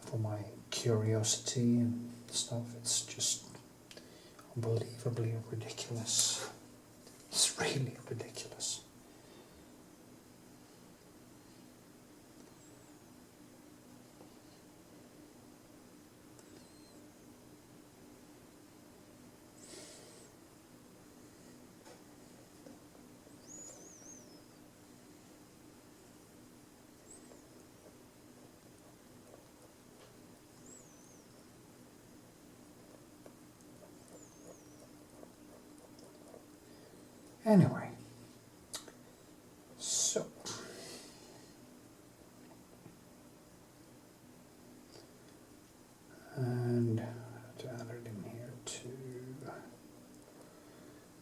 for my curiosity and stuff. It's just unbelievably ridiculous. It's really ridiculous. Anyway, so and to add it in here to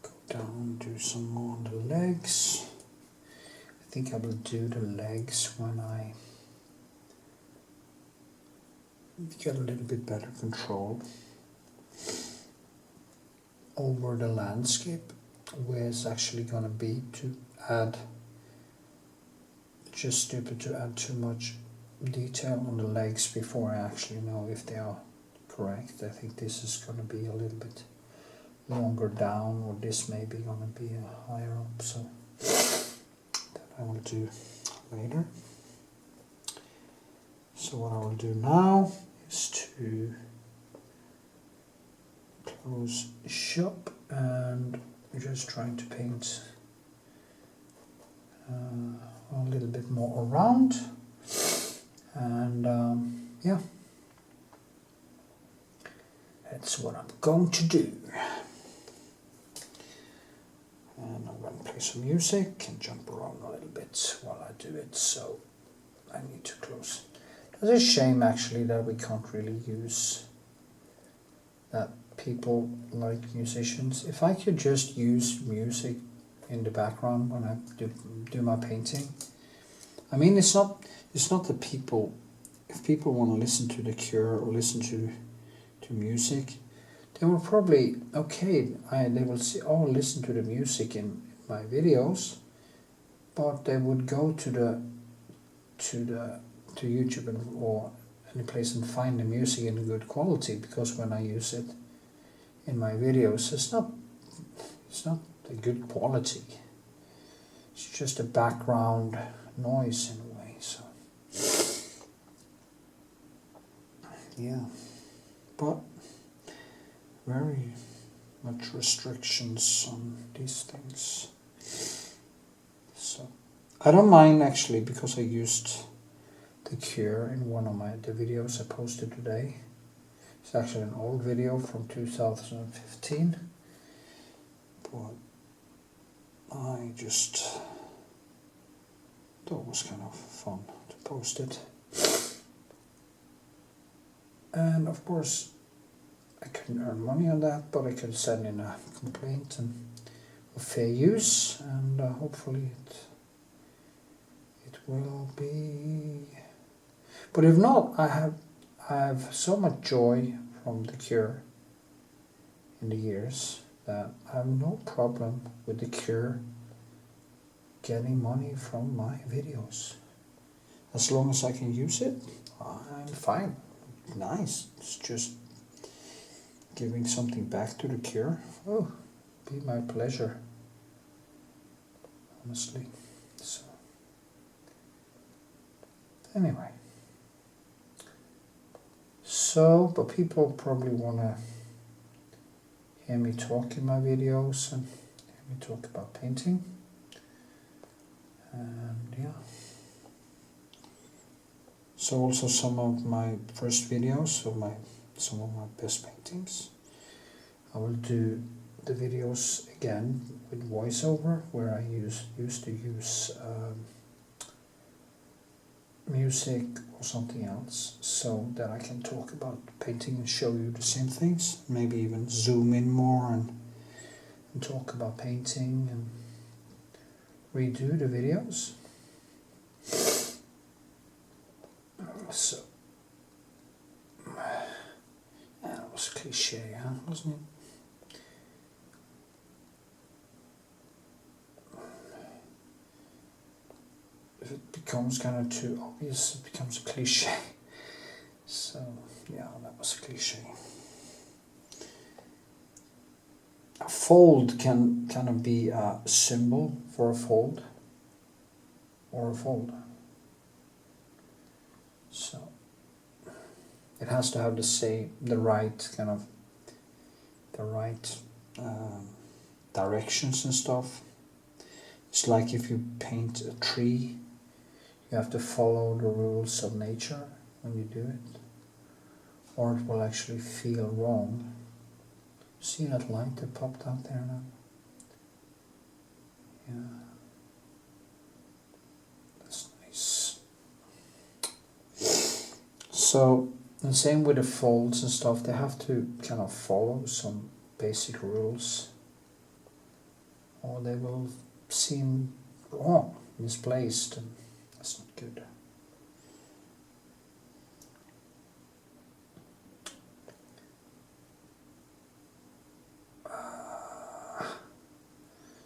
go down, do some more on the legs. I think I will do the legs when I get a little bit better control over the landscape, where it's actually going to be to add, just stupid to add too much detail on the legs before I actually know if they are correct. I think this is going to be a little bit longer down, or this may be going to be higher up, so that I will do later. So what I will do now is to close shop and just trying to paint a little bit more around, and yeah, that's what I'm going to do. And I'm going to play some music and jump around a little bit while I do it, so I need to close. It's a shame actually that we can't really use that. People like musicians. If I could just use music in the background when I do my painting. I mean, it's not the people. If people want to listen to The Cure or listen to music, they will probably they will see, oh, listen to the music in my videos, but they would go to YouTube or any place and find the music in good quality, because when I use it in my videos, it's not a good quality. It's just a background noise in a way. So yeah, but very much restrictions on these things. So I don't mind actually, because I used The Cure in one of the videos I posted today. It's actually an old video from 2015, but I just thought it was kind of fun to post it. And of course, I couldn't earn money on that, but I could send in a complaint and fair use, and hopefully it will be. But if not, I have so much joy from the cure in the years that I have no problem with the cure getting money from my videos. As long as I can use it, I'm fine. Nice. It's just giving something back to the cure. Oh, be my pleasure. Honestly. So anyway. So, but people probably want to hear me talk in my videos and hear me talk about painting. And yeah. So also some of my first videos of some of my best paintings. I will do the videos again with voiceover, where I used to use music or something else, so that I can talk about painting and show you the same things. Maybe even zoom in more and talk about painting and redo the videos. So that was a cliche, huh? Wasn't it? If it becomes kind of too obvious, it becomes a cliche. So yeah, that was a cliche. A fold can kind of be a symbol for a fold or a fold. So it has to have the right kind of directions and stuff. It's like if you paint a tree, you have to follow the rules of nature when you do it, or it will actually feel wrong. See that light that popped out there now? Yeah, that's nice. So, and same with the folds and stuff, they have to kind of follow some basic rules, or they will seem wrong, misplaced, and that's not good.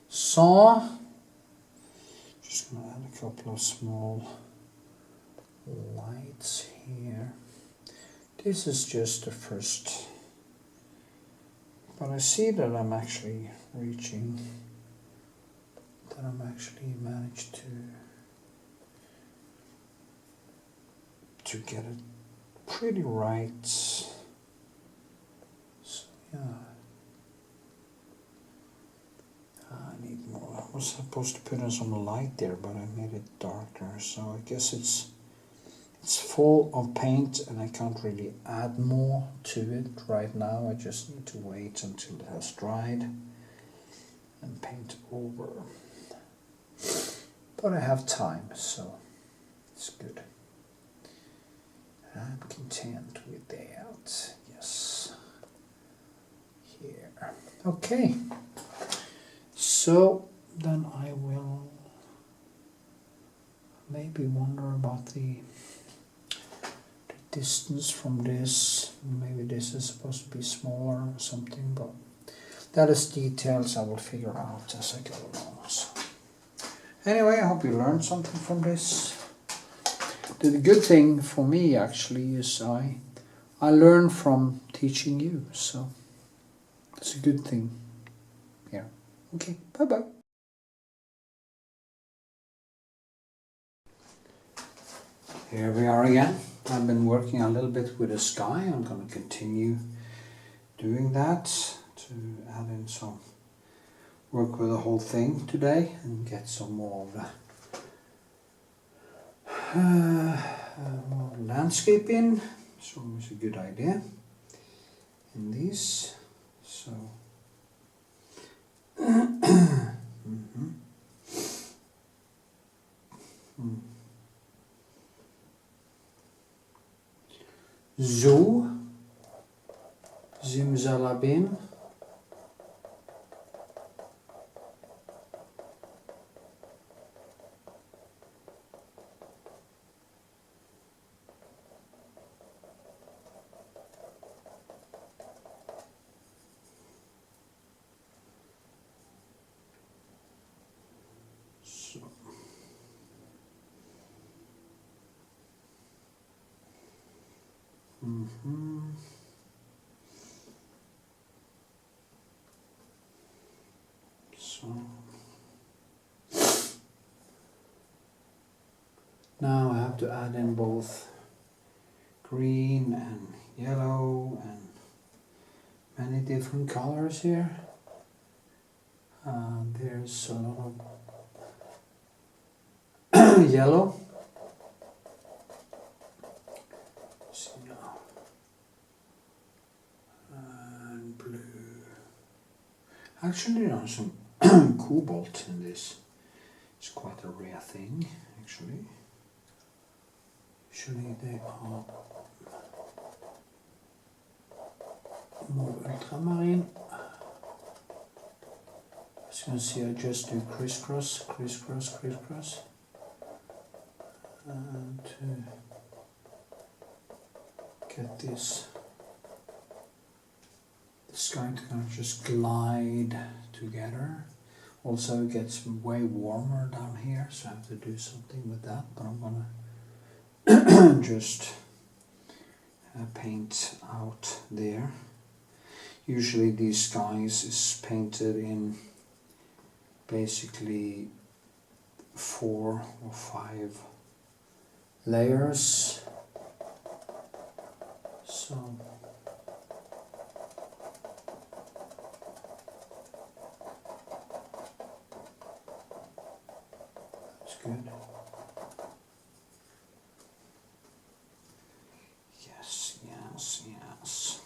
So, just going to add a couple of small lights here. This is just the first, but I see that I'm actually reaching, that I'm actually managed to get it pretty right. So yeah, I need more. I was supposed to put in some light there, but I made it darker, so I guess it's full of paint and I can't really add more to it right now. I just need to wait until it has dried and paint over. But I have time, so it's good. I'm content with that. Yes. Here. Okay. So then I will maybe wonder about the distance from this. Maybe this is supposed to be smaller or something, but that is details I will figure out as I go along. So anyway, I hope you learned something from this. The good thing for me actually is I learn from teaching you, so it's a good thing. Yeah. Okay, bye-bye. Here we are again. I've been working a little bit with the sky. I'm going to continue doing that to add in some work with the whole thing today and get some more of the more landscape in. It's always a good idea in these. So So, Zimzalabim. So now I have to add in both green and yellow and many different colors here. There's a lot of yellow. Let's see now. And blue. Actually, there's some cobalt in this. It's quite a rare thing, actually. Usually they are more ultramarine. As you can see, I just do crisscross, crisscross, crisscross. And to get this going to kind of just glide together. Also it gets way warmer down here, so I have to do something with that, but I'm gonna just paint out there. Usually these skies is painted in basically 4 or 5 layers. So that's good. Yes, yes, yes.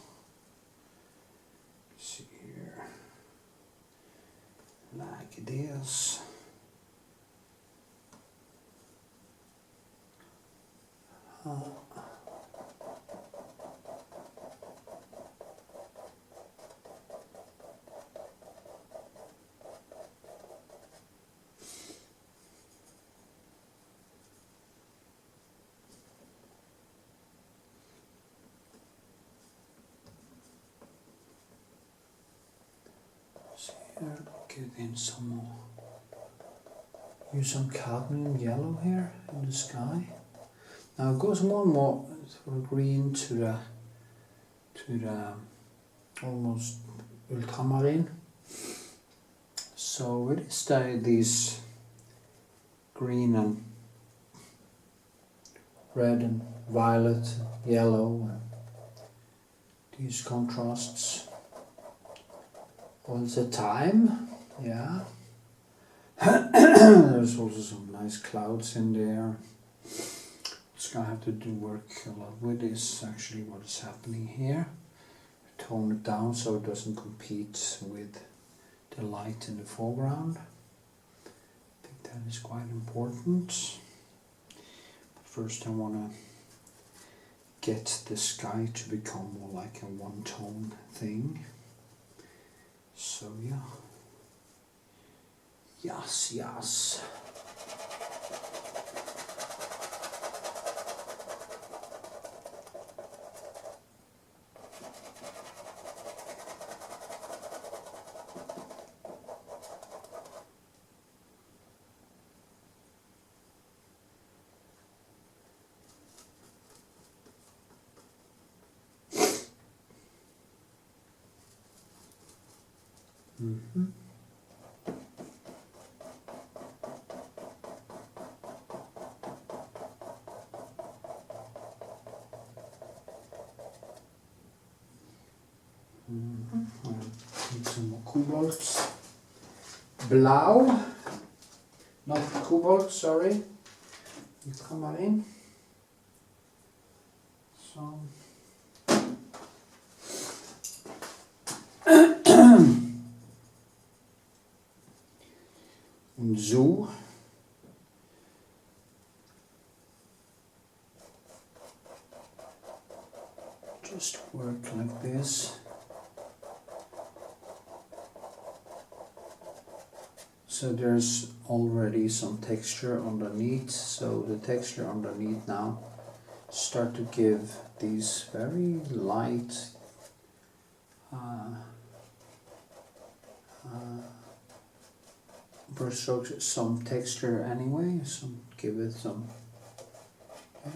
Let's see here. Like this. Here, get in some more. Use some cadmium yellow here in the sky. Now it goes more and more sort of green to the almost ultramarine. So it is these green and red and violet, yellow, and these contrasts all the time. Yeah. There's also some nice clouds in there. Just gonna have to work a lot with this, actually, what is happening here. Tone it down so it doesn't compete with the light in the foreground. I think that is quite important. But first I wanna get the sky to become more like a one-tone thing. So yeah. Yes, yes. Mm-hmm. Need some more cobalt. Blau. Not cobalt, sorry. Ultramarine. So. Und so. Just work like this. So there's already some texture underneath, so the texture underneath now start to give these very light brush strokes some texture anyway, so give it some. Yeah.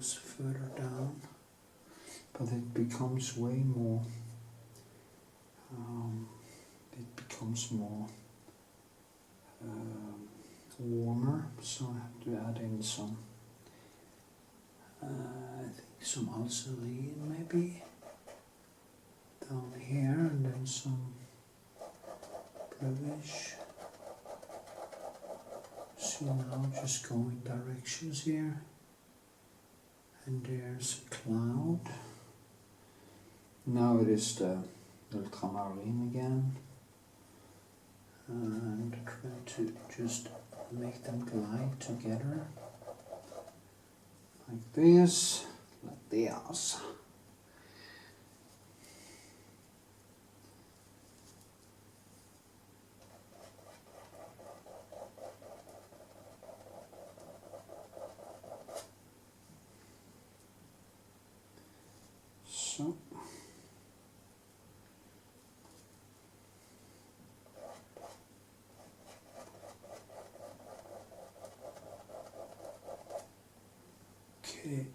goes further down, but it becomes way more, warmer, so I have to add in some, I think some alsaline maybe down here, and then some bluish. So now just go in directions here, and there's a cloud. Now it is the ultramarine again, and try to just make them glide together like this, like this. So. Okay.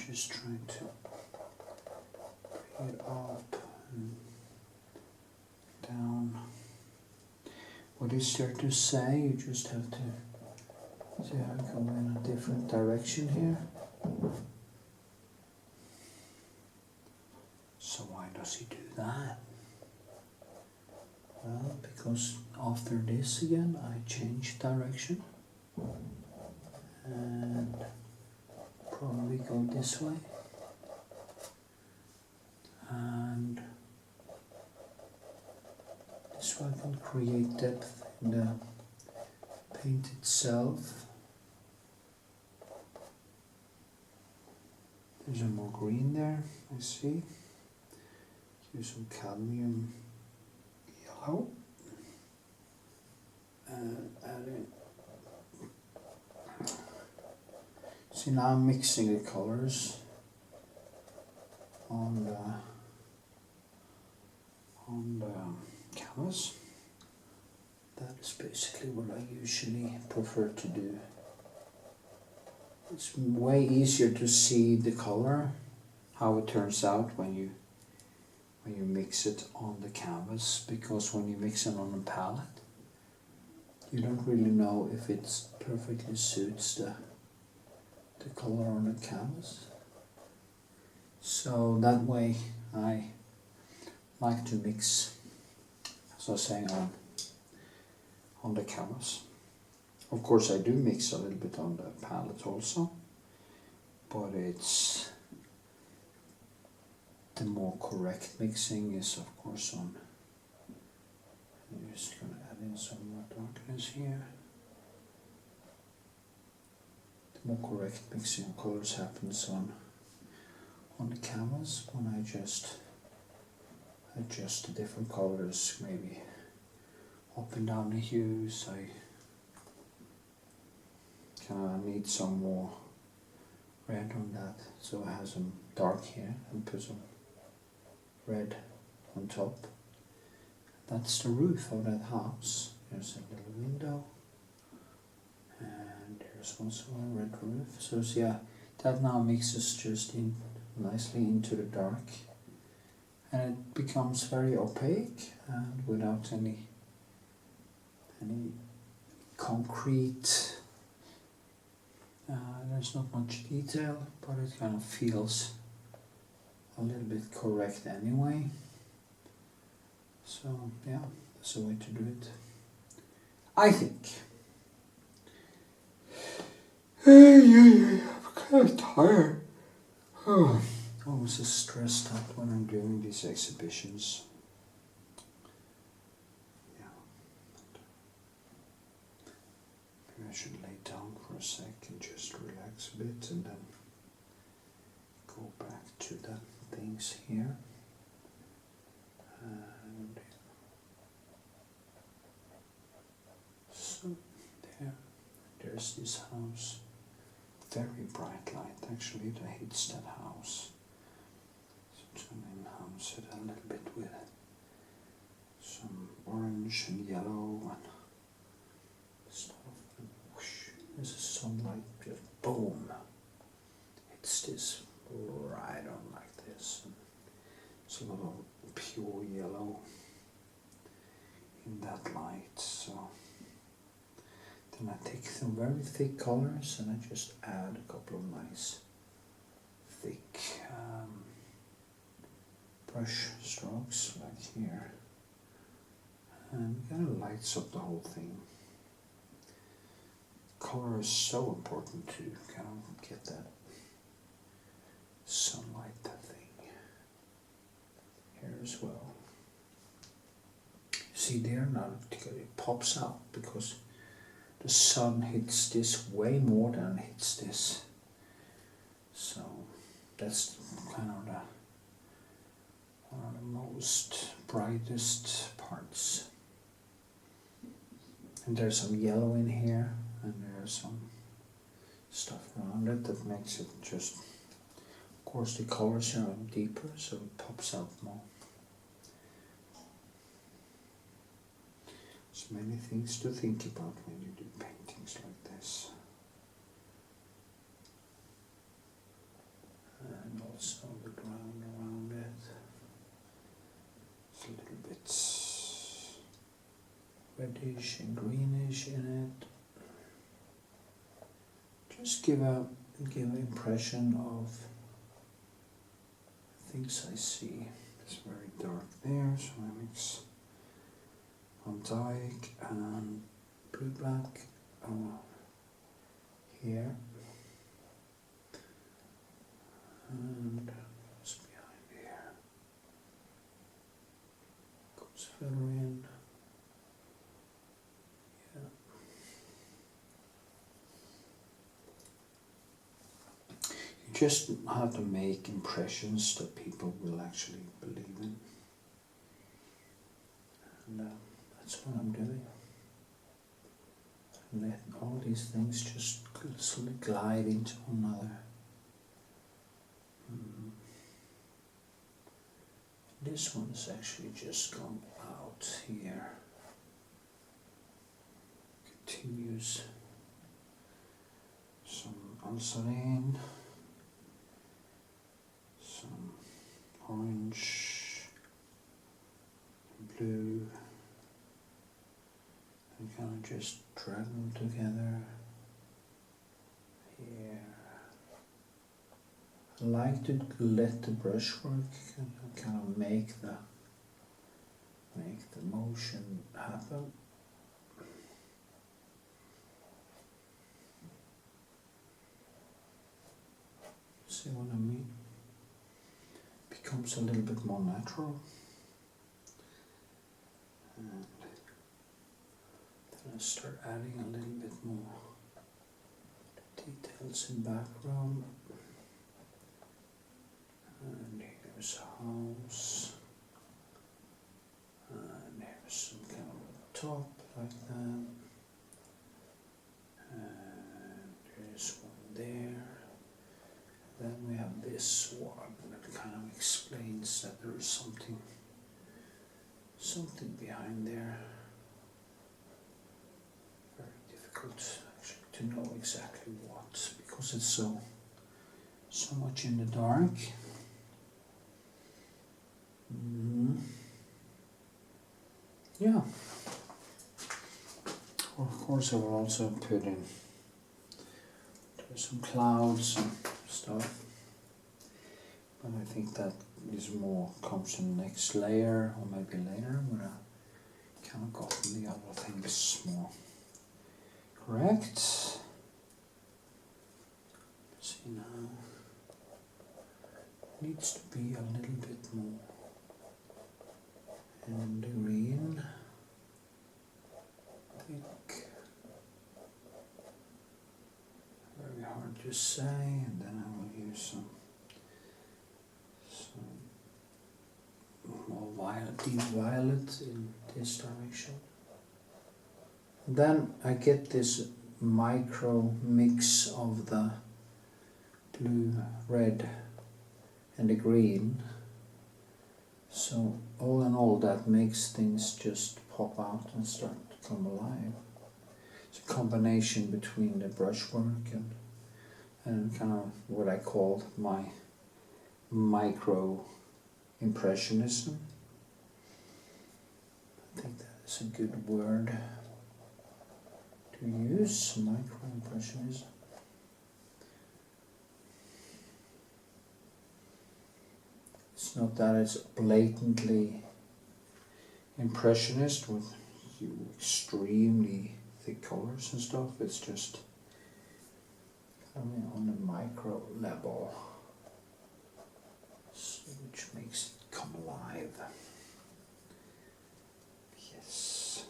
Just trying to bring it up and down. What is there to say? You just have to see how I go in a different direction here. So why does he do that? Well, because after this again I change direction and probably go this way, and this way I can create depth in the paint itself. There's some more green there, I see. Here's some cadmium yellow, and add in. See, now I'm mixing the colors on the canvas. That is basically what I usually prefer to do. It's way easier to see the color, how it turns out when you mix it on the canvas, because when you mix it on a palette, you don't really know if it perfectly suits the color on the canvas. So that way I like to mix, as I was saying, on the canvas. Of course I do mix a little bit on the palette also, but it's the more correct mixing is of course on. I'm just going to add in some more darkness here. More correct mixing of colors happens on the canvas when I just adjust the different colors, maybe up and down the hues. I kind of need some more red on that, so I have some dark here and put some red on top. That's the roof of that house. There's a little window. There's also a red roof. So yeah, that now mixes just in nicely into the dark, and it becomes very opaque and without any concrete. There's not much detail, but it kind of feels a little bit correct anyway. So yeah, that's the way to do it, I think. I'm kind of tired. Oh, always so stressed out when I'm doing these exhibitions. Yeah. Maybe I should lay down for a sec and just relax a bit and then go back to the things here. And So there's this house. Very bright light, actually, that hits that house. So turn in house it a little bit with some orange and yellow and stuff. And whoosh, there's a sunlight, just boom, hits this right on like this. And it's a lot of pure yellow in that light. So then I take some very thick colors and I just add a couple of nice thick brush strokes like here, and it kind of lights up the whole thing. Color is so important to kind of get that sunlight thing here as well. See there, now it pops out because the sun hits this way more than it hits this. So that's kind of one of the most brightest parts. And there's some yellow in here, and there's some stuff around it that makes it just, of course the colors are deeper, so it pops out more. So many things to think about when you do paintings like this. And also the ground around it. It's a little bit reddish and greenish in it. Just give an impression of things I see. It's very dark there, so I mix Van Dyke and blue black here, and what's behind here goes further in. Yeah. You just have to make impressions that people will actually believe in, and that's what I'm doing. And let all these things just slowly glide into one another. This one's actually just gone out here. Continues some ulcerine, some orange, blue. And kind of just drag them together here. I like to let the brushwork kind of make the motion happen. See what I mean? Becomes a little bit more natural. And I start adding a little bit more details in background. And here's a house. And here's some kind of a top like that. And there's one there. Then we have this one that kind of explains that there is something behind there. Actually to know exactly what, because it's so much in the dark. Yeah. Well, of course I will also put in some clouds and stuff, but I think that is more comes in the next layer, or maybe later when I kind of gotten the other things more correct. Let's see now. Needs to be a little bit more in the green. I think very hard to say, and then I will use some more violet, deep violet in this direction. Then I get this micro mix of the blue, red and the green. So all in all, that makes things just pop out and start to come alive. It's a combination between the brushwork and kind of what I call my micro impressionism. I think that is a good word to use, micro impressionism. It's not that it's blatantly impressionist with extremely thick colors and stuff, it's just on a micro level, so which makes it come alive. Yes.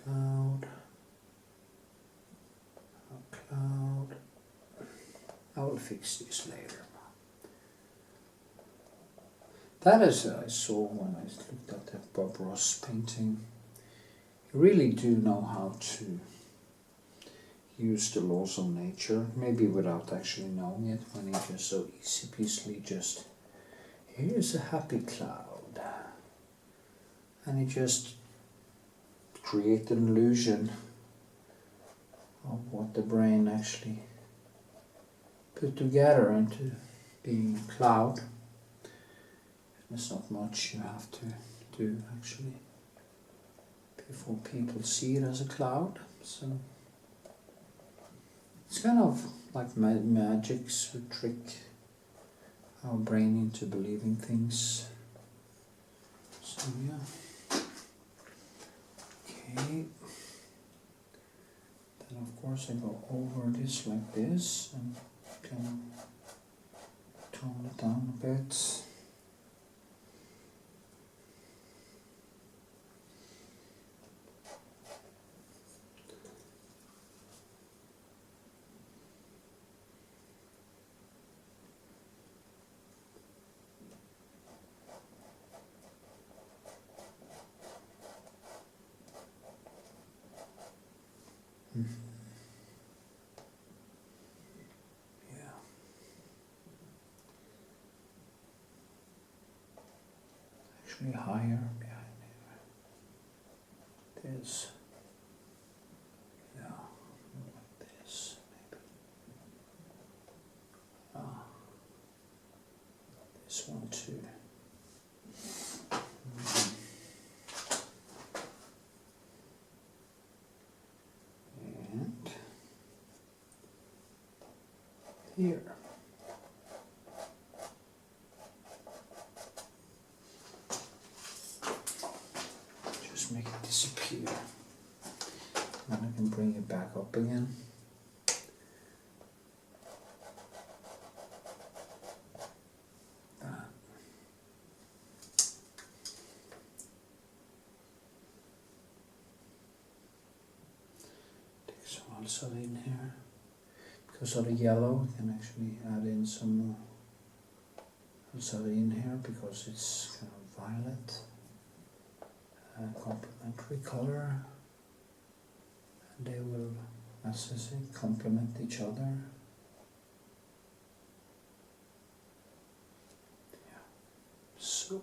Cloud. Cloud. I will fix this later. That is I saw when I looked at that Bob Ross painting. You really do know how to use the laws of nature, maybe without actually knowing it, when he just so easy peasily just, here's a happy cloud. And he just created an illusion of what the brain actually put together into being a cloud. There's not much you have to do actually before people see it as a cloud. So it's kind of like magic to trick our brain into believing things. So yeah. Okay. Then of course I go over this like this and kind of tone it down a bit. Yeah. Actually higher behind here. This. Yeah, like this maybe. This one too. And here. Just make it disappear. Then I can bring it back up again. Take some also in here. Because of the yellow, we can actually add in some more also in here because it's kind of violet. Complementary color. And they will, as I say, complement each other. Yeah. So.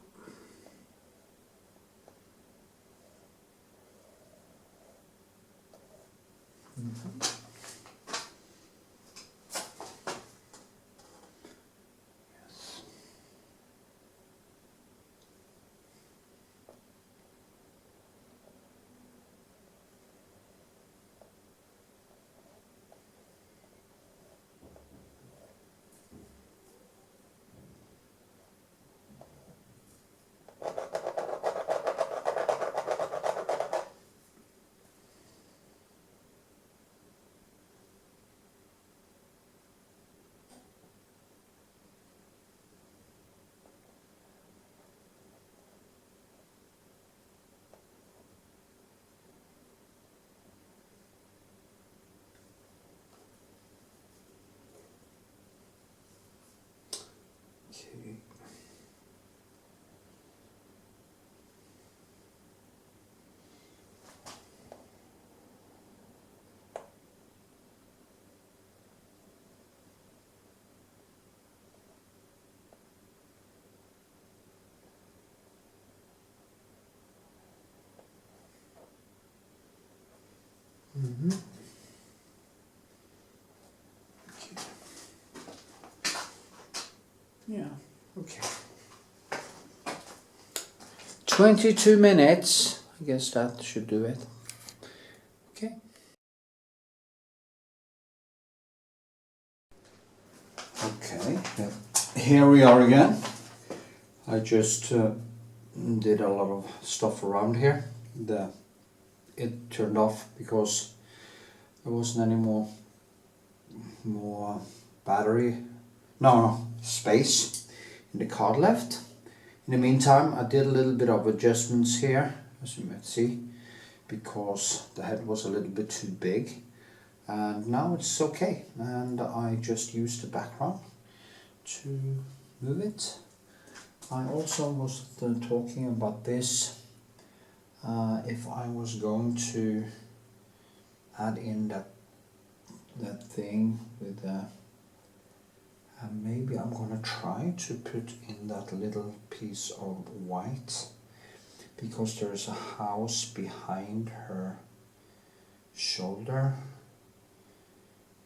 Yes. Okay. Yeah, okay. 22 minutes, I guess that should do it. Okay. Okay, here we are again. I just did a lot of stuff around here. It turned off because there wasn't any more battery, no space in the card left. In the meantime, I did a little bit of adjustments here, as you might see, because the head was a little bit too big, and now it's okay. And I just used the background to move it. I also was talking about this, if I was going to add in that thing with maybe I'm gonna try to put in that little piece of white, because there is a house behind her shoulder,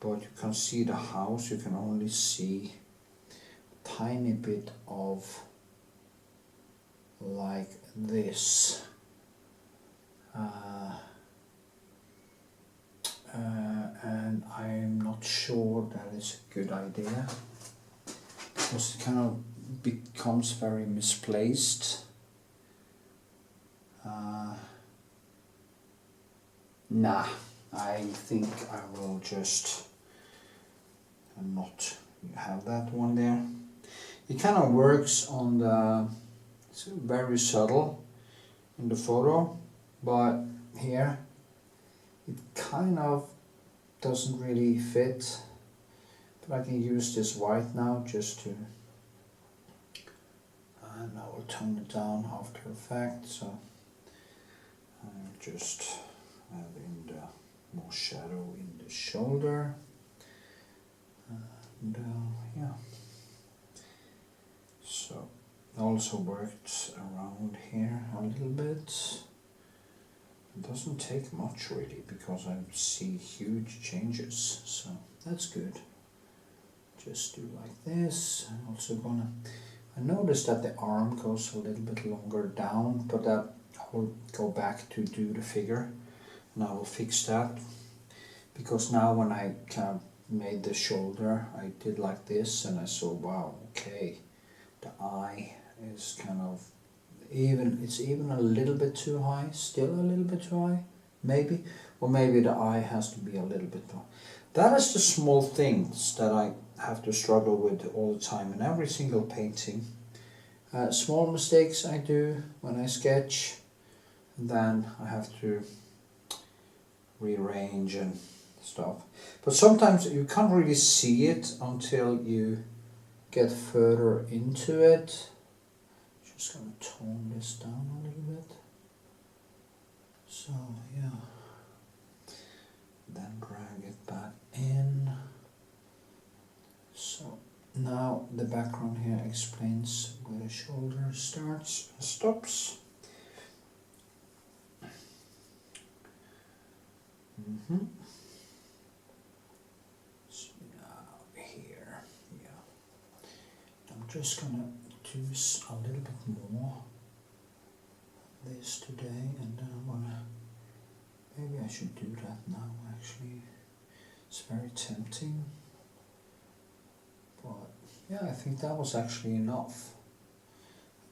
but you can see the house, you can only see a tiny bit of like this. And I'm not sure that is a good idea, because it kind of becomes very misplaced. Nah, I think I will just not have that one there. It kind of works on the, it's very subtle in the photo, but here it kind of doesn't really fit. But I can use this white now just to, and I will tone it down after effect, so I'll just add in the more shadow in the shoulder, and yeah. So it also worked around here a little bit. It doesn't take much really, because I see huge changes, so that's good. Just do like this. I'm also gonna, I noticed that the arm goes a little bit longer down, but I will go back to do the figure, and I will fix that, because now when I kind of made the shoulder, I did like this, and I saw, wow, okay, the eye is kind of it's even a little bit too high, still a little bit too high, maybe, or maybe the eye has to be a little bit more. That is the small things that I have to struggle with all the time in every single painting. Small mistakes I do when I sketch, and then I have to rearrange and stuff. But sometimes you can't really see it until you get further into it. Just gonna tone this down a little bit. So yeah, then drag it back in. So now the background here explains where the shoulder starts and stops. So now here, yeah, I'm just gonna do a little bit more this today, and then I'm gonna, maybe I should do that now actually. It's very tempting, but yeah, I think that was actually enough.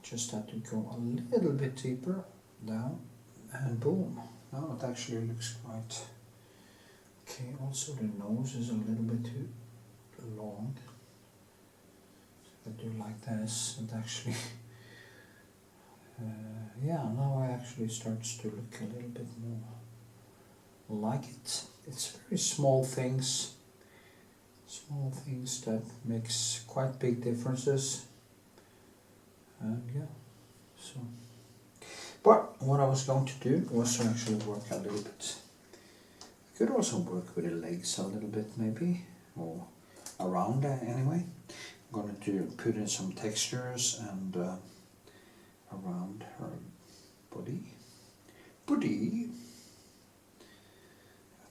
Just had to go a little bit deeper down, and boom, now it actually looks quite okay. Also the nose is a little bit too long. I do like this, it actually, yeah, now it actually starts to look a little bit more like it. It's very small things that makes quite big differences, and yeah, so. But what I was going to do was to actually work a little bit. I could also work with the legs a little bit maybe, or around there anyway. I'm going to put in some textures and around her body. I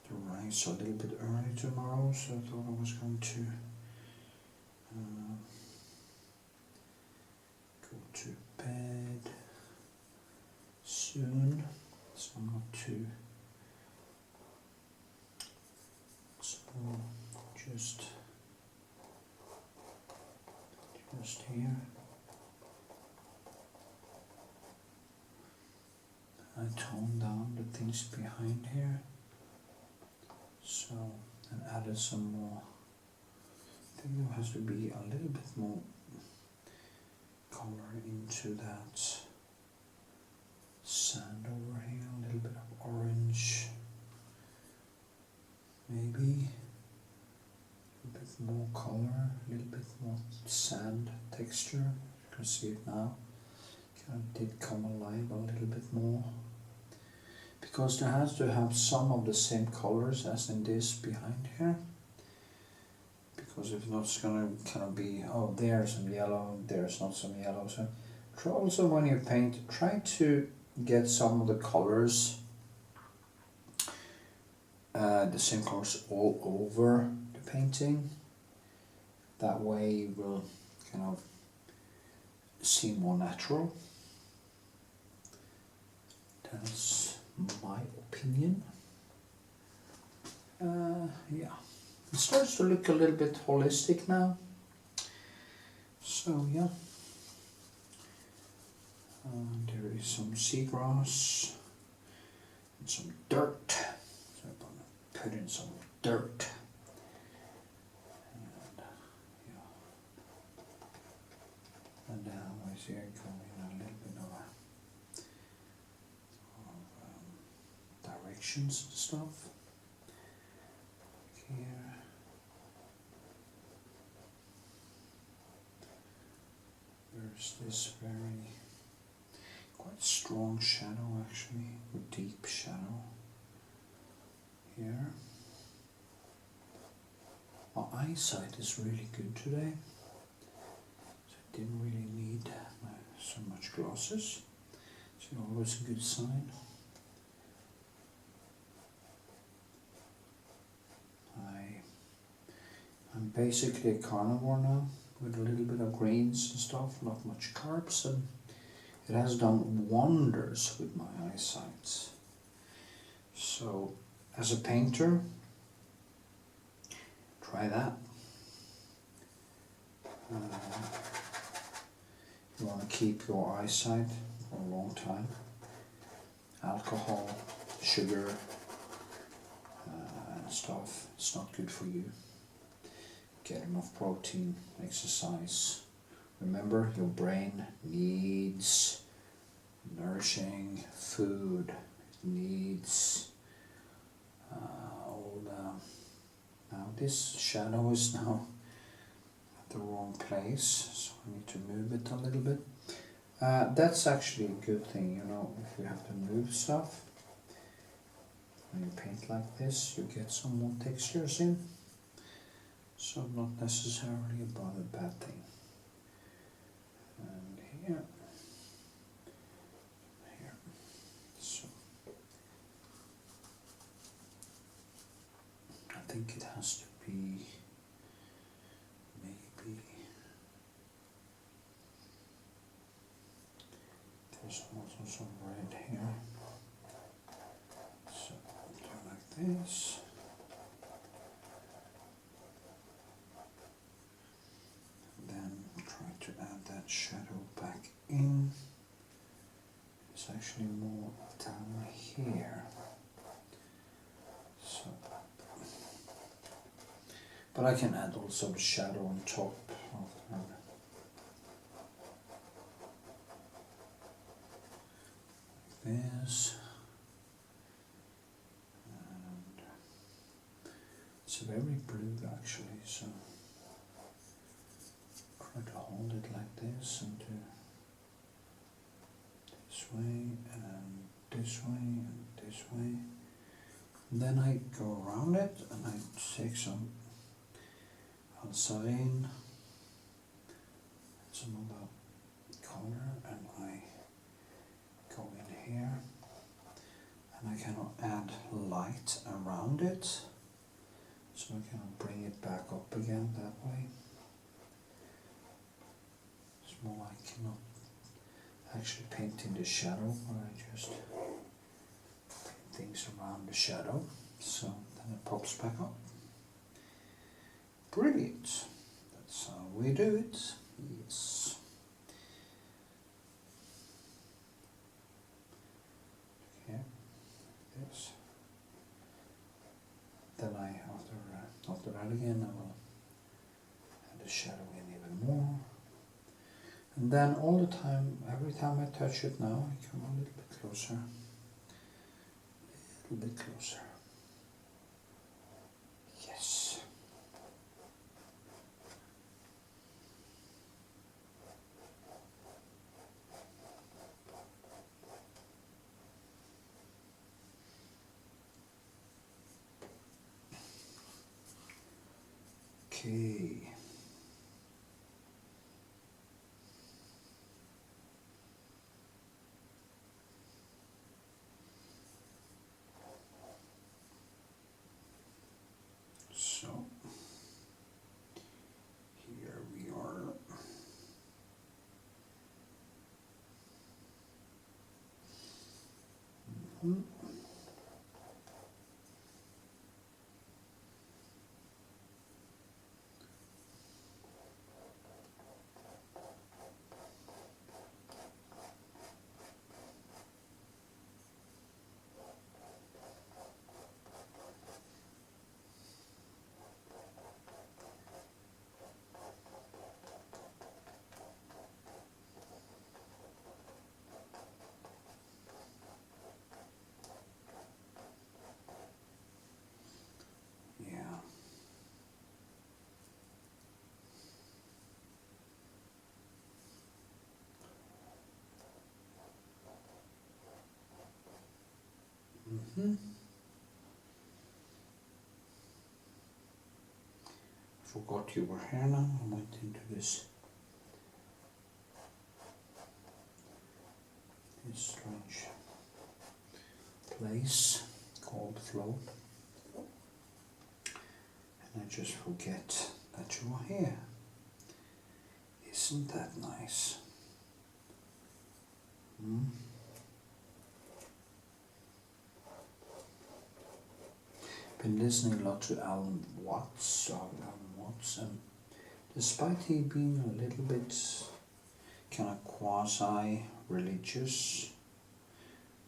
have The rise a little bit early tomorrow, so I thought I was going to go to bed soon, so I'm not too. So just here. I toned down the things behind here, so, and added some more. I think there has to be a little bit more color into that sand over here, a little bit of orange, maybe a bit more color, a little bit more sand texture. You can see it now. Kind of did come alive a little bit more, because there has to have some of the same colors as in this behind here, because if not it's gonna kind of be, oh, there's some yellow, there's not some yellow. So try also when you paint, try to get some of the colors, the same colors all over the painting. That way you will kind of seem more natural. That's my opinion. Yeah, it starts to look a little bit holistic now. So yeah, there is some seagrass and some dirt. So I'm gonna put in some dirt. And yeah, and now I see it coming a little bit of directions and stuff. Here. There's this very quite strong shadow, actually, or deep shadow here. My eyesight is really good today, so I didn't really need so much glasses. It's always a good sign. I'm basically a carnivore now, with a little bit of greens and stuff, not much carbs, and it has done wonders with my eyesight. So, as a painter, try that. You want to keep your eyesight for a long time. Alcohol, sugar, and stuff, it's not good for you. Get enough protein, exercise. Remember, your brain needs nourishing food. It needs all the... Now this shadow is now at the wrong place, so I need to move it a little bit. That's actually a good thing, you know, if you have to move stuff. When you paint like this, you get some more textures in. So not necessarily about a bad thing. And here, so I think it has to be maybe, there's also some red here. So do like this. Shadow back in. It's actually more down here. So, but I can add also the shadow on top of this. And it's very blue actually, so try to hold it like this and do this way and this way and this way. And then I go around it and I take some Alsarin, some of the color, and I go in here and I cannot add light around around it. So I can bring it back up again that way. It's more like not actually painting the shadow, but I just paint things around the shadow. So then it pops back up. Brilliant. That's how we do it. Yes. Okay. Yes. Then after that again, I will add the shadow in even more. And then all the time, every time I touch it now, I come a little bit closer. A little bit closer. Yes. Okay. So here we are. Mm-hmm. Yeah. Mm-hmm. Forgot you were here now. I went into this strange place called flow, and I just forget that you are here. Isn't that nice? Hmm? Been listening a lot to Alan Watts, and despite he being a little bit kind of quasi-religious,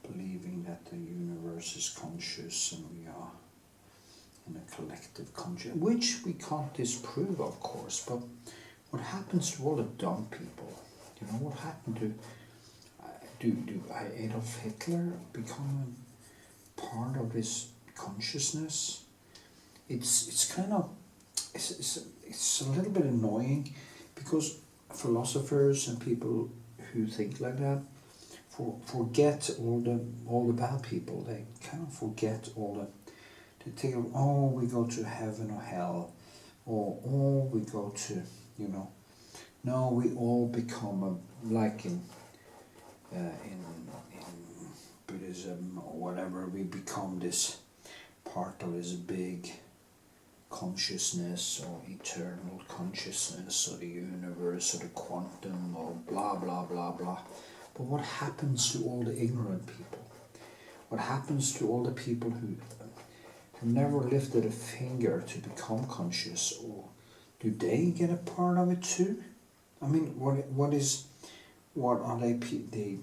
believing that the universe is conscious and we are in a collective conscious, which we can't disprove, of course, but what happens to all the dumb people? You know, what happened to, do Adolf Hitler become a part of this consciousness? It's kind of, it's a little bit annoying, because philosophers and people who think like that forget all the bad people. They kind of forget all the, they think of, oh, we go to heaven or hell, or oh, we go to, you know, no, we all become like in Buddhism or whatever, we become this part of this big consciousness or eternal consciousness or the universe or the quantum or blah blah blah blah. But what happens to all the ignorant people? What happens to all the people who never lifted a finger to become conscious? Or do they get a part of it too? I mean, what are they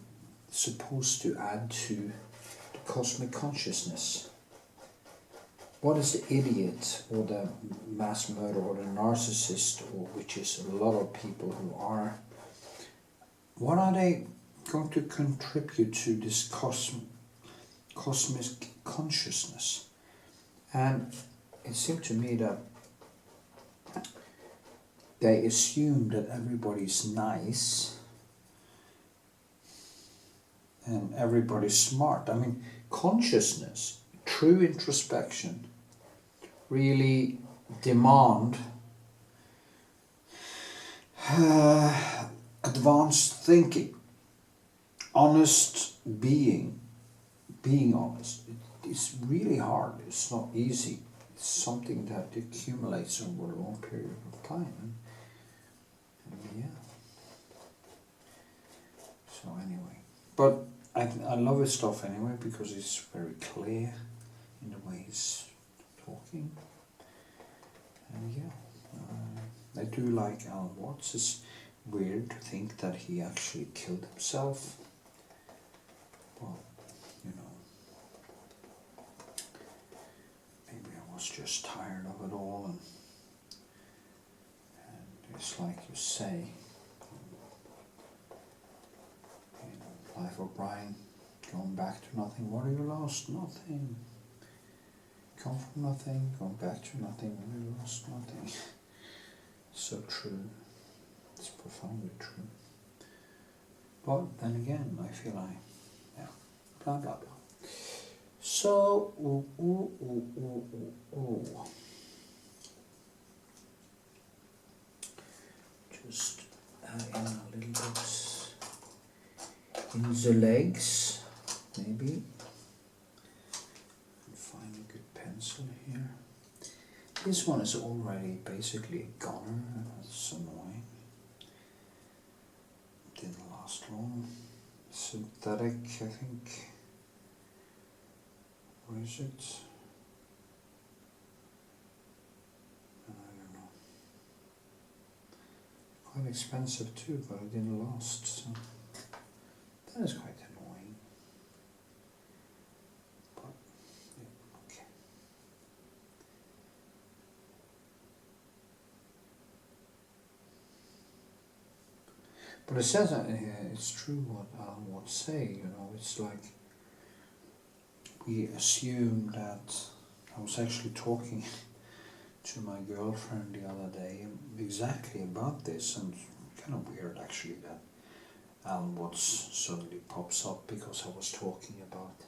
supposed to add to the cosmic consciousness? What is the idiot or the mass murderer or the narcissist, or which is a lot of people who are, what are they going to contribute to this cosmic consciousness? And it seemed to me that they assume that everybody's nice and everybody's smart. I mean, consciousness, true introspection, really demand advanced thinking, honest being honest. it's really hard. It's not easy. It's something that accumulates over a long period of time. And yeah. So anyway, but I love his stuff anyway because it's very clear in the way he's talking. And yeah, I do like Alan Watts. It's weird to think that he actually killed himself. Well, you know, maybe I was just tired of it all, and it's like you say, you know, Life of Brian, going back to nothing. What have you lost? Nothing. Come from nothing, going back to nothing. What have you lost? Nothing. So true. It's profoundly true. But then again, I feel like, yeah, blah blah blah. So, just add in a little bit in the legs, maybe. And find a good pencil here. This one is already basically a gunner. That's annoying. Didn't last long. Synthetic, I think. Where is it? I don't know. Quite expensive too, but it didn't last. So that is quite annoying. But yeah, okay. But it says that it's true what Alan would say, you know, it's like we assume that I was actually talking to my girlfriend the other day exactly about this, and kind of weird actually that Alan Watts suddenly pops up because I was talking about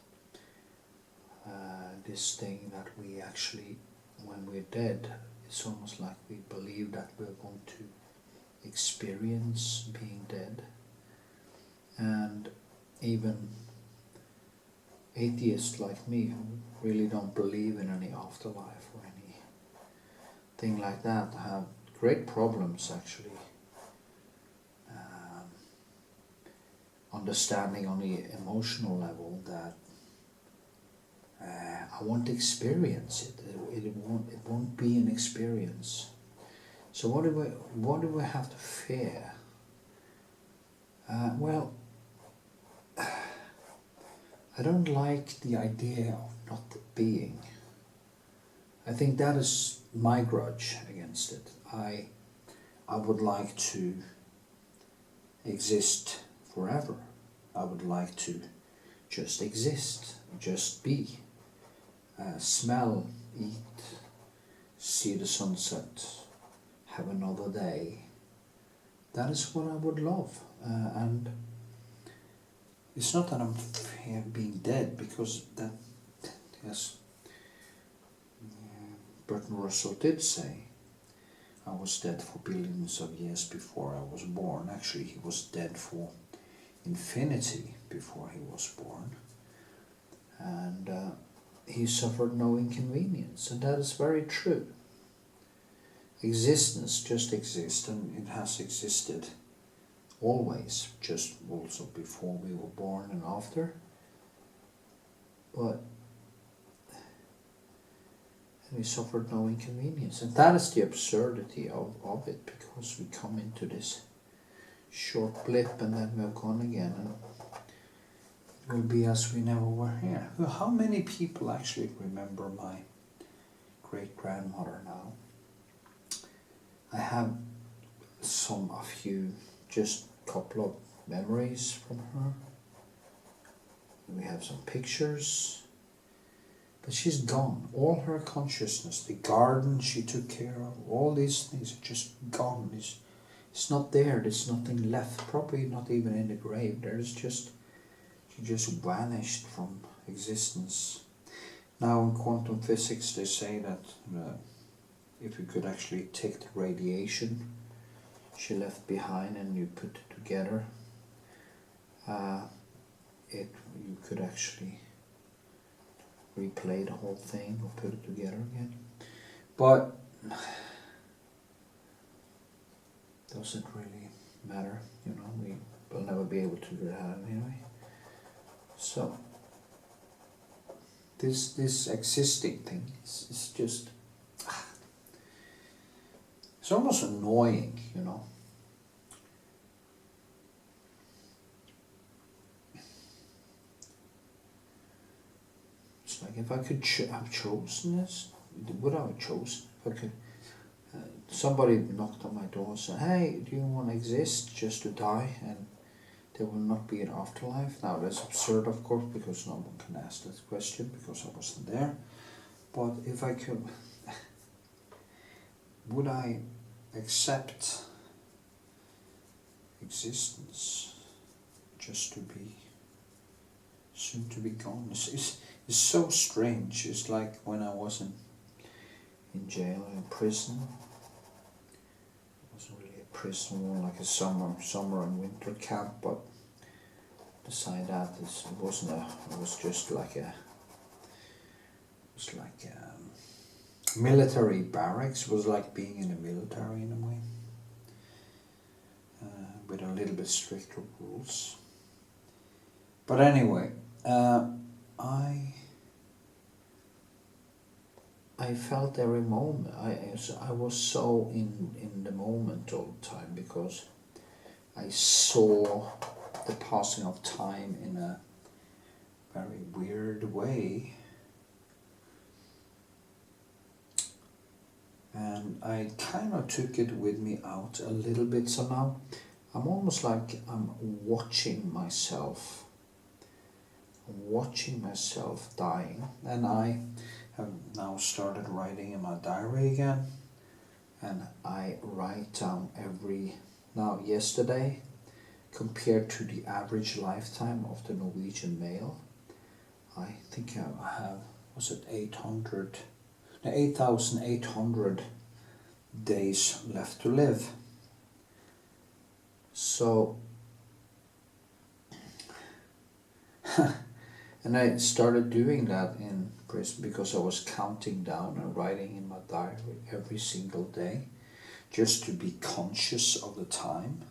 this thing that we actually, when we're dead, it's almost like we believe that we're going to experience being dead, and even atheists like me who really don't believe in any afterlife or anything like that have great problems actually understanding on the emotional level that I want to experience it. It won't be an experience. So what do we have to fear? Well, I don't like the idea of not being. I think that is my grudge against it. I would like to exist forever. I would like to just exist, just be, smell, eat, see the sunset, have another day. That is what I would love, and it's not that I'm being dead, because that, yes, Bertrand Russell did say I was dead for billions of years before I was born. Actually, he was dead for infinity before he was born, and he suffered no inconvenience, and that is very true. Existence just exists, and it has existed always, just also before we were born and after. But we suffered no inconvenience, and that is the absurdity of it, because we come into this short blip and then we're gone again, and it will be as we never were here. Well, how many people actually remember my great-grandmother now? I have a few, just a couple of memories from her. We have some pictures, but she's gone. All her consciousness, the garden she took care of, all these things are just gone. It's not there. There's nothing left. Probably not even in the grave. She just vanished from existence. Now in quantum physics they say that if you could actually take the radiation she left behind and you put it together, you could actually replay the whole thing or put it together again. But doesn't really matter, you know, we will never be able to do that anyway. So this existing thing is just, it's almost annoying, you know. It's like if I could have chosen this, would I have chosen? If I could, somebody knocked on my door and said, "Hey, do you want to exist just to die and there will not be an afterlife?" Now that's absurd, of course, because no one can ask that question because I wasn't there. But if I could, would I accept existence just to be soon to be gone? It's so strange. It's like when I was in jail, in prison. It wasn't really a prison, more like a summer and winter camp, but beside that, it wasn't a, it was just like a, it was like a military barracks. It was like being in the military in a way, with a little bit stricter rules. But anyway, I felt every moment. I was so in the moment all the time because I saw the passing of time in a very weird way. And I kind of took it with me out a little bit. So now I'm almost like I'm watching myself dying. And I have now started writing in my diary again. And I write down now yesterday, compared to the average lifetime of the Norwegian male, I think I have, was it 8,800 days left to live. So, and I started doing that in prison because I was counting down and writing in my diary every single day, just to be conscious of the time.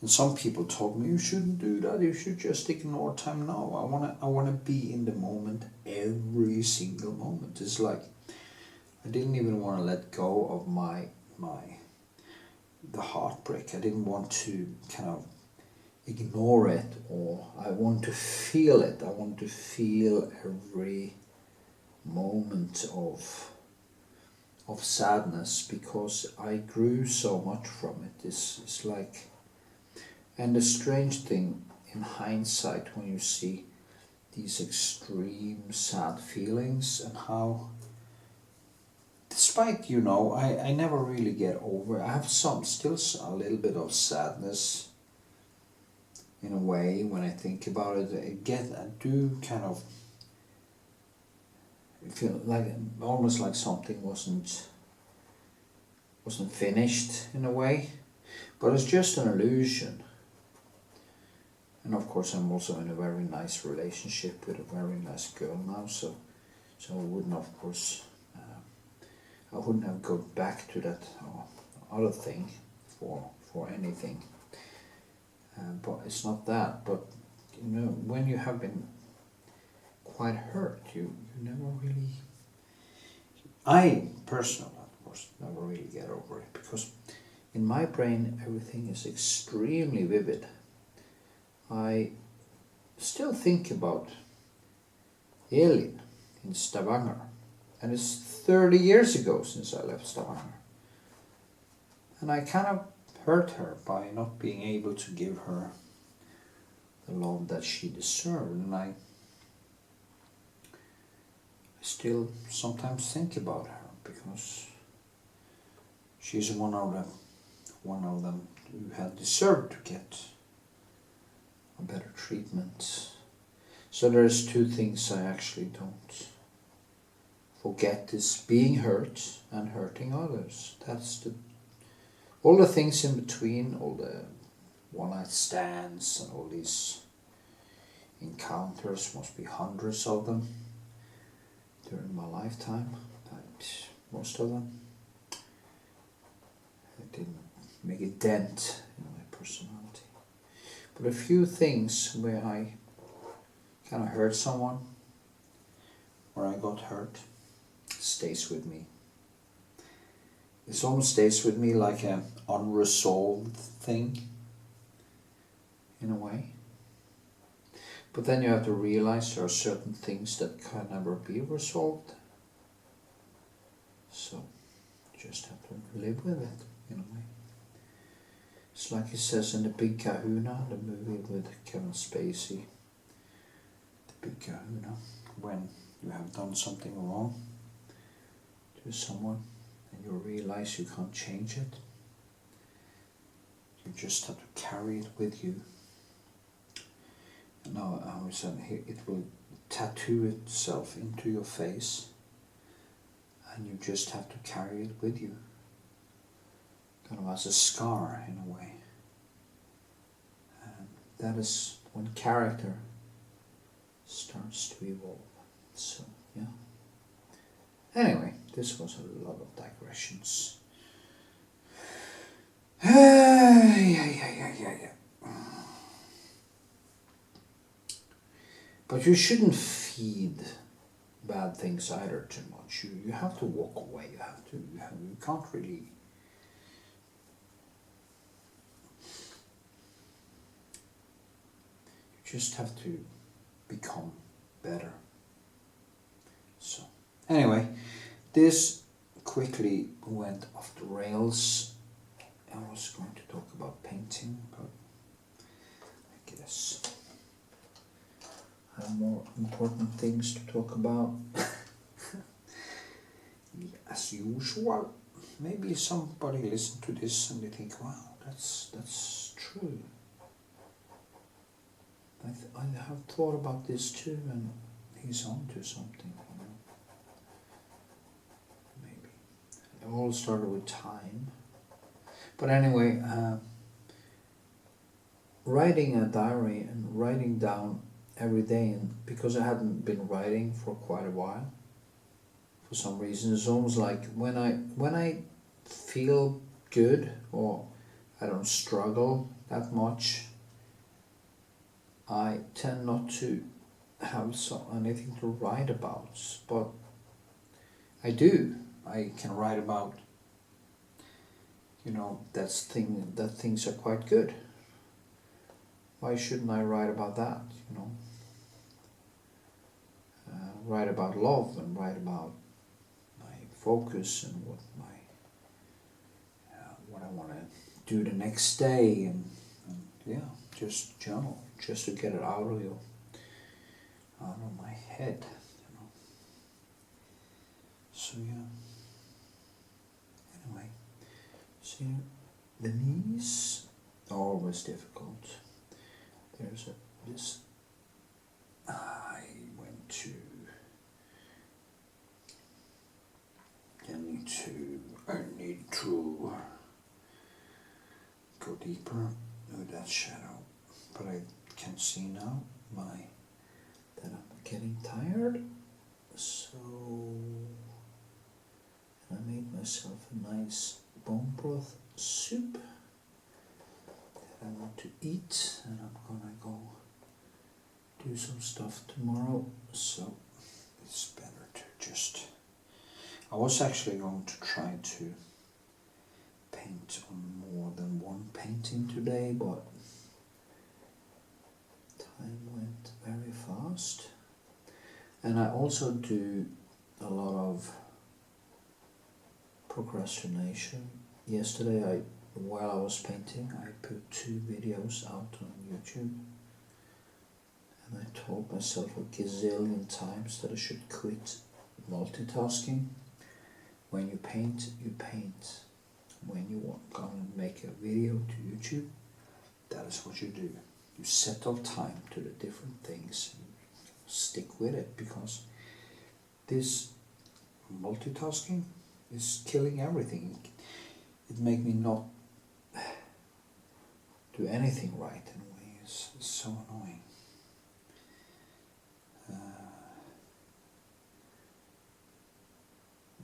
And some people told me, you shouldn't do that, you should just ignore time. No, I wanna be in the moment every single moment. It's like I didn't even want to let go of the heartbreak. I didn't want to kind of ignore it, or I want to feel it. I want to feel every moment of sadness, because I grew so much from it. It's like, and the strange thing in hindsight, when you see these extreme sad feelings and how, despite, you know, I never really get over it. I have still a little bit of sadness in a way when I think about it. I do kind of feel like almost like something wasn't finished in a way, but it's just an illusion. And of course I'm also in a very nice relationship with a very nice girl now, so I wouldn't, of course, I wouldn't have gone back to that other thing for anything. But it's not that. But you know, when you have been quite hurt, you never really. I personally, of course, never really get over it, because in my brain everything is extremely vivid. I still think about Elin in Stavanger, and it's 30 years ago since I left Stavanger. And I kind of hurt her by not being able to give her the love that she deserved. And I still sometimes think about her, because she's one of them who had deserved to get a better treatment. So there's two things I actually don't forget, is being hurt and hurting others. That's all the things in between, all the one-night stands and all these encounters, must be hundreds of them. during my lifetime. Most of them. I didn't make a dent in my personality. But a few things where I kind of hurt someone, where I got hurt, stays with me. It almost stays with me like an unresolved thing, in a way. But then you have to realize there are certain things that can never be resolved. So you just have to live with it, in a way. It's like he says in The Big Kahuna, the movie with Kevin Spacey. The Big Kahuna. When you have done something wrong to someone and you realize you can't change it, you just have to carry it with you. And now I was saying it will tattoo itself into your face, and you just have to carry it with you, kind of as a scar in a way. And that is when character starts to evolve. So yeah. Anyway, this was a lot of digressions. Yeah. But you shouldn't feed bad things either too much. You have to walk away. You can't really. You just have to become better. So anyway, this quickly went off the rails. I was going to talk about painting, but I guess I have more important things to talk about. As usual. Maybe somebody listen to this and they think, wow, that's true. I have thought about this too, and he's on to something. Maybe. It all started with time. But anyway, writing a diary and writing down every day, and because I hadn't been writing for quite a while, for some reason, it's almost like when I feel good or I don't struggle that much, I tend not to have anything to write about. But I do. I can write about, that things are quite good. Why shouldn't I write about that? Write about love and write about my focus and what I want to do the next day, and just journal, just to get it out of my head. So yeah. Anyway, see, the knees are always difficult. There's this. I need to go deeper with that shadow, but I can see now that I'm getting tired. So I made myself a nice bone broth soup that I want to eat, and I'm gonna go do some stuff tomorrow, so it's better to just. I was actually going to try to paint on more than one painting today, but time went very fast. And I also do a lot of procrastination. Yesterday, while I was painting, I put 2 videos out on YouTube. And I told myself a gazillion times that I should quit multitasking. When you paint, you paint. When you want to make a video to YouTube, that is what you do. You set off time to the different things. Stick with it, because this multitasking is killing everything. It makes me not do anything right in a way. It's so annoying.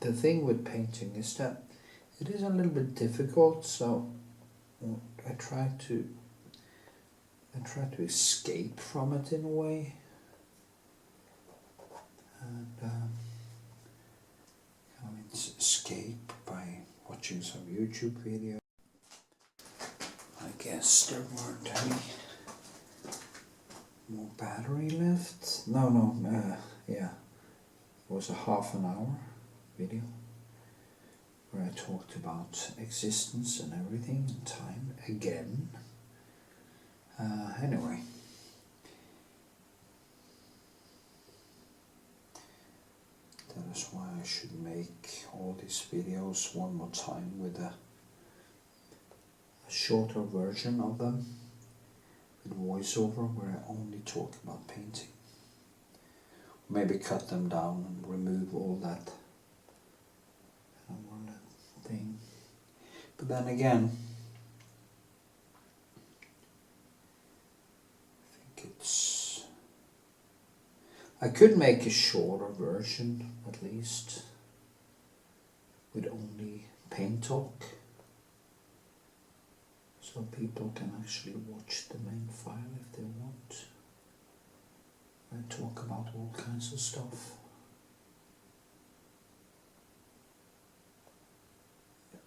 the thing with painting is that it is a little bit difficult, so I try to escape from it in a way, and escape by watching some YouTube video. I guess there weren't any more battery left. Yeah, it was a half an hour video where I talked about existence and everything and time again. Anyway, that is why I should make all these videos one more time with a shorter version of them with voiceover where I only talk about painting. Maybe cut them down and remove all that thing. But then again, I could make a shorter version at least with only paint talk, so people can actually watch the main file if they want. I talk about all kinds of stuff. Yeah,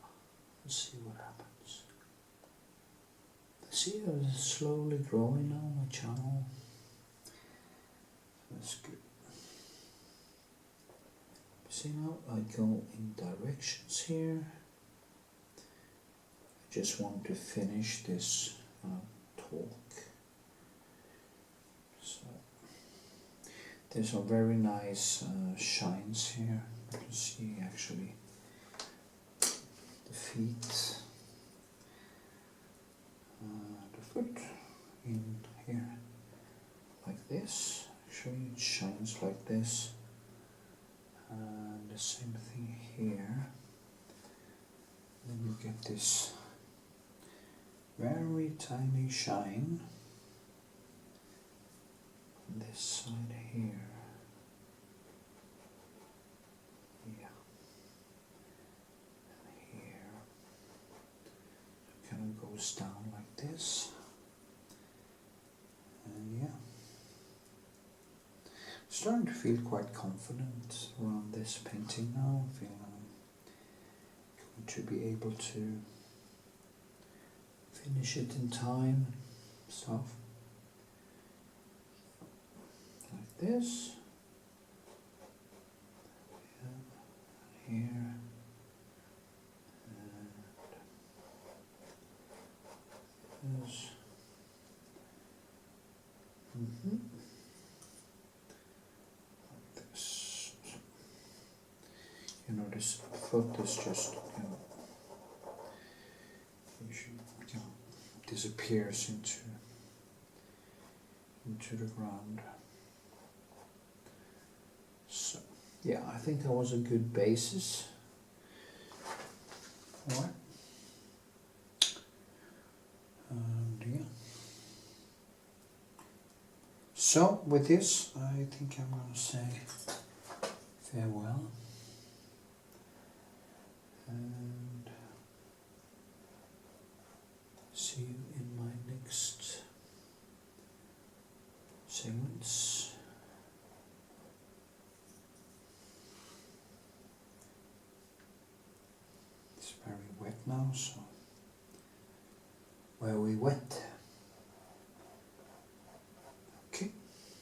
let's see what happens. See, it's slowly growing now, my channel. That's good. See, now I go in directions here. I just want to finish this talk. So there's some very nice shines here. You can see actually the feet, the foot in here, like this. Actually, it shines like this, and the same thing here. Then you get this very tiny shine on this side here. Yeah, and here. It kind of goes down like this, and yeah. Starting to feel quite confident around this painting now. I feel I'm going to be able to finish it in time and stuff. Like this. Yeah. Here. And this. You know, this foot is just, disappears into the ground. So, yeah, I think that was a good basis. Alright. Yeah. So, with this, I think I'm going to say farewell. And see you in my next segments. It's very wet now, so where we wet. Okay,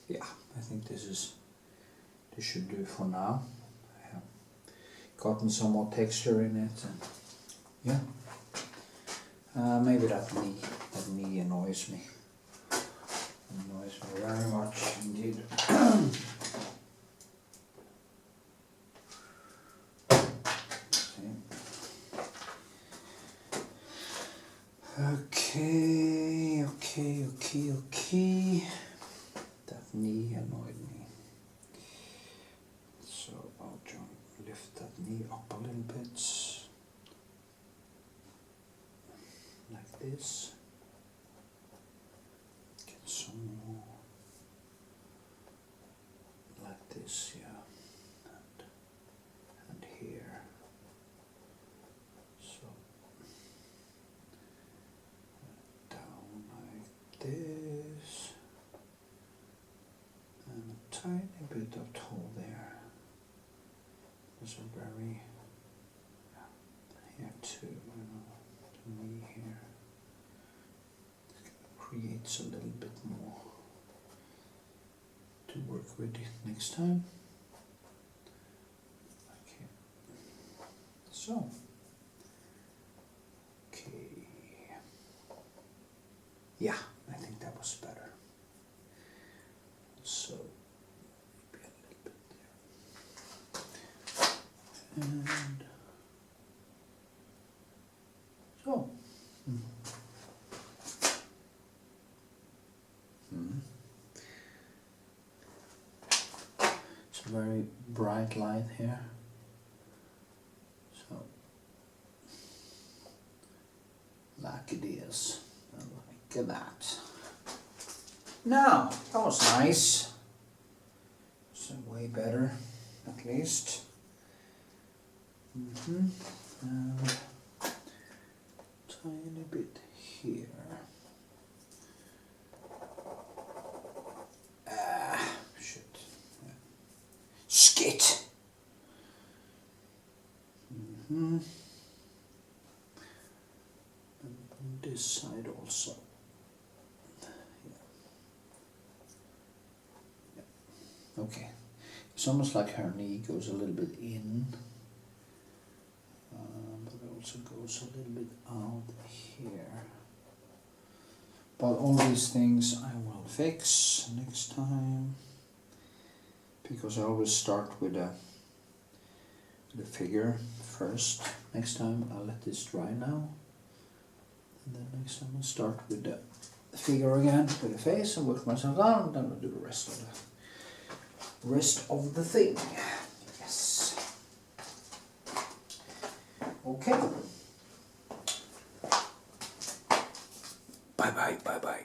yeah, I think this should do for now. Gotten some more texture in it, and yeah, maybe that knee annoys me. Annoys me very much indeed. Okay. That knee annoyed me. So I'll lift that knee up a little bit, like this. Get some more, like this, yeah, and here. tiny bit of tool there. There's a very, here too, to me here. Creates a little bit more to work with next time. Okay, so, okay, yeah, I think that was better. So, maybe a little bit there. And so. It's a very bright light here. So, like it is, like that. Now, that was nice. So way better, at least. And tiny bit here. Shit. Yeah. Skit. And on this side also. Okay, it's almost like her knee goes a little bit in, but it also goes a little bit out here. But all these things I will fix next time, because I always start with the figure first. Next time I'll let this dry now, and then next time I'll start with the figure again, with the face, and work myself down, and then I'll do the rest of the thing. Yes. Okay. Bye bye, bye bye.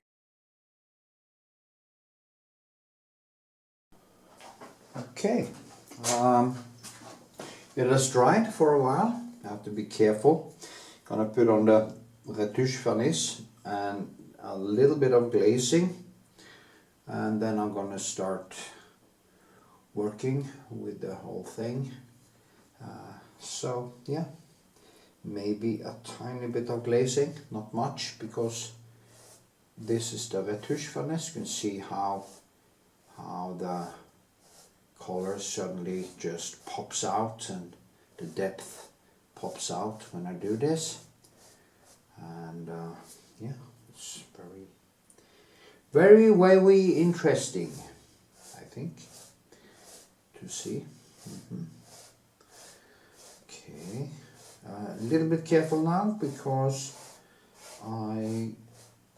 Okay. It has dried for a while. I have to be careful. Gonna put on the retouche varnish and a little bit of glazing, and then I'm gonna start working with the whole thing. So yeah, maybe a tiny bit of glazing, not much, because this is the retouche varnish. You can see how the color suddenly just pops out and the depth pops out when I do this. And yeah, it's very interesting, I think, to see. Okay, a little bit careful now, because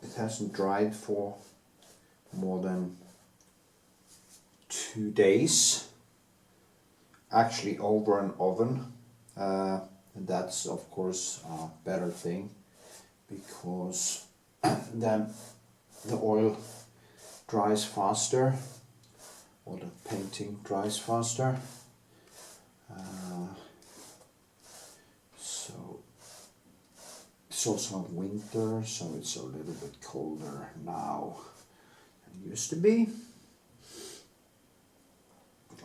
it hasn't dried for more than 2 days, actually over an oven, and that's of course a better thing, because then the oil dries faster, or the painting dries faster. So it's also winter, so it's a little bit colder now than it used to be.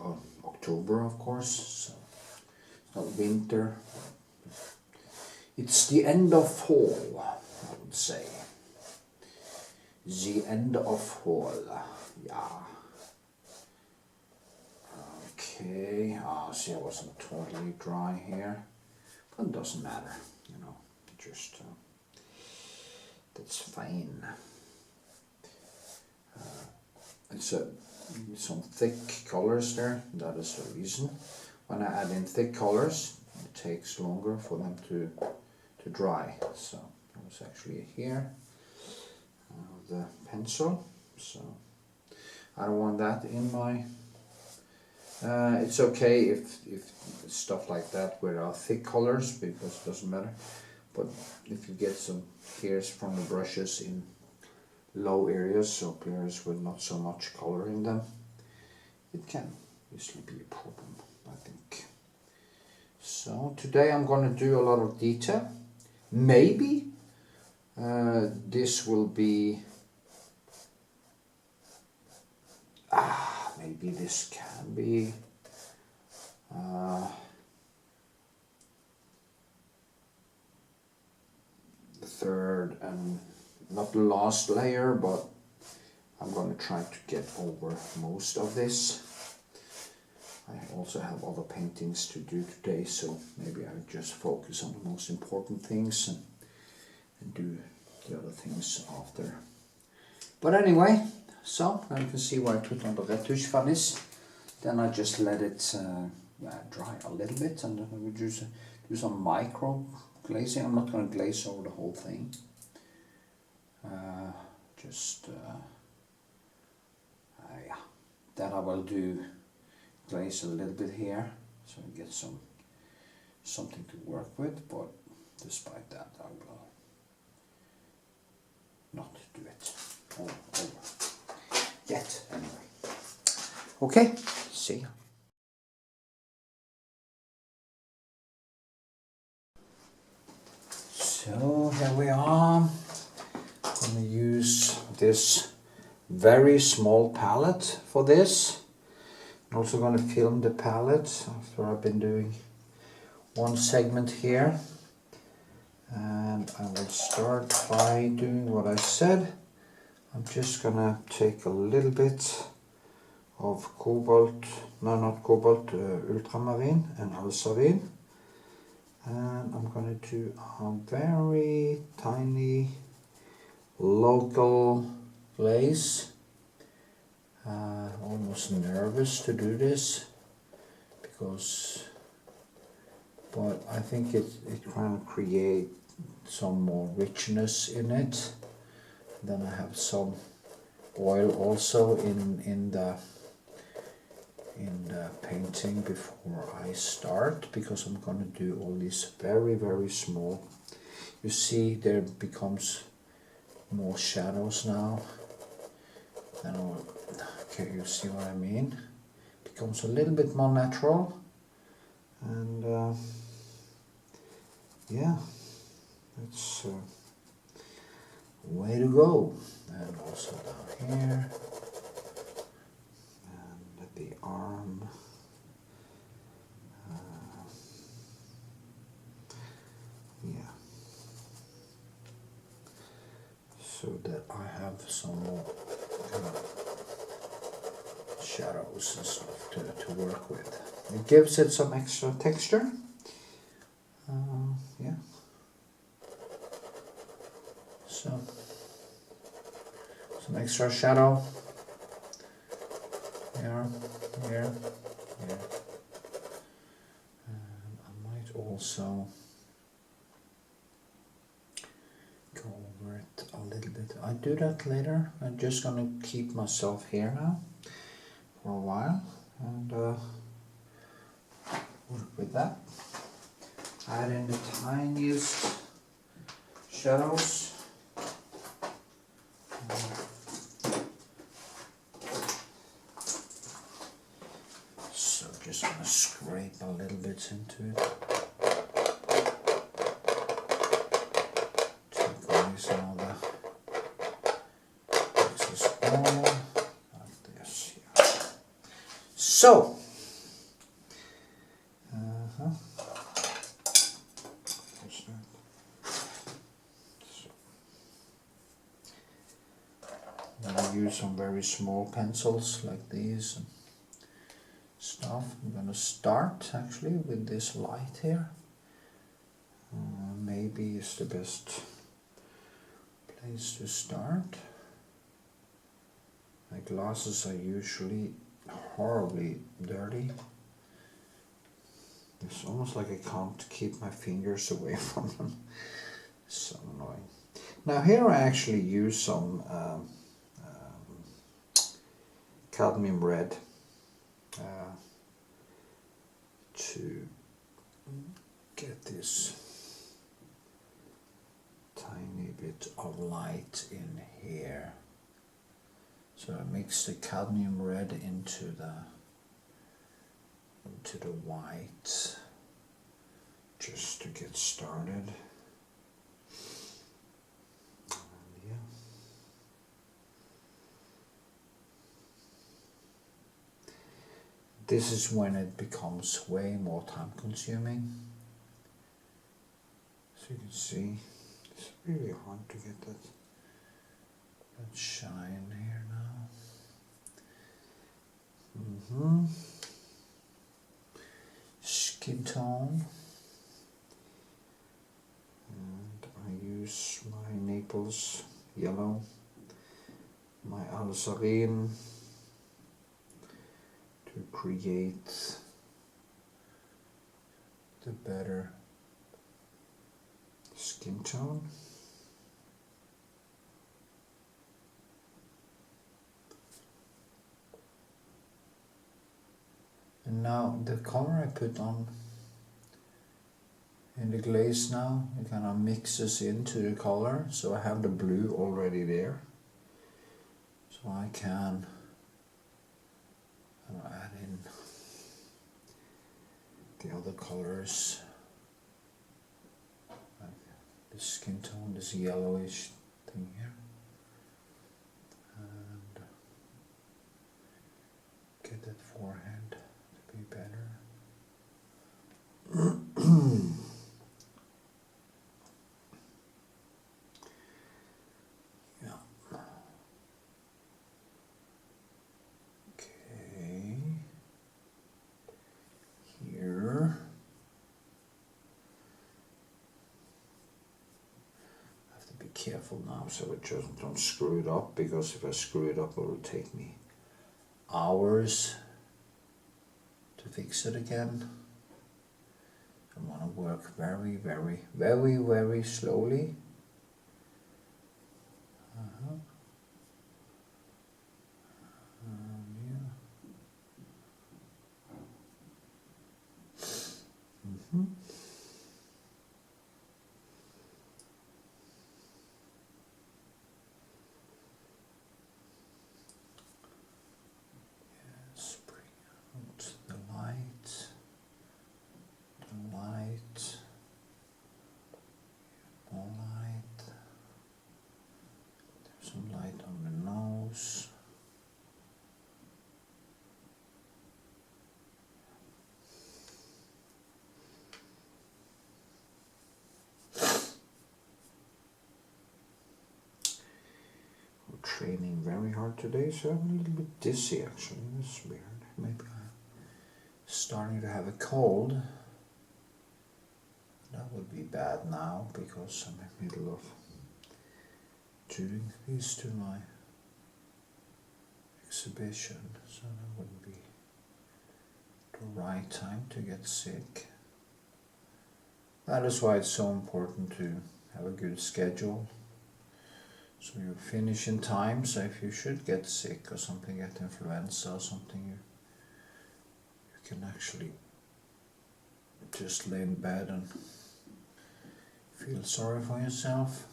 Oh, October, of course, so it's not winter. It's the end of fall, I would say. The end of fall, yeah. Okay, see, I wasn't totally dry here, but it doesn't matter, you know, just, that's fine. It's some thick colors there, that is the reason. When I add in thick colors, it takes longer for them to dry. So it was actually here, the pencil, so I don't want that in my, it's okay if stuff like that where there are thick colors, because it doesn't matter, but if you get some hairs from the brushes in low areas, so areas with not so much color in them, it can usually be a problem, I think. So today I'm going to do a lot of detail. Maybe this will be maybe this can be the third and not the last layer, but I'm going to try to get over most of this. I also have other paintings to do today, so maybe I'll just focus on the most important things and do the other things after. But anyway, so now you can see where I put on the retouche varnish. Then I just let it dry a little bit, and then we just do some micro glazing. I'm not going to glaze over the whole thing. Yeah. Then I will do glaze a little bit here, so I get something to work with. But despite that, I will not do it all over yet. Anyway. Okay. See ya. So here we are. I'm going to use this very small palette for this. I'm also going to film the palette after I've been doing one segment here. And I will start by doing what I said. I'm just going to take a little bit of cobalt, no not cobalt, ultramarine and alsavine. And I'm going to do a very tiny local glaze. Almost nervous to do this but I think it kind of create some more richness in it. Then I have some oil also in the painting before I start, because I'm going to do all these very small. You see there becomes more shadows now. Okay, you see what I mean? Becomes a little bit more natural, and yeah, that's way to go. And also down here, and at the arm. Yeah, so that I have some more shadows and stuff to work with. It gives it some extra texture. Yeah. So some extra shadow here, here, here. And I might also go over it a little bit. I do that later. I'm just gonna keep myself here now for a while and work with that. Add in the tiniest shadows. So just gonna scrape a little bit into it. Take away some of the excess oil, like this. Yeah. So. Use some very small pencils like these and stuff. I'm going to start actually with this light here. Maybe it's the best place to start. My glasses are usually horribly dirty. It's almost like I can't keep my fingers away from them. It's so annoying. Now here I actually use some cadmium red to get this tiny bit of light in here. So I mix the cadmium red into the white just to get started. This is when it becomes way more time consuming. So you can see, it's really hard to get that shine here now. Skin tone. And I use my Naples yellow, my alizarin, to create the better skin tone. And now the color I put on in the glaze now, it kind of mixes into the color, so I have the blue already there. So I can add in the other colors, like the skin tone, this yellowish thing here, and get that forehead to be better. Careful now so I just don't screw it up, because if I screw it up it will take me hours to fix it again. I want to work very, very, very, very slowly. Training very hard today, so I'm a little bit dizzy actually. It's weird. Maybe I'm starting to have a cold. That would be bad now because I'm in the middle of doing these to my exhibition, so that wouldn't be the right time to get sick. That is why it's so important to have a good schedule, so you finish in time. So if you should get sick or something, get influenza or something, you can actually just lay in bed and feel sorry for yourself.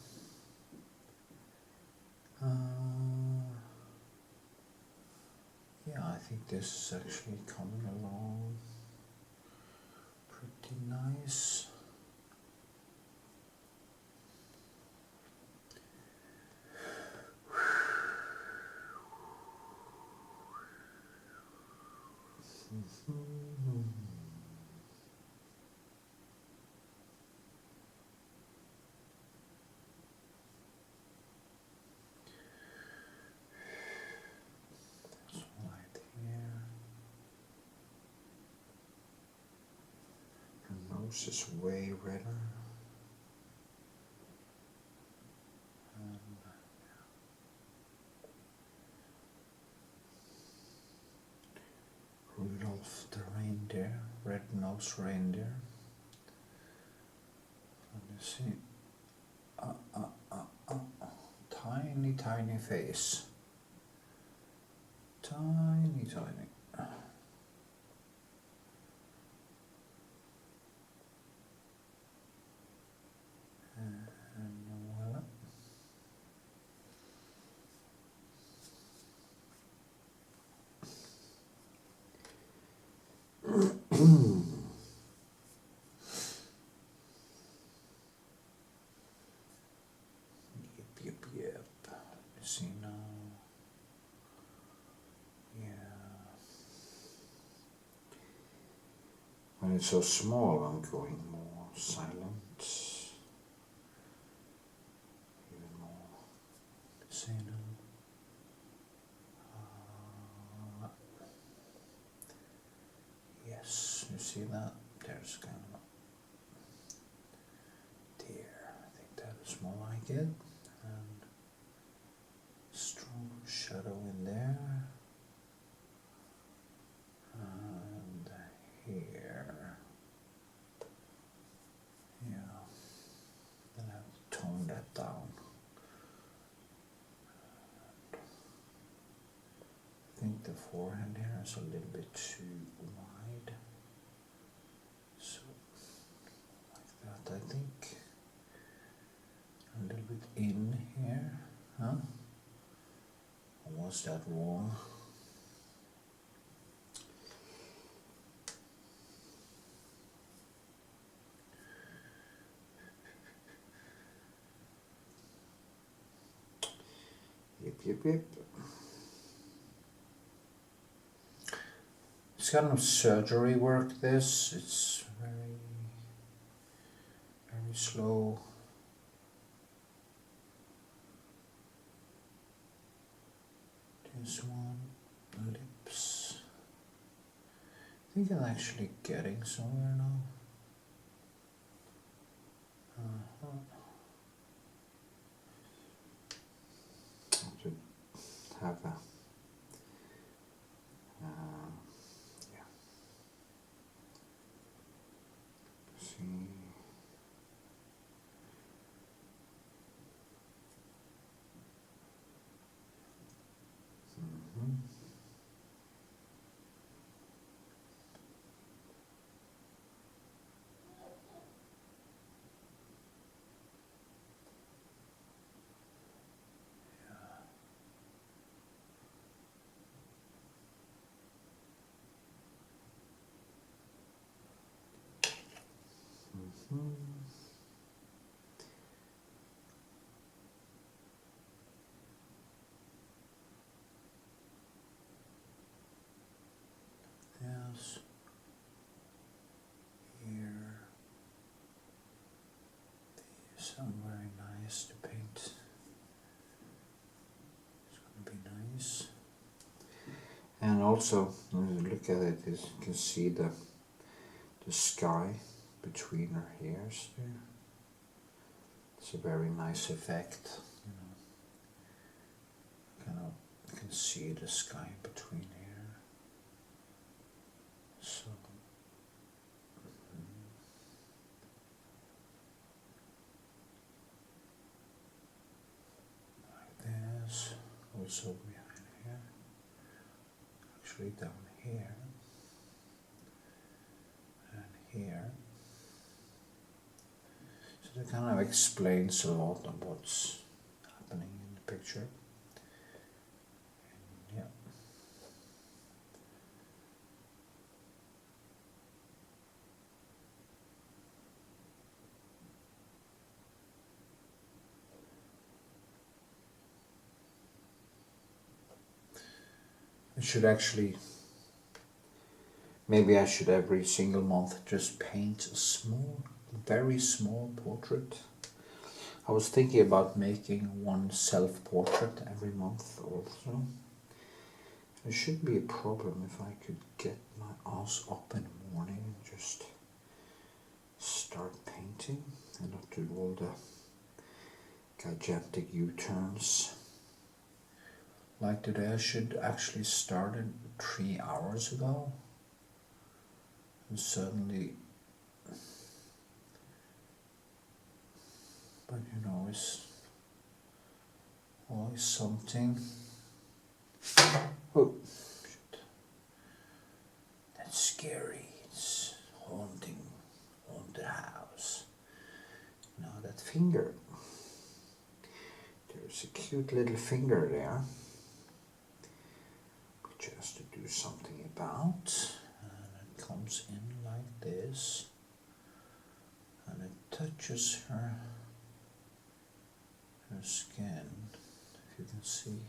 Yeah, I think this is actually coming along pretty nice. This is way redder. Rudolph the reindeer, red-nosed reindeer. Let me see. Tiny, tiny face. Tiny, tiny. Yep. See now. Yeah. And it's so small, I'm going more silent, even more silent. Yes, you see that? There's kind of there. I think that is more like it. And strong shadow in there. And here. Yeah. Then I have to tone that down. I think the forehead here is a little bit too wide. So, like that, I think. A little bit in here, huh? Or was that wrong? Yep. It's kind of surgery work, this. It's very slow. This one, lips. I think I'm actually getting somewhere now. To have a yeah. See. Yes. Here. These are very nice to paint. It's going to be nice. And also, when you look at it, you can see the sky between her hairs there. It's a very nice effect, you know. Kind of, you can see the sky between here. So, like this. Also behind here. Actually down here. And here. So that kind of explains a lot of what's happening in the picture. And yeah. I should actually, maybe I should every single month just paint a small, very small portrait. I was thinking about making one self-portrait every month also. It shouldn't be a problem if I could get my ass up in the morning and just start painting and not do all the gigantic U-turns. Like today, I should actually started 3 hours ago, and suddenly, but you know, it's always something. Oh, shit. That's scary. It's haunted house. Now that finger. There's a cute little finger there. Just to do something about, and it comes in like this, and it touches her skin, if you can see.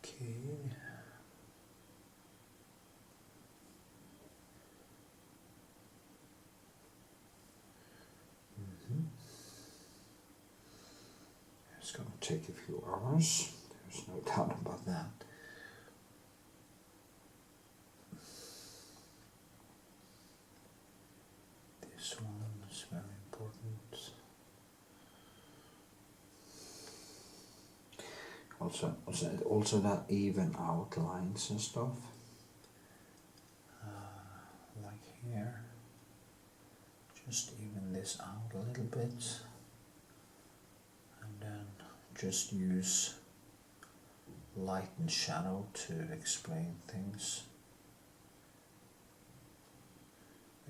Okay. It's going to take a few hours, there's no doubt about that. This one is very important. Also that even out lines and stuff. Like here. Just even this out a little bit. And then just use light and shadow to explain things.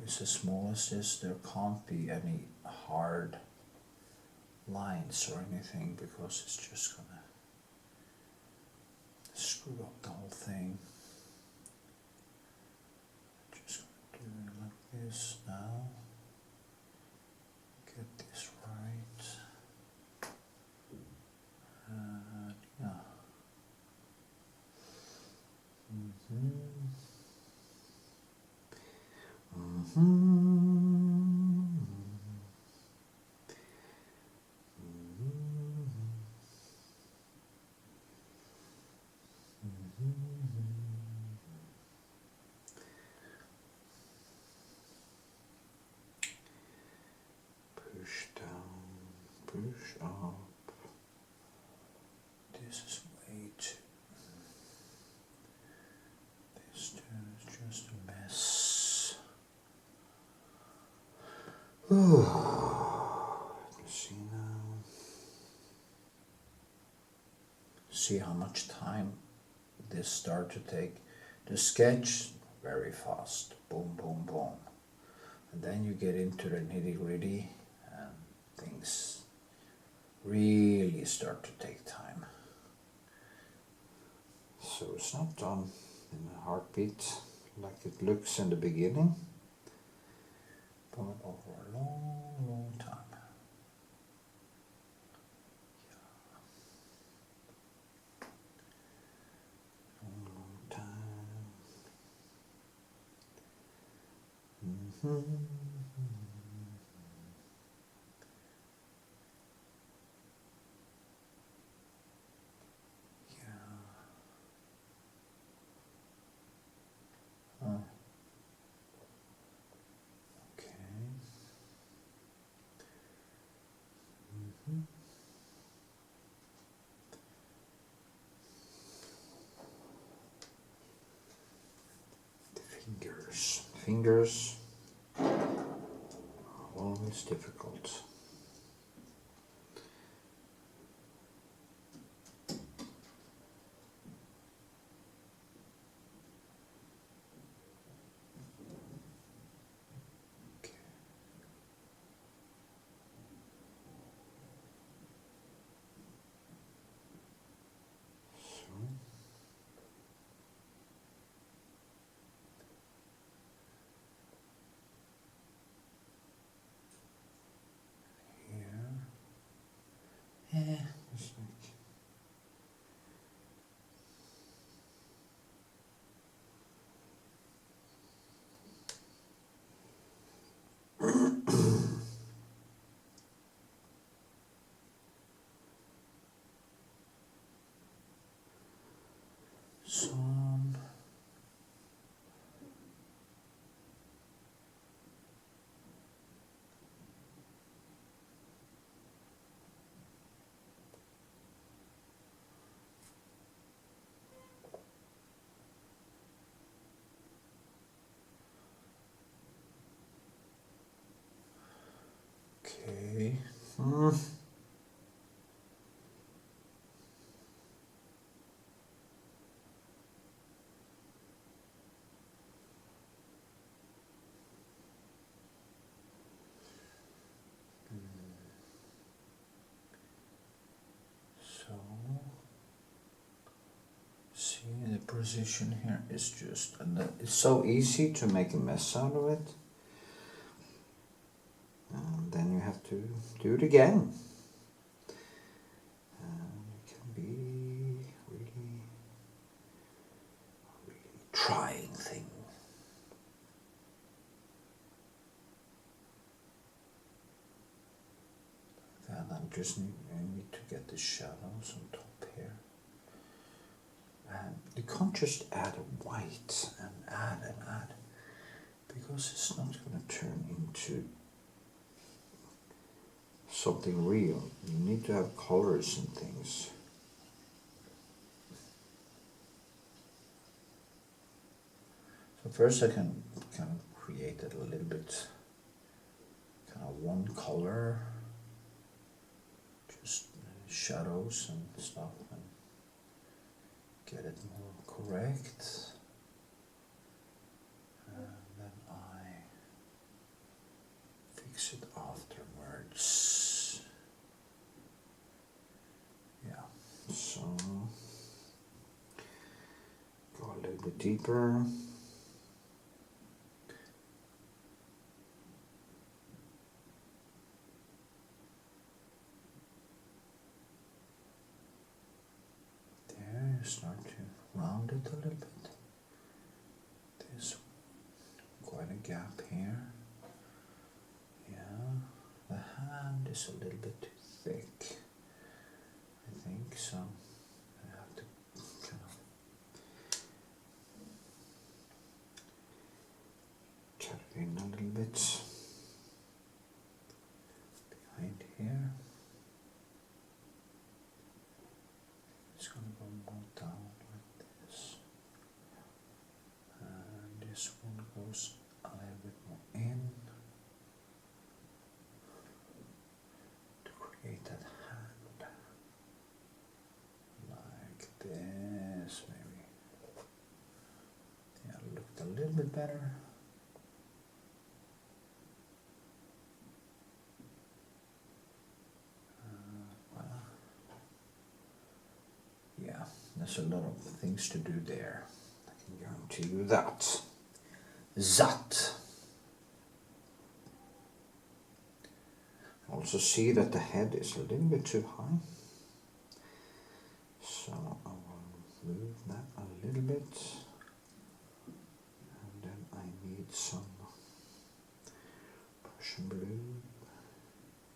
It's as small as this, there can't be any hard lines or anything because it's just gonna screw up the whole thing. Just gonna do it like this now. Get this right. Yeah. Push down, push up. This is way too. This is just a mess. Let me see now. See how much time this start to take. The sketch, very fast. Boom, boom, boom. And then you get into the nitty-gritty and things really start to take time. So it's not done in a heartbeat like it looks in the beginning, but over a long, long time. Long, long time. Fingers are always difficult. Okay. So. It's like some. Okay. So, see, the position here is just, and it's so easy to make a mess out of it. And then you have to do it again. And it can be really I need to get the shadows on top here. And you can't just add a white and add, because it's not going to turn into something real. You need to have colors and things. So first I can kind of create it a little bit, kind of one color, just shadows and stuff, and get it more correct. And then I fix it afterwards. Yeah, so go a little bit deeper. Start to round it a little bit. There's quite a gap here. Yeah, the hand is a little bit too thick, I think, so I have to kind of cut it in a little bit behind here. It's going to go more down like this, and this one goes a little bit more in to create that hand, like this maybe. Yeah, looked a little bit better. Yeah, there's a lot of things to do there. I can guarantee you that. Also see that the head is a little bit too high. So I will move that a little bit. And then I need some Prussian blue.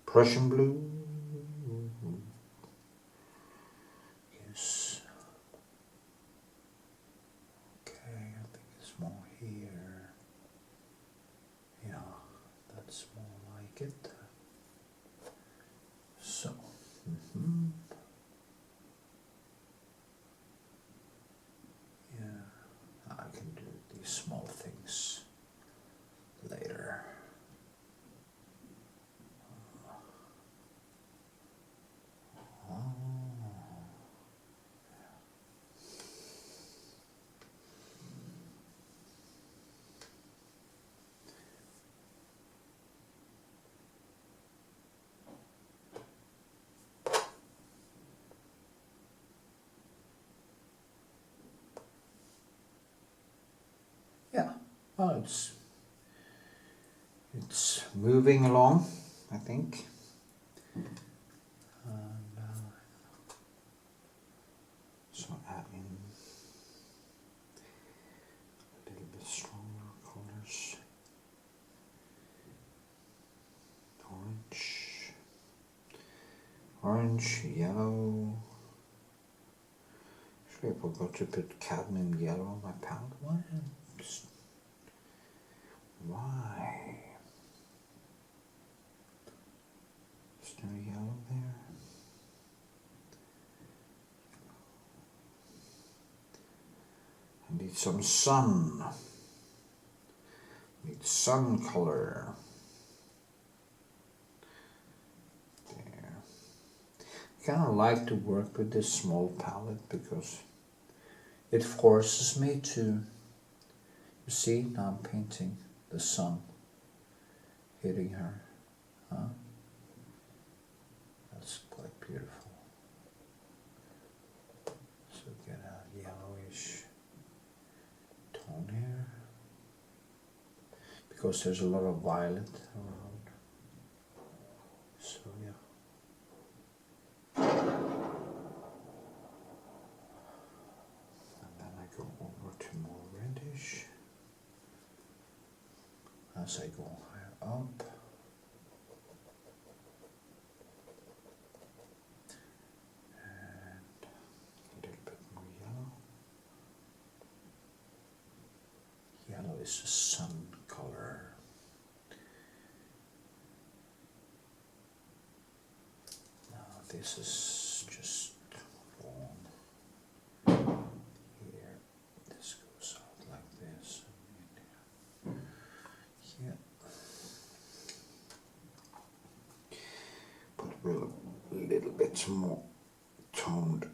Prussian blue. Yes. Okay, I think it's more here. Yeah, that's more like it. So, yeah, I can do these small things later. Yeah, well, it's moving along, I think. And, so add in a little bit stronger colors. Orange, yellow. Actually, I forgot to put cadmium yellow on my palette. Why? Is there yellow there? I need some sun. Need sun color. There. I kind of like to work with this small palette because it forces me to, you see, now I'm painting the sun hitting her. Huh? That's quite beautiful. So get a yellowish tone here, because there's a lot of violet around. So yeah. And then I go over to more reddish as I go higher up. is a sun color. Now this is just wrong. Here, this goes out like this. Here. But a little bit more toned.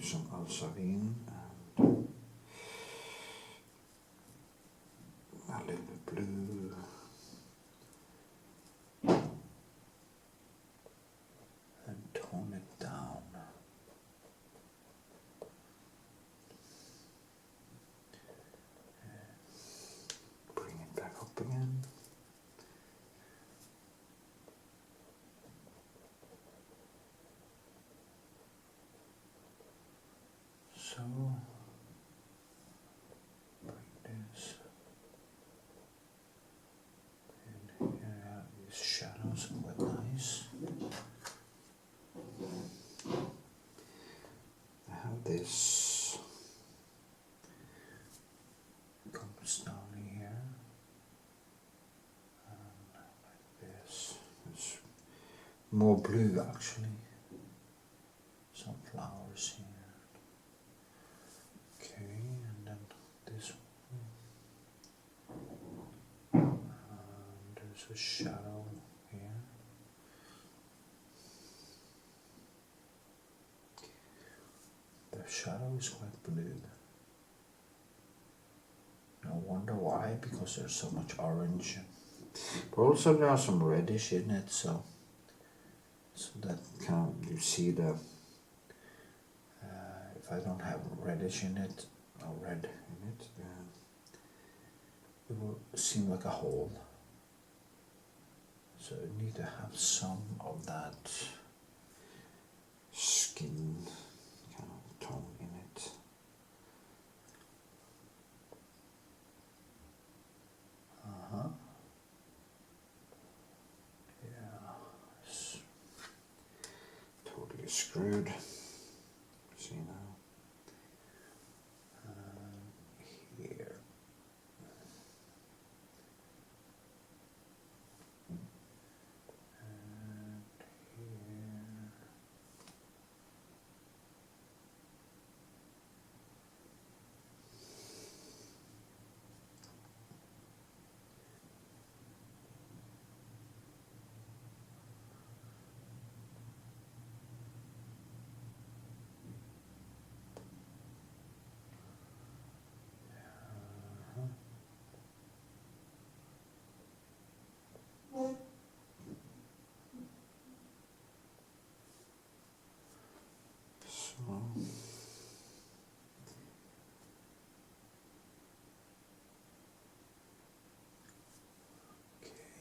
Some Alsavine and a little bit blue and tone it down. Bring it back up again. So, bring this, and here are these shadows, quite nice. I have this, comes down here, and like this. It's more blue actually, some flowers here. And then this one, and there's a shadow here. The shadow is quite blue. No wonder why, because there's so much orange. But also there are some reddish in it, so that kind of, you see the. If I don't have reddish in it, or red in it, it will seem like a hole. So you need to have some of that skin kind of tone in it. Yeah, it's totally screwed. See now. Here. And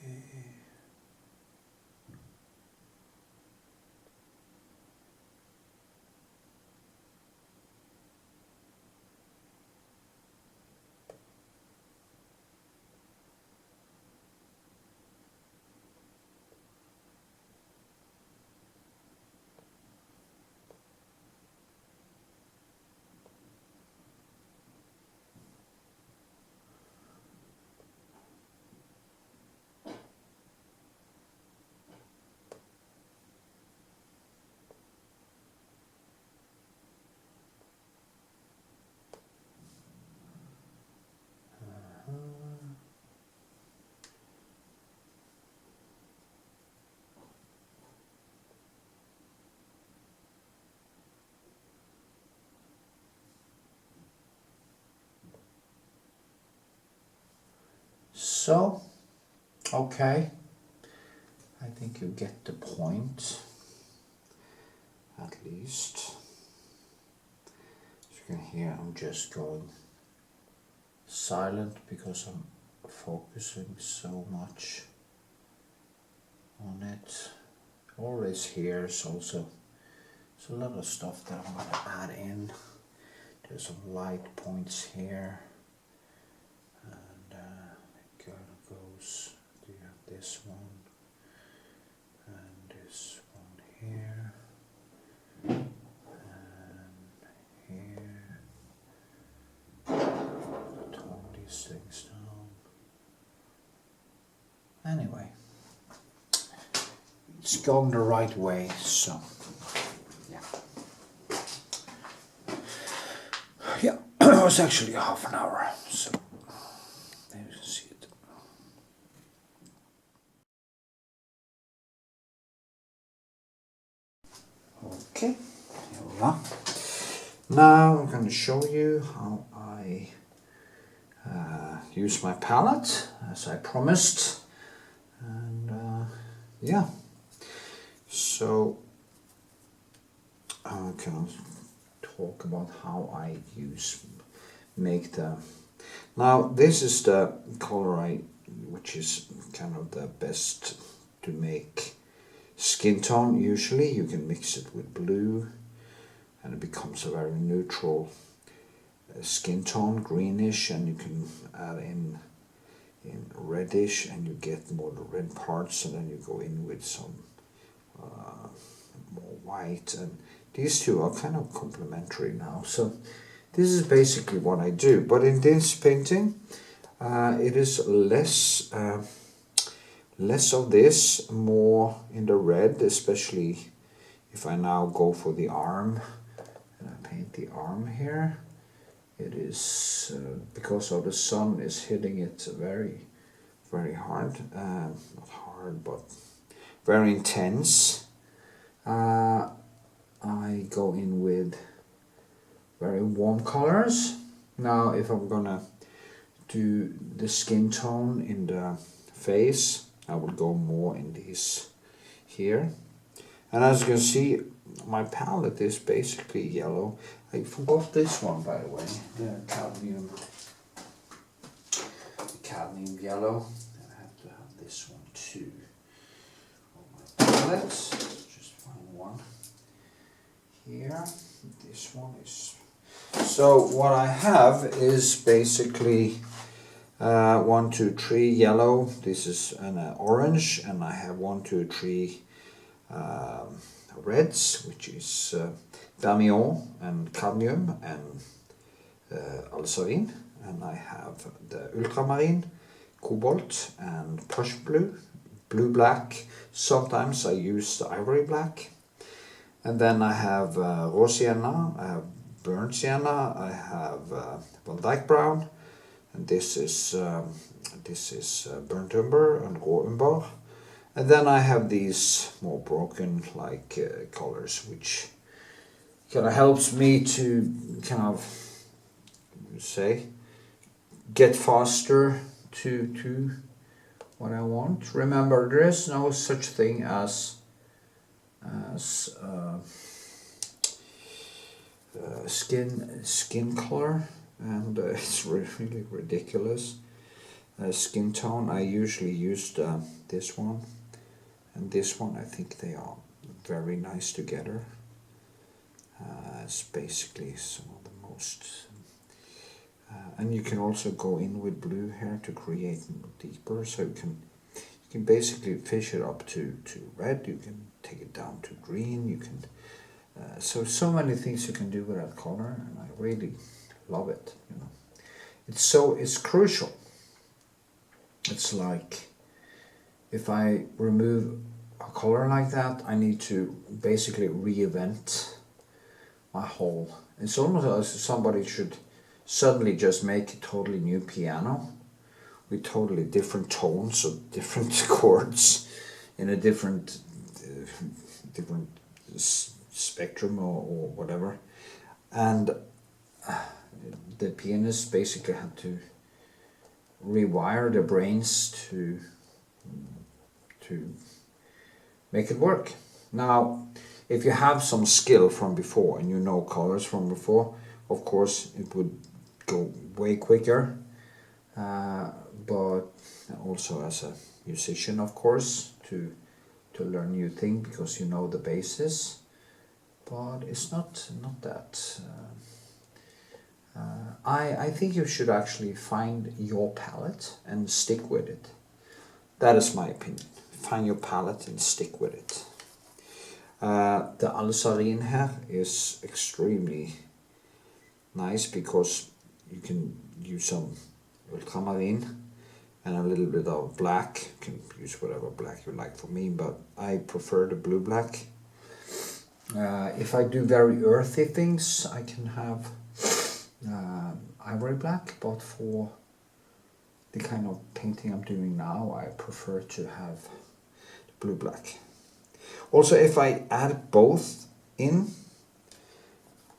here. So, okay, I think you get the point, at least. As you can hear, I'm just going silent because I'm focusing so much on it. Always here is also, there's a lot of stuff that I'm going to add in. There's some light points here. It kind of goes, do you have this one? it's going the right way, so yeah. Yeah, it was actually half an hour, so there you can see it. Okay, here we are. Now I'm going to show you how I use my palette, as I promised, and yeah, so I can talk about how I make the, now this is the color which is kind of the best to make skin tone. Usually you can mix it with blue and it becomes a very neutral skin tone, greenish, and you can add in reddish and you get more the red parts, and then you go in with some more white, and these two are kind of complementary now. So this is basically what I do, but in this painting it is less of this, more in the red, especially if I now go for the arm and I paint the arm here. It is because of the sun is hitting it very, very hard, not hard but very intense. I go in with very warm colors. Now if I'm gonna do the skin tone in the face, I will go more in these here. And as you can see, my palette is basically yellow. I forgot this one, by the way, the cadmium yellow. I have to have this one too on my palette. Just find one here. This one is. So what I have is basically 1, 2, 3 yellow. This is an orange, and I have 1, 2, 3 reds, which is Damion and cadmium and Alsarin, and I have the ultramarine, cobalt, and Prussian blue, blue-black. Sometimes I use the ivory black, and then I have raw sienna, I have burnt sienna, I have Van Dyke brown, and this is burnt umber and raw umber. And then I have these more broken like colors, which kind of helps me to kind of get faster to what I want. Remember, there is no such thing as skin color, and it's really ridiculous. Skin tone, I usually use this one and this one. I think they are very nice together. It's basically some of the most, and you can also go in with blue here to create deeper, so you can basically fish it up to red, you can take it down to green, you can so many things you can do with that color, and I really love it, you know. It's crucial. It's like if I remove a color like that, I need to basically reinvent my whole. It's almost as if somebody should suddenly just make a totally new piano with totally different tones of different chords in a different spectrum or whatever, and the pianist basically had to rewire their brains to make it work. Now, if you have some skill from before and you know colors from before, of course it would go way quicker, but also as a musician, of course, to learn new things because you know the basis. But it's not that. I think you should actually find your palette and stick with it. That is my opinion. Find your palette and stick with it. The Alsarin here is extremely nice because you can use some ultramarine and a little bit of black. You can use whatever black you like for me, but I prefer the blue black. If I do very earthy things, I can have ivory black, but for the kind of painting I'm doing now, I prefer to have the blue black. Also, if I add both in,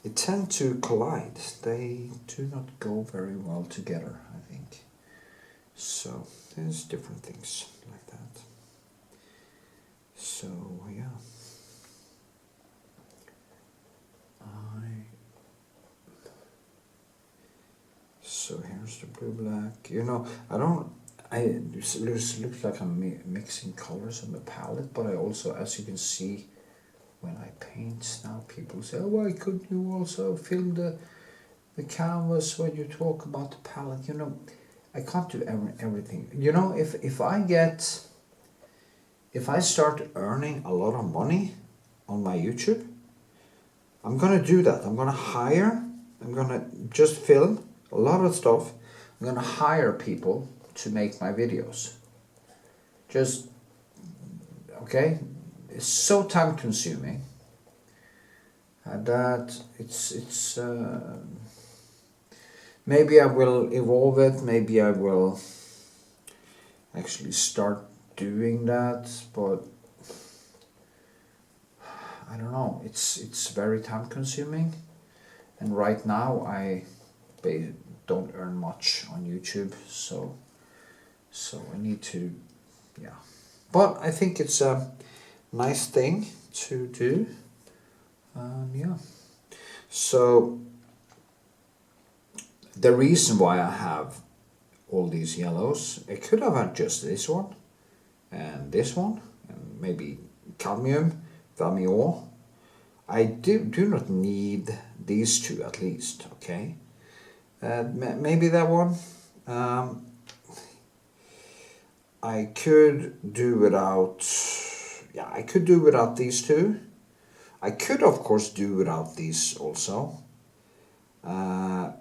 it tends to collide. They do not go very well together, I think. So there's different things like that. So yeah. So here's the blue black. You know, it looks like I'm mixing colors on the palette, but I also, as you can see, when I paint now, people say, oh, why couldn't you also film the canvas when you talk about the palette? You know, I can't do everything. You know, if I start earning a lot of money on my YouTube, I'm gonna do that. I'm gonna just film a lot of stuff. I'm gonna hire people to make my videos. Just, okay? It's so time consuming that it's maybe I will evolve it, maybe I will actually start doing that, but I don't know, it's very time consuming, and right now I don't earn much on YouTube, so I need to, yeah. But I think it's a nice thing to do, yeah. So the reason why I have all these yellows, I could have had just this one and maybe cadmium, vermillon. I do not need these two at least, okay? Maybe that one. I could do without, yeah, I could do without these two. I could of course do without these also. I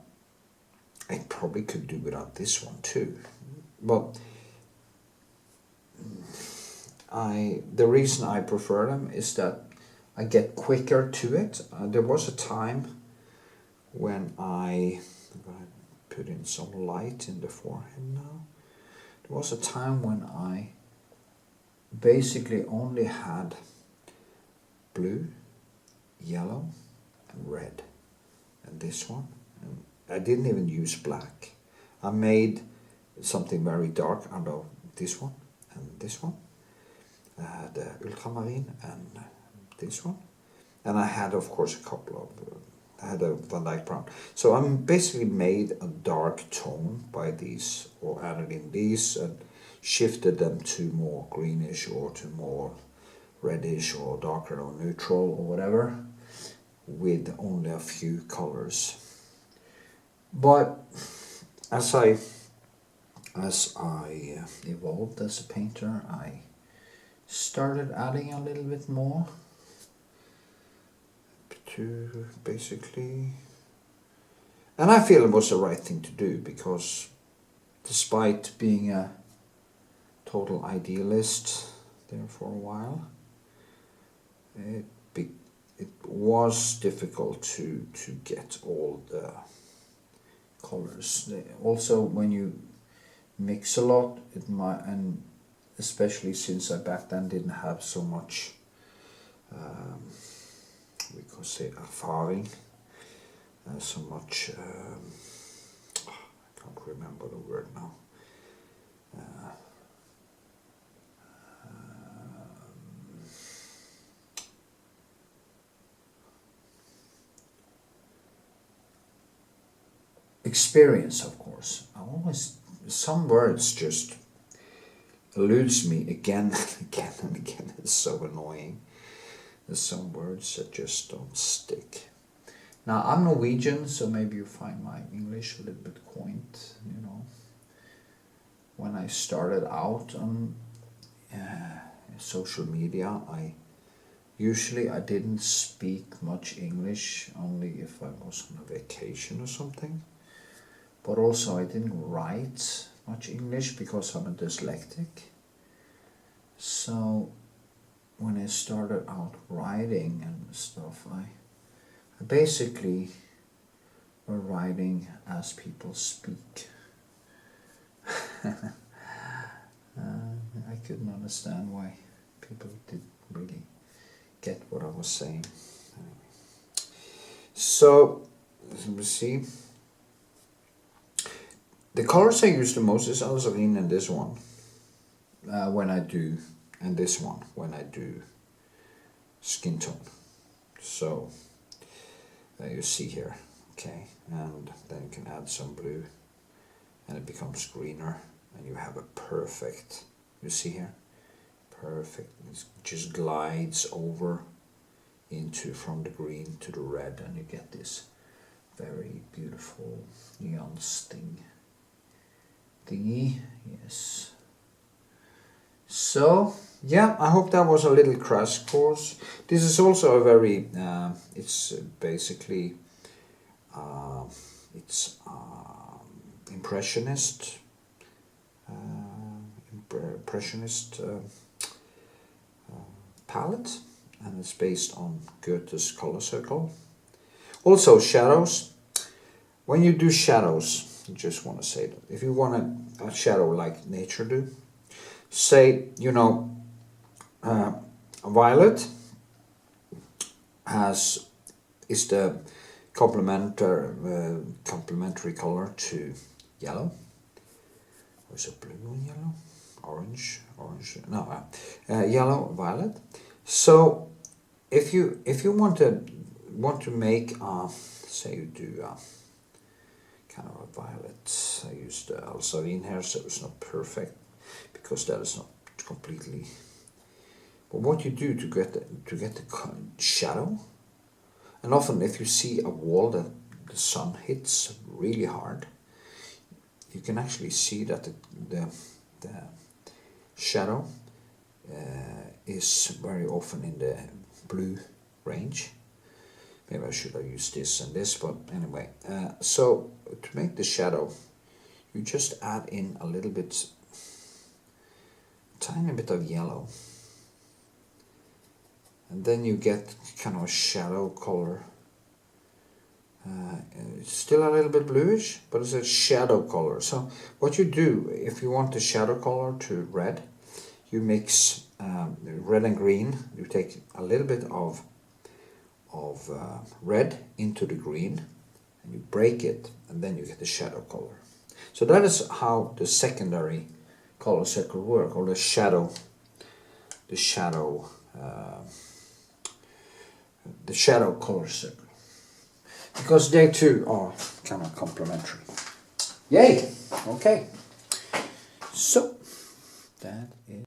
probably could do without this one too. But the reason I prefer them is that I get quicker to it. There was a time when I'm gonna put in some light in the forehead now. There was a time when I basically only had blue, yellow and red, and this one. And I didn't even use black. I made something very dark out of this one and this one, the ultramarine and this one, and I had of course a couple of I had a Van Dyke brown. So I'm basically made a dark tone by these, or added in these and shifted them to more greenish or to more reddish or darker or neutral or whatever, with only a few colors. But as I evolved as a painter, I started adding a little bit more to basically, and I feel it was the right thing to do, because despite being a total idealist there for a while, it was difficult to get all the colors. Also, when you mix a lot, and especially since I back then didn't have so much we could say erfaring, so much I can't remember the word now. Experience, of course. Some words just eludes me again and again and again. It's so annoying. There's some words that just don't stick. Now, I'm Norwegian, so maybe you find my English a little bit quaint, you know. When I started out on social media, I didn't speak much English, only if I was on a vacation or something. But also I didn't write much English because I'm a dyslexic. So when I started out writing and stuff, I basically were writing as people speak. I couldn't understand why people didn't really get what I was saying. Anyway. So, let me see. The colors I use the most is alizarin and this one when I do, and this one when I do skin tone. So, you see here, okay, and then you can add some blue and it becomes greener and you have a perfect, you see here, perfect, it just glides over into from the green to the red and you get this very beautiful nuance thingy, yes. So yeah, I hope that was a little crash course. This is also a very, it's basically, it's impressionist palette, and it's based on Goethe's color circle. Also shadows. When you do shadows, I just want to say that if you want a shadow like nature do, say, you know, violet is the complementary color to yellow. Or is it blue and yellow? Orange, no, yellow, violet. So if you want to make say you do kind of a violet, I used the alizarin here, so it's not perfect because that is not completely. But what you do to get the shadow, and often if you see a wall that the sun hits really hard, you can actually see that the shadow is very often in the blue range. Maybe I should have used this and this, but anyway. So to make the shadow, you just add in a little bit, tiny bit of yellow. And then you get kind of a shadow color. It's still a little bit bluish, but it's a shadow color. So what you do, if you want the shadow color to red, you mix red and green. You take a little bit of red into the green, and you break it, and then you get the shadow color. So that is how the secondary color circle work, or the shadow color circle. Because they too are kind of complementary. Yay! Okay. So that is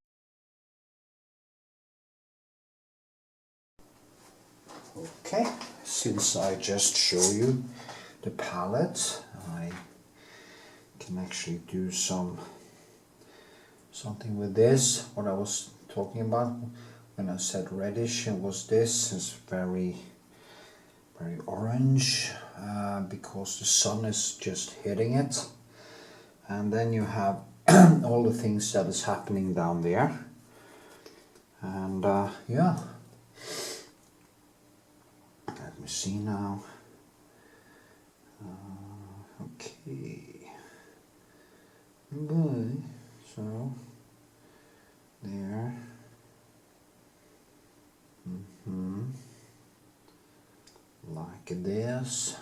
okay. Since I just show you the palette, I can actually do something with this. What I was talking about when I said reddish, it was this. It's very orange because the sun is just hitting it, and then you have all the things that is happening down there, and yeah, let me see now. Okay, so there. Like this,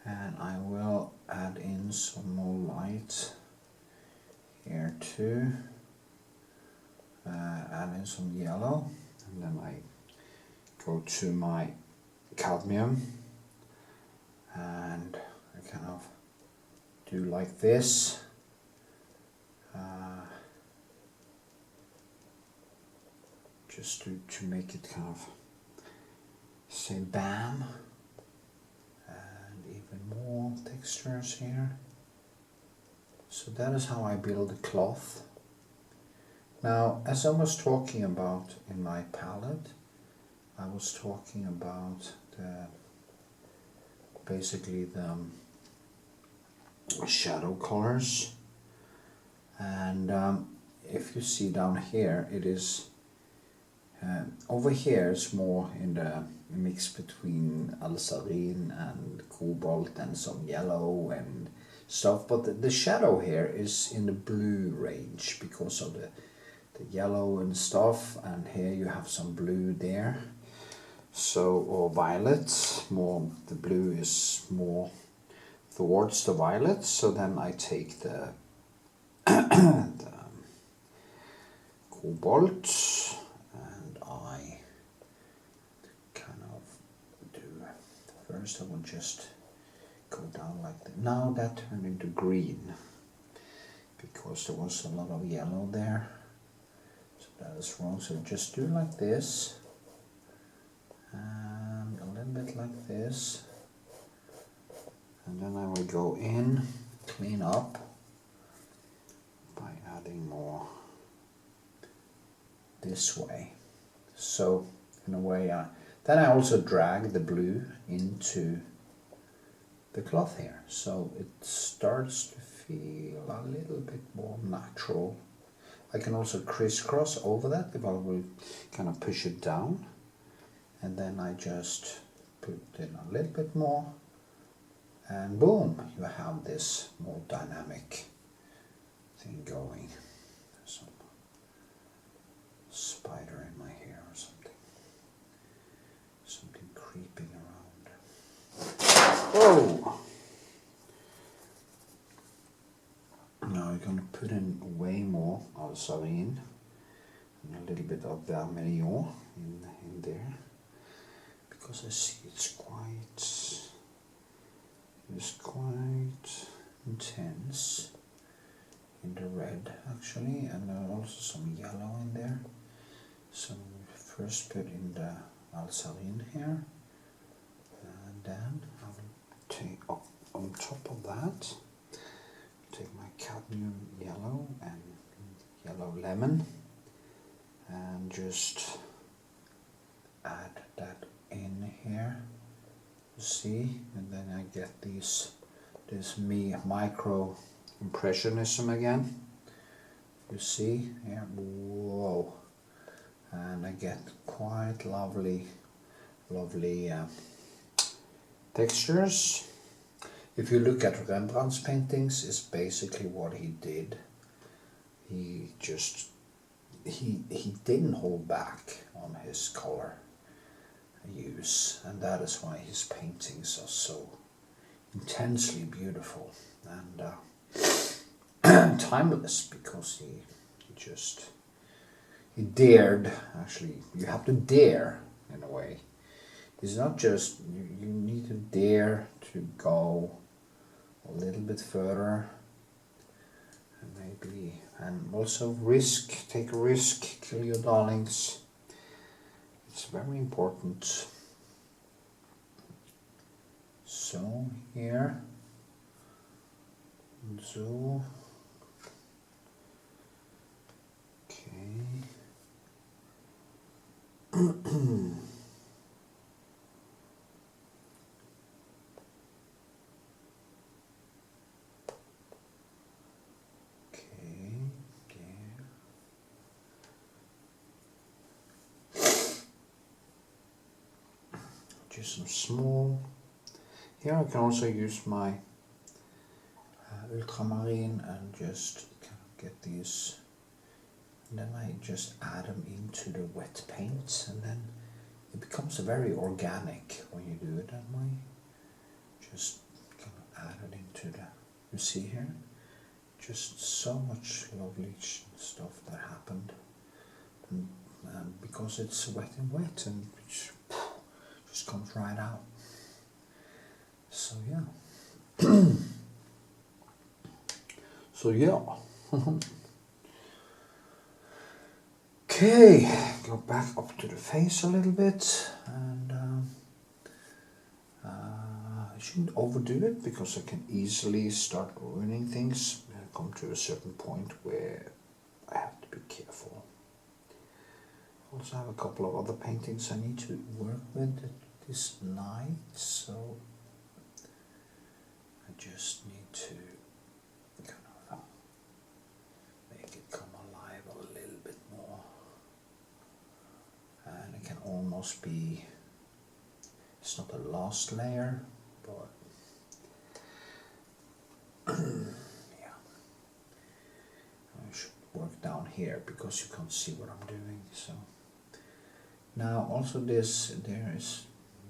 and I will add in some more light here too, add in some yellow, and then I go to my cadmium and I kind of do like this, just to make it kind of say bam, and even more textures here. So that is how I build a cloth. Now, as I was talking about in my palette, I was talking about basically the shadow colors. And if you see down here, it is over here it's more in the mix between alizarin and cobalt and some yellow and stuff, but the shadow here is in the blue range because of the yellow and stuff, and here you have some blue there, so, or violet, more, the blue is more towards the violet, so then I take the, the cobalt and I kind of do, first I will just go down like that. Now that turned into green because there was a lot of yellow there. That is wrong, so just do like this and a little bit like this, and then I will go in, clean up by adding more this way. So in a way, then I also drag the blue into the cloth here, so it starts to feel a little bit more natural. I can also crisscross over that if I will kind of push it down, and then I just put in a little bit more, and boom, you have this more dynamic thing going. Some spider in my hair or something. Something creeping around. Whoa! Now we're going to put in way more alizarin and a little bit of vermilion in there, because I see it's quite intense in the red actually, and also some yellow in there. So first put in the alizarin here, and then I will take up on top of that. Take my cadmium yellow and yellow lemon and just add that in here, you see, and then I get this micro impressionism again, you see here, whoa, and I get quite lovely textures. If you look at Rembrandt's paintings, it's basically what he did. He didn't hold back on his color use, and that is why his paintings are so intensely beautiful and timeless, because he dared. Actually, you have to dare in a way. It's not just you need to dare to go a little bit further, and maybe, and also take a risk, kill your darlings. It's very important. So here, so okay. Just some small. Here I can also use my ultramarine and just kind of get these, and then I just add them into the wet paints, and then it becomes very organic when you do it that way. Just kind of add it into the, you see here, just so much lovely stuff that happened, and because it's wet and wet, and which just comes right out. So yeah. So yeah. Okay, go back up to the face a little bit, and I shouldn't overdo it because I can easily start ruining things. I come to a certain point where I have to be careful. I also have a couple of other paintings I need to work with this night, so I just need to kind of almost be, it's not a last layer, but yeah, I should work down here because you can't see what I'm doing. So now also this, there is,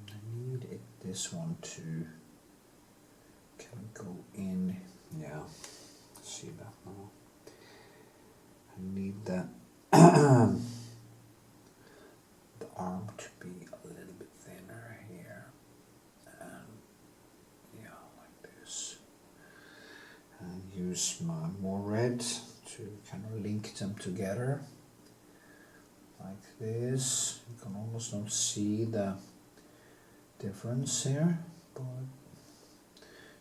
I need it, this one to can go in, yeah, see that now. I need that the arm to be a little bit thinner here, and yeah, like this, and use my more red to kind of link them together like this. You can almost not see the difference here, but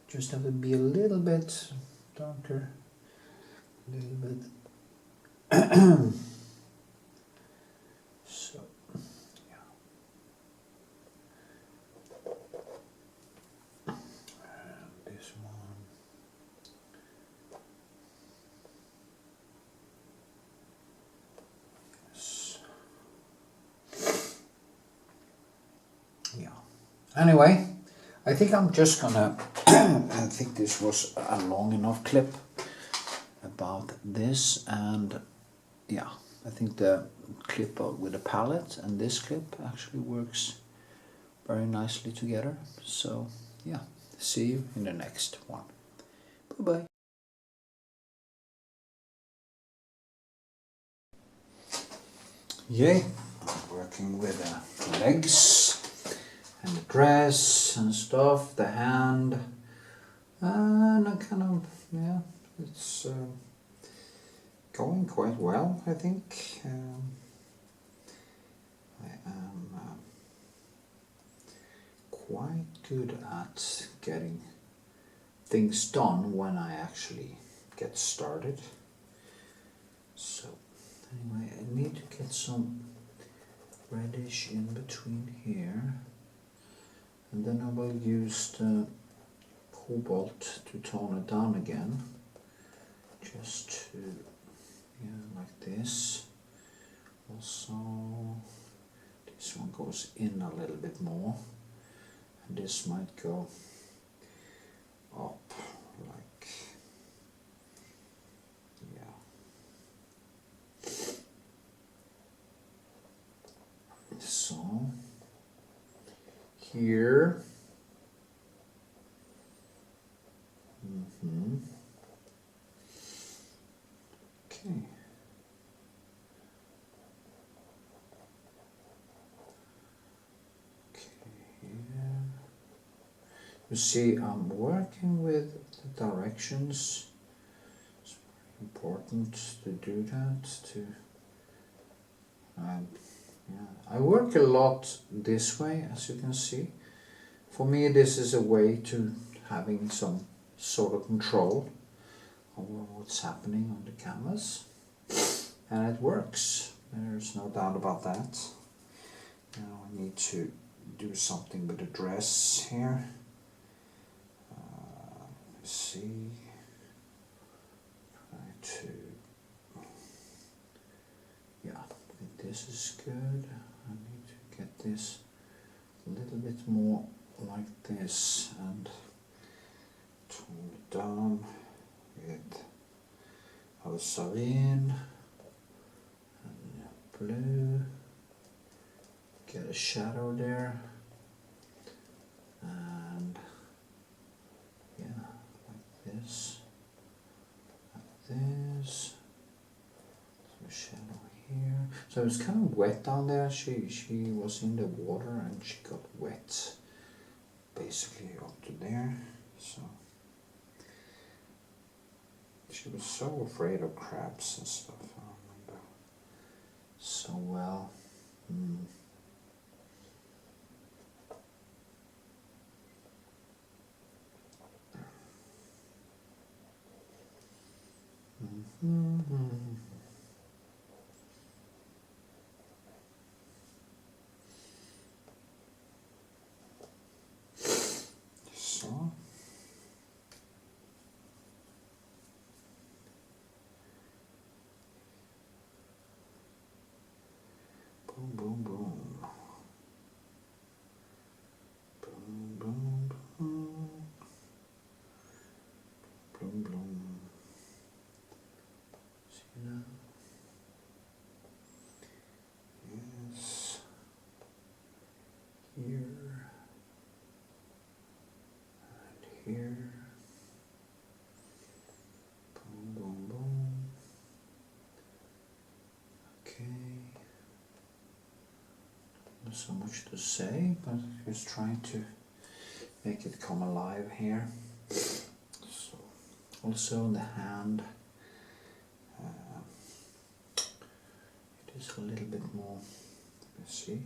just have to be a little bit darker, a little bit. So yeah, and this one, yes. Yeah, anyway, I think I'm just gonna I think this was a long enough clip about this, and yeah, I think the clip with the palette and this clip actually works very nicely together. So yeah, see you in the next one. Bye bye. Yay, I'm working with the legs and the dress and stuff, the hand, and I kind of, yeah, it's going quite well, I think. I am quite good at getting things done when I actually get started. So anyway, I need to get some reddish in between here, and then I will use the cobalt to tone it down again, just to, yeah, like this. Also, this one goes in a little bit more, and this might go up like, yeah. So here, okay. You see, I'm working with the directions. It's very important to do that. Yeah, I work a lot this way, as you can see. For me, this is a way to having some sort of control over what's happening on the canvas, and it works. There's no doubt about that. Now I need to do something with the dress here. Let's see. Try to. Yeah, I think this is good. I need to get this a little bit more like this and tone it down with Alsarin and blue. Get a shadow there, and yeah, like this, so shadow here. So it's kind of wet down there. She was in the water and she got wet basically up to there. So she was so afraid of crabs and stuff. I remember so well. So boom, boom, boom. Okay. Not so much to say, but just trying to make it come alive here. So also the hand, it is a little bit more, let's see.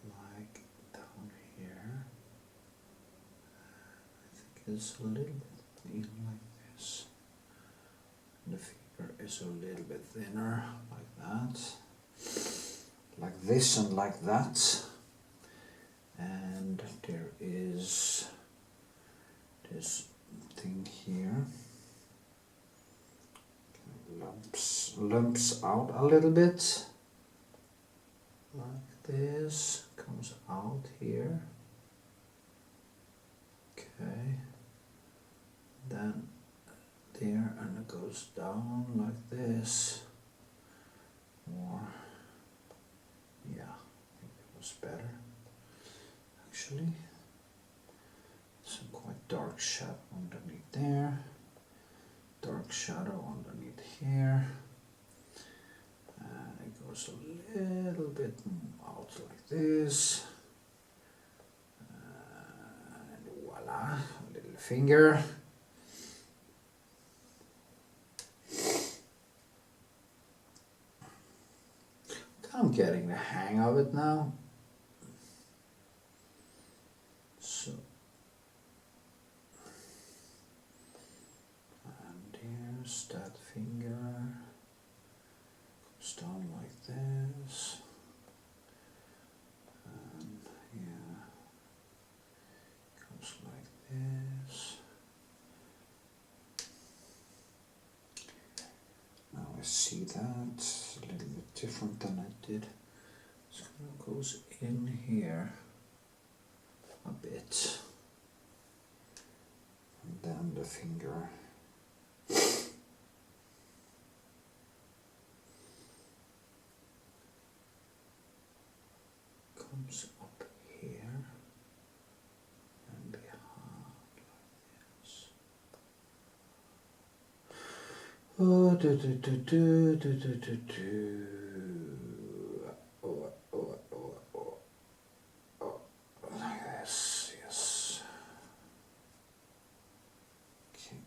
Like down here. I think it's a little bit in like this. The finger is a little bit thinner, like that. Like this and like that. And there is this thing here. Lumps out a little bit. Like this. Comes out here. Okay. Then there, and it goes down like this. Or, yeah, I think it was better. Actually, some quite dark shadow underneath there, dark shadow underneath here, and it goes a little bit out like this, and voila, a little finger. I'm getting the hang of it now. So, and here's that finger, goes down like this, and yeah, goes like this. Now I see that it's a little bit different than I did. So it goes in here a bit, and then the finger comes up here and behind like this. Oh, like this, yes. Okay.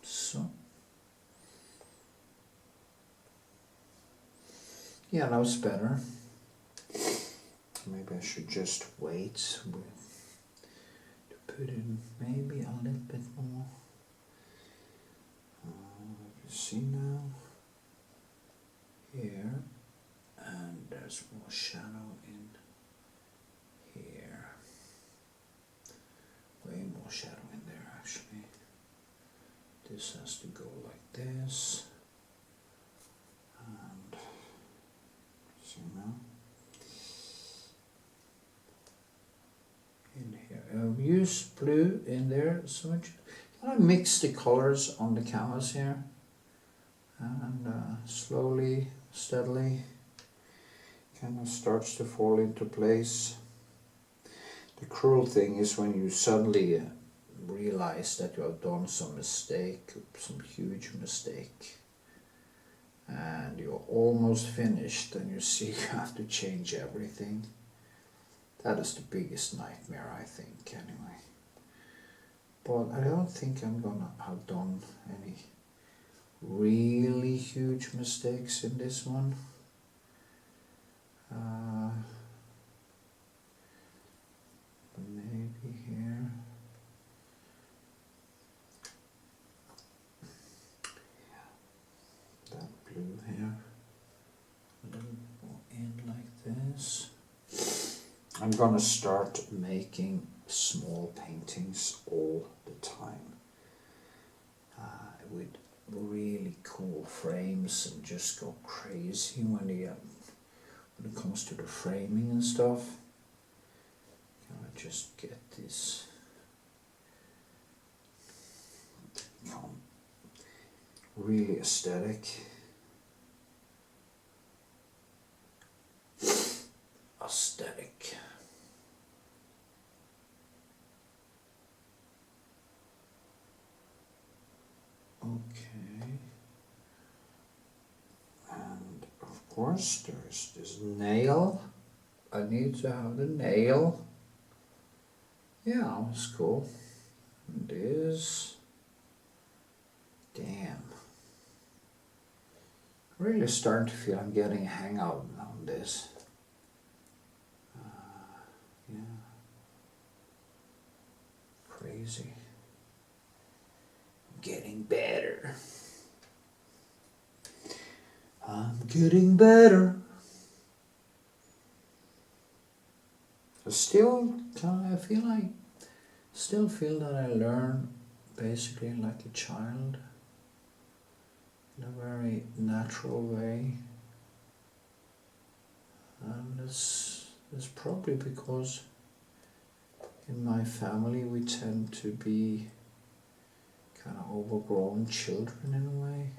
So, yeah, now it's better. Maybe I should just wait to put in maybe a little bit more. You see now, here, and there's more shadow in here. Way more shadow in there actually. This has to go like this, and see now. In here, I'll use blue in there. So much. Can I mix the colors on the canvas here, and slowly, steadily, kind of starts to fall into place. The cruel thing is when you suddenly realize that you have done some mistake, some huge mistake, and you're almost finished, and you see you have to change everything. That is the biggest nightmare, I think, anyway. But I don't think I'm gonna have done any really huge mistakes in this one. Maybe here. That blue here. A little more in like this. I'm gonna start making small paintings all the time with really cool frames, and just go crazy when it comes to the framing and stuff. Can I just get this really aesthetic. Aesthetic. Okay. And of course there's this nail. I need to have the nail. Yeah, that's cool. And this. Damn. Really starting to feel I'm getting a hang out on this. Yeah. Crazy. Getting better. I'm getting better. I still feel that I learn basically like a child in a very natural way. And this is probably because in my family we tend to be kind of overgrown children in a way.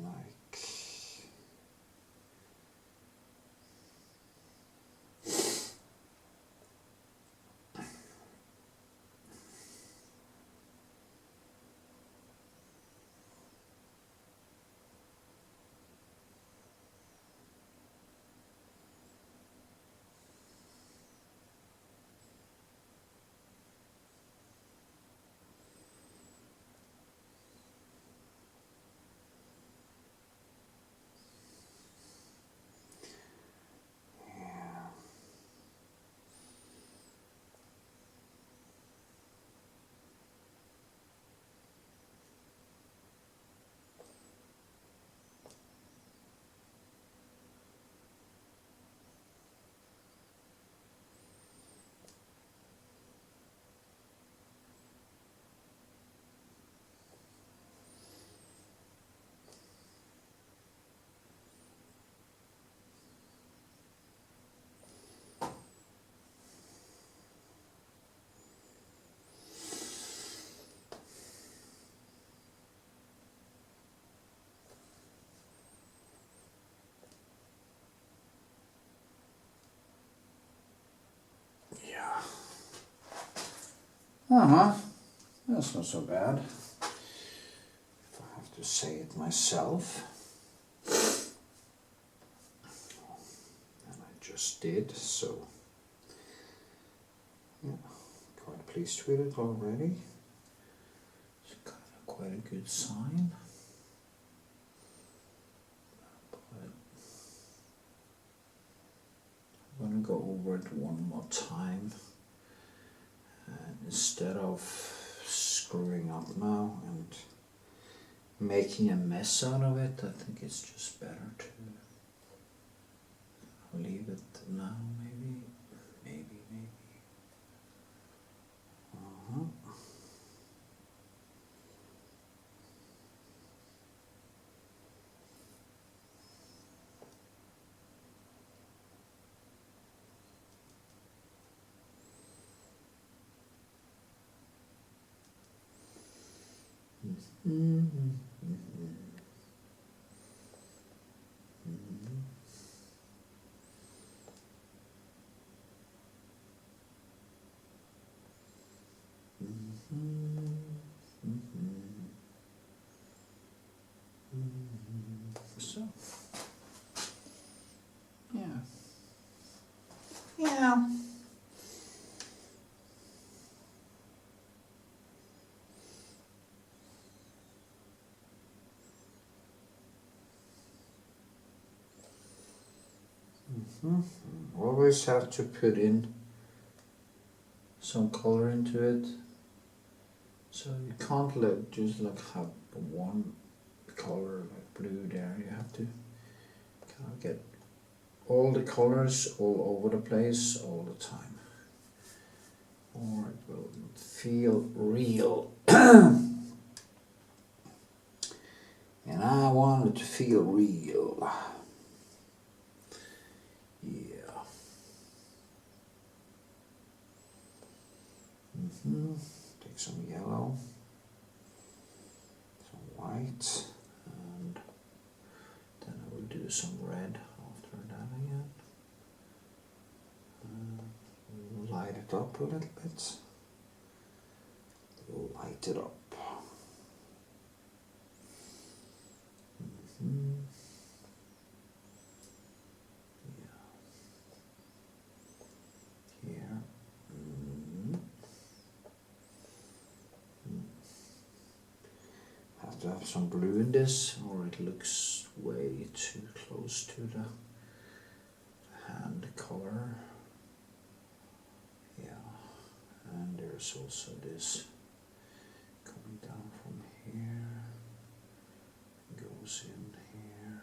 Like, yeah. That's not so bad. If I have to say it myself. And I just did, so yeah, quite pleased with it already. It's kind of quite a good sign. But I'm going to go over it one more time. And instead of screwing up now and making a mess out of it, I think it's just better to leave it now, maybe. So, yeah. Always have to put in some color into it. So you can't just have one color like blue there. You have to kind of get all the colors all over the place all the time, or it will not feel real. And I want it to feel real. Yeah. Take some yellow. white, and then I will do some red after that again. Light it up a little bit. Light it up. Yeah. Here. Have to have some blue in this, or it looks way too close to the hand color. Yeah, and there's also this coming down from here, goes in here,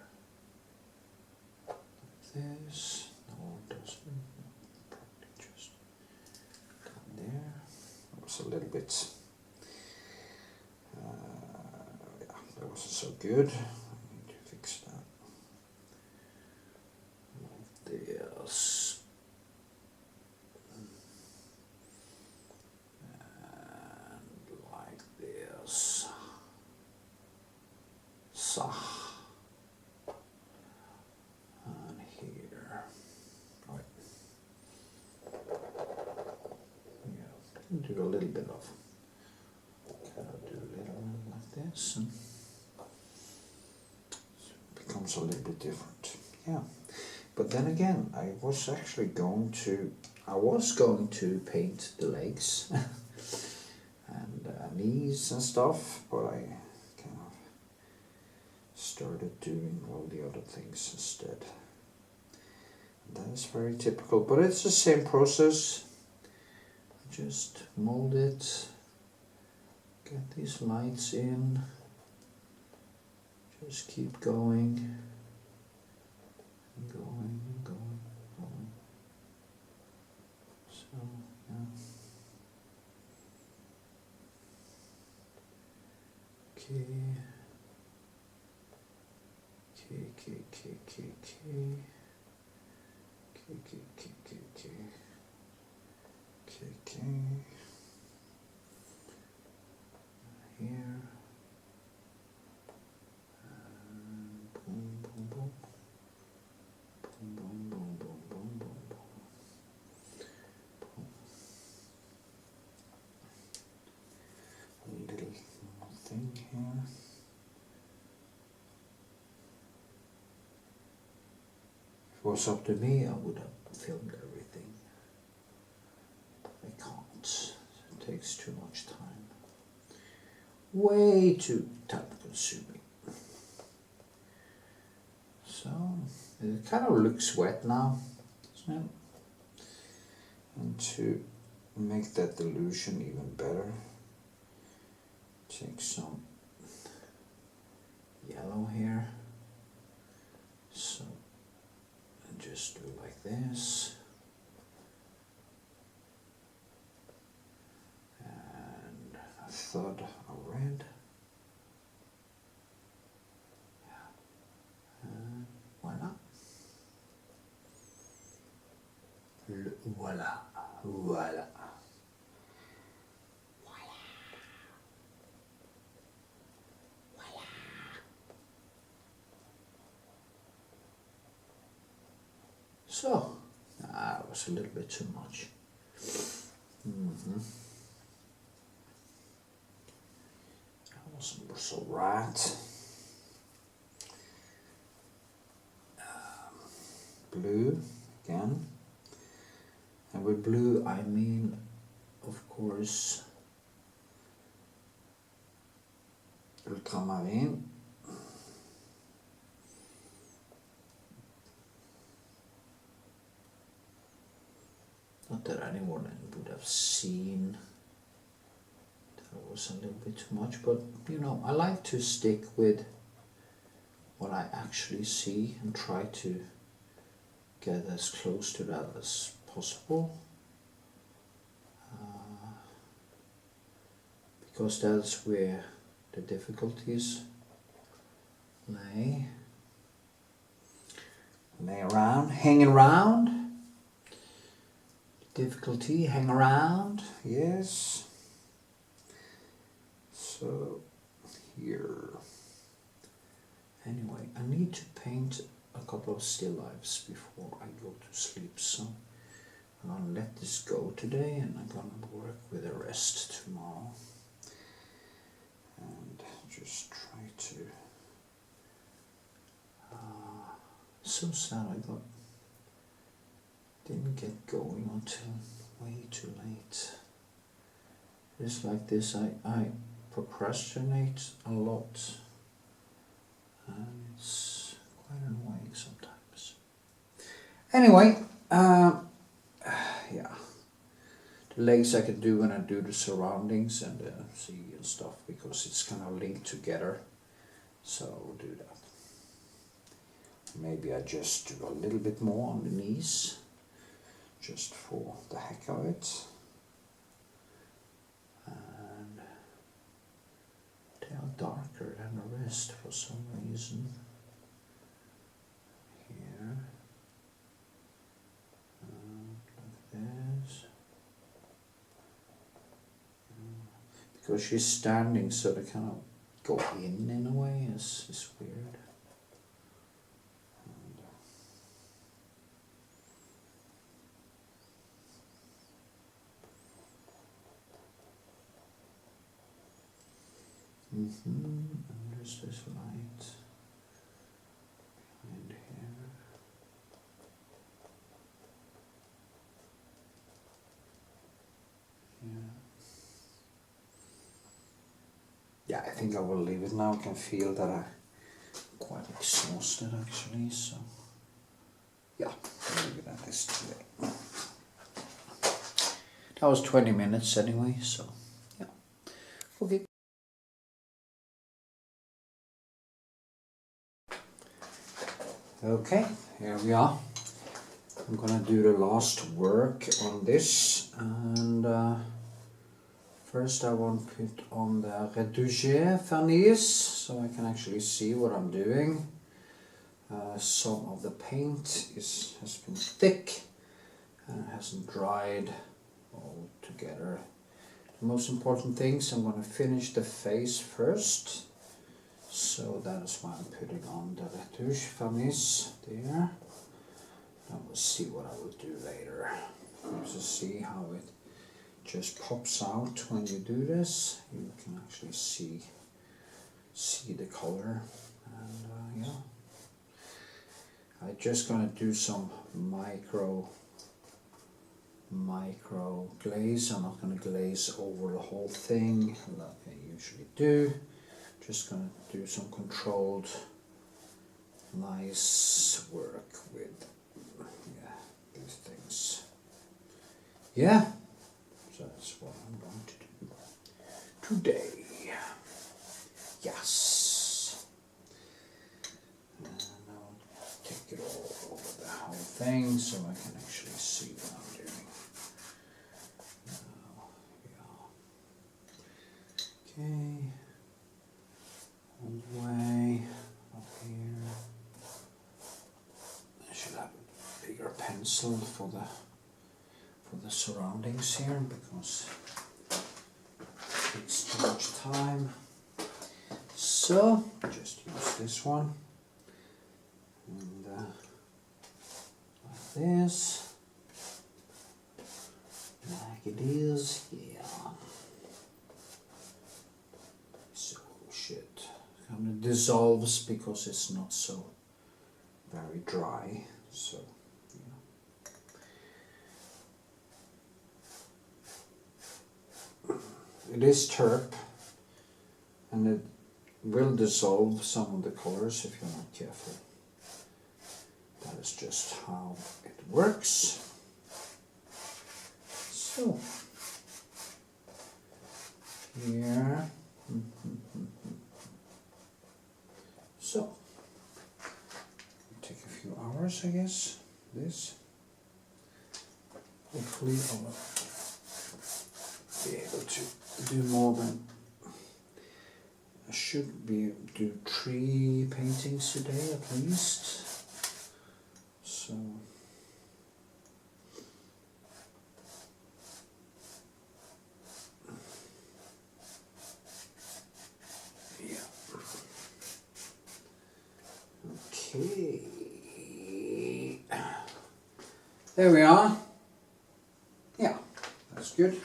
like this. No, it doesn't. Probably just down there. That was a little bit. Yeah, that wasn't so good. I need to fix that. Like this. And here, right. Yeah, do a little bit of, kind of do a little like this, and it becomes a little bit different. Yeah, but then again, I was going to paint the legs and knees and stuff, but I started doing all the other things instead. And that is very typical, but it's the same process. Just mold it, get these lights in, just keep going, and going, and going, and going. So, yeah. Okay. Here. And boom, boom, boom. Boom, boom, boom, boom, boom, boom, boom. A little thing here. If it was up to me, I would have filmed everything. But I can't. It takes too much time. Way too time consuming. So it kind of looks wet now, doesn't it? And to make that illusion even better, take some yellow here. So and just do it like this. And a third of red. And voila. Voila. Voila. So, that was a little bit too much. That wasn't so right. Blue again. And with blue I mean, of course, ultramarine. Not that anyone would have seen that was a little bit too much, but you know, I like to stick with what I actually see and try to get as close to that as possible, because that's where the difficulties lay around, hanging around. Difficulty, hang around, yes. So here. need to paint a couple of still lifes before I go to sleep, so I'm gonna let this go today and I'm gonna work with the rest tomorrow and just try to so sad didn't get going until way too late. It's like this, I procrastinate a lot and it's quite annoying sometimes. Anyway, yeah, the legs I can do when I do the surroundings and the sea and stuff because it's kind of linked together, so I'll do that. Maybe I just do a little bit more on the knees just for the heck of it. And they are darker than the rest for some reason. Here. Like this. Because she's standing, so they kind of go in a way. It's weird. And there's this light behind here. Yeah, I think I will leave it now. I can feel that I'm quite exhausted actually, so yeah, I'll leave it at this today. That was 20 minutes anyway, so yeah. Okay. Okay, here we are. I'm gonna do the last work on this, and first I want to put on the Retoushing Varnish so I can actually see what I'm doing. Some of the paint has been thick and hasn't dried all together. The most important things, I'm going to finish the face first. So that is why I'm putting on the Retoushing Varnish there. And we'll see what I will do later. Just see how it just pops out when you do this. You can actually see the color, and yeah. I'm just gonna do some micro glaze. I'm not gonna glaze over the whole thing like I usually do. Just gonna do some controlled, nice work with these things. Yeah, so that's what I'm going to do today. Yes. And I'll take it all over the whole thing so I can actually see what I'm doing. Okay. All the way up here. I should have a bigger pencil for the surroundings here because it takes too much time. So just use this one and like this, like it is, yeah. So shit, kind of dissolves because it's not so very dry. So it is terp, and it will dissolve some of the colors if you're not careful. That is just how it works. So here, so take a few hours, I guess. This hopefully I will be able to do more than I should be do 3 paintings today at least. So yeah. Okay. There we are. Yeah, that's good.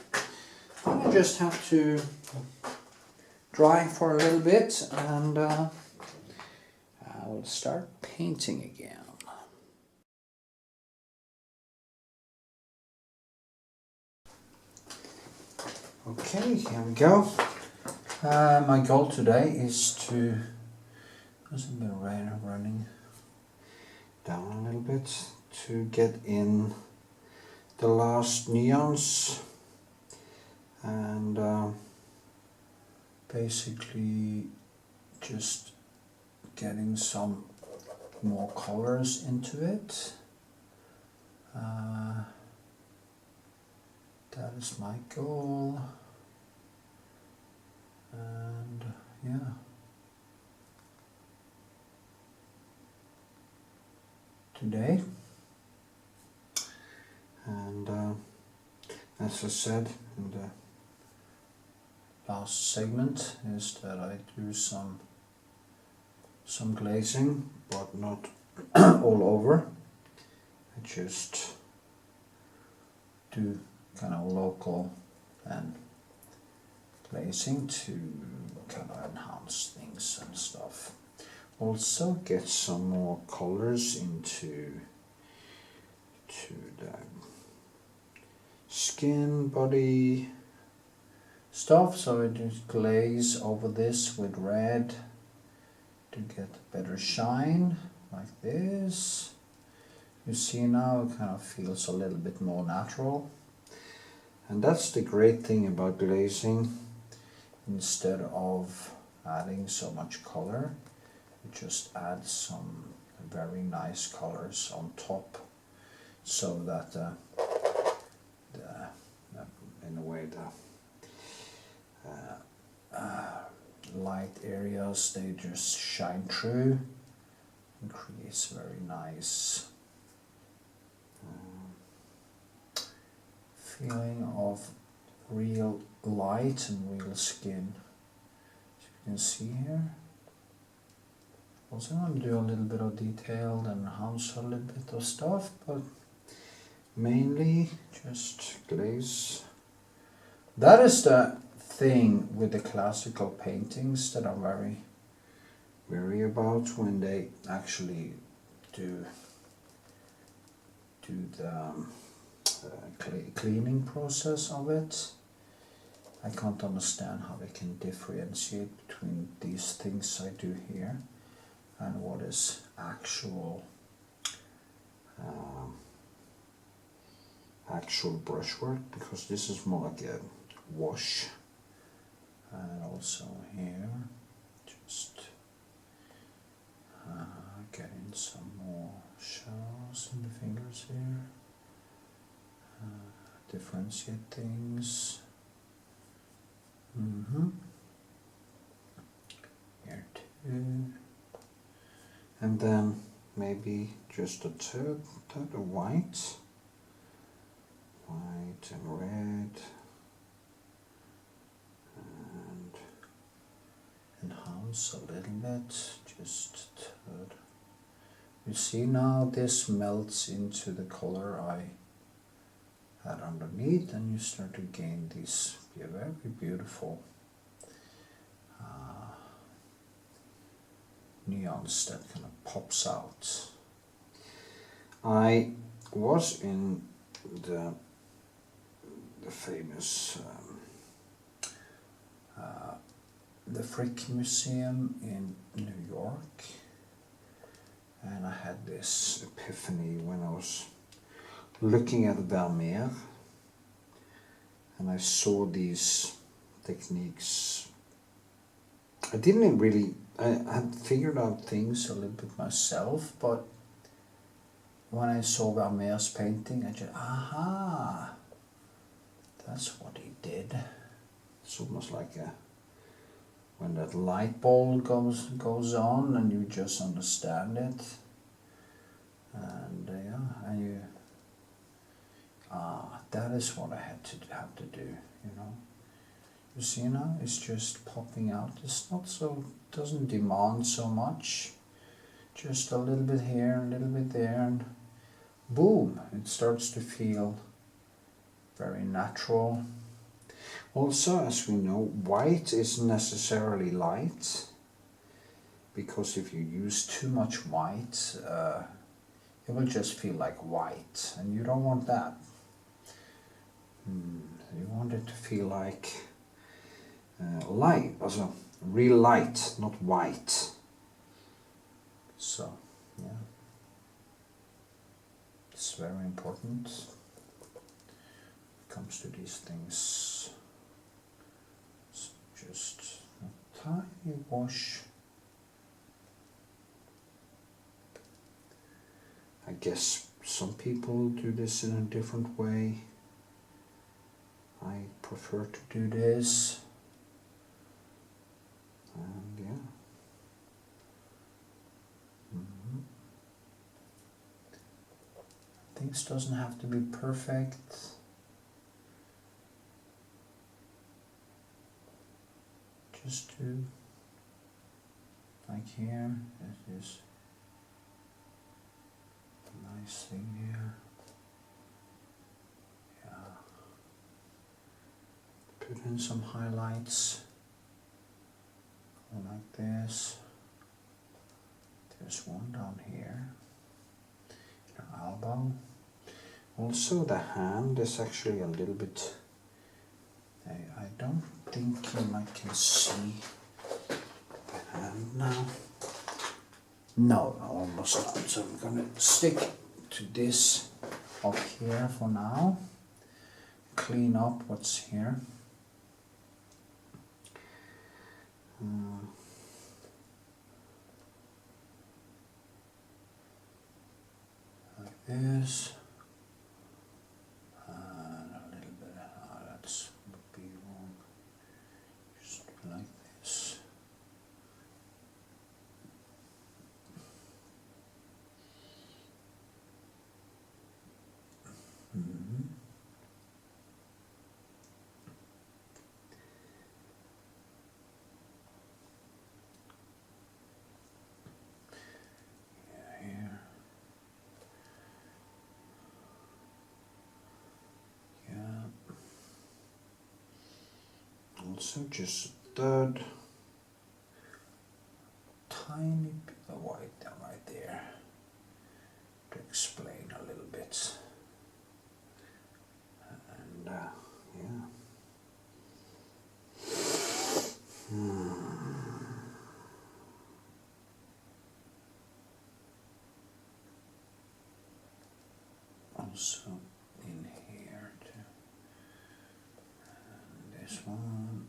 I just have to dry for a little bit and I will start painting again. Okay, here we go. My goal today is to, there's a bit of rain running down a little bit, to get in the last neons and basically just getting some more colors into it. That is my goal, and yeah. Today, and as I said in the last segment, is that I do some glazing, but not all over. I just do kind of local and glazing to kind of enhance things and stuff. Also get some more colors into the skin, body stuff, so I just glaze over this with red to get better shine, like this. You see now it kind of feels a little bit more natural. And that's the great thing about glazing. Instead of adding so much color, you just add some very nice colors on top, so that in a way the light areas, they just shine through and creates very nice feeling of real light and real skin, as you can see here. Also, I'm going to do a little bit of detail and enhance a little bit of stuff, but mainly just glaze. That is the thing with the classical paintings that I'm very wary about when they actually do the cleaning process of it. I can't understand how they can differentiate between these things I do here and what is actual brushwork, because this is more like a wash. And also here, just getting some more shells in the fingers here. Differentiate things. Here too. And then maybe just a tad of white and red, and enhance a little bit, just a tad. You see now this melts into the color I had underneath, and you start to gain these very beautiful neons that kind of pops out. I was in the famous the Frick Museum in New York, and I had this epiphany when I was looking at Vermeer, and I saw these techniques. I didn't really, I had figured out things a little bit myself, but when I saw Vermeer's painting, I just, aha, that's what he did. It's almost like when that light bulb goes on and you just understand it, and and you, that is what I have to do, you know. You see now, it's just popping out. It's not so, doesn't demand so much. just a little bit here, a little bit there, and boom, it starts to feel very natural. Also, as we know, white isn't necessarily light, because if you use too much white, it will just feel like white, and you don't want that. You want it to feel like light, also real light, not white. So, yeah, it's very important when it comes to these things. So just a tiny wash. I guess some people do this in a different way. I prefer to do this, and yeah. Things doesn't have to be perfect. Just do, like here, this is a nice thing here. Yeah. Put in some highlights, like this. There's one down here, your elbow. Also the hand is actually a little bit, I don't think I can see the hand now. No, almost not. So I'm gonna stick to this up here for now. Clean up what's here. Like this. And a little bit, that's would be wrong. Just like this. Also just that tiny bit of white down right there to explain a little bit. And yeah. Also in here too. And this one.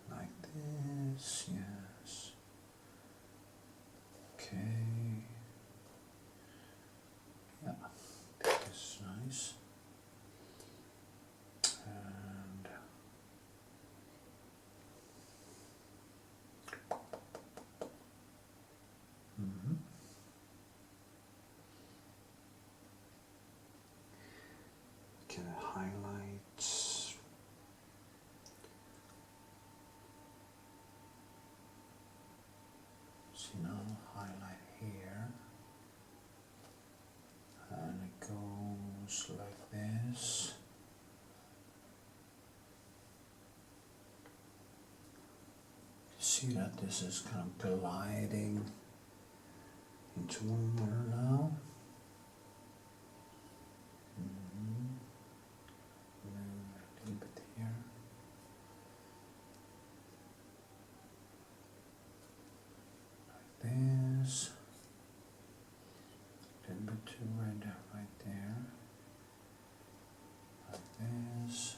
Like this, yes. Okay. Yeah, that's nice. And get a highlight. See now, highlight here, and it goes like this. See that this is kind of gliding into one another now. A little bit here. This, a little bit too red right there, like this,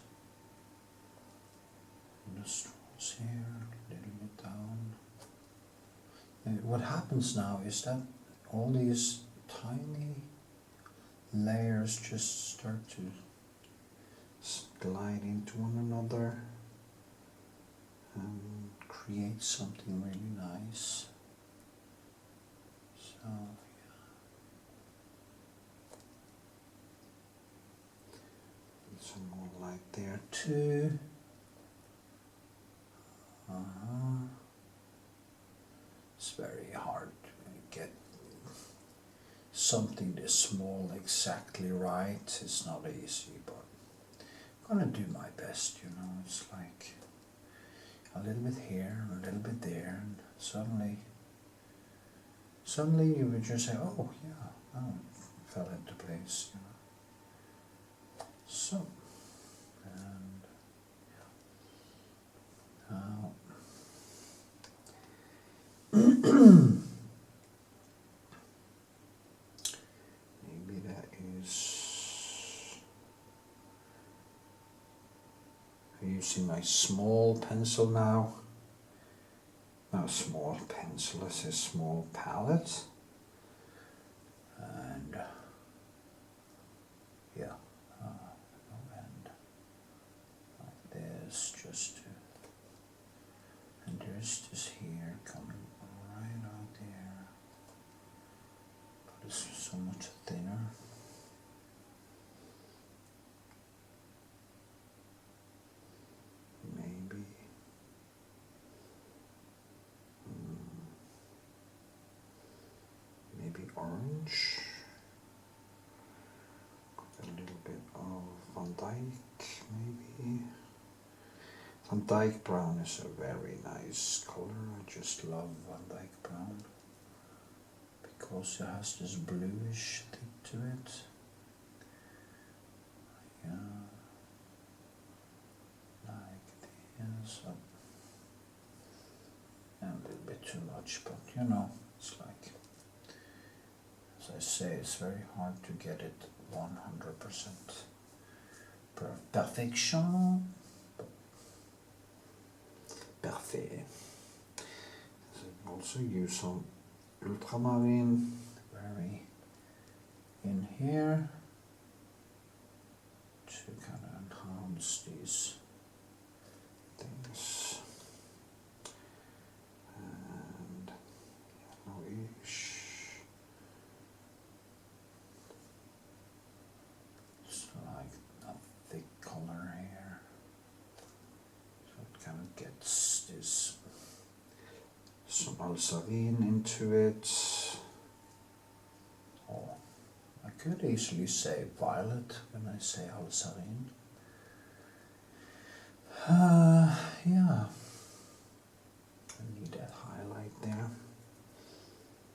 nostrils here, a little bit down. And what happens now is that all these tiny layers just start to glide into one another and create something really nice. So yeah, some more light there too. It's very hard to get something this small exactly right. It's not easy, but I'm gonna do my best, you know. It's like a little bit here, a little bit there, and suddenly you would just say, oh yeah, oh, it fell into place, you know. So, and now maybe that is, I'm using my small pencil now. Not a small pencil, it's a small palette. And yeah, and like this, just to, and there's this here coming right out there, but it's so much thinner. Maybe orange, a little bit of Van Dyke maybe. Van Dyke brown is a very nice color. I just love Van Dyke brown because it has this bluish tint to it. Yeah, like this. And a little bit too much, but you know, it's like, as I say, it's very hard to get it 100% perfection. Parfait. So also use some ultramarine very in here to kind of enhance these things. And yellowish. It's like a thick color here. So it kind of gets this some alzarine into it. Oh, I could easily say violet when I say alzarine. Yeah, I need that highlight there.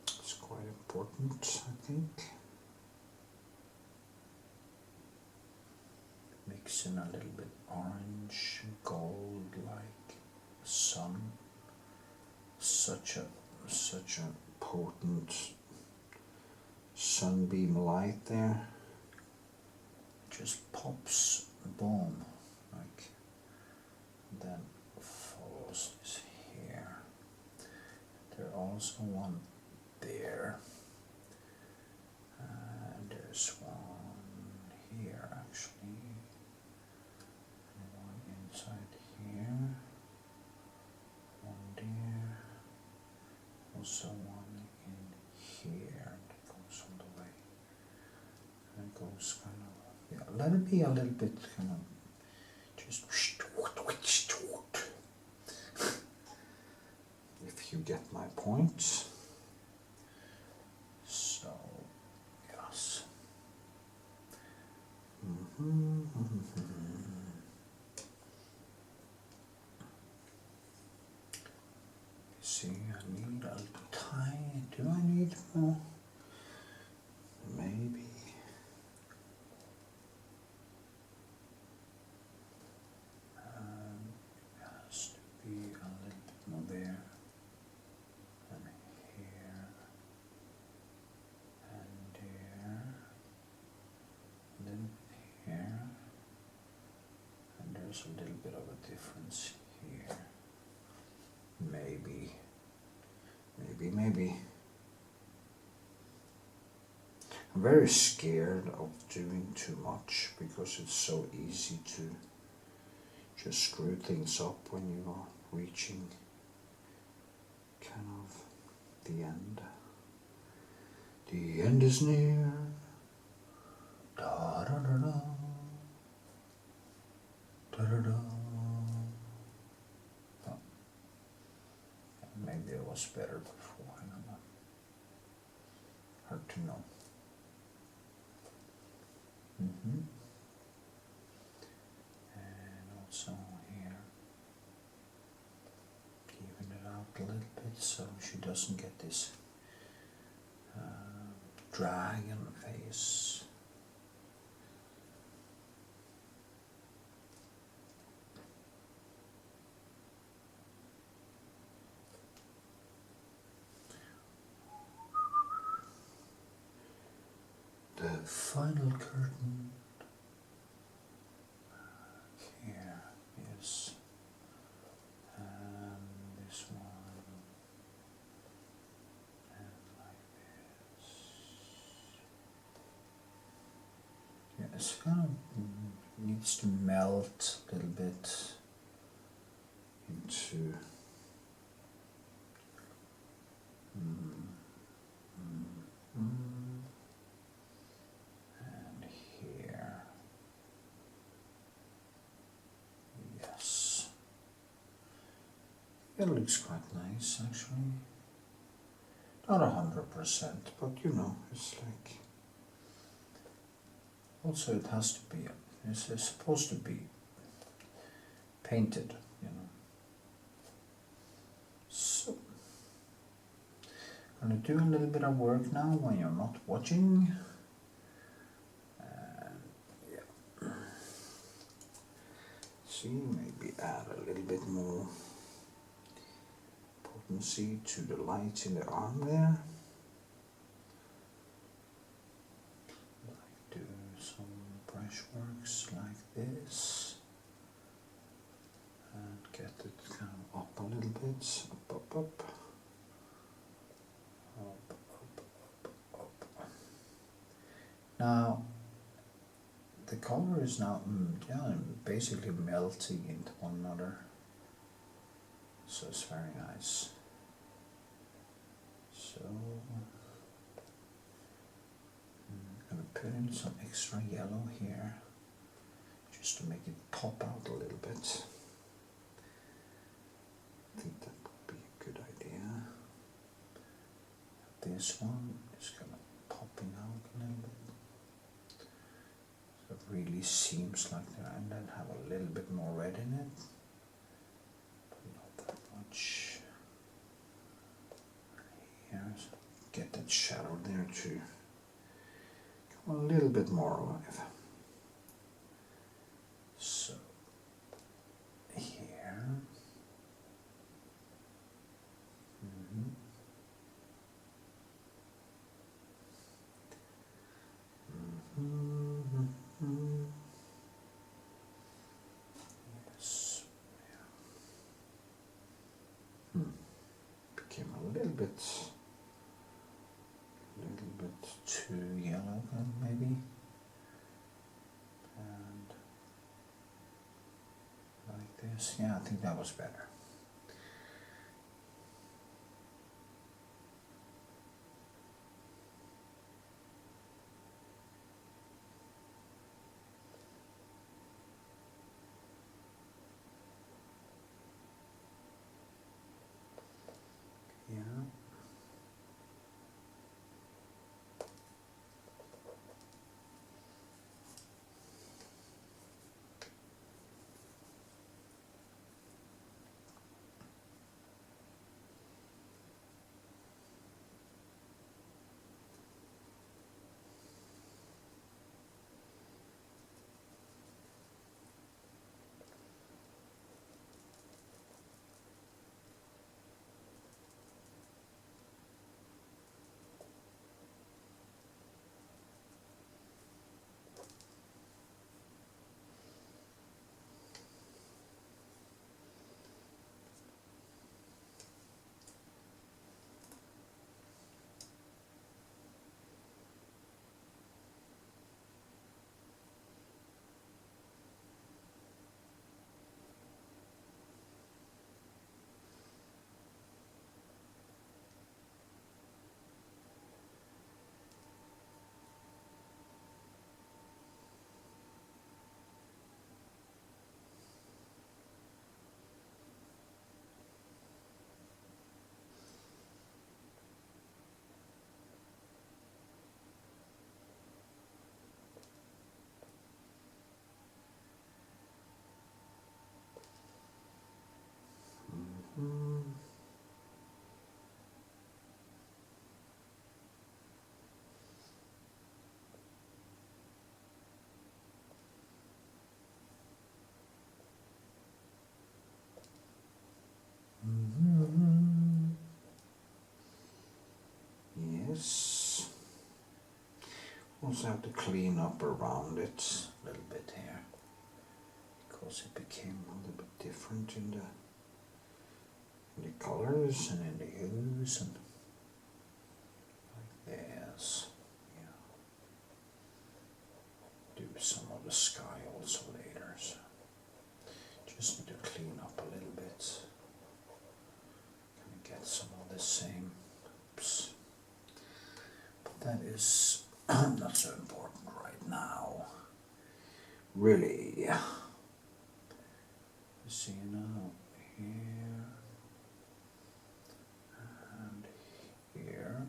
It's quite important, I think. Mix in a little bit orange, gold, like sun. Such a potent sunbeam light there. Just pops, boom, like, then follows this here. There's also one there, and there's one here actually, and one inside here, one there, also one in here that goes all the way, and it goes kind of, yeah, let it be a little bit kind of just if you get my point. So yes. See, I need a tiny, do I need more? Maybe. It has to be a little bit more there, and here, and there, a little bit here, and there's a little bit of a difference here. Maybe. I'm very scared of doing too much because it's so easy to just screw things up when you are reaching kind of the end. The end is near. Da da da da. Da da da. Oh. Maybe it was better before, I don't know. Hard to know. And also here, even it out a little bit so she doesn't get this dragon face. The final curtain here is this one and like this. Yeah, it's kind of needs to melt a little bit into and here. Yes. It looks quite nice actually. Not 100%, but you know, it's like also it has to be it's supposed to be painted, you know. So I'm gonna do a little bit of work now when you're not watching. Yeah. See, maybe add a little bit more potency to the light in the arm there. Like do some brushworks like this. And get it kind of up a little bit. Up, up, up. Up, up, up, up. Now, the color is now basically melting into one another. So it's very nice. So I'm going to put in some extra yellow here just to make it pop out a little bit. I think that would be a good idea. This one is kind of popping out a little bit. So it really seems like that, and then have a little bit more red in it. Not that much. Here, so get that shadow there too. Come a little bit more alive. So here. Yes. Became a little bit too yellow then maybe. And like this. Yeah, I think that was better. Yeah. this. Also have to clean up around it a little bit here, because it became a little bit different in the colors and in the hues and like this. Yeah. Do some of the sky also later, so just need to clean up a little bit. Kind of get some of the same. Oops. But that is not so important right now. Really. You see now here and here.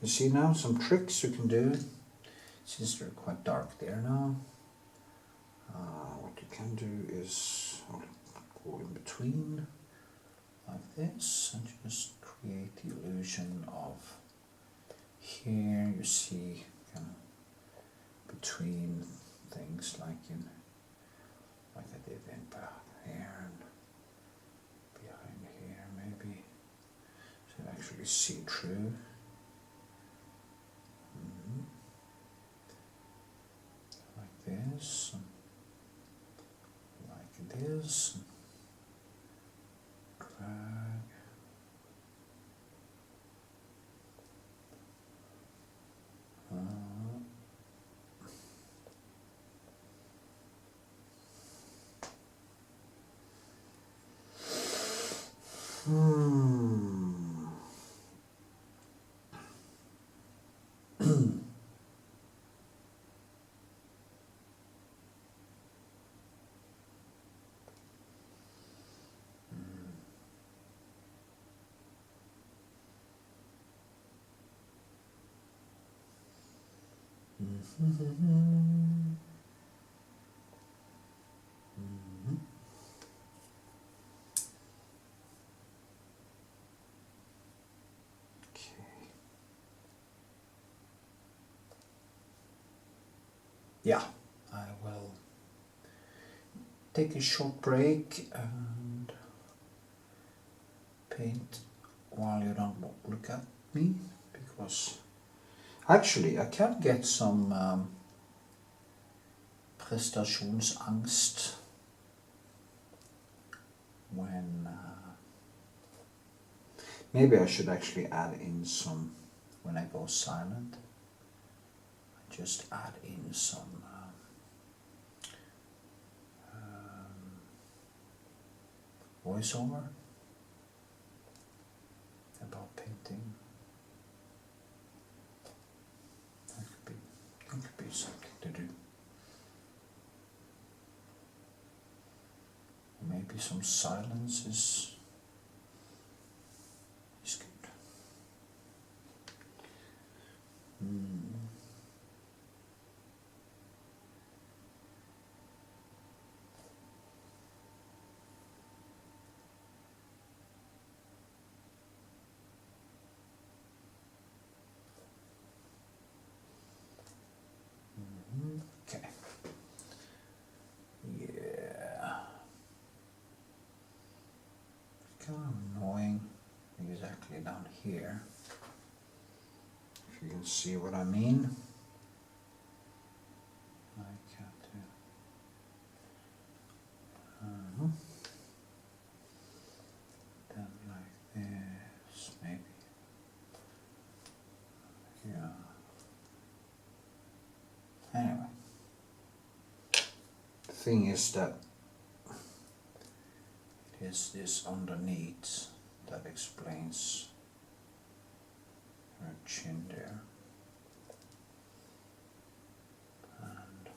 You see now some tricks you can do, since they're quite dark there now. What you can do is go in between like this and just create the illusion of here you see kind of between things like I did in back here and behind here maybe, so you actually see through. Like this, like this. Drag. Yeah, I will take a short break and paint while you don't look at me, because actually I can get some prestationsangst when maybe I should actually add in some, when I go silent, I just add in some voiceover about painting. That could be something to do. Maybe some silence is good. Okay. Yeah. It's kind of annoying exactly down here. If you can see what I mean. I can't do. Then like this, maybe. Yeah. Anyway, the thing is that it is this underneath that explains her chin there, and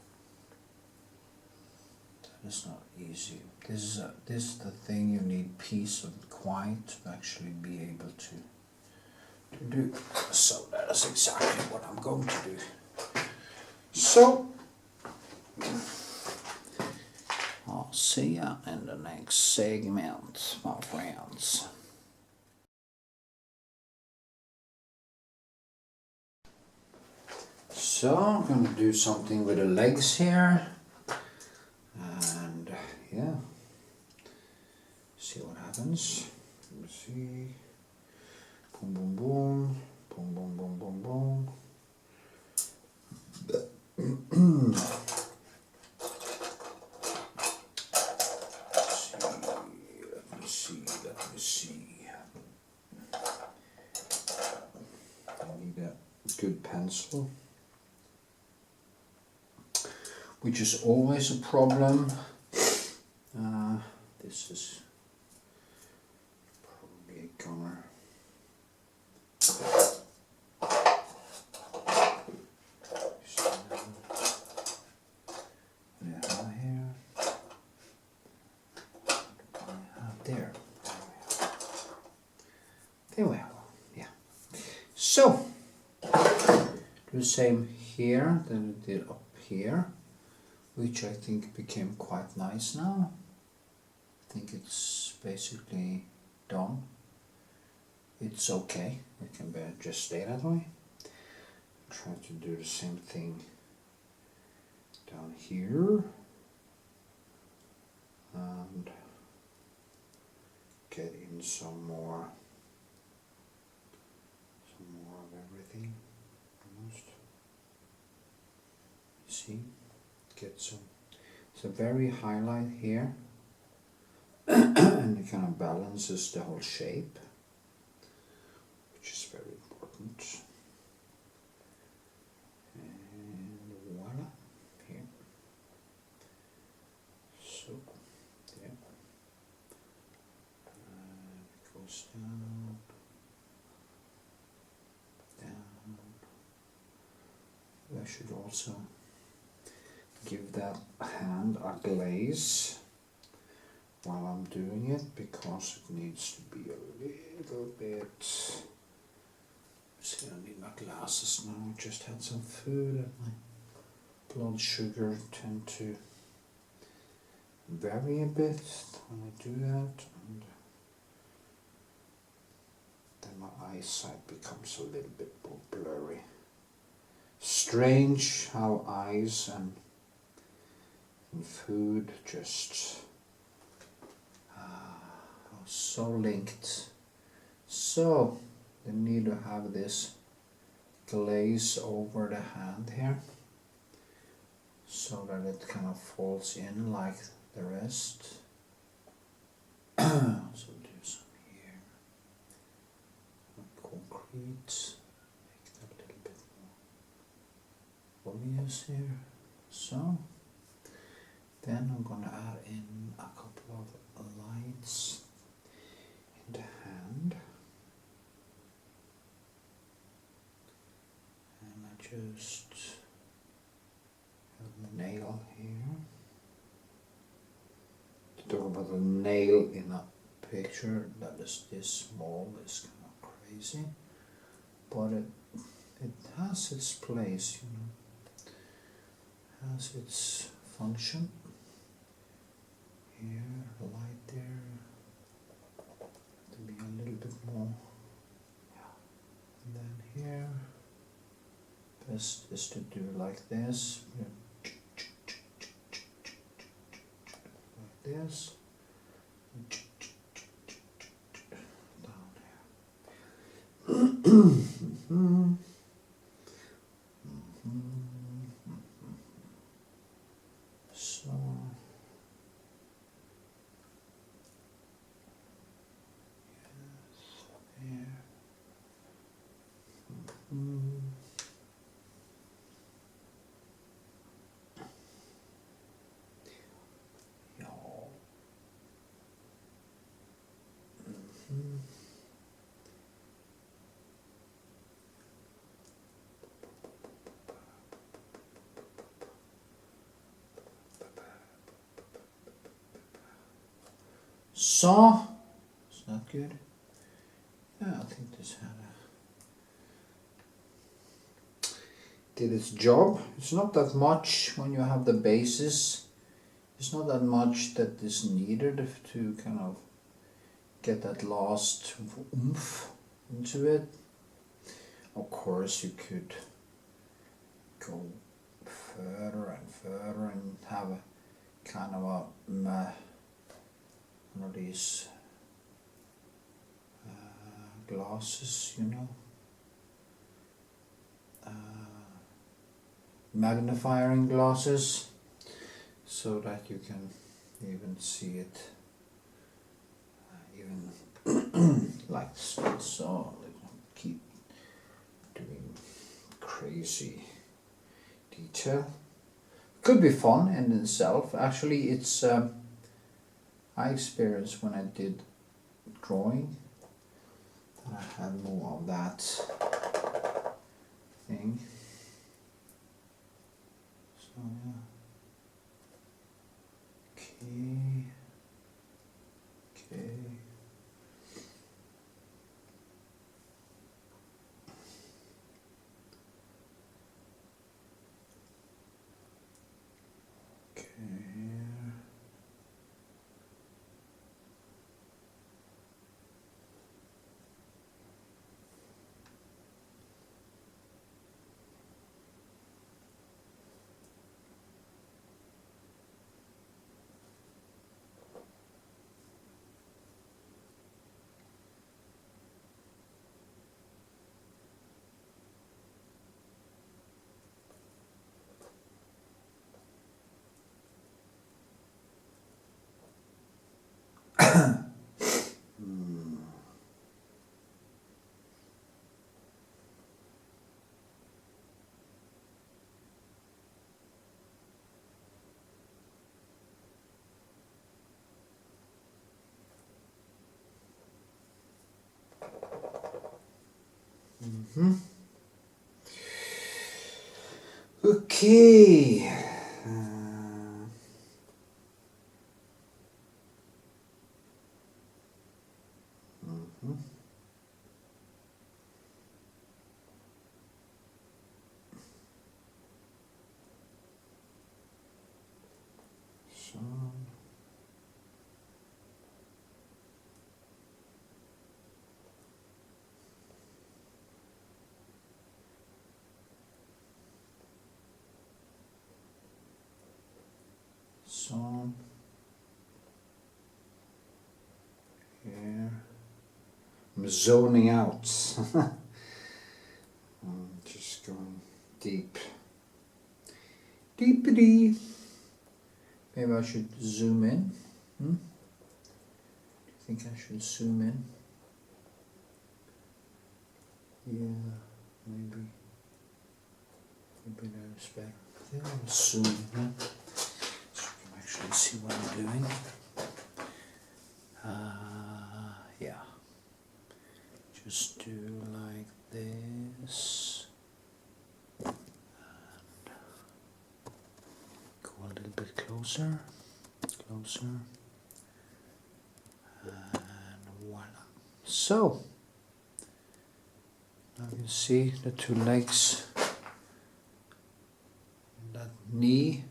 that is not easy. This is the thing you need peace and quiet to actually be able to do. So that is exactly what I'm going to do. So, I'll see ya in the next segment, my friends. So, I'm going to do something with the legs here, and yeah, see what happens. happens. Let me see. Boom, boom, boom. Boom, boom, boom, boom, boom. Let me see. I need a good pencil, which is always a problem. This is probably a goner. There we are. Yeah. So do the same here that I did up here, which I think became quite nice now. I think it's basically done. It's okay. It can just stay that way. Try to do the same thing down here and get in some more of everything almost. You see, get some. It's a very highlight here, and it kind of balances the whole shape, which is very important. And voila, here. So, yeah. It goes down. I should also give that hand a glaze while I'm doing it, because it needs to be a little bit. See, I need my glasses now. I just had some food and my blood sugar tend to vary a bit when I do that, and then my eyesight becomes a little bit more blurry. Strange how eyes and food just are so linked. So you need to have this glaze over the hand here, so that it kind of falls in like the rest. So do some here, concrete. Obvious here. So then I'm gonna add in a couple of lights in the hand, and I just have the nail here. To talk about the nail in a picture that is this small is kind of crazy, but it has its place, you know. Has its function. Here, a light there, to be a little bit more. And then here, best is to do like this, like this, down here. So, is that good? Yeah, I think this had did its job. It's not that much when you have the bases. It's not that much that is needed to kind of get that last oomph into it. Of course, you could go further and further and have a kind of a one of these glasses, you know, magnifying glasses, so that you can even see it even like this. So keep doing crazy detail. Could be fun in itself. Actually, it's I experienced when I did drawing that I had more of that thing. So yeah. Okay. Okay. Okay. So some here. I'm zoning out. I'm just going deep. Deepity. Maybe I should zoom in. Do you think I should zoom in? Yeah, maybe. Maybe that's better. I think I'll zoom in. So you can actually see what I'm doing. Yeah. Just do like this. And go a little bit closer. Closer. And voila. So, now you see the two legs. That knee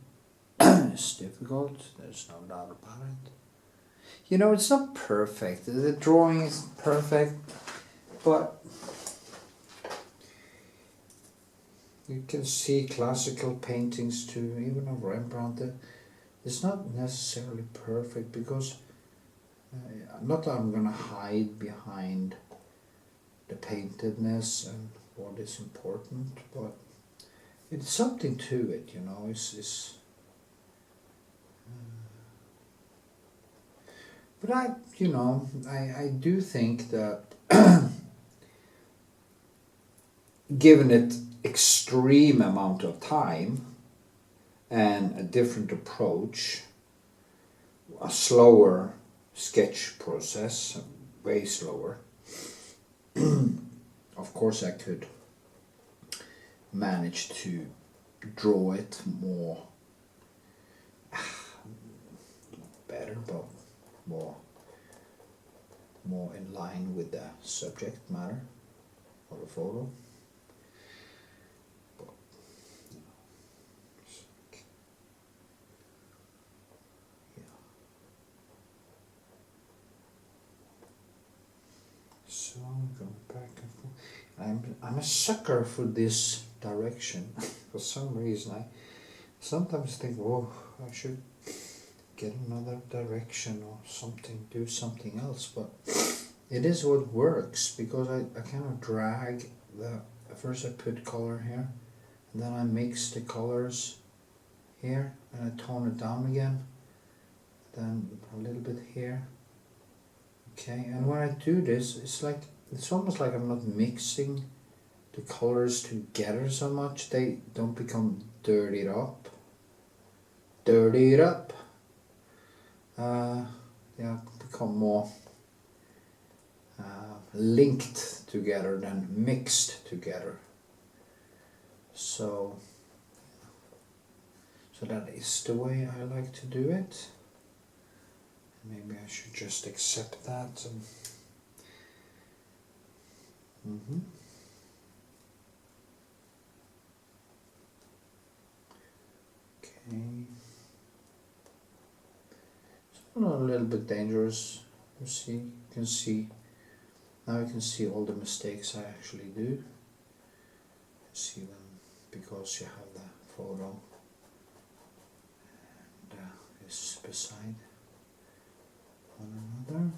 is difficult, there's no doubt about it. You know, it's not perfect. The drawing isn't perfect, but you can see classical paintings too, even of Rembrandt. It's not necessarily perfect because not that I'm gonna hide behind the paintedness and what is important, but it's something to it, you know. But I do think that given it extreme amount of time and a different approach, a slower sketch process, way slower, of course I could manage to draw it more better, but more in line with the subject matter of the photo. But, yeah. So I'm going back and forth. I'm a sucker for this direction. For some reason I sometimes think, oh, I should get another direction or something, do something else, but it is what works, because I kind of drag the, first I put color here, and then I mix the colors here, and I tone it down again, then a little bit here. Okay, and when I do this, it's almost like I'm not mixing the colors together so much. They don't become dirtied up. Yeah, become more linked together than mixed together. So that is the way I like to do it. Maybe I should just accept that. Okay. A little bit dangerous. You can see now. You can see all the mistakes I actually do. You see them because you have the photo and is beside one another.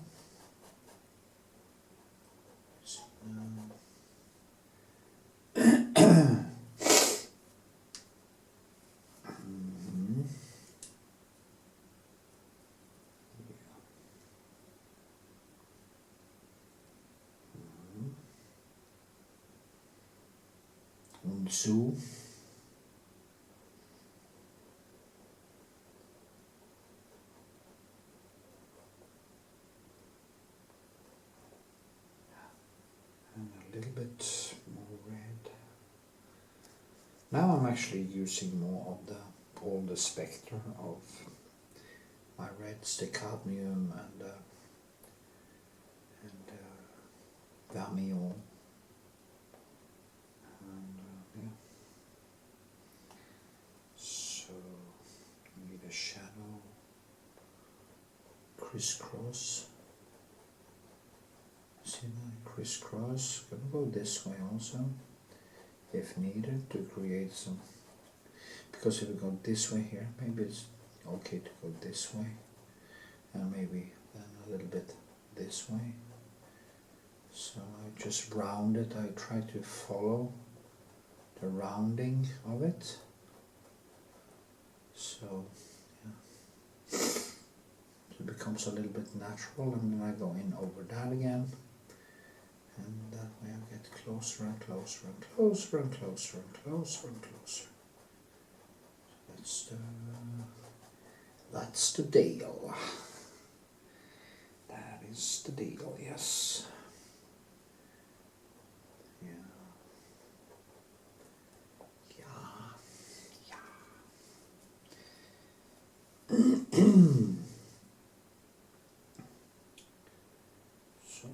So now so and a little bit more red. Now I'm actually using more of all the spectra of my reds, the cadmium and vermilion. Yeah. So need a shadow, crisscross. See that crisscross? Gonna go this way also, if needed, to create some. Because if we go this way here, maybe it's okay to go this way, and maybe then a little bit this way. So I just round it. I try to follow the rounding of it. So yeah, so it becomes a little bit natural, and then I go in over that again, and that way I get closer and closer and closer and closer and closer and closer. That's the deal. That is the deal. Yes. So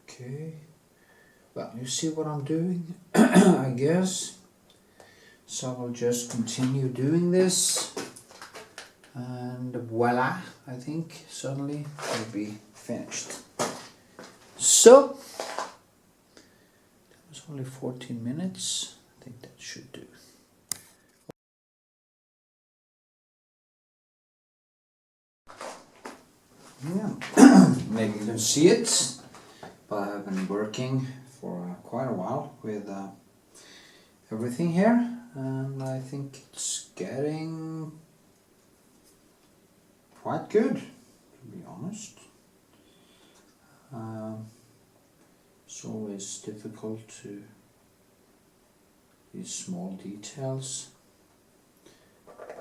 okay, well, you see what I'm doing, I guess. So I'll just continue doing this, and voila, I think suddenly it'll be finished. So that was only 14 minutes. I think that should do. Yeah, maybe you can see it, but I've been working for quite a while with everything here, and I think it's getting quite good, to be honest. It's always difficult to these small details,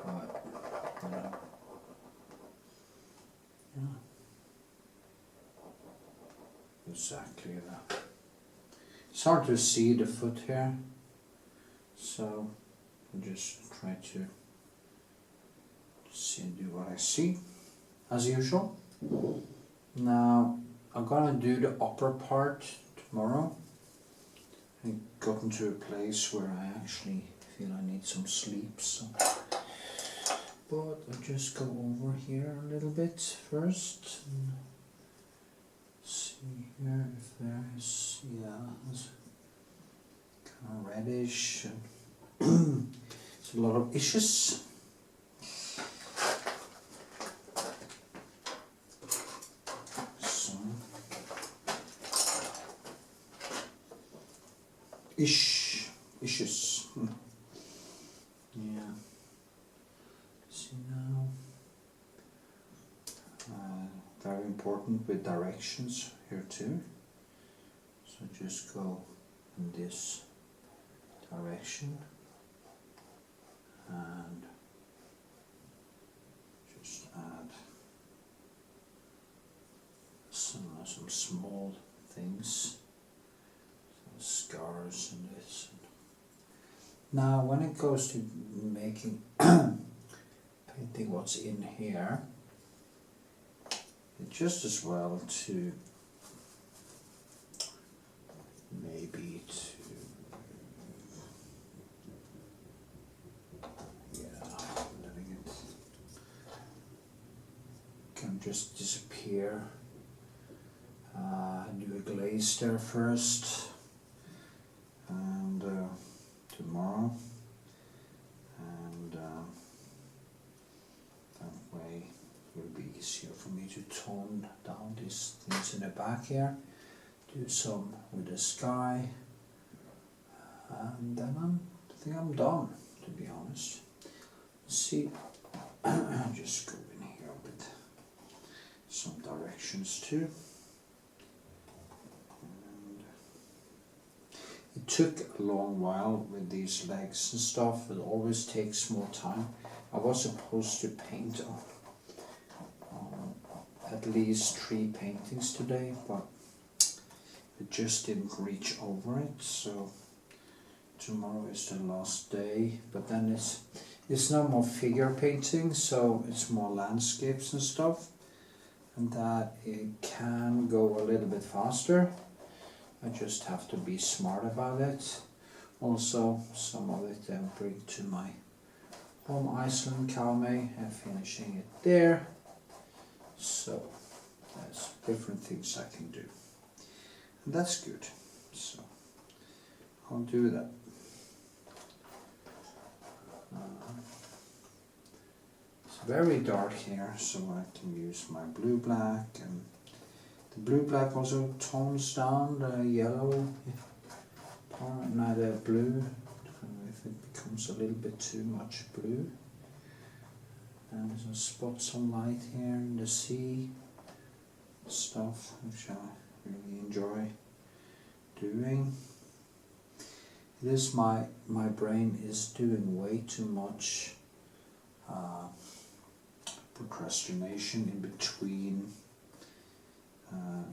but yeah, exactly that. It's hard to see the foot here, so I'll just try to see and do what I see, as usual. Now I'm gonna do the upper part tomorrow, I gotten to a place where I actually feel I need some sleep, so. But I'll just go over here a little bit first. And see here if there's, yeah, there's kind of reddish. And it's a lot of issues. Issues. Yeah. See now. Very important with directions here too. So just go in this direction and just add some small things. Scars and this. Now when it goes to making painting what's in here, it's just as well to maybe letting it can just disappear. Do a glaze there first. And tomorrow, and that way it will be easier for me to tone down these things in the back here, do some with the sky, and then I think I'm done, to be honest. Let's see, I'll just go in here with some directions too. It took a long while with these legs and stuff. It always takes more time. I was supposed to paint on at least 3 paintings today, but it just didn't reach over it. So tomorrow is the last day. But then it's no more figure painting, so it's more landscapes and stuff, and that it can go a little bit faster. I just have to be smart about it. Also, some of it then bring to my home Iceland Kalmay and finishing it there. So there's different things I can do, and that's good. So I'll do that. It's very dark here, so I can use my blue black, and the blue black also tones down the yellow part, not the blue, if it becomes a little bit too much blue. And some spots of light here in the sea stuff, which I really enjoy doing. It is my brain is doing way too much procrastination in between.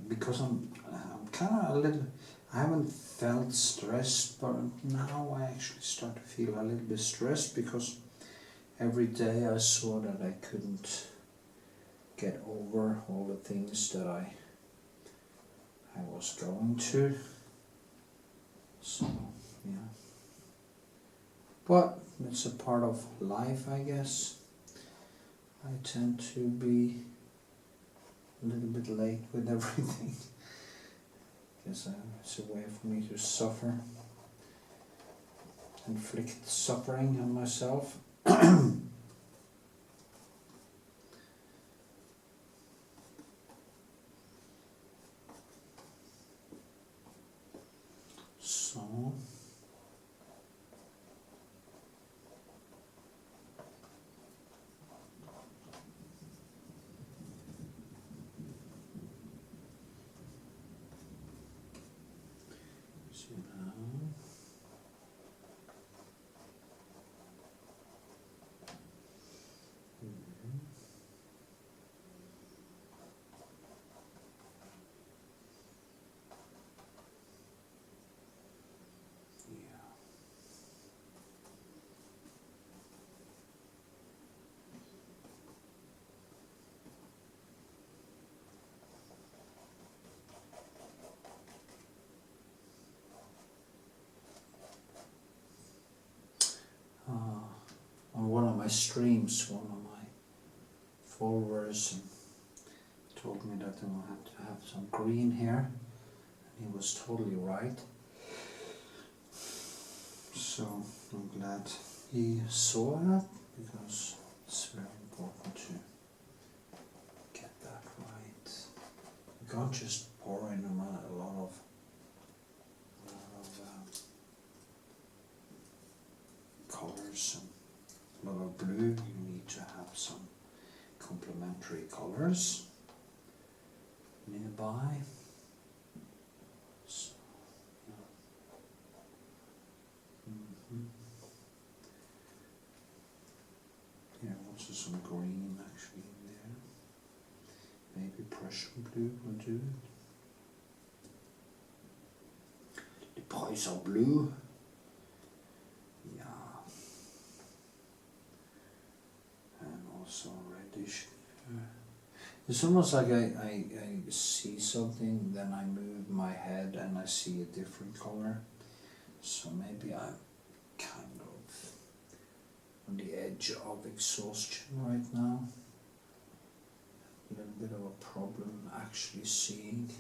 Because I'm kind of a little, I haven't felt stressed, but now I actually start to feel a little bit stressed because every day I saw that I couldn't get over all the things that I was going to. So yeah, but it's a part of life, I guess. I tend to be a little bit late with everything. Because it's a way for me to suffer, inflict suffering on myself. So my streams, one of my followers told me that I will have to have some green here, and he was totally right. So I'm glad he saw that, because it's very important to get that right. You can't just pour in a lot of colors and a lot of blue. You need to have some complementary colors nearby. So, yeah. Also some green actually in there. Maybe Prussian blue will do it. The Prussian blue. Yeah. And also reddish. It's almost like I see something, then I move my head and I see a different color. So maybe I'm kind of on the edge of exhaustion right now. A little bit of a problem actually seeing.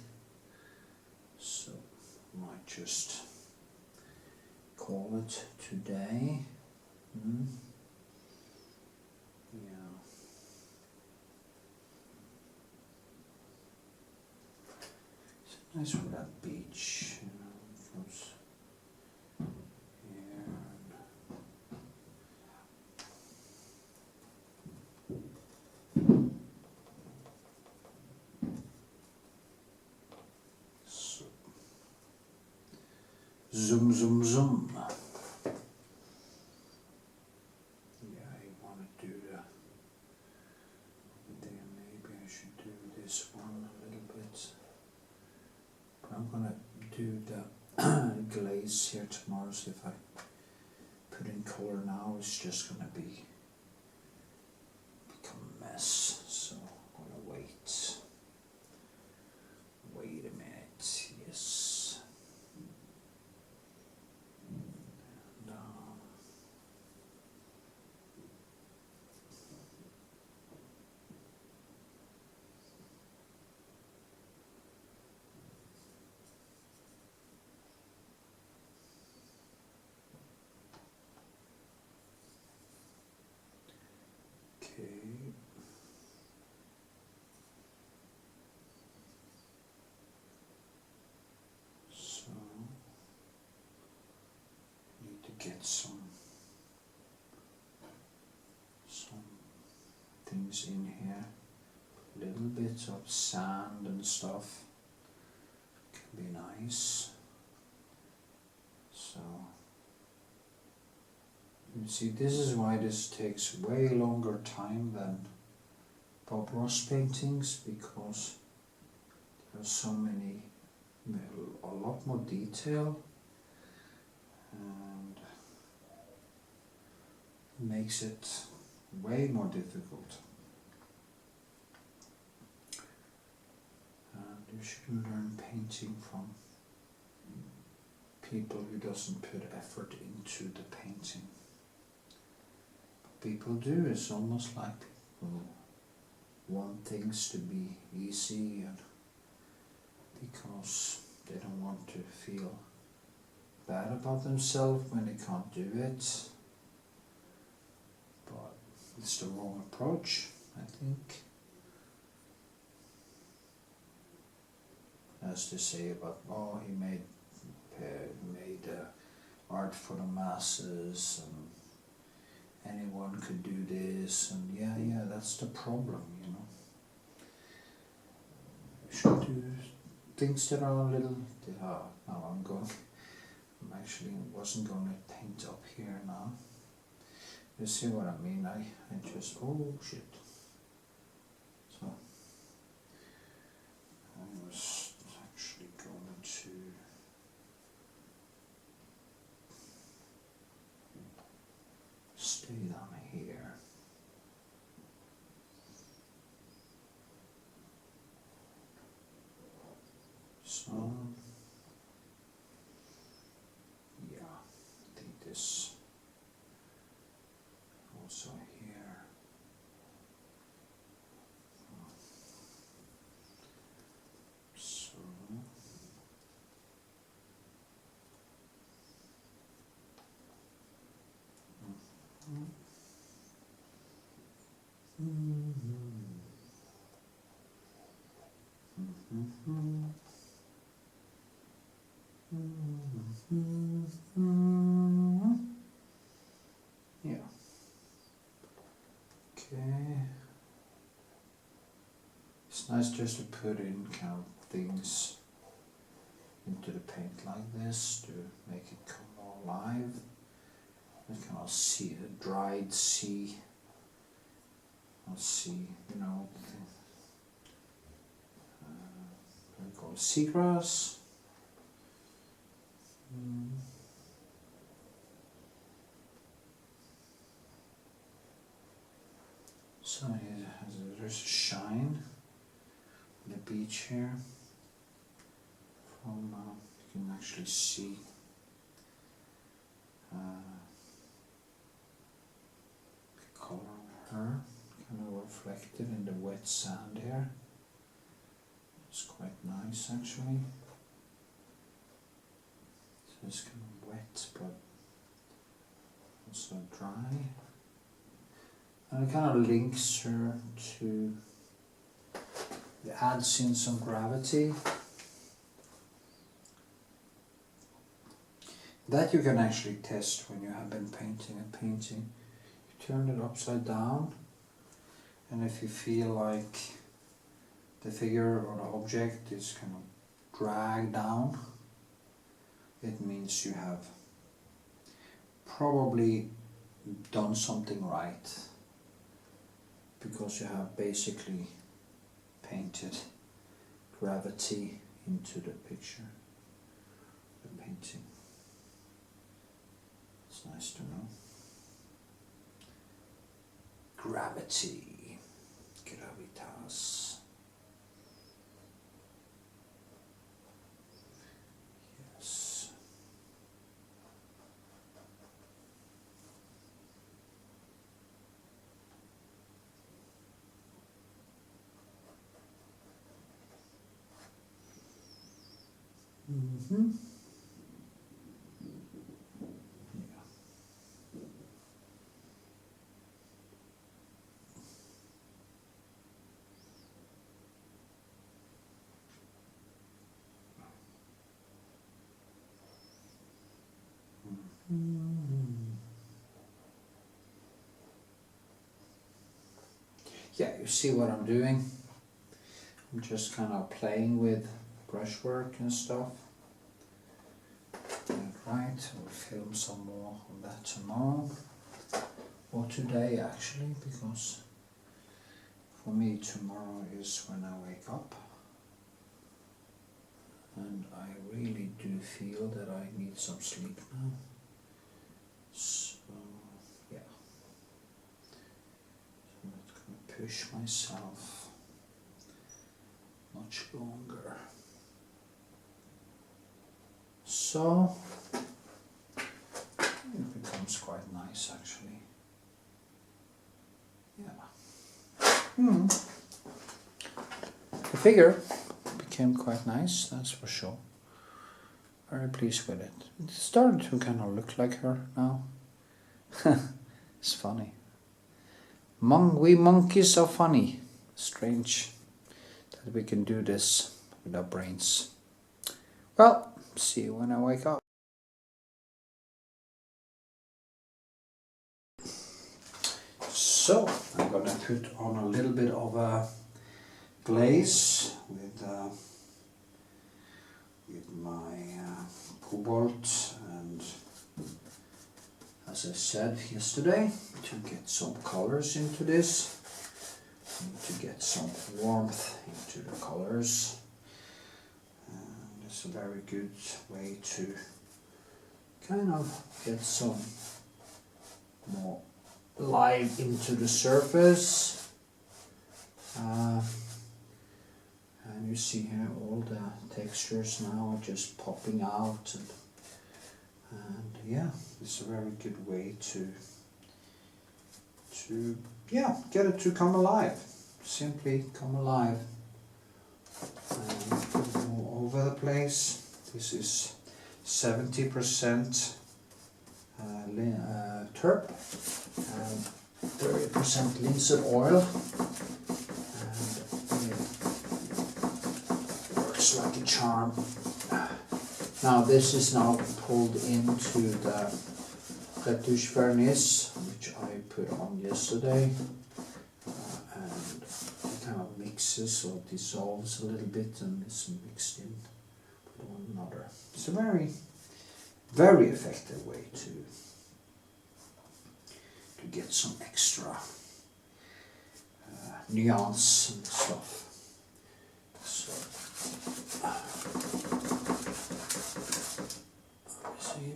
So I might just call it today. Yeah. Nice with that beach, you know, from here. So, zoom, zoom, zoom. Yeah, I want to do the. Then maybe I should do this one a little bit. I'm gonna do the glaze here tomorrow, so if I put in color now, it's just gonna become a mess. So I'm gonna wait. Wait a minute, yes. And, okay. So need to get some things in here. A little bit of sand and stuff can be nice. So you see, this is why this takes way longer time than Bob Ross paintings, because there's so many, a lot more detail, and it makes it way more difficult. And you should learn painting from people who doesn't put effort into the painting. People do. It's almost like people want things to be easy, and because they don't want to feel bad about themselves when they can't do it. But it's the wrong approach, I think. As they say about, oh, he made art for the masses, and anyone could do this, and yeah, that's the problem, you know. You should do things that are a little. Now I'm actually wasn't going to paint up here now. You see what I mean? I just, oh shit. So I was actually going to stay down here. So yeah, I think this also here. It's nice just to put in kind of things into the paint like this to make it come more alive. You kind of see a dried sea. Let's see, you know, what we call it, seagrass. So there's a shine on the beach here. From you can actually see the color of her, kind of reflected in the wet sand here. It's quite nice actually. So it's kind of wet but also dry. And it kind of links her to, it adds in some gravity. That you can actually test when you have been painting a painting. You turn it upside down, and if you feel like the figure or the object is kind of dragged down, it means you have probably done something right, because you have basically painted gravity into the picture, the painting. It's nice to know. Gravity, gravitas. Yes. Mm-hmm. Yeah, you see what I'm doing. I'm just kind of playing with brushwork and stuff. Right, we'll film some more on that tomorrow, or today actually, because for me tomorrow is when I wake up, and I really do feel that I need some sleep now. So yeah, so I'm not going to push myself much longer. So it becomes quite nice actually. Yeah. The figure became quite nice, that's for sure. Very pleased with it. It started to kind of look like her now. It's funny. We monkeys are funny. Strange that we can do this with our brains. Well, see you when I wake up. So I'm gonna put on a little bit of a glaze with my cobalt, and as I said yesterday, to get some colors into this, to get some warmth into the colors, and it's a very good way to kind of get some more light into the surface. And you see here all the textures now are just popping out, and yeah, it's a very good way to get it to come alive. Simply come alive and put it all over the place. This is 70% turp and 30% linseed oil, and it works like a charm. Now this is now pulled into the Retouching Varnish, which I put on yesterday, and I kind of mix mixes or dissolves a little bit and is mixed in with one another. It's a very, very effective way to get some extra nuance and stuff. So, see,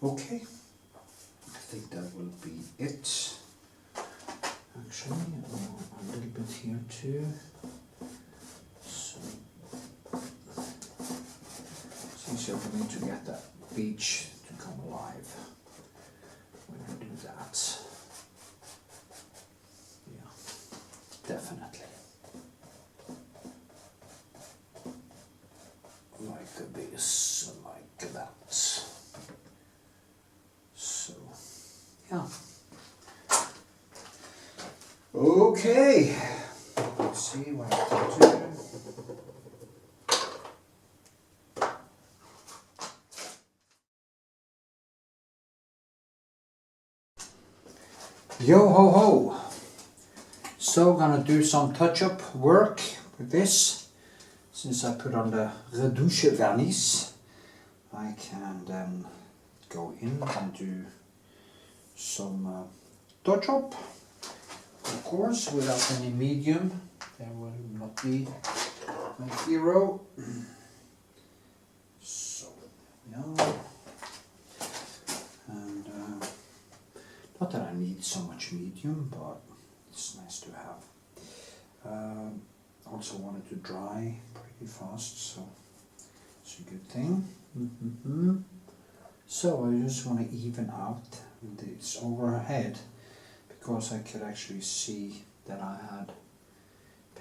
okay, I think that will be it. Actually, a little bit here too. So it's easier for me to get that beach to come alive when I do that. Yeah, definitely. Like this, like that. Yeah. Okay. Let's see what I can do. Yo ho ho. So gonna do some touch-up work with this. Since I put on the Retoushing Varnish, I can then go in and do some touch-up, of course, without any medium. There will not be my hero. So, yeah. And not that I need so much medium, but it's nice to have. Also wanted to dry pretty fast, so it's a good thing. So I just want to even out this overhead, because I could actually see that I had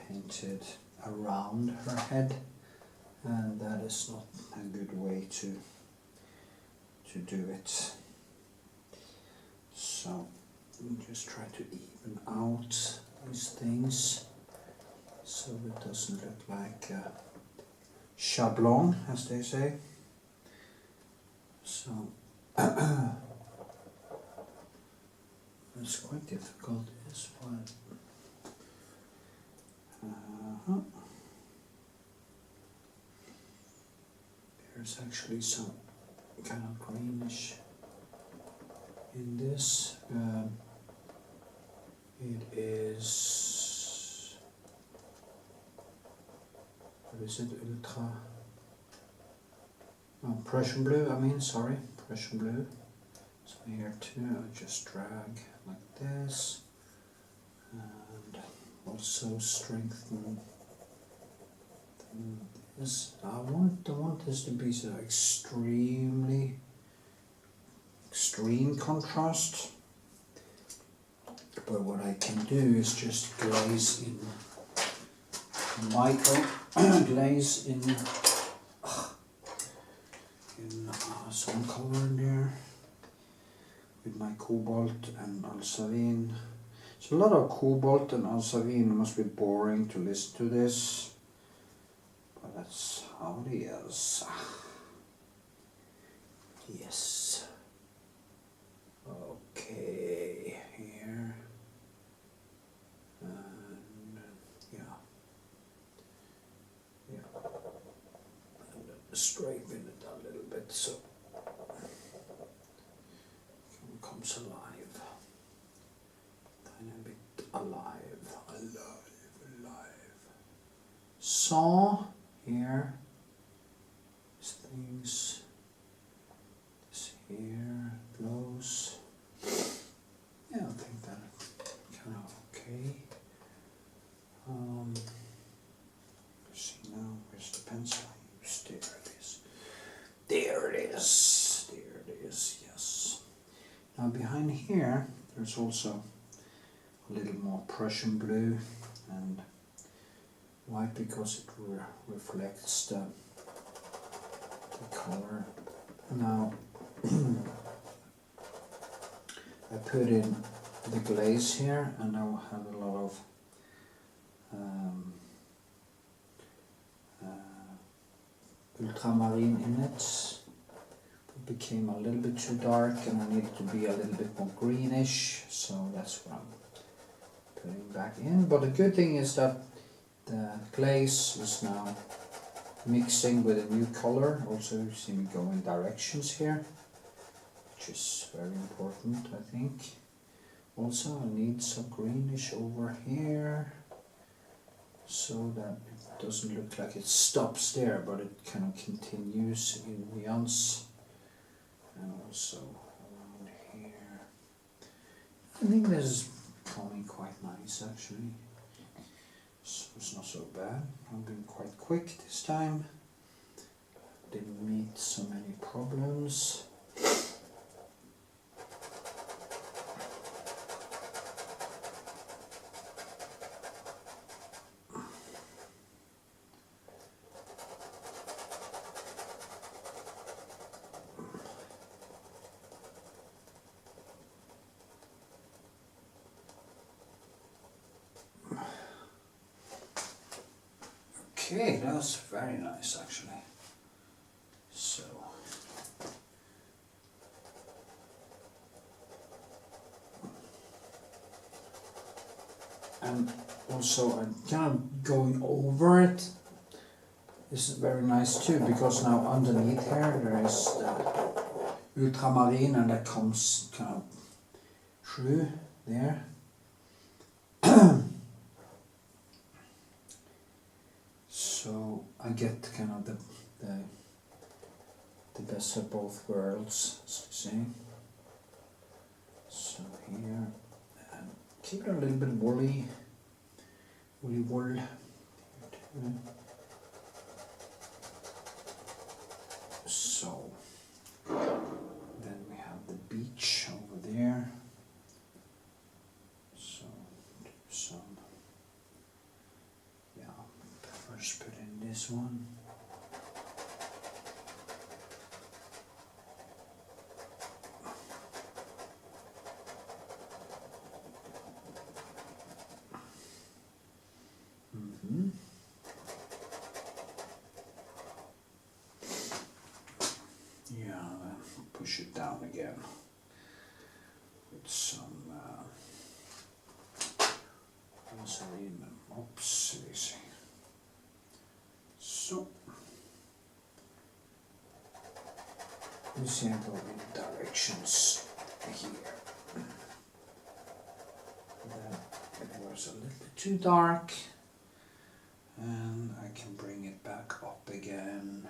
painted around her head, and that is not a good way to do it. So just try to even out these things so it doesn't look like a shablon, as they say. So it's quite difficult, this one. There's actually some kind of greenish in this. It is, what is it, ultra, oh, Prussian blue, Prussian blue. So here too, I just drag like this, and also strengthen this. I don't want this to be so extreme contrast, but what I can do is just glaze in Micro Glaze in some color in there with my cobalt and alsavine. So a lot of cobalt and alsavine. Must be boring to listen to this, but that's how it is. Yes. Okay, here. And yeah. And straighten it a little bit so it comes alive. Tiny bit alive. So here, these things, this here, close. Yeah, I think that Now behind here there's also a little more Prussian blue and white because it reflects the color. Now I put in the glaze here and I will have a lot of ultramarine in it. It became a little bit too dark and I need it to be a little bit more greenish, so that's what I'm putting back in. But the good thing is that the glaze is now mixing with a new color. Also you see me go in directions here, which is very important, I think. Also I need some greenish over here so that it doesn't look like it stops there, but it kind of continues in nuance. And also around here. I think this is coming quite nice actually. So it's not so bad. I'm being quite quick this time. Didn't meet so many problems. Okay, that's very nice actually. So and also I'm kind of going over it. This is very nice too because now underneath here there is the ultramarine and that comes kind of through there. So I get kind of the best of both worlds, as you see. So here, and keep it a little bit woolly wool. So then we have the beach over there. So do some. First put in this one. Yeah, then push it down again with some oops, easy. So, you see I go in directions here. Then it was a little bit too dark, and I can bring it back up again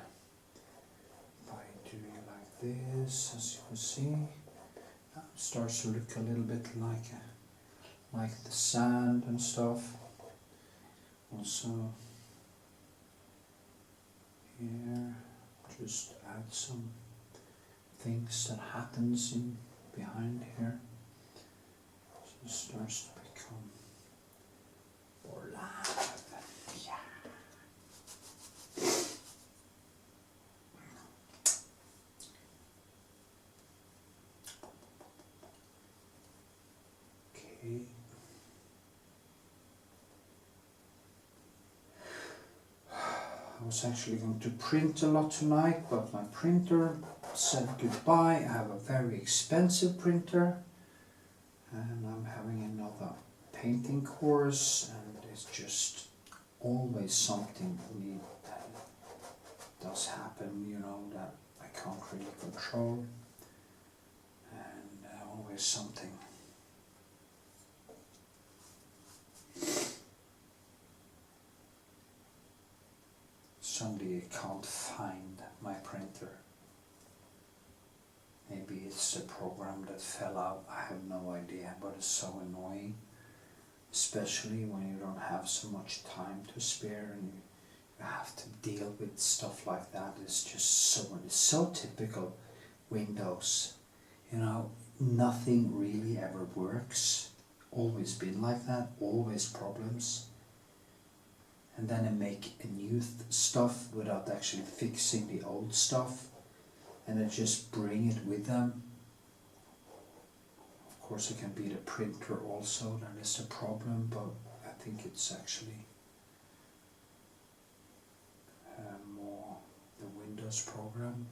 by doing it like this, as you can see. It starts to look a little bit like the sand and stuff. Also here, just add some things that happens in behind here. So it starts to become more live. Yeah. Okay. I was actually going to print a lot tonight, but my printer said goodbye. I have a very expensive printer and I'm having another painting course, and it's just always something that does happen, you know, that I can't really control, and always something. Somebody can't find my printer. Maybe it's a program that fell out, I have no idea, but it's so annoying. Especially when you don't have so much time to spare and you have to deal with stuff like that. It's just so typical Windows. You know, nothing really ever works. Always been like that, always problems. And then I make a new stuff without actually fixing the old stuff, and I just bring it with them. Of course it can be the printer also, that is a problem, but I think it's actually more the Windows program,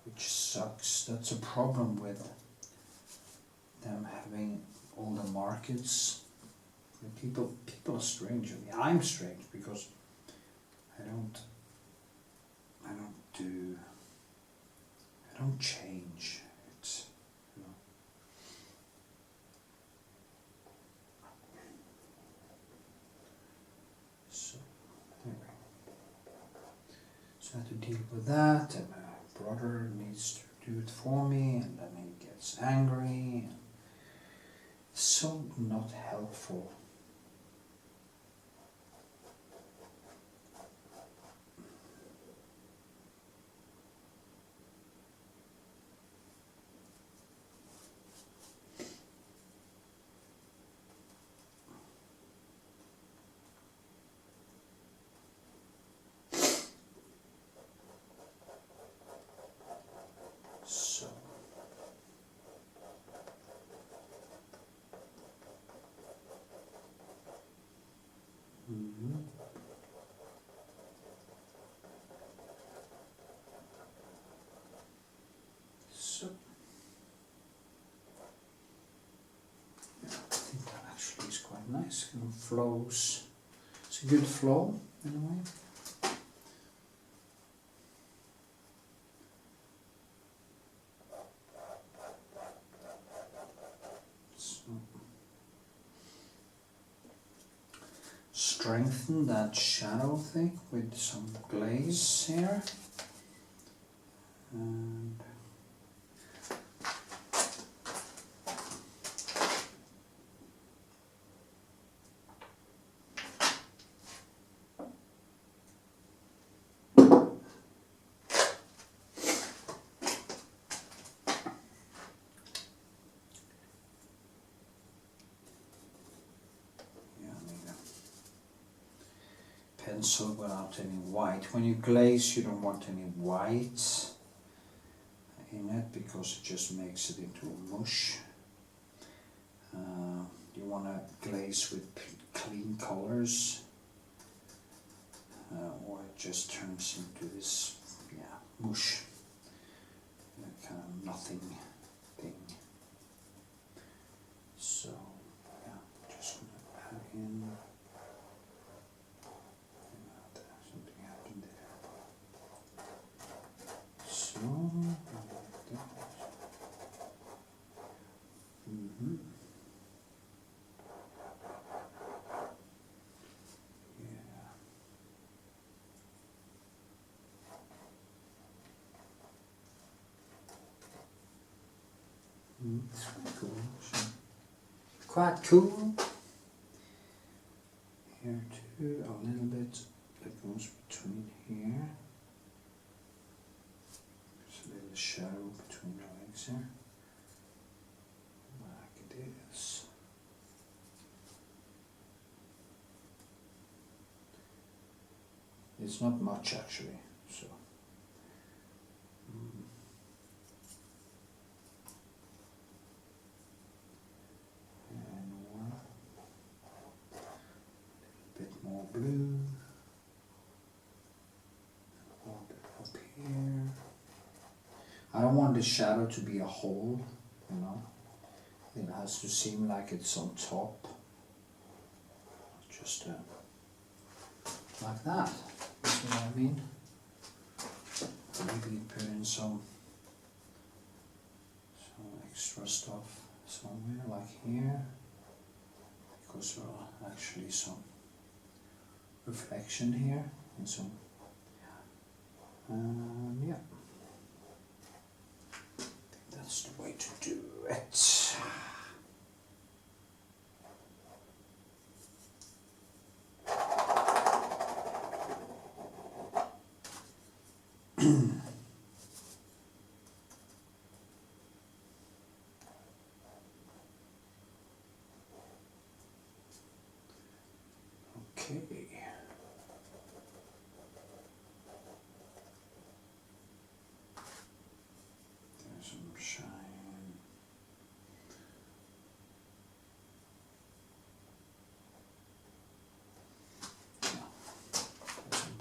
which sucks. That's a problem with them having all the markets. And people are strange. I mean, I'm strange because I don't change. It's, you know. So anyway, so I have to deal with that, and my brother needs to do it for me, and then he gets angry. It's so not helpful. So So yeah, I think that actually is quite nice. Kind of flows. It's a good flow in a way. So strengthen that shadow thing with some glaze here. And pencil without any white. When you glaze, you don't want any white in it because it just makes it into a mush. You want to glaze with clean colors, or it just turns into this mush, kind of nothing thing. So just gonna add in. Something happened there. So it's quite cool. Quite cool. Here too, a little bit that goes between here. There's a little shadow between the legs here. Like this. It's not much actually, so. And one. A bit more blue. Hold it up here. I don't want the shadow to be a hole, you know. It has to seem like it's on top. Just like that. You see what I mean? Maybe put in some extra stuff somewhere, like here, because there are actually some reflection here and some. Yeah, I think that's the way to do it.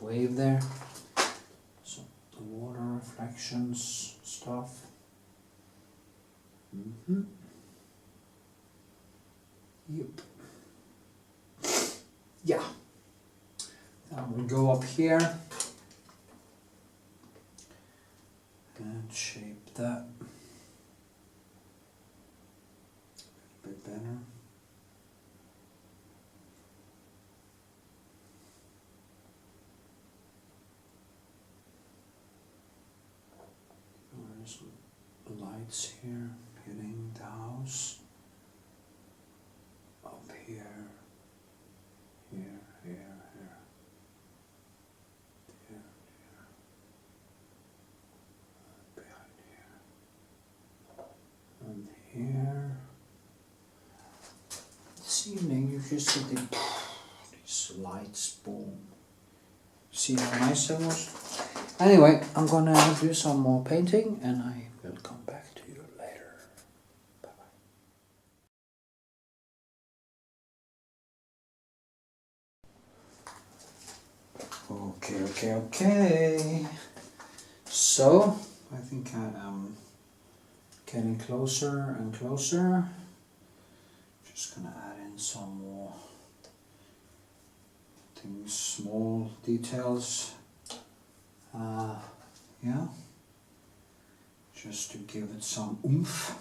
wave there. So the water reflections stuff. Yep. Yeah. Then we'll go up here and shape that a bit better. There's lights here hitting the house. Up here, here, here, here, here, here, behind here, and here. This evening you just see these lights, boom. See how nice that was? Anyway, I'm gonna do some more painting and I will come back to you later. Bye bye. Okay. So, I think I am getting closer and closer. Just gonna add in some more things, small details. Yeah, just to give it some oomph.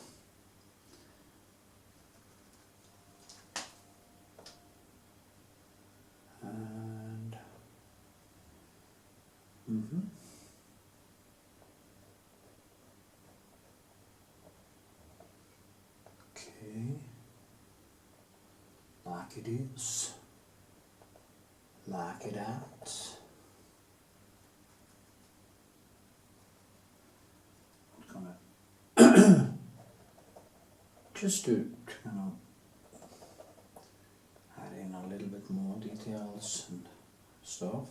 And okay, like it is, like it out. Just to kind of add in a little bit more details and stuff.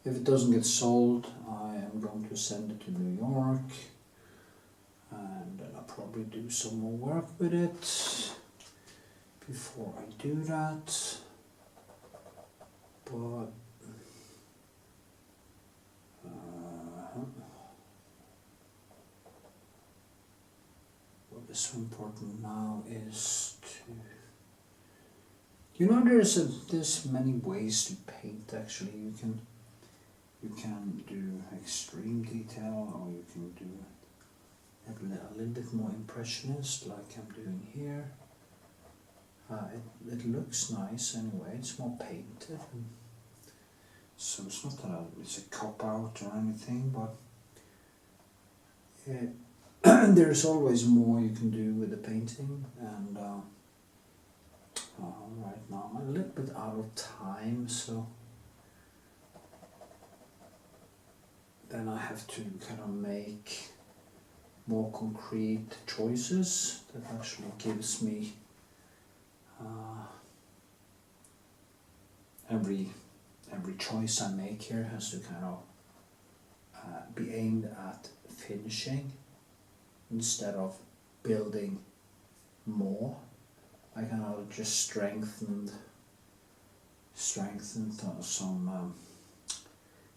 If it doesn't get sold, I am going to send it to New York and then I'll probably do some more work with it before I do that. But what is so important now is to, you know, there's many ways to paint. Actually, you can do extreme detail, or you can do a little bit more impressionist, like I'm doing here. It looks nice anyway. It's more painted, so it's not that it's a cop out or anything, but there's always more you can do with the painting. And right now I'm a little bit out of time, so then I have to kind of make more concrete choices that actually gives me every choice I make here has to kind of be aimed at finishing instead of building more. I kind of just strengthened some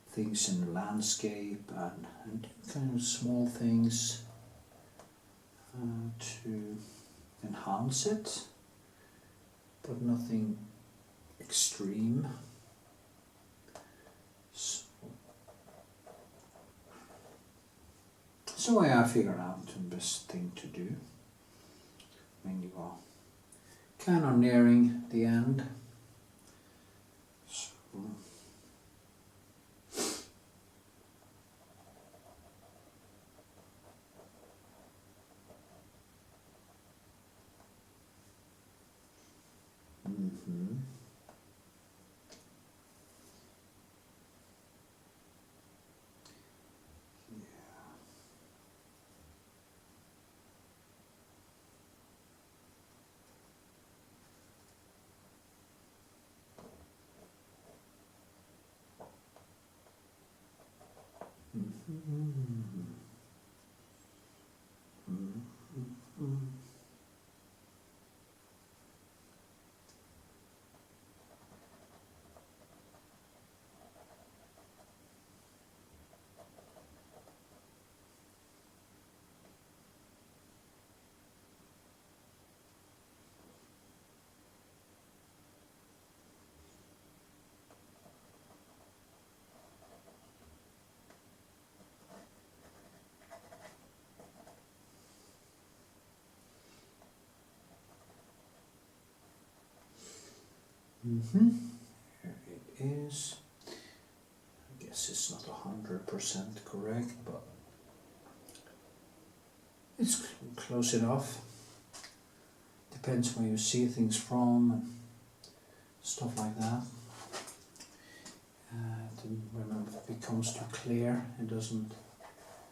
things in the landscape and kind of small things to enhance it, but nothing extreme. So I figured out the best thing to do when you are kind of nearing the end. So, Here it is. I guess it's not 100% correct, but it's close enough. Depends where you see things from and stuff like that. Remember, if it becomes too clear, it doesn't.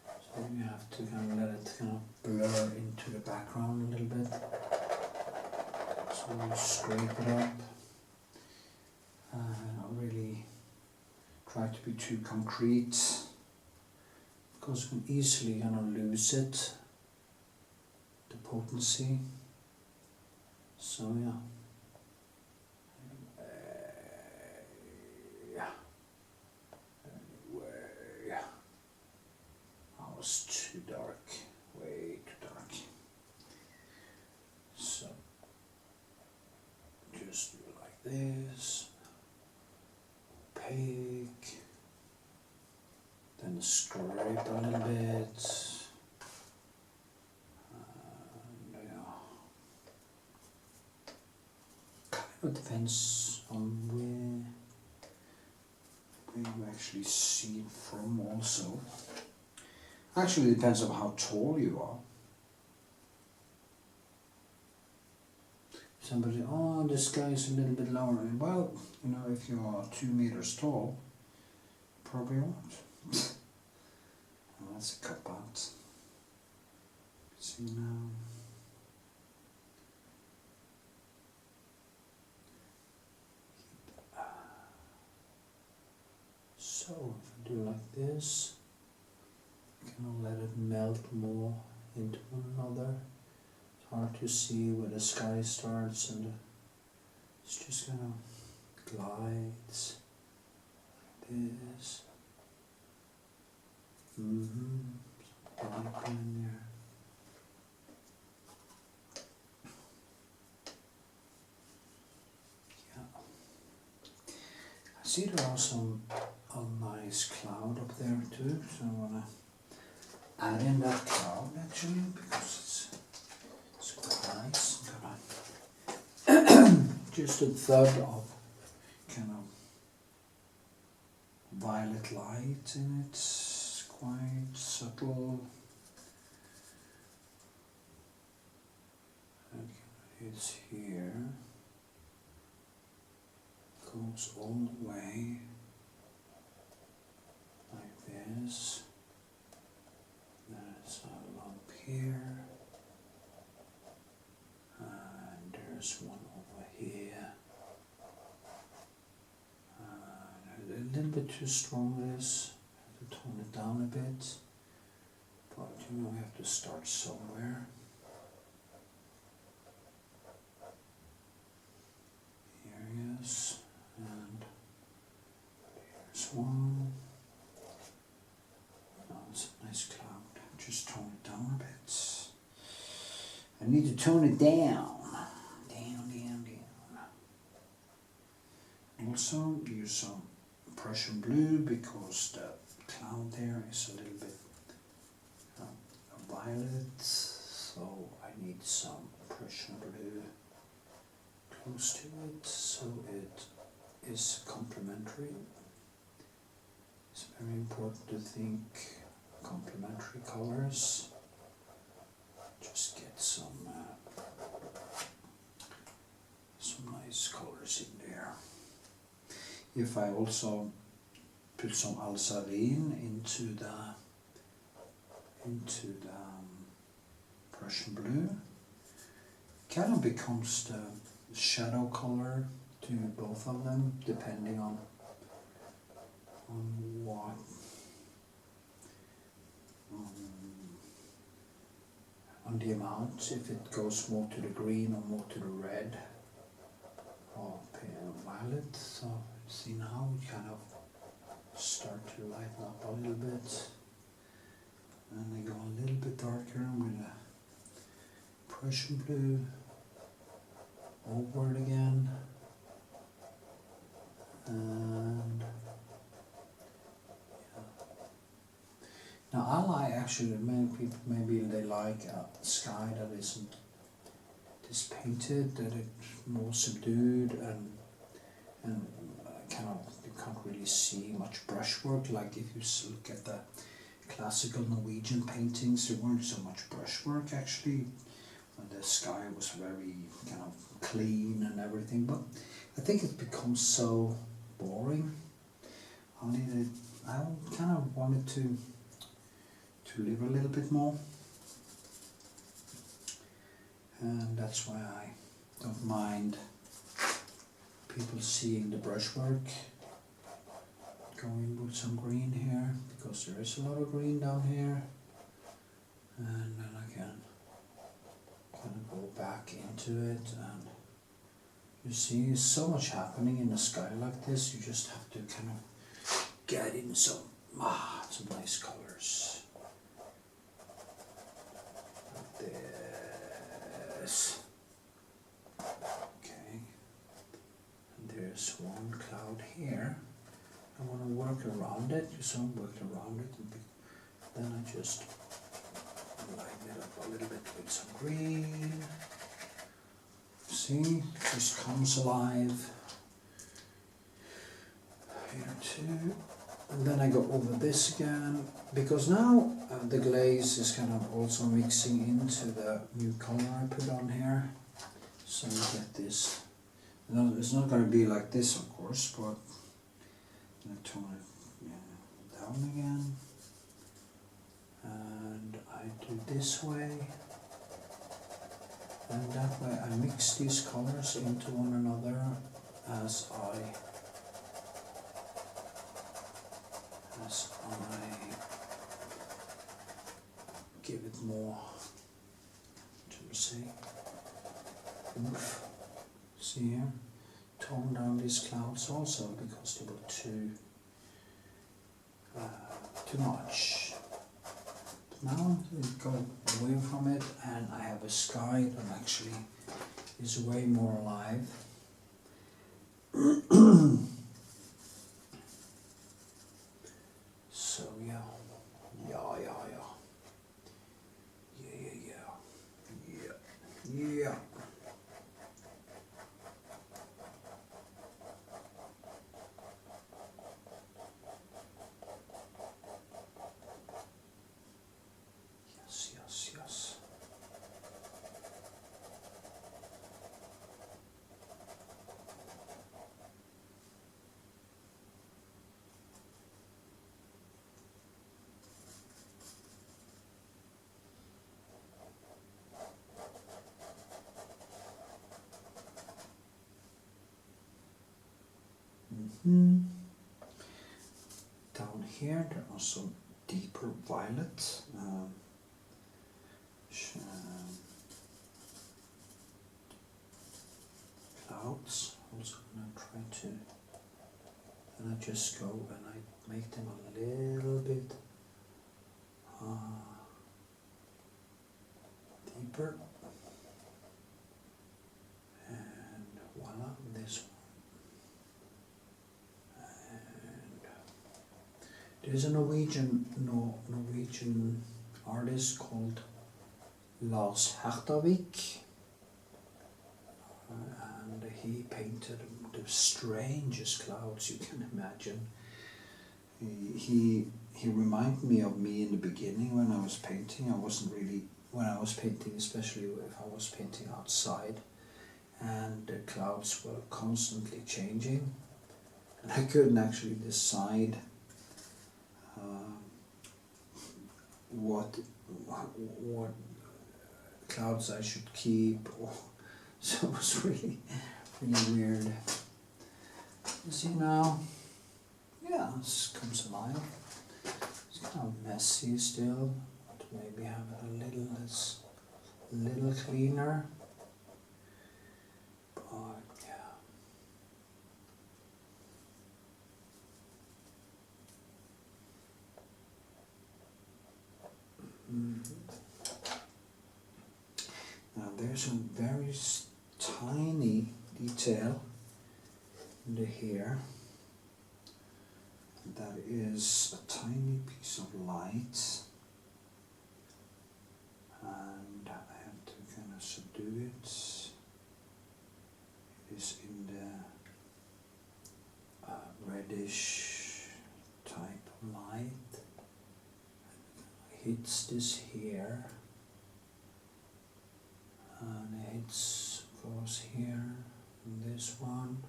So you have to kind of let it kind of blur into the background a little bit. So you scrape it up. Not really try to be too concrete, because you can easily kind of lose it, the potency. So yeah. Too dark, way too dark. So just do it like this, opaque, then scrape a little bit, and yeah, kind of depends on where you actually see it from also. Actually, it depends on how tall you are. Somebody, oh, this guy is a little bit lower. Well, you know, if you are 2 meters tall, probably won't. Well, that's a cop out. See now. So, if I do like this, kind of let it melt more into one another. It's hard to see where the sky starts, and it's just kind of glides like this. Some light in there. Yeah. I see there are a nice cloud up there too, so I want to add in that cloud actually, because it's quite nice. Just a third of kind of violet light in it, it's quite subtle. And it's here, goes all the way like this. There's a lump here, and there's one over here. A little bit too strong this, I have to tone it down a bit, but you know, we have to start somewhere. Here he is, and here's one. Oh, it's a nice cloud. Just tone it down a bit. I need to tone it down. Down. Also use some Prussian blue, because the cloud there is a little bit violet. So I need some Prussian blue close to it, so it is complementary. It's very important to think complementary colors. Just get some nice colors in there. If I also put some alzaline into the Prussian blue, kind of becomes the shadow color to both of them, depending on what. On the amount, if it goes more to the green or more to the red or violet. So see now we kind of start to lighten up a little bit, and I go a little bit darker with a Prussian blue over it again, and now I like, actually, many people maybe they like a sky that isn't this painted, that it's more subdued, and and you can't really see much brushwork. Like if you look at the classical Norwegian paintings, there weren't so much brushwork actually. The sky was very kind of clean and everything, but I think it becomes so boring. I kind of wanted to live a little bit more, and that's why I don't mind people seeing the brushwork. Go in with some green here, because there is a lot of green down here, and then I can kind of go back into it, and you see there's so much happening in the sky like this. You just have to kind of get in some nice colors like this. Okay, and there's one cloud here. I want to work around it, so I worked around it, and then I just line it up a little bit with some green. See, it just comes alive here too. And then I go over this again, because now the glaze is kind of also mixing into the new color I put on here. So you get this. It's not going to be like this, of course, but I'm going to tone it down again. And I do this way. And that way I mix these colors into one another as I give it more, oomph. See here? Tone down these clouds also, because they were too much. But now we go away from it, and I have a sky that actually is way more alive. So yeah. Yes. Down here there are some deeper violet clouds. Also going to try to, and I just go and I make them a little bit deeper, and voila, this one. There's a Norwegian artist called Lars Hertavik, and he painted the strangest clouds you can imagine. He reminded me of me in the beginning when I was painting. When I was painting, especially if I was painting outside, and the clouds were constantly changing, and I couldn't actually decide what clouds I should keep, so it was really weird. You see now, yeah, this comes alive. It's kind of messy still, but maybe have it a little cleaner. But yeah. Now there's a very tiny detail in the hair. That is a tiny piece of light, and I have to kind of subdue it. It is in the hits this here, and it hits, goes here, and this one,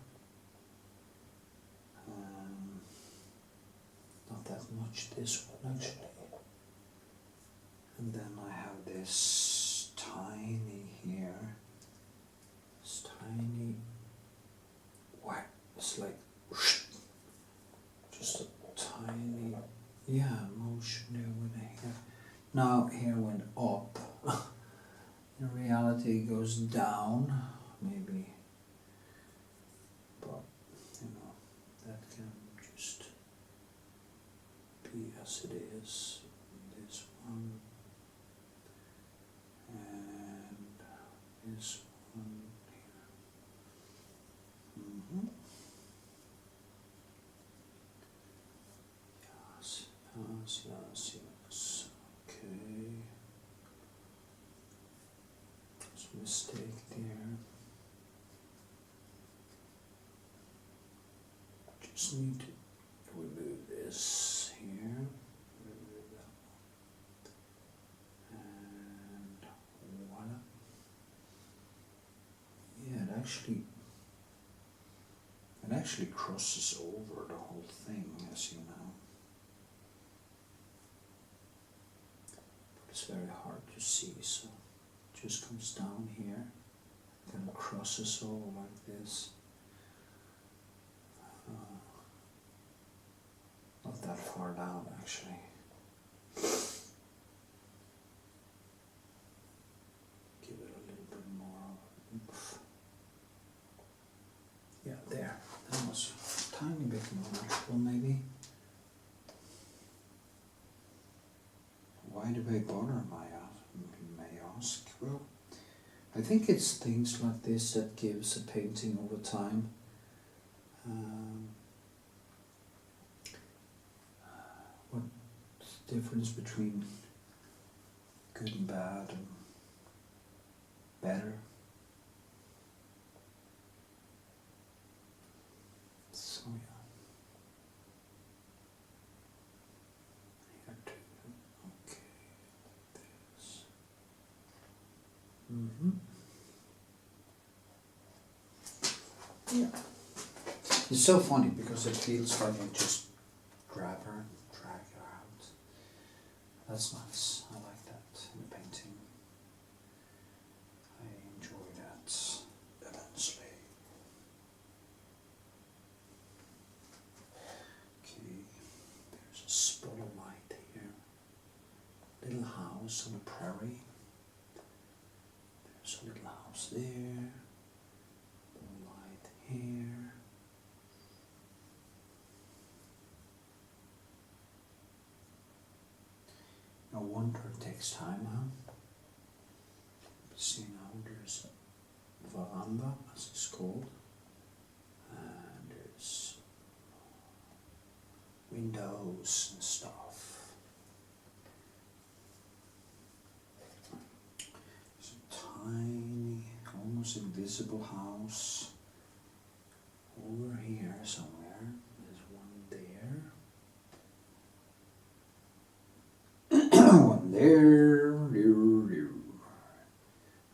not that much this one actually, and then I have this tiny here, this tiny whack, it's like just a tiny, motion there with the hair. Now here went up. In reality it goes down, maybe, but you know, that can just be as it is. This one and this one here. Yes. Okay. There's a mistake there. Just need to remove this here. Remove that one. And voila. Yeah, it actually crosses over the whole thing, as you know. It's very hard to see, so it just comes down here, kind of crosses over like this. Not that far down actually. Give it a little bit more oomph. Yeah, there. That was a tiny bit more natural maybe. Why do I bother, you may ask? Well, I think it's things like this that gives a painting over time. What's the difference between good and bad and better? So yeah. Here too. Okay. This. Yeah. It's so funny because it feels like I just grab her, drag her out. That's nice. I like that in a painting. I enjoy that immensely. Okay, there's a spot of light here. Little house on a prairie. There's a little house there. Light here. No wonder it takes time, huh? See now there's a veranda, as it's called, and there's windows and stuff. It's a tiny, almost invisible house over here somewhere. There's one there. One there.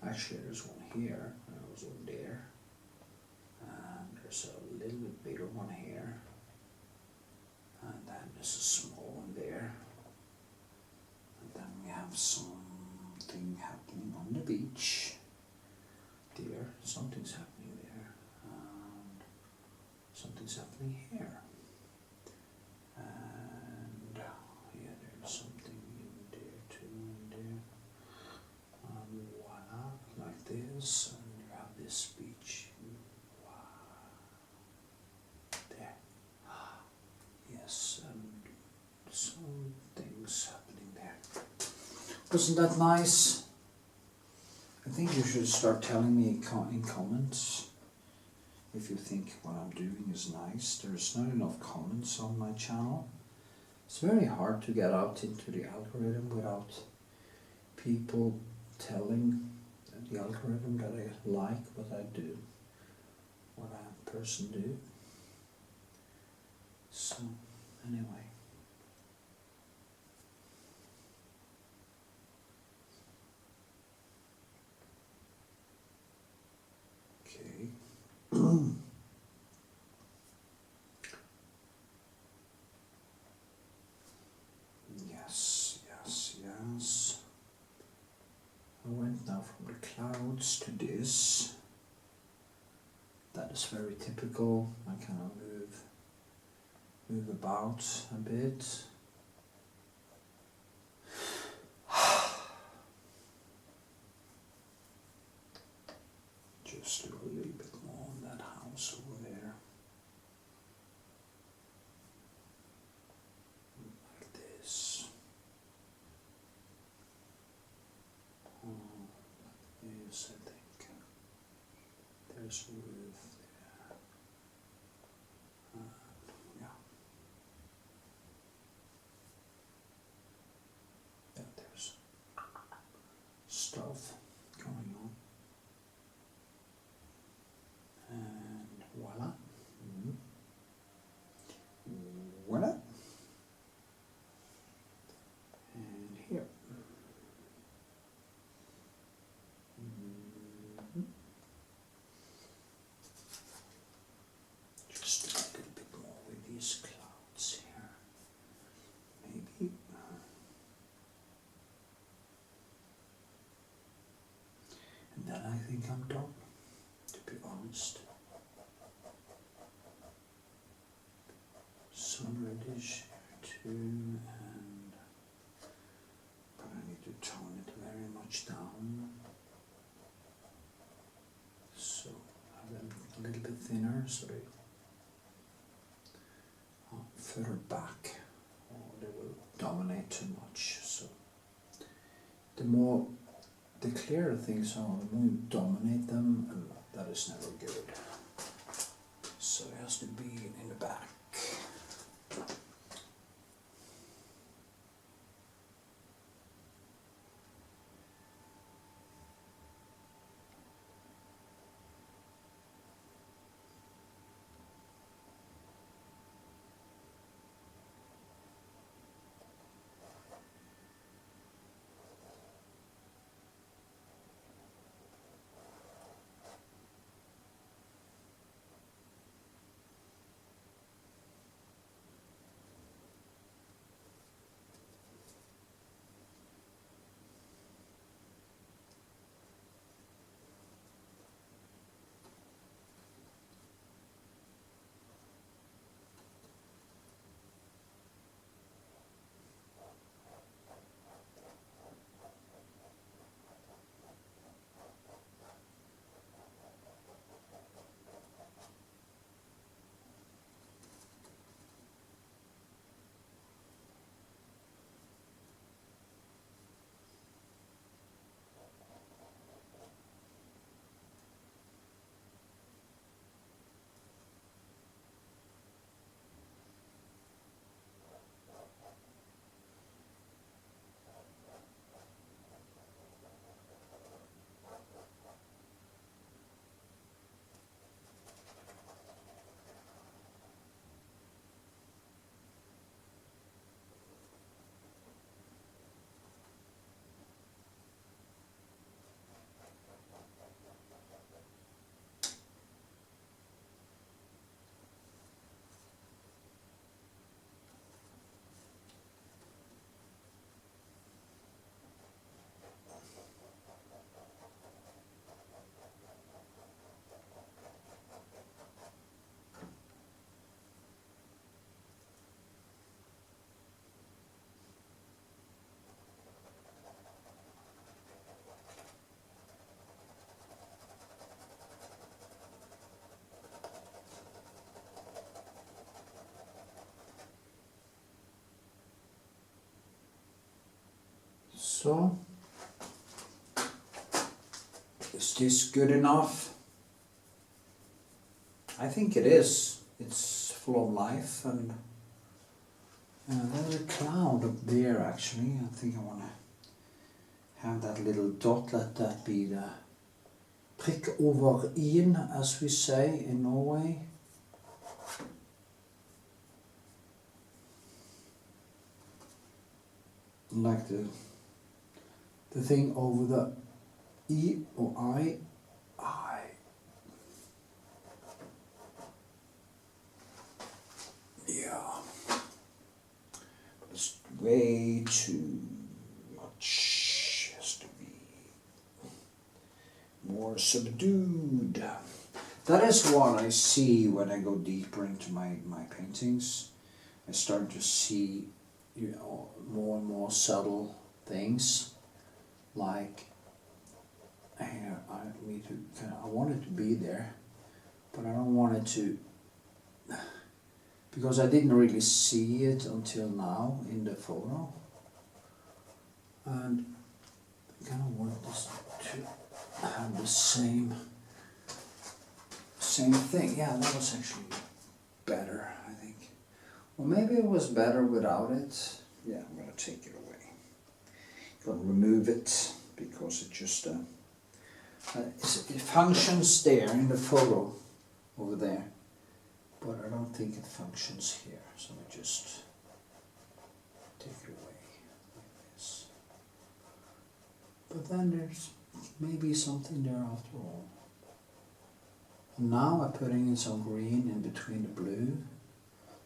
Actually, there's one here. There's one there. And there's a little bit bigger one here. And then there's a small one there. And then we have something happening on the beach. There, something's happening there. And something's happening here. And yeah, there's something in there too, in there. And voila, like this, and you have this beach. Wow. There. Yes, and some things happening there. Wasn't that nice? I think you should start telling me in comments if you think what I'm doing is nice. There's not enough comments on my channel. It's very hard to get out into the algorithm without people telling the algorithm that I like what I do, what I person do. So anyway, clouds to this. That is very typical. I kind of move about a bit. Just do a little bit more on that house over there. Like this. Like this, I think. There's a roof there. Yeah. Yeah, there's stuff going on. And voila. Voila. And here. Just a little bit more with these clouds here. Maybe. And then I think I'm done, to be honest. Some reddish here too, but I need to tone it very much down. So have them a little bit thinner so they are further back, or they will dominate too much. So the clearer things are, the more you dominate them, and that is never good. So it has to be in the back. So, is this good enough? I think it is. It's full of life, and there's a cloud up there actually. I think I want to have that little dot, let that be the prikk over i-en, as we say in Norway. Like the thing over the E or I. Yeah. But it's way too much. Has to be more more subdued. That is what I see when I go deeper into my paintings. I start to see, you know, more and more subtle things, like here I want it to be there, but I don't want it to, because I didn't really see it until now in the photo, and I kind of want this to have the same thing. Yeah, that was actually better, I think. Well, maybe it was better without it. Yeah, I'm gonna take it away. Gonna remove it because it just it functions there in the photo over there, but I don't think it functions here. So I just take it away like this. But then there's maybe something there after all. And now I'm putting in some green in between the blue.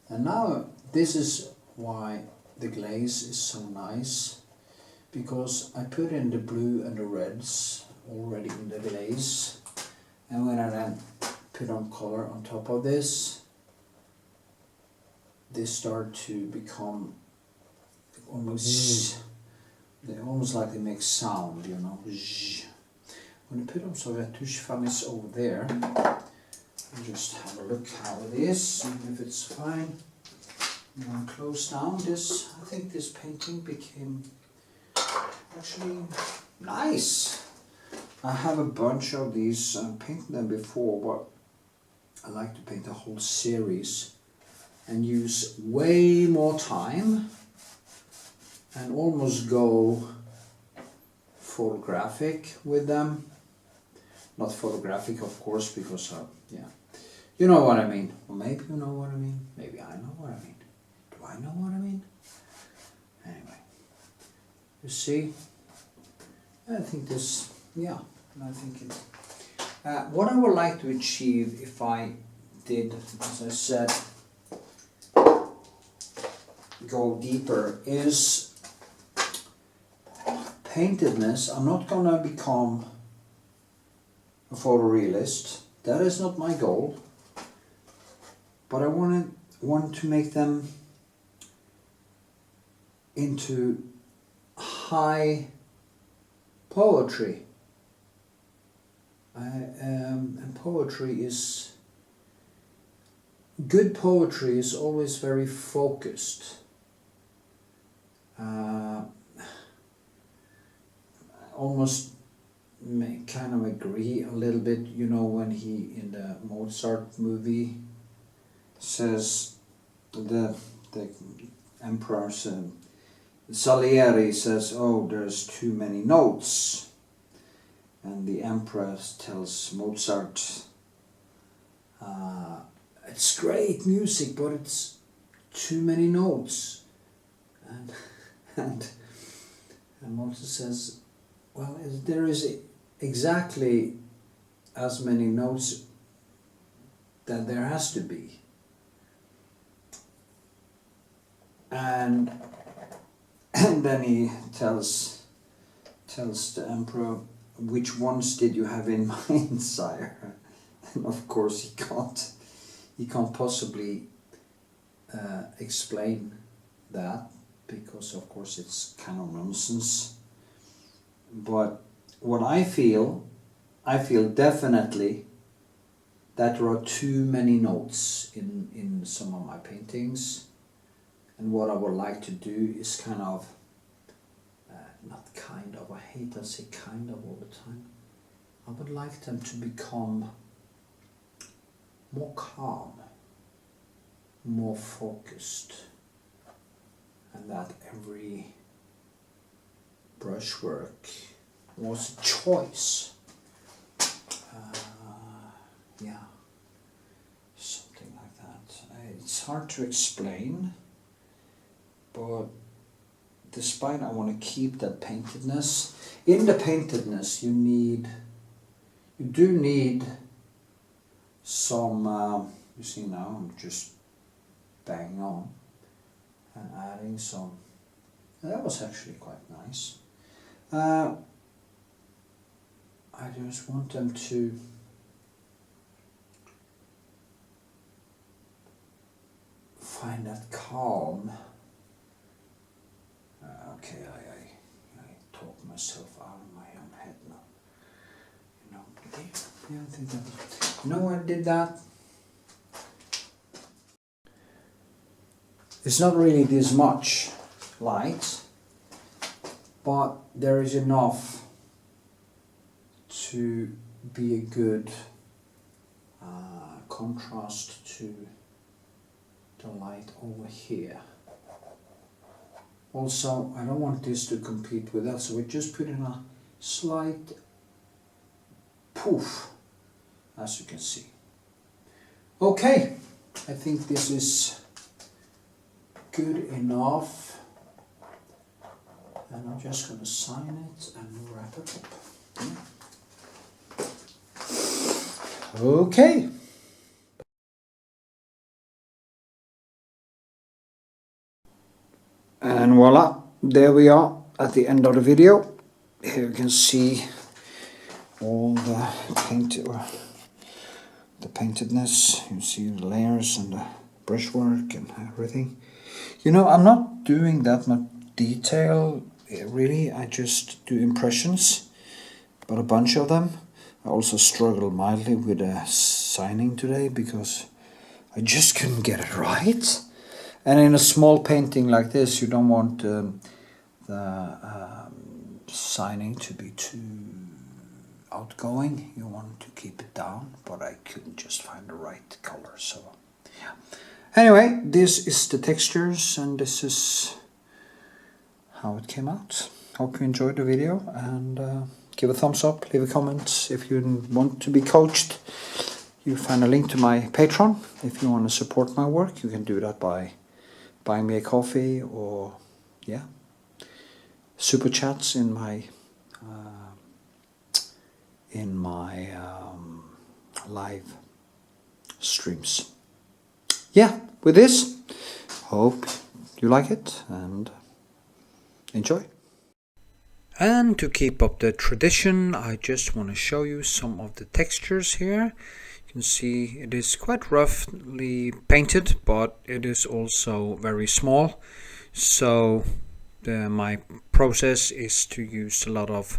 And now this is why the glaze is so nice, because I put in the blue and the reds already in the glaze, and when I then put on color on top of this, they start to become almost like they make sound, you know. I'm going to put on some retouch varnish over there and just have a look how it is, and if it's fine. I'm going to close down this. I think this painting became actually nice. I have a bunch of these, I painted them before, but I like to paint a whole series and use way more time and almost go photographic with them. Not photographic, of course, because yeah, you know what I mean. Or maybe you know what I mean. Maybe I know what I mean. Do I know what I mean? Anyway, you see, I think this, yeah, I think it. What I would like to achieve if I did, as I said, go deeper is paintedness. I'm not gonna become a photorealist. That is not my goal. But I want to make them into high poetry. And poetry is, good poetry is always very focused. Almost kind of agree a little bit, you know, when he in the Mozart movie says, the emperor Salieri says, oh, there's too many notes, and the emperor tells Mozart, it's great music, but it's too many notes, and Mozart says, well, there is exactly as many notes that there has to be. And then he tells the emperor, which ones did you have in mind, sire? And of course he can't possibly explain that, because of course it's kind of nonsense. But what I feel definitely that there are too many notes in some of my paintings, and what I would like to do is kind of, I hate to say kind of all the time, I would like them to become more calm, more focused, and that every brushwork was a choice. Yeah, something like that. It's hard to explain, but despite I want to keep that paintedness. In the paintedness you do need some, you see now I'm just banging on and adding some. That was actually quite nice. I just want them to find that calm. Okay, I talk myself out of my own head now. You know, yeah, I think that was, you know why I did that? It's not really this much light, but there is enough to be a good contrast to the light over here. Also, I don't want this to compete with that, so we just put in a slight poof, as you can see. Okay, I think this is good enough, and I'm just going to sign it and wrap it up. Okay. And voila, there we are at the end of the video. Here you can see all the paintedness. You see the layers and the brushwork and everything. You know, I'm not doing that much detail really. I just do impressions, but a bunch of them. I also struggled mildly with signing today because I just couldn't get it right. And in a small painting like this, you don't want the signing to be too outgoing. You want to keep it down, but I couldn't just find the right color. So, yeah. Anyway, this is the textures, and this is how it came out. Hope you enjoyed the video, and give a thumbs up, leave a comment if you want to be coached. You find a link to my Patreon. If you want to support my work, you can do that by buying me a coffee, or yeah, super chats in my live streams. Yeah, with this, hope you like it and enjoy. And to keep up the tradition, I just want to show you some of the textures here. You can see it is quite roughly painted, but it is also very small. So my process is to use a lot of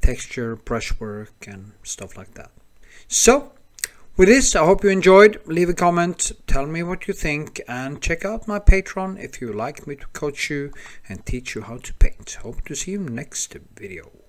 texture, brushwork and stuff like that. So with this, I hope you enjoyed. Leave a comment, tell me what you think, and check out my Patreon if you like me to coach you and teach you how to paint. Hope to see you next video.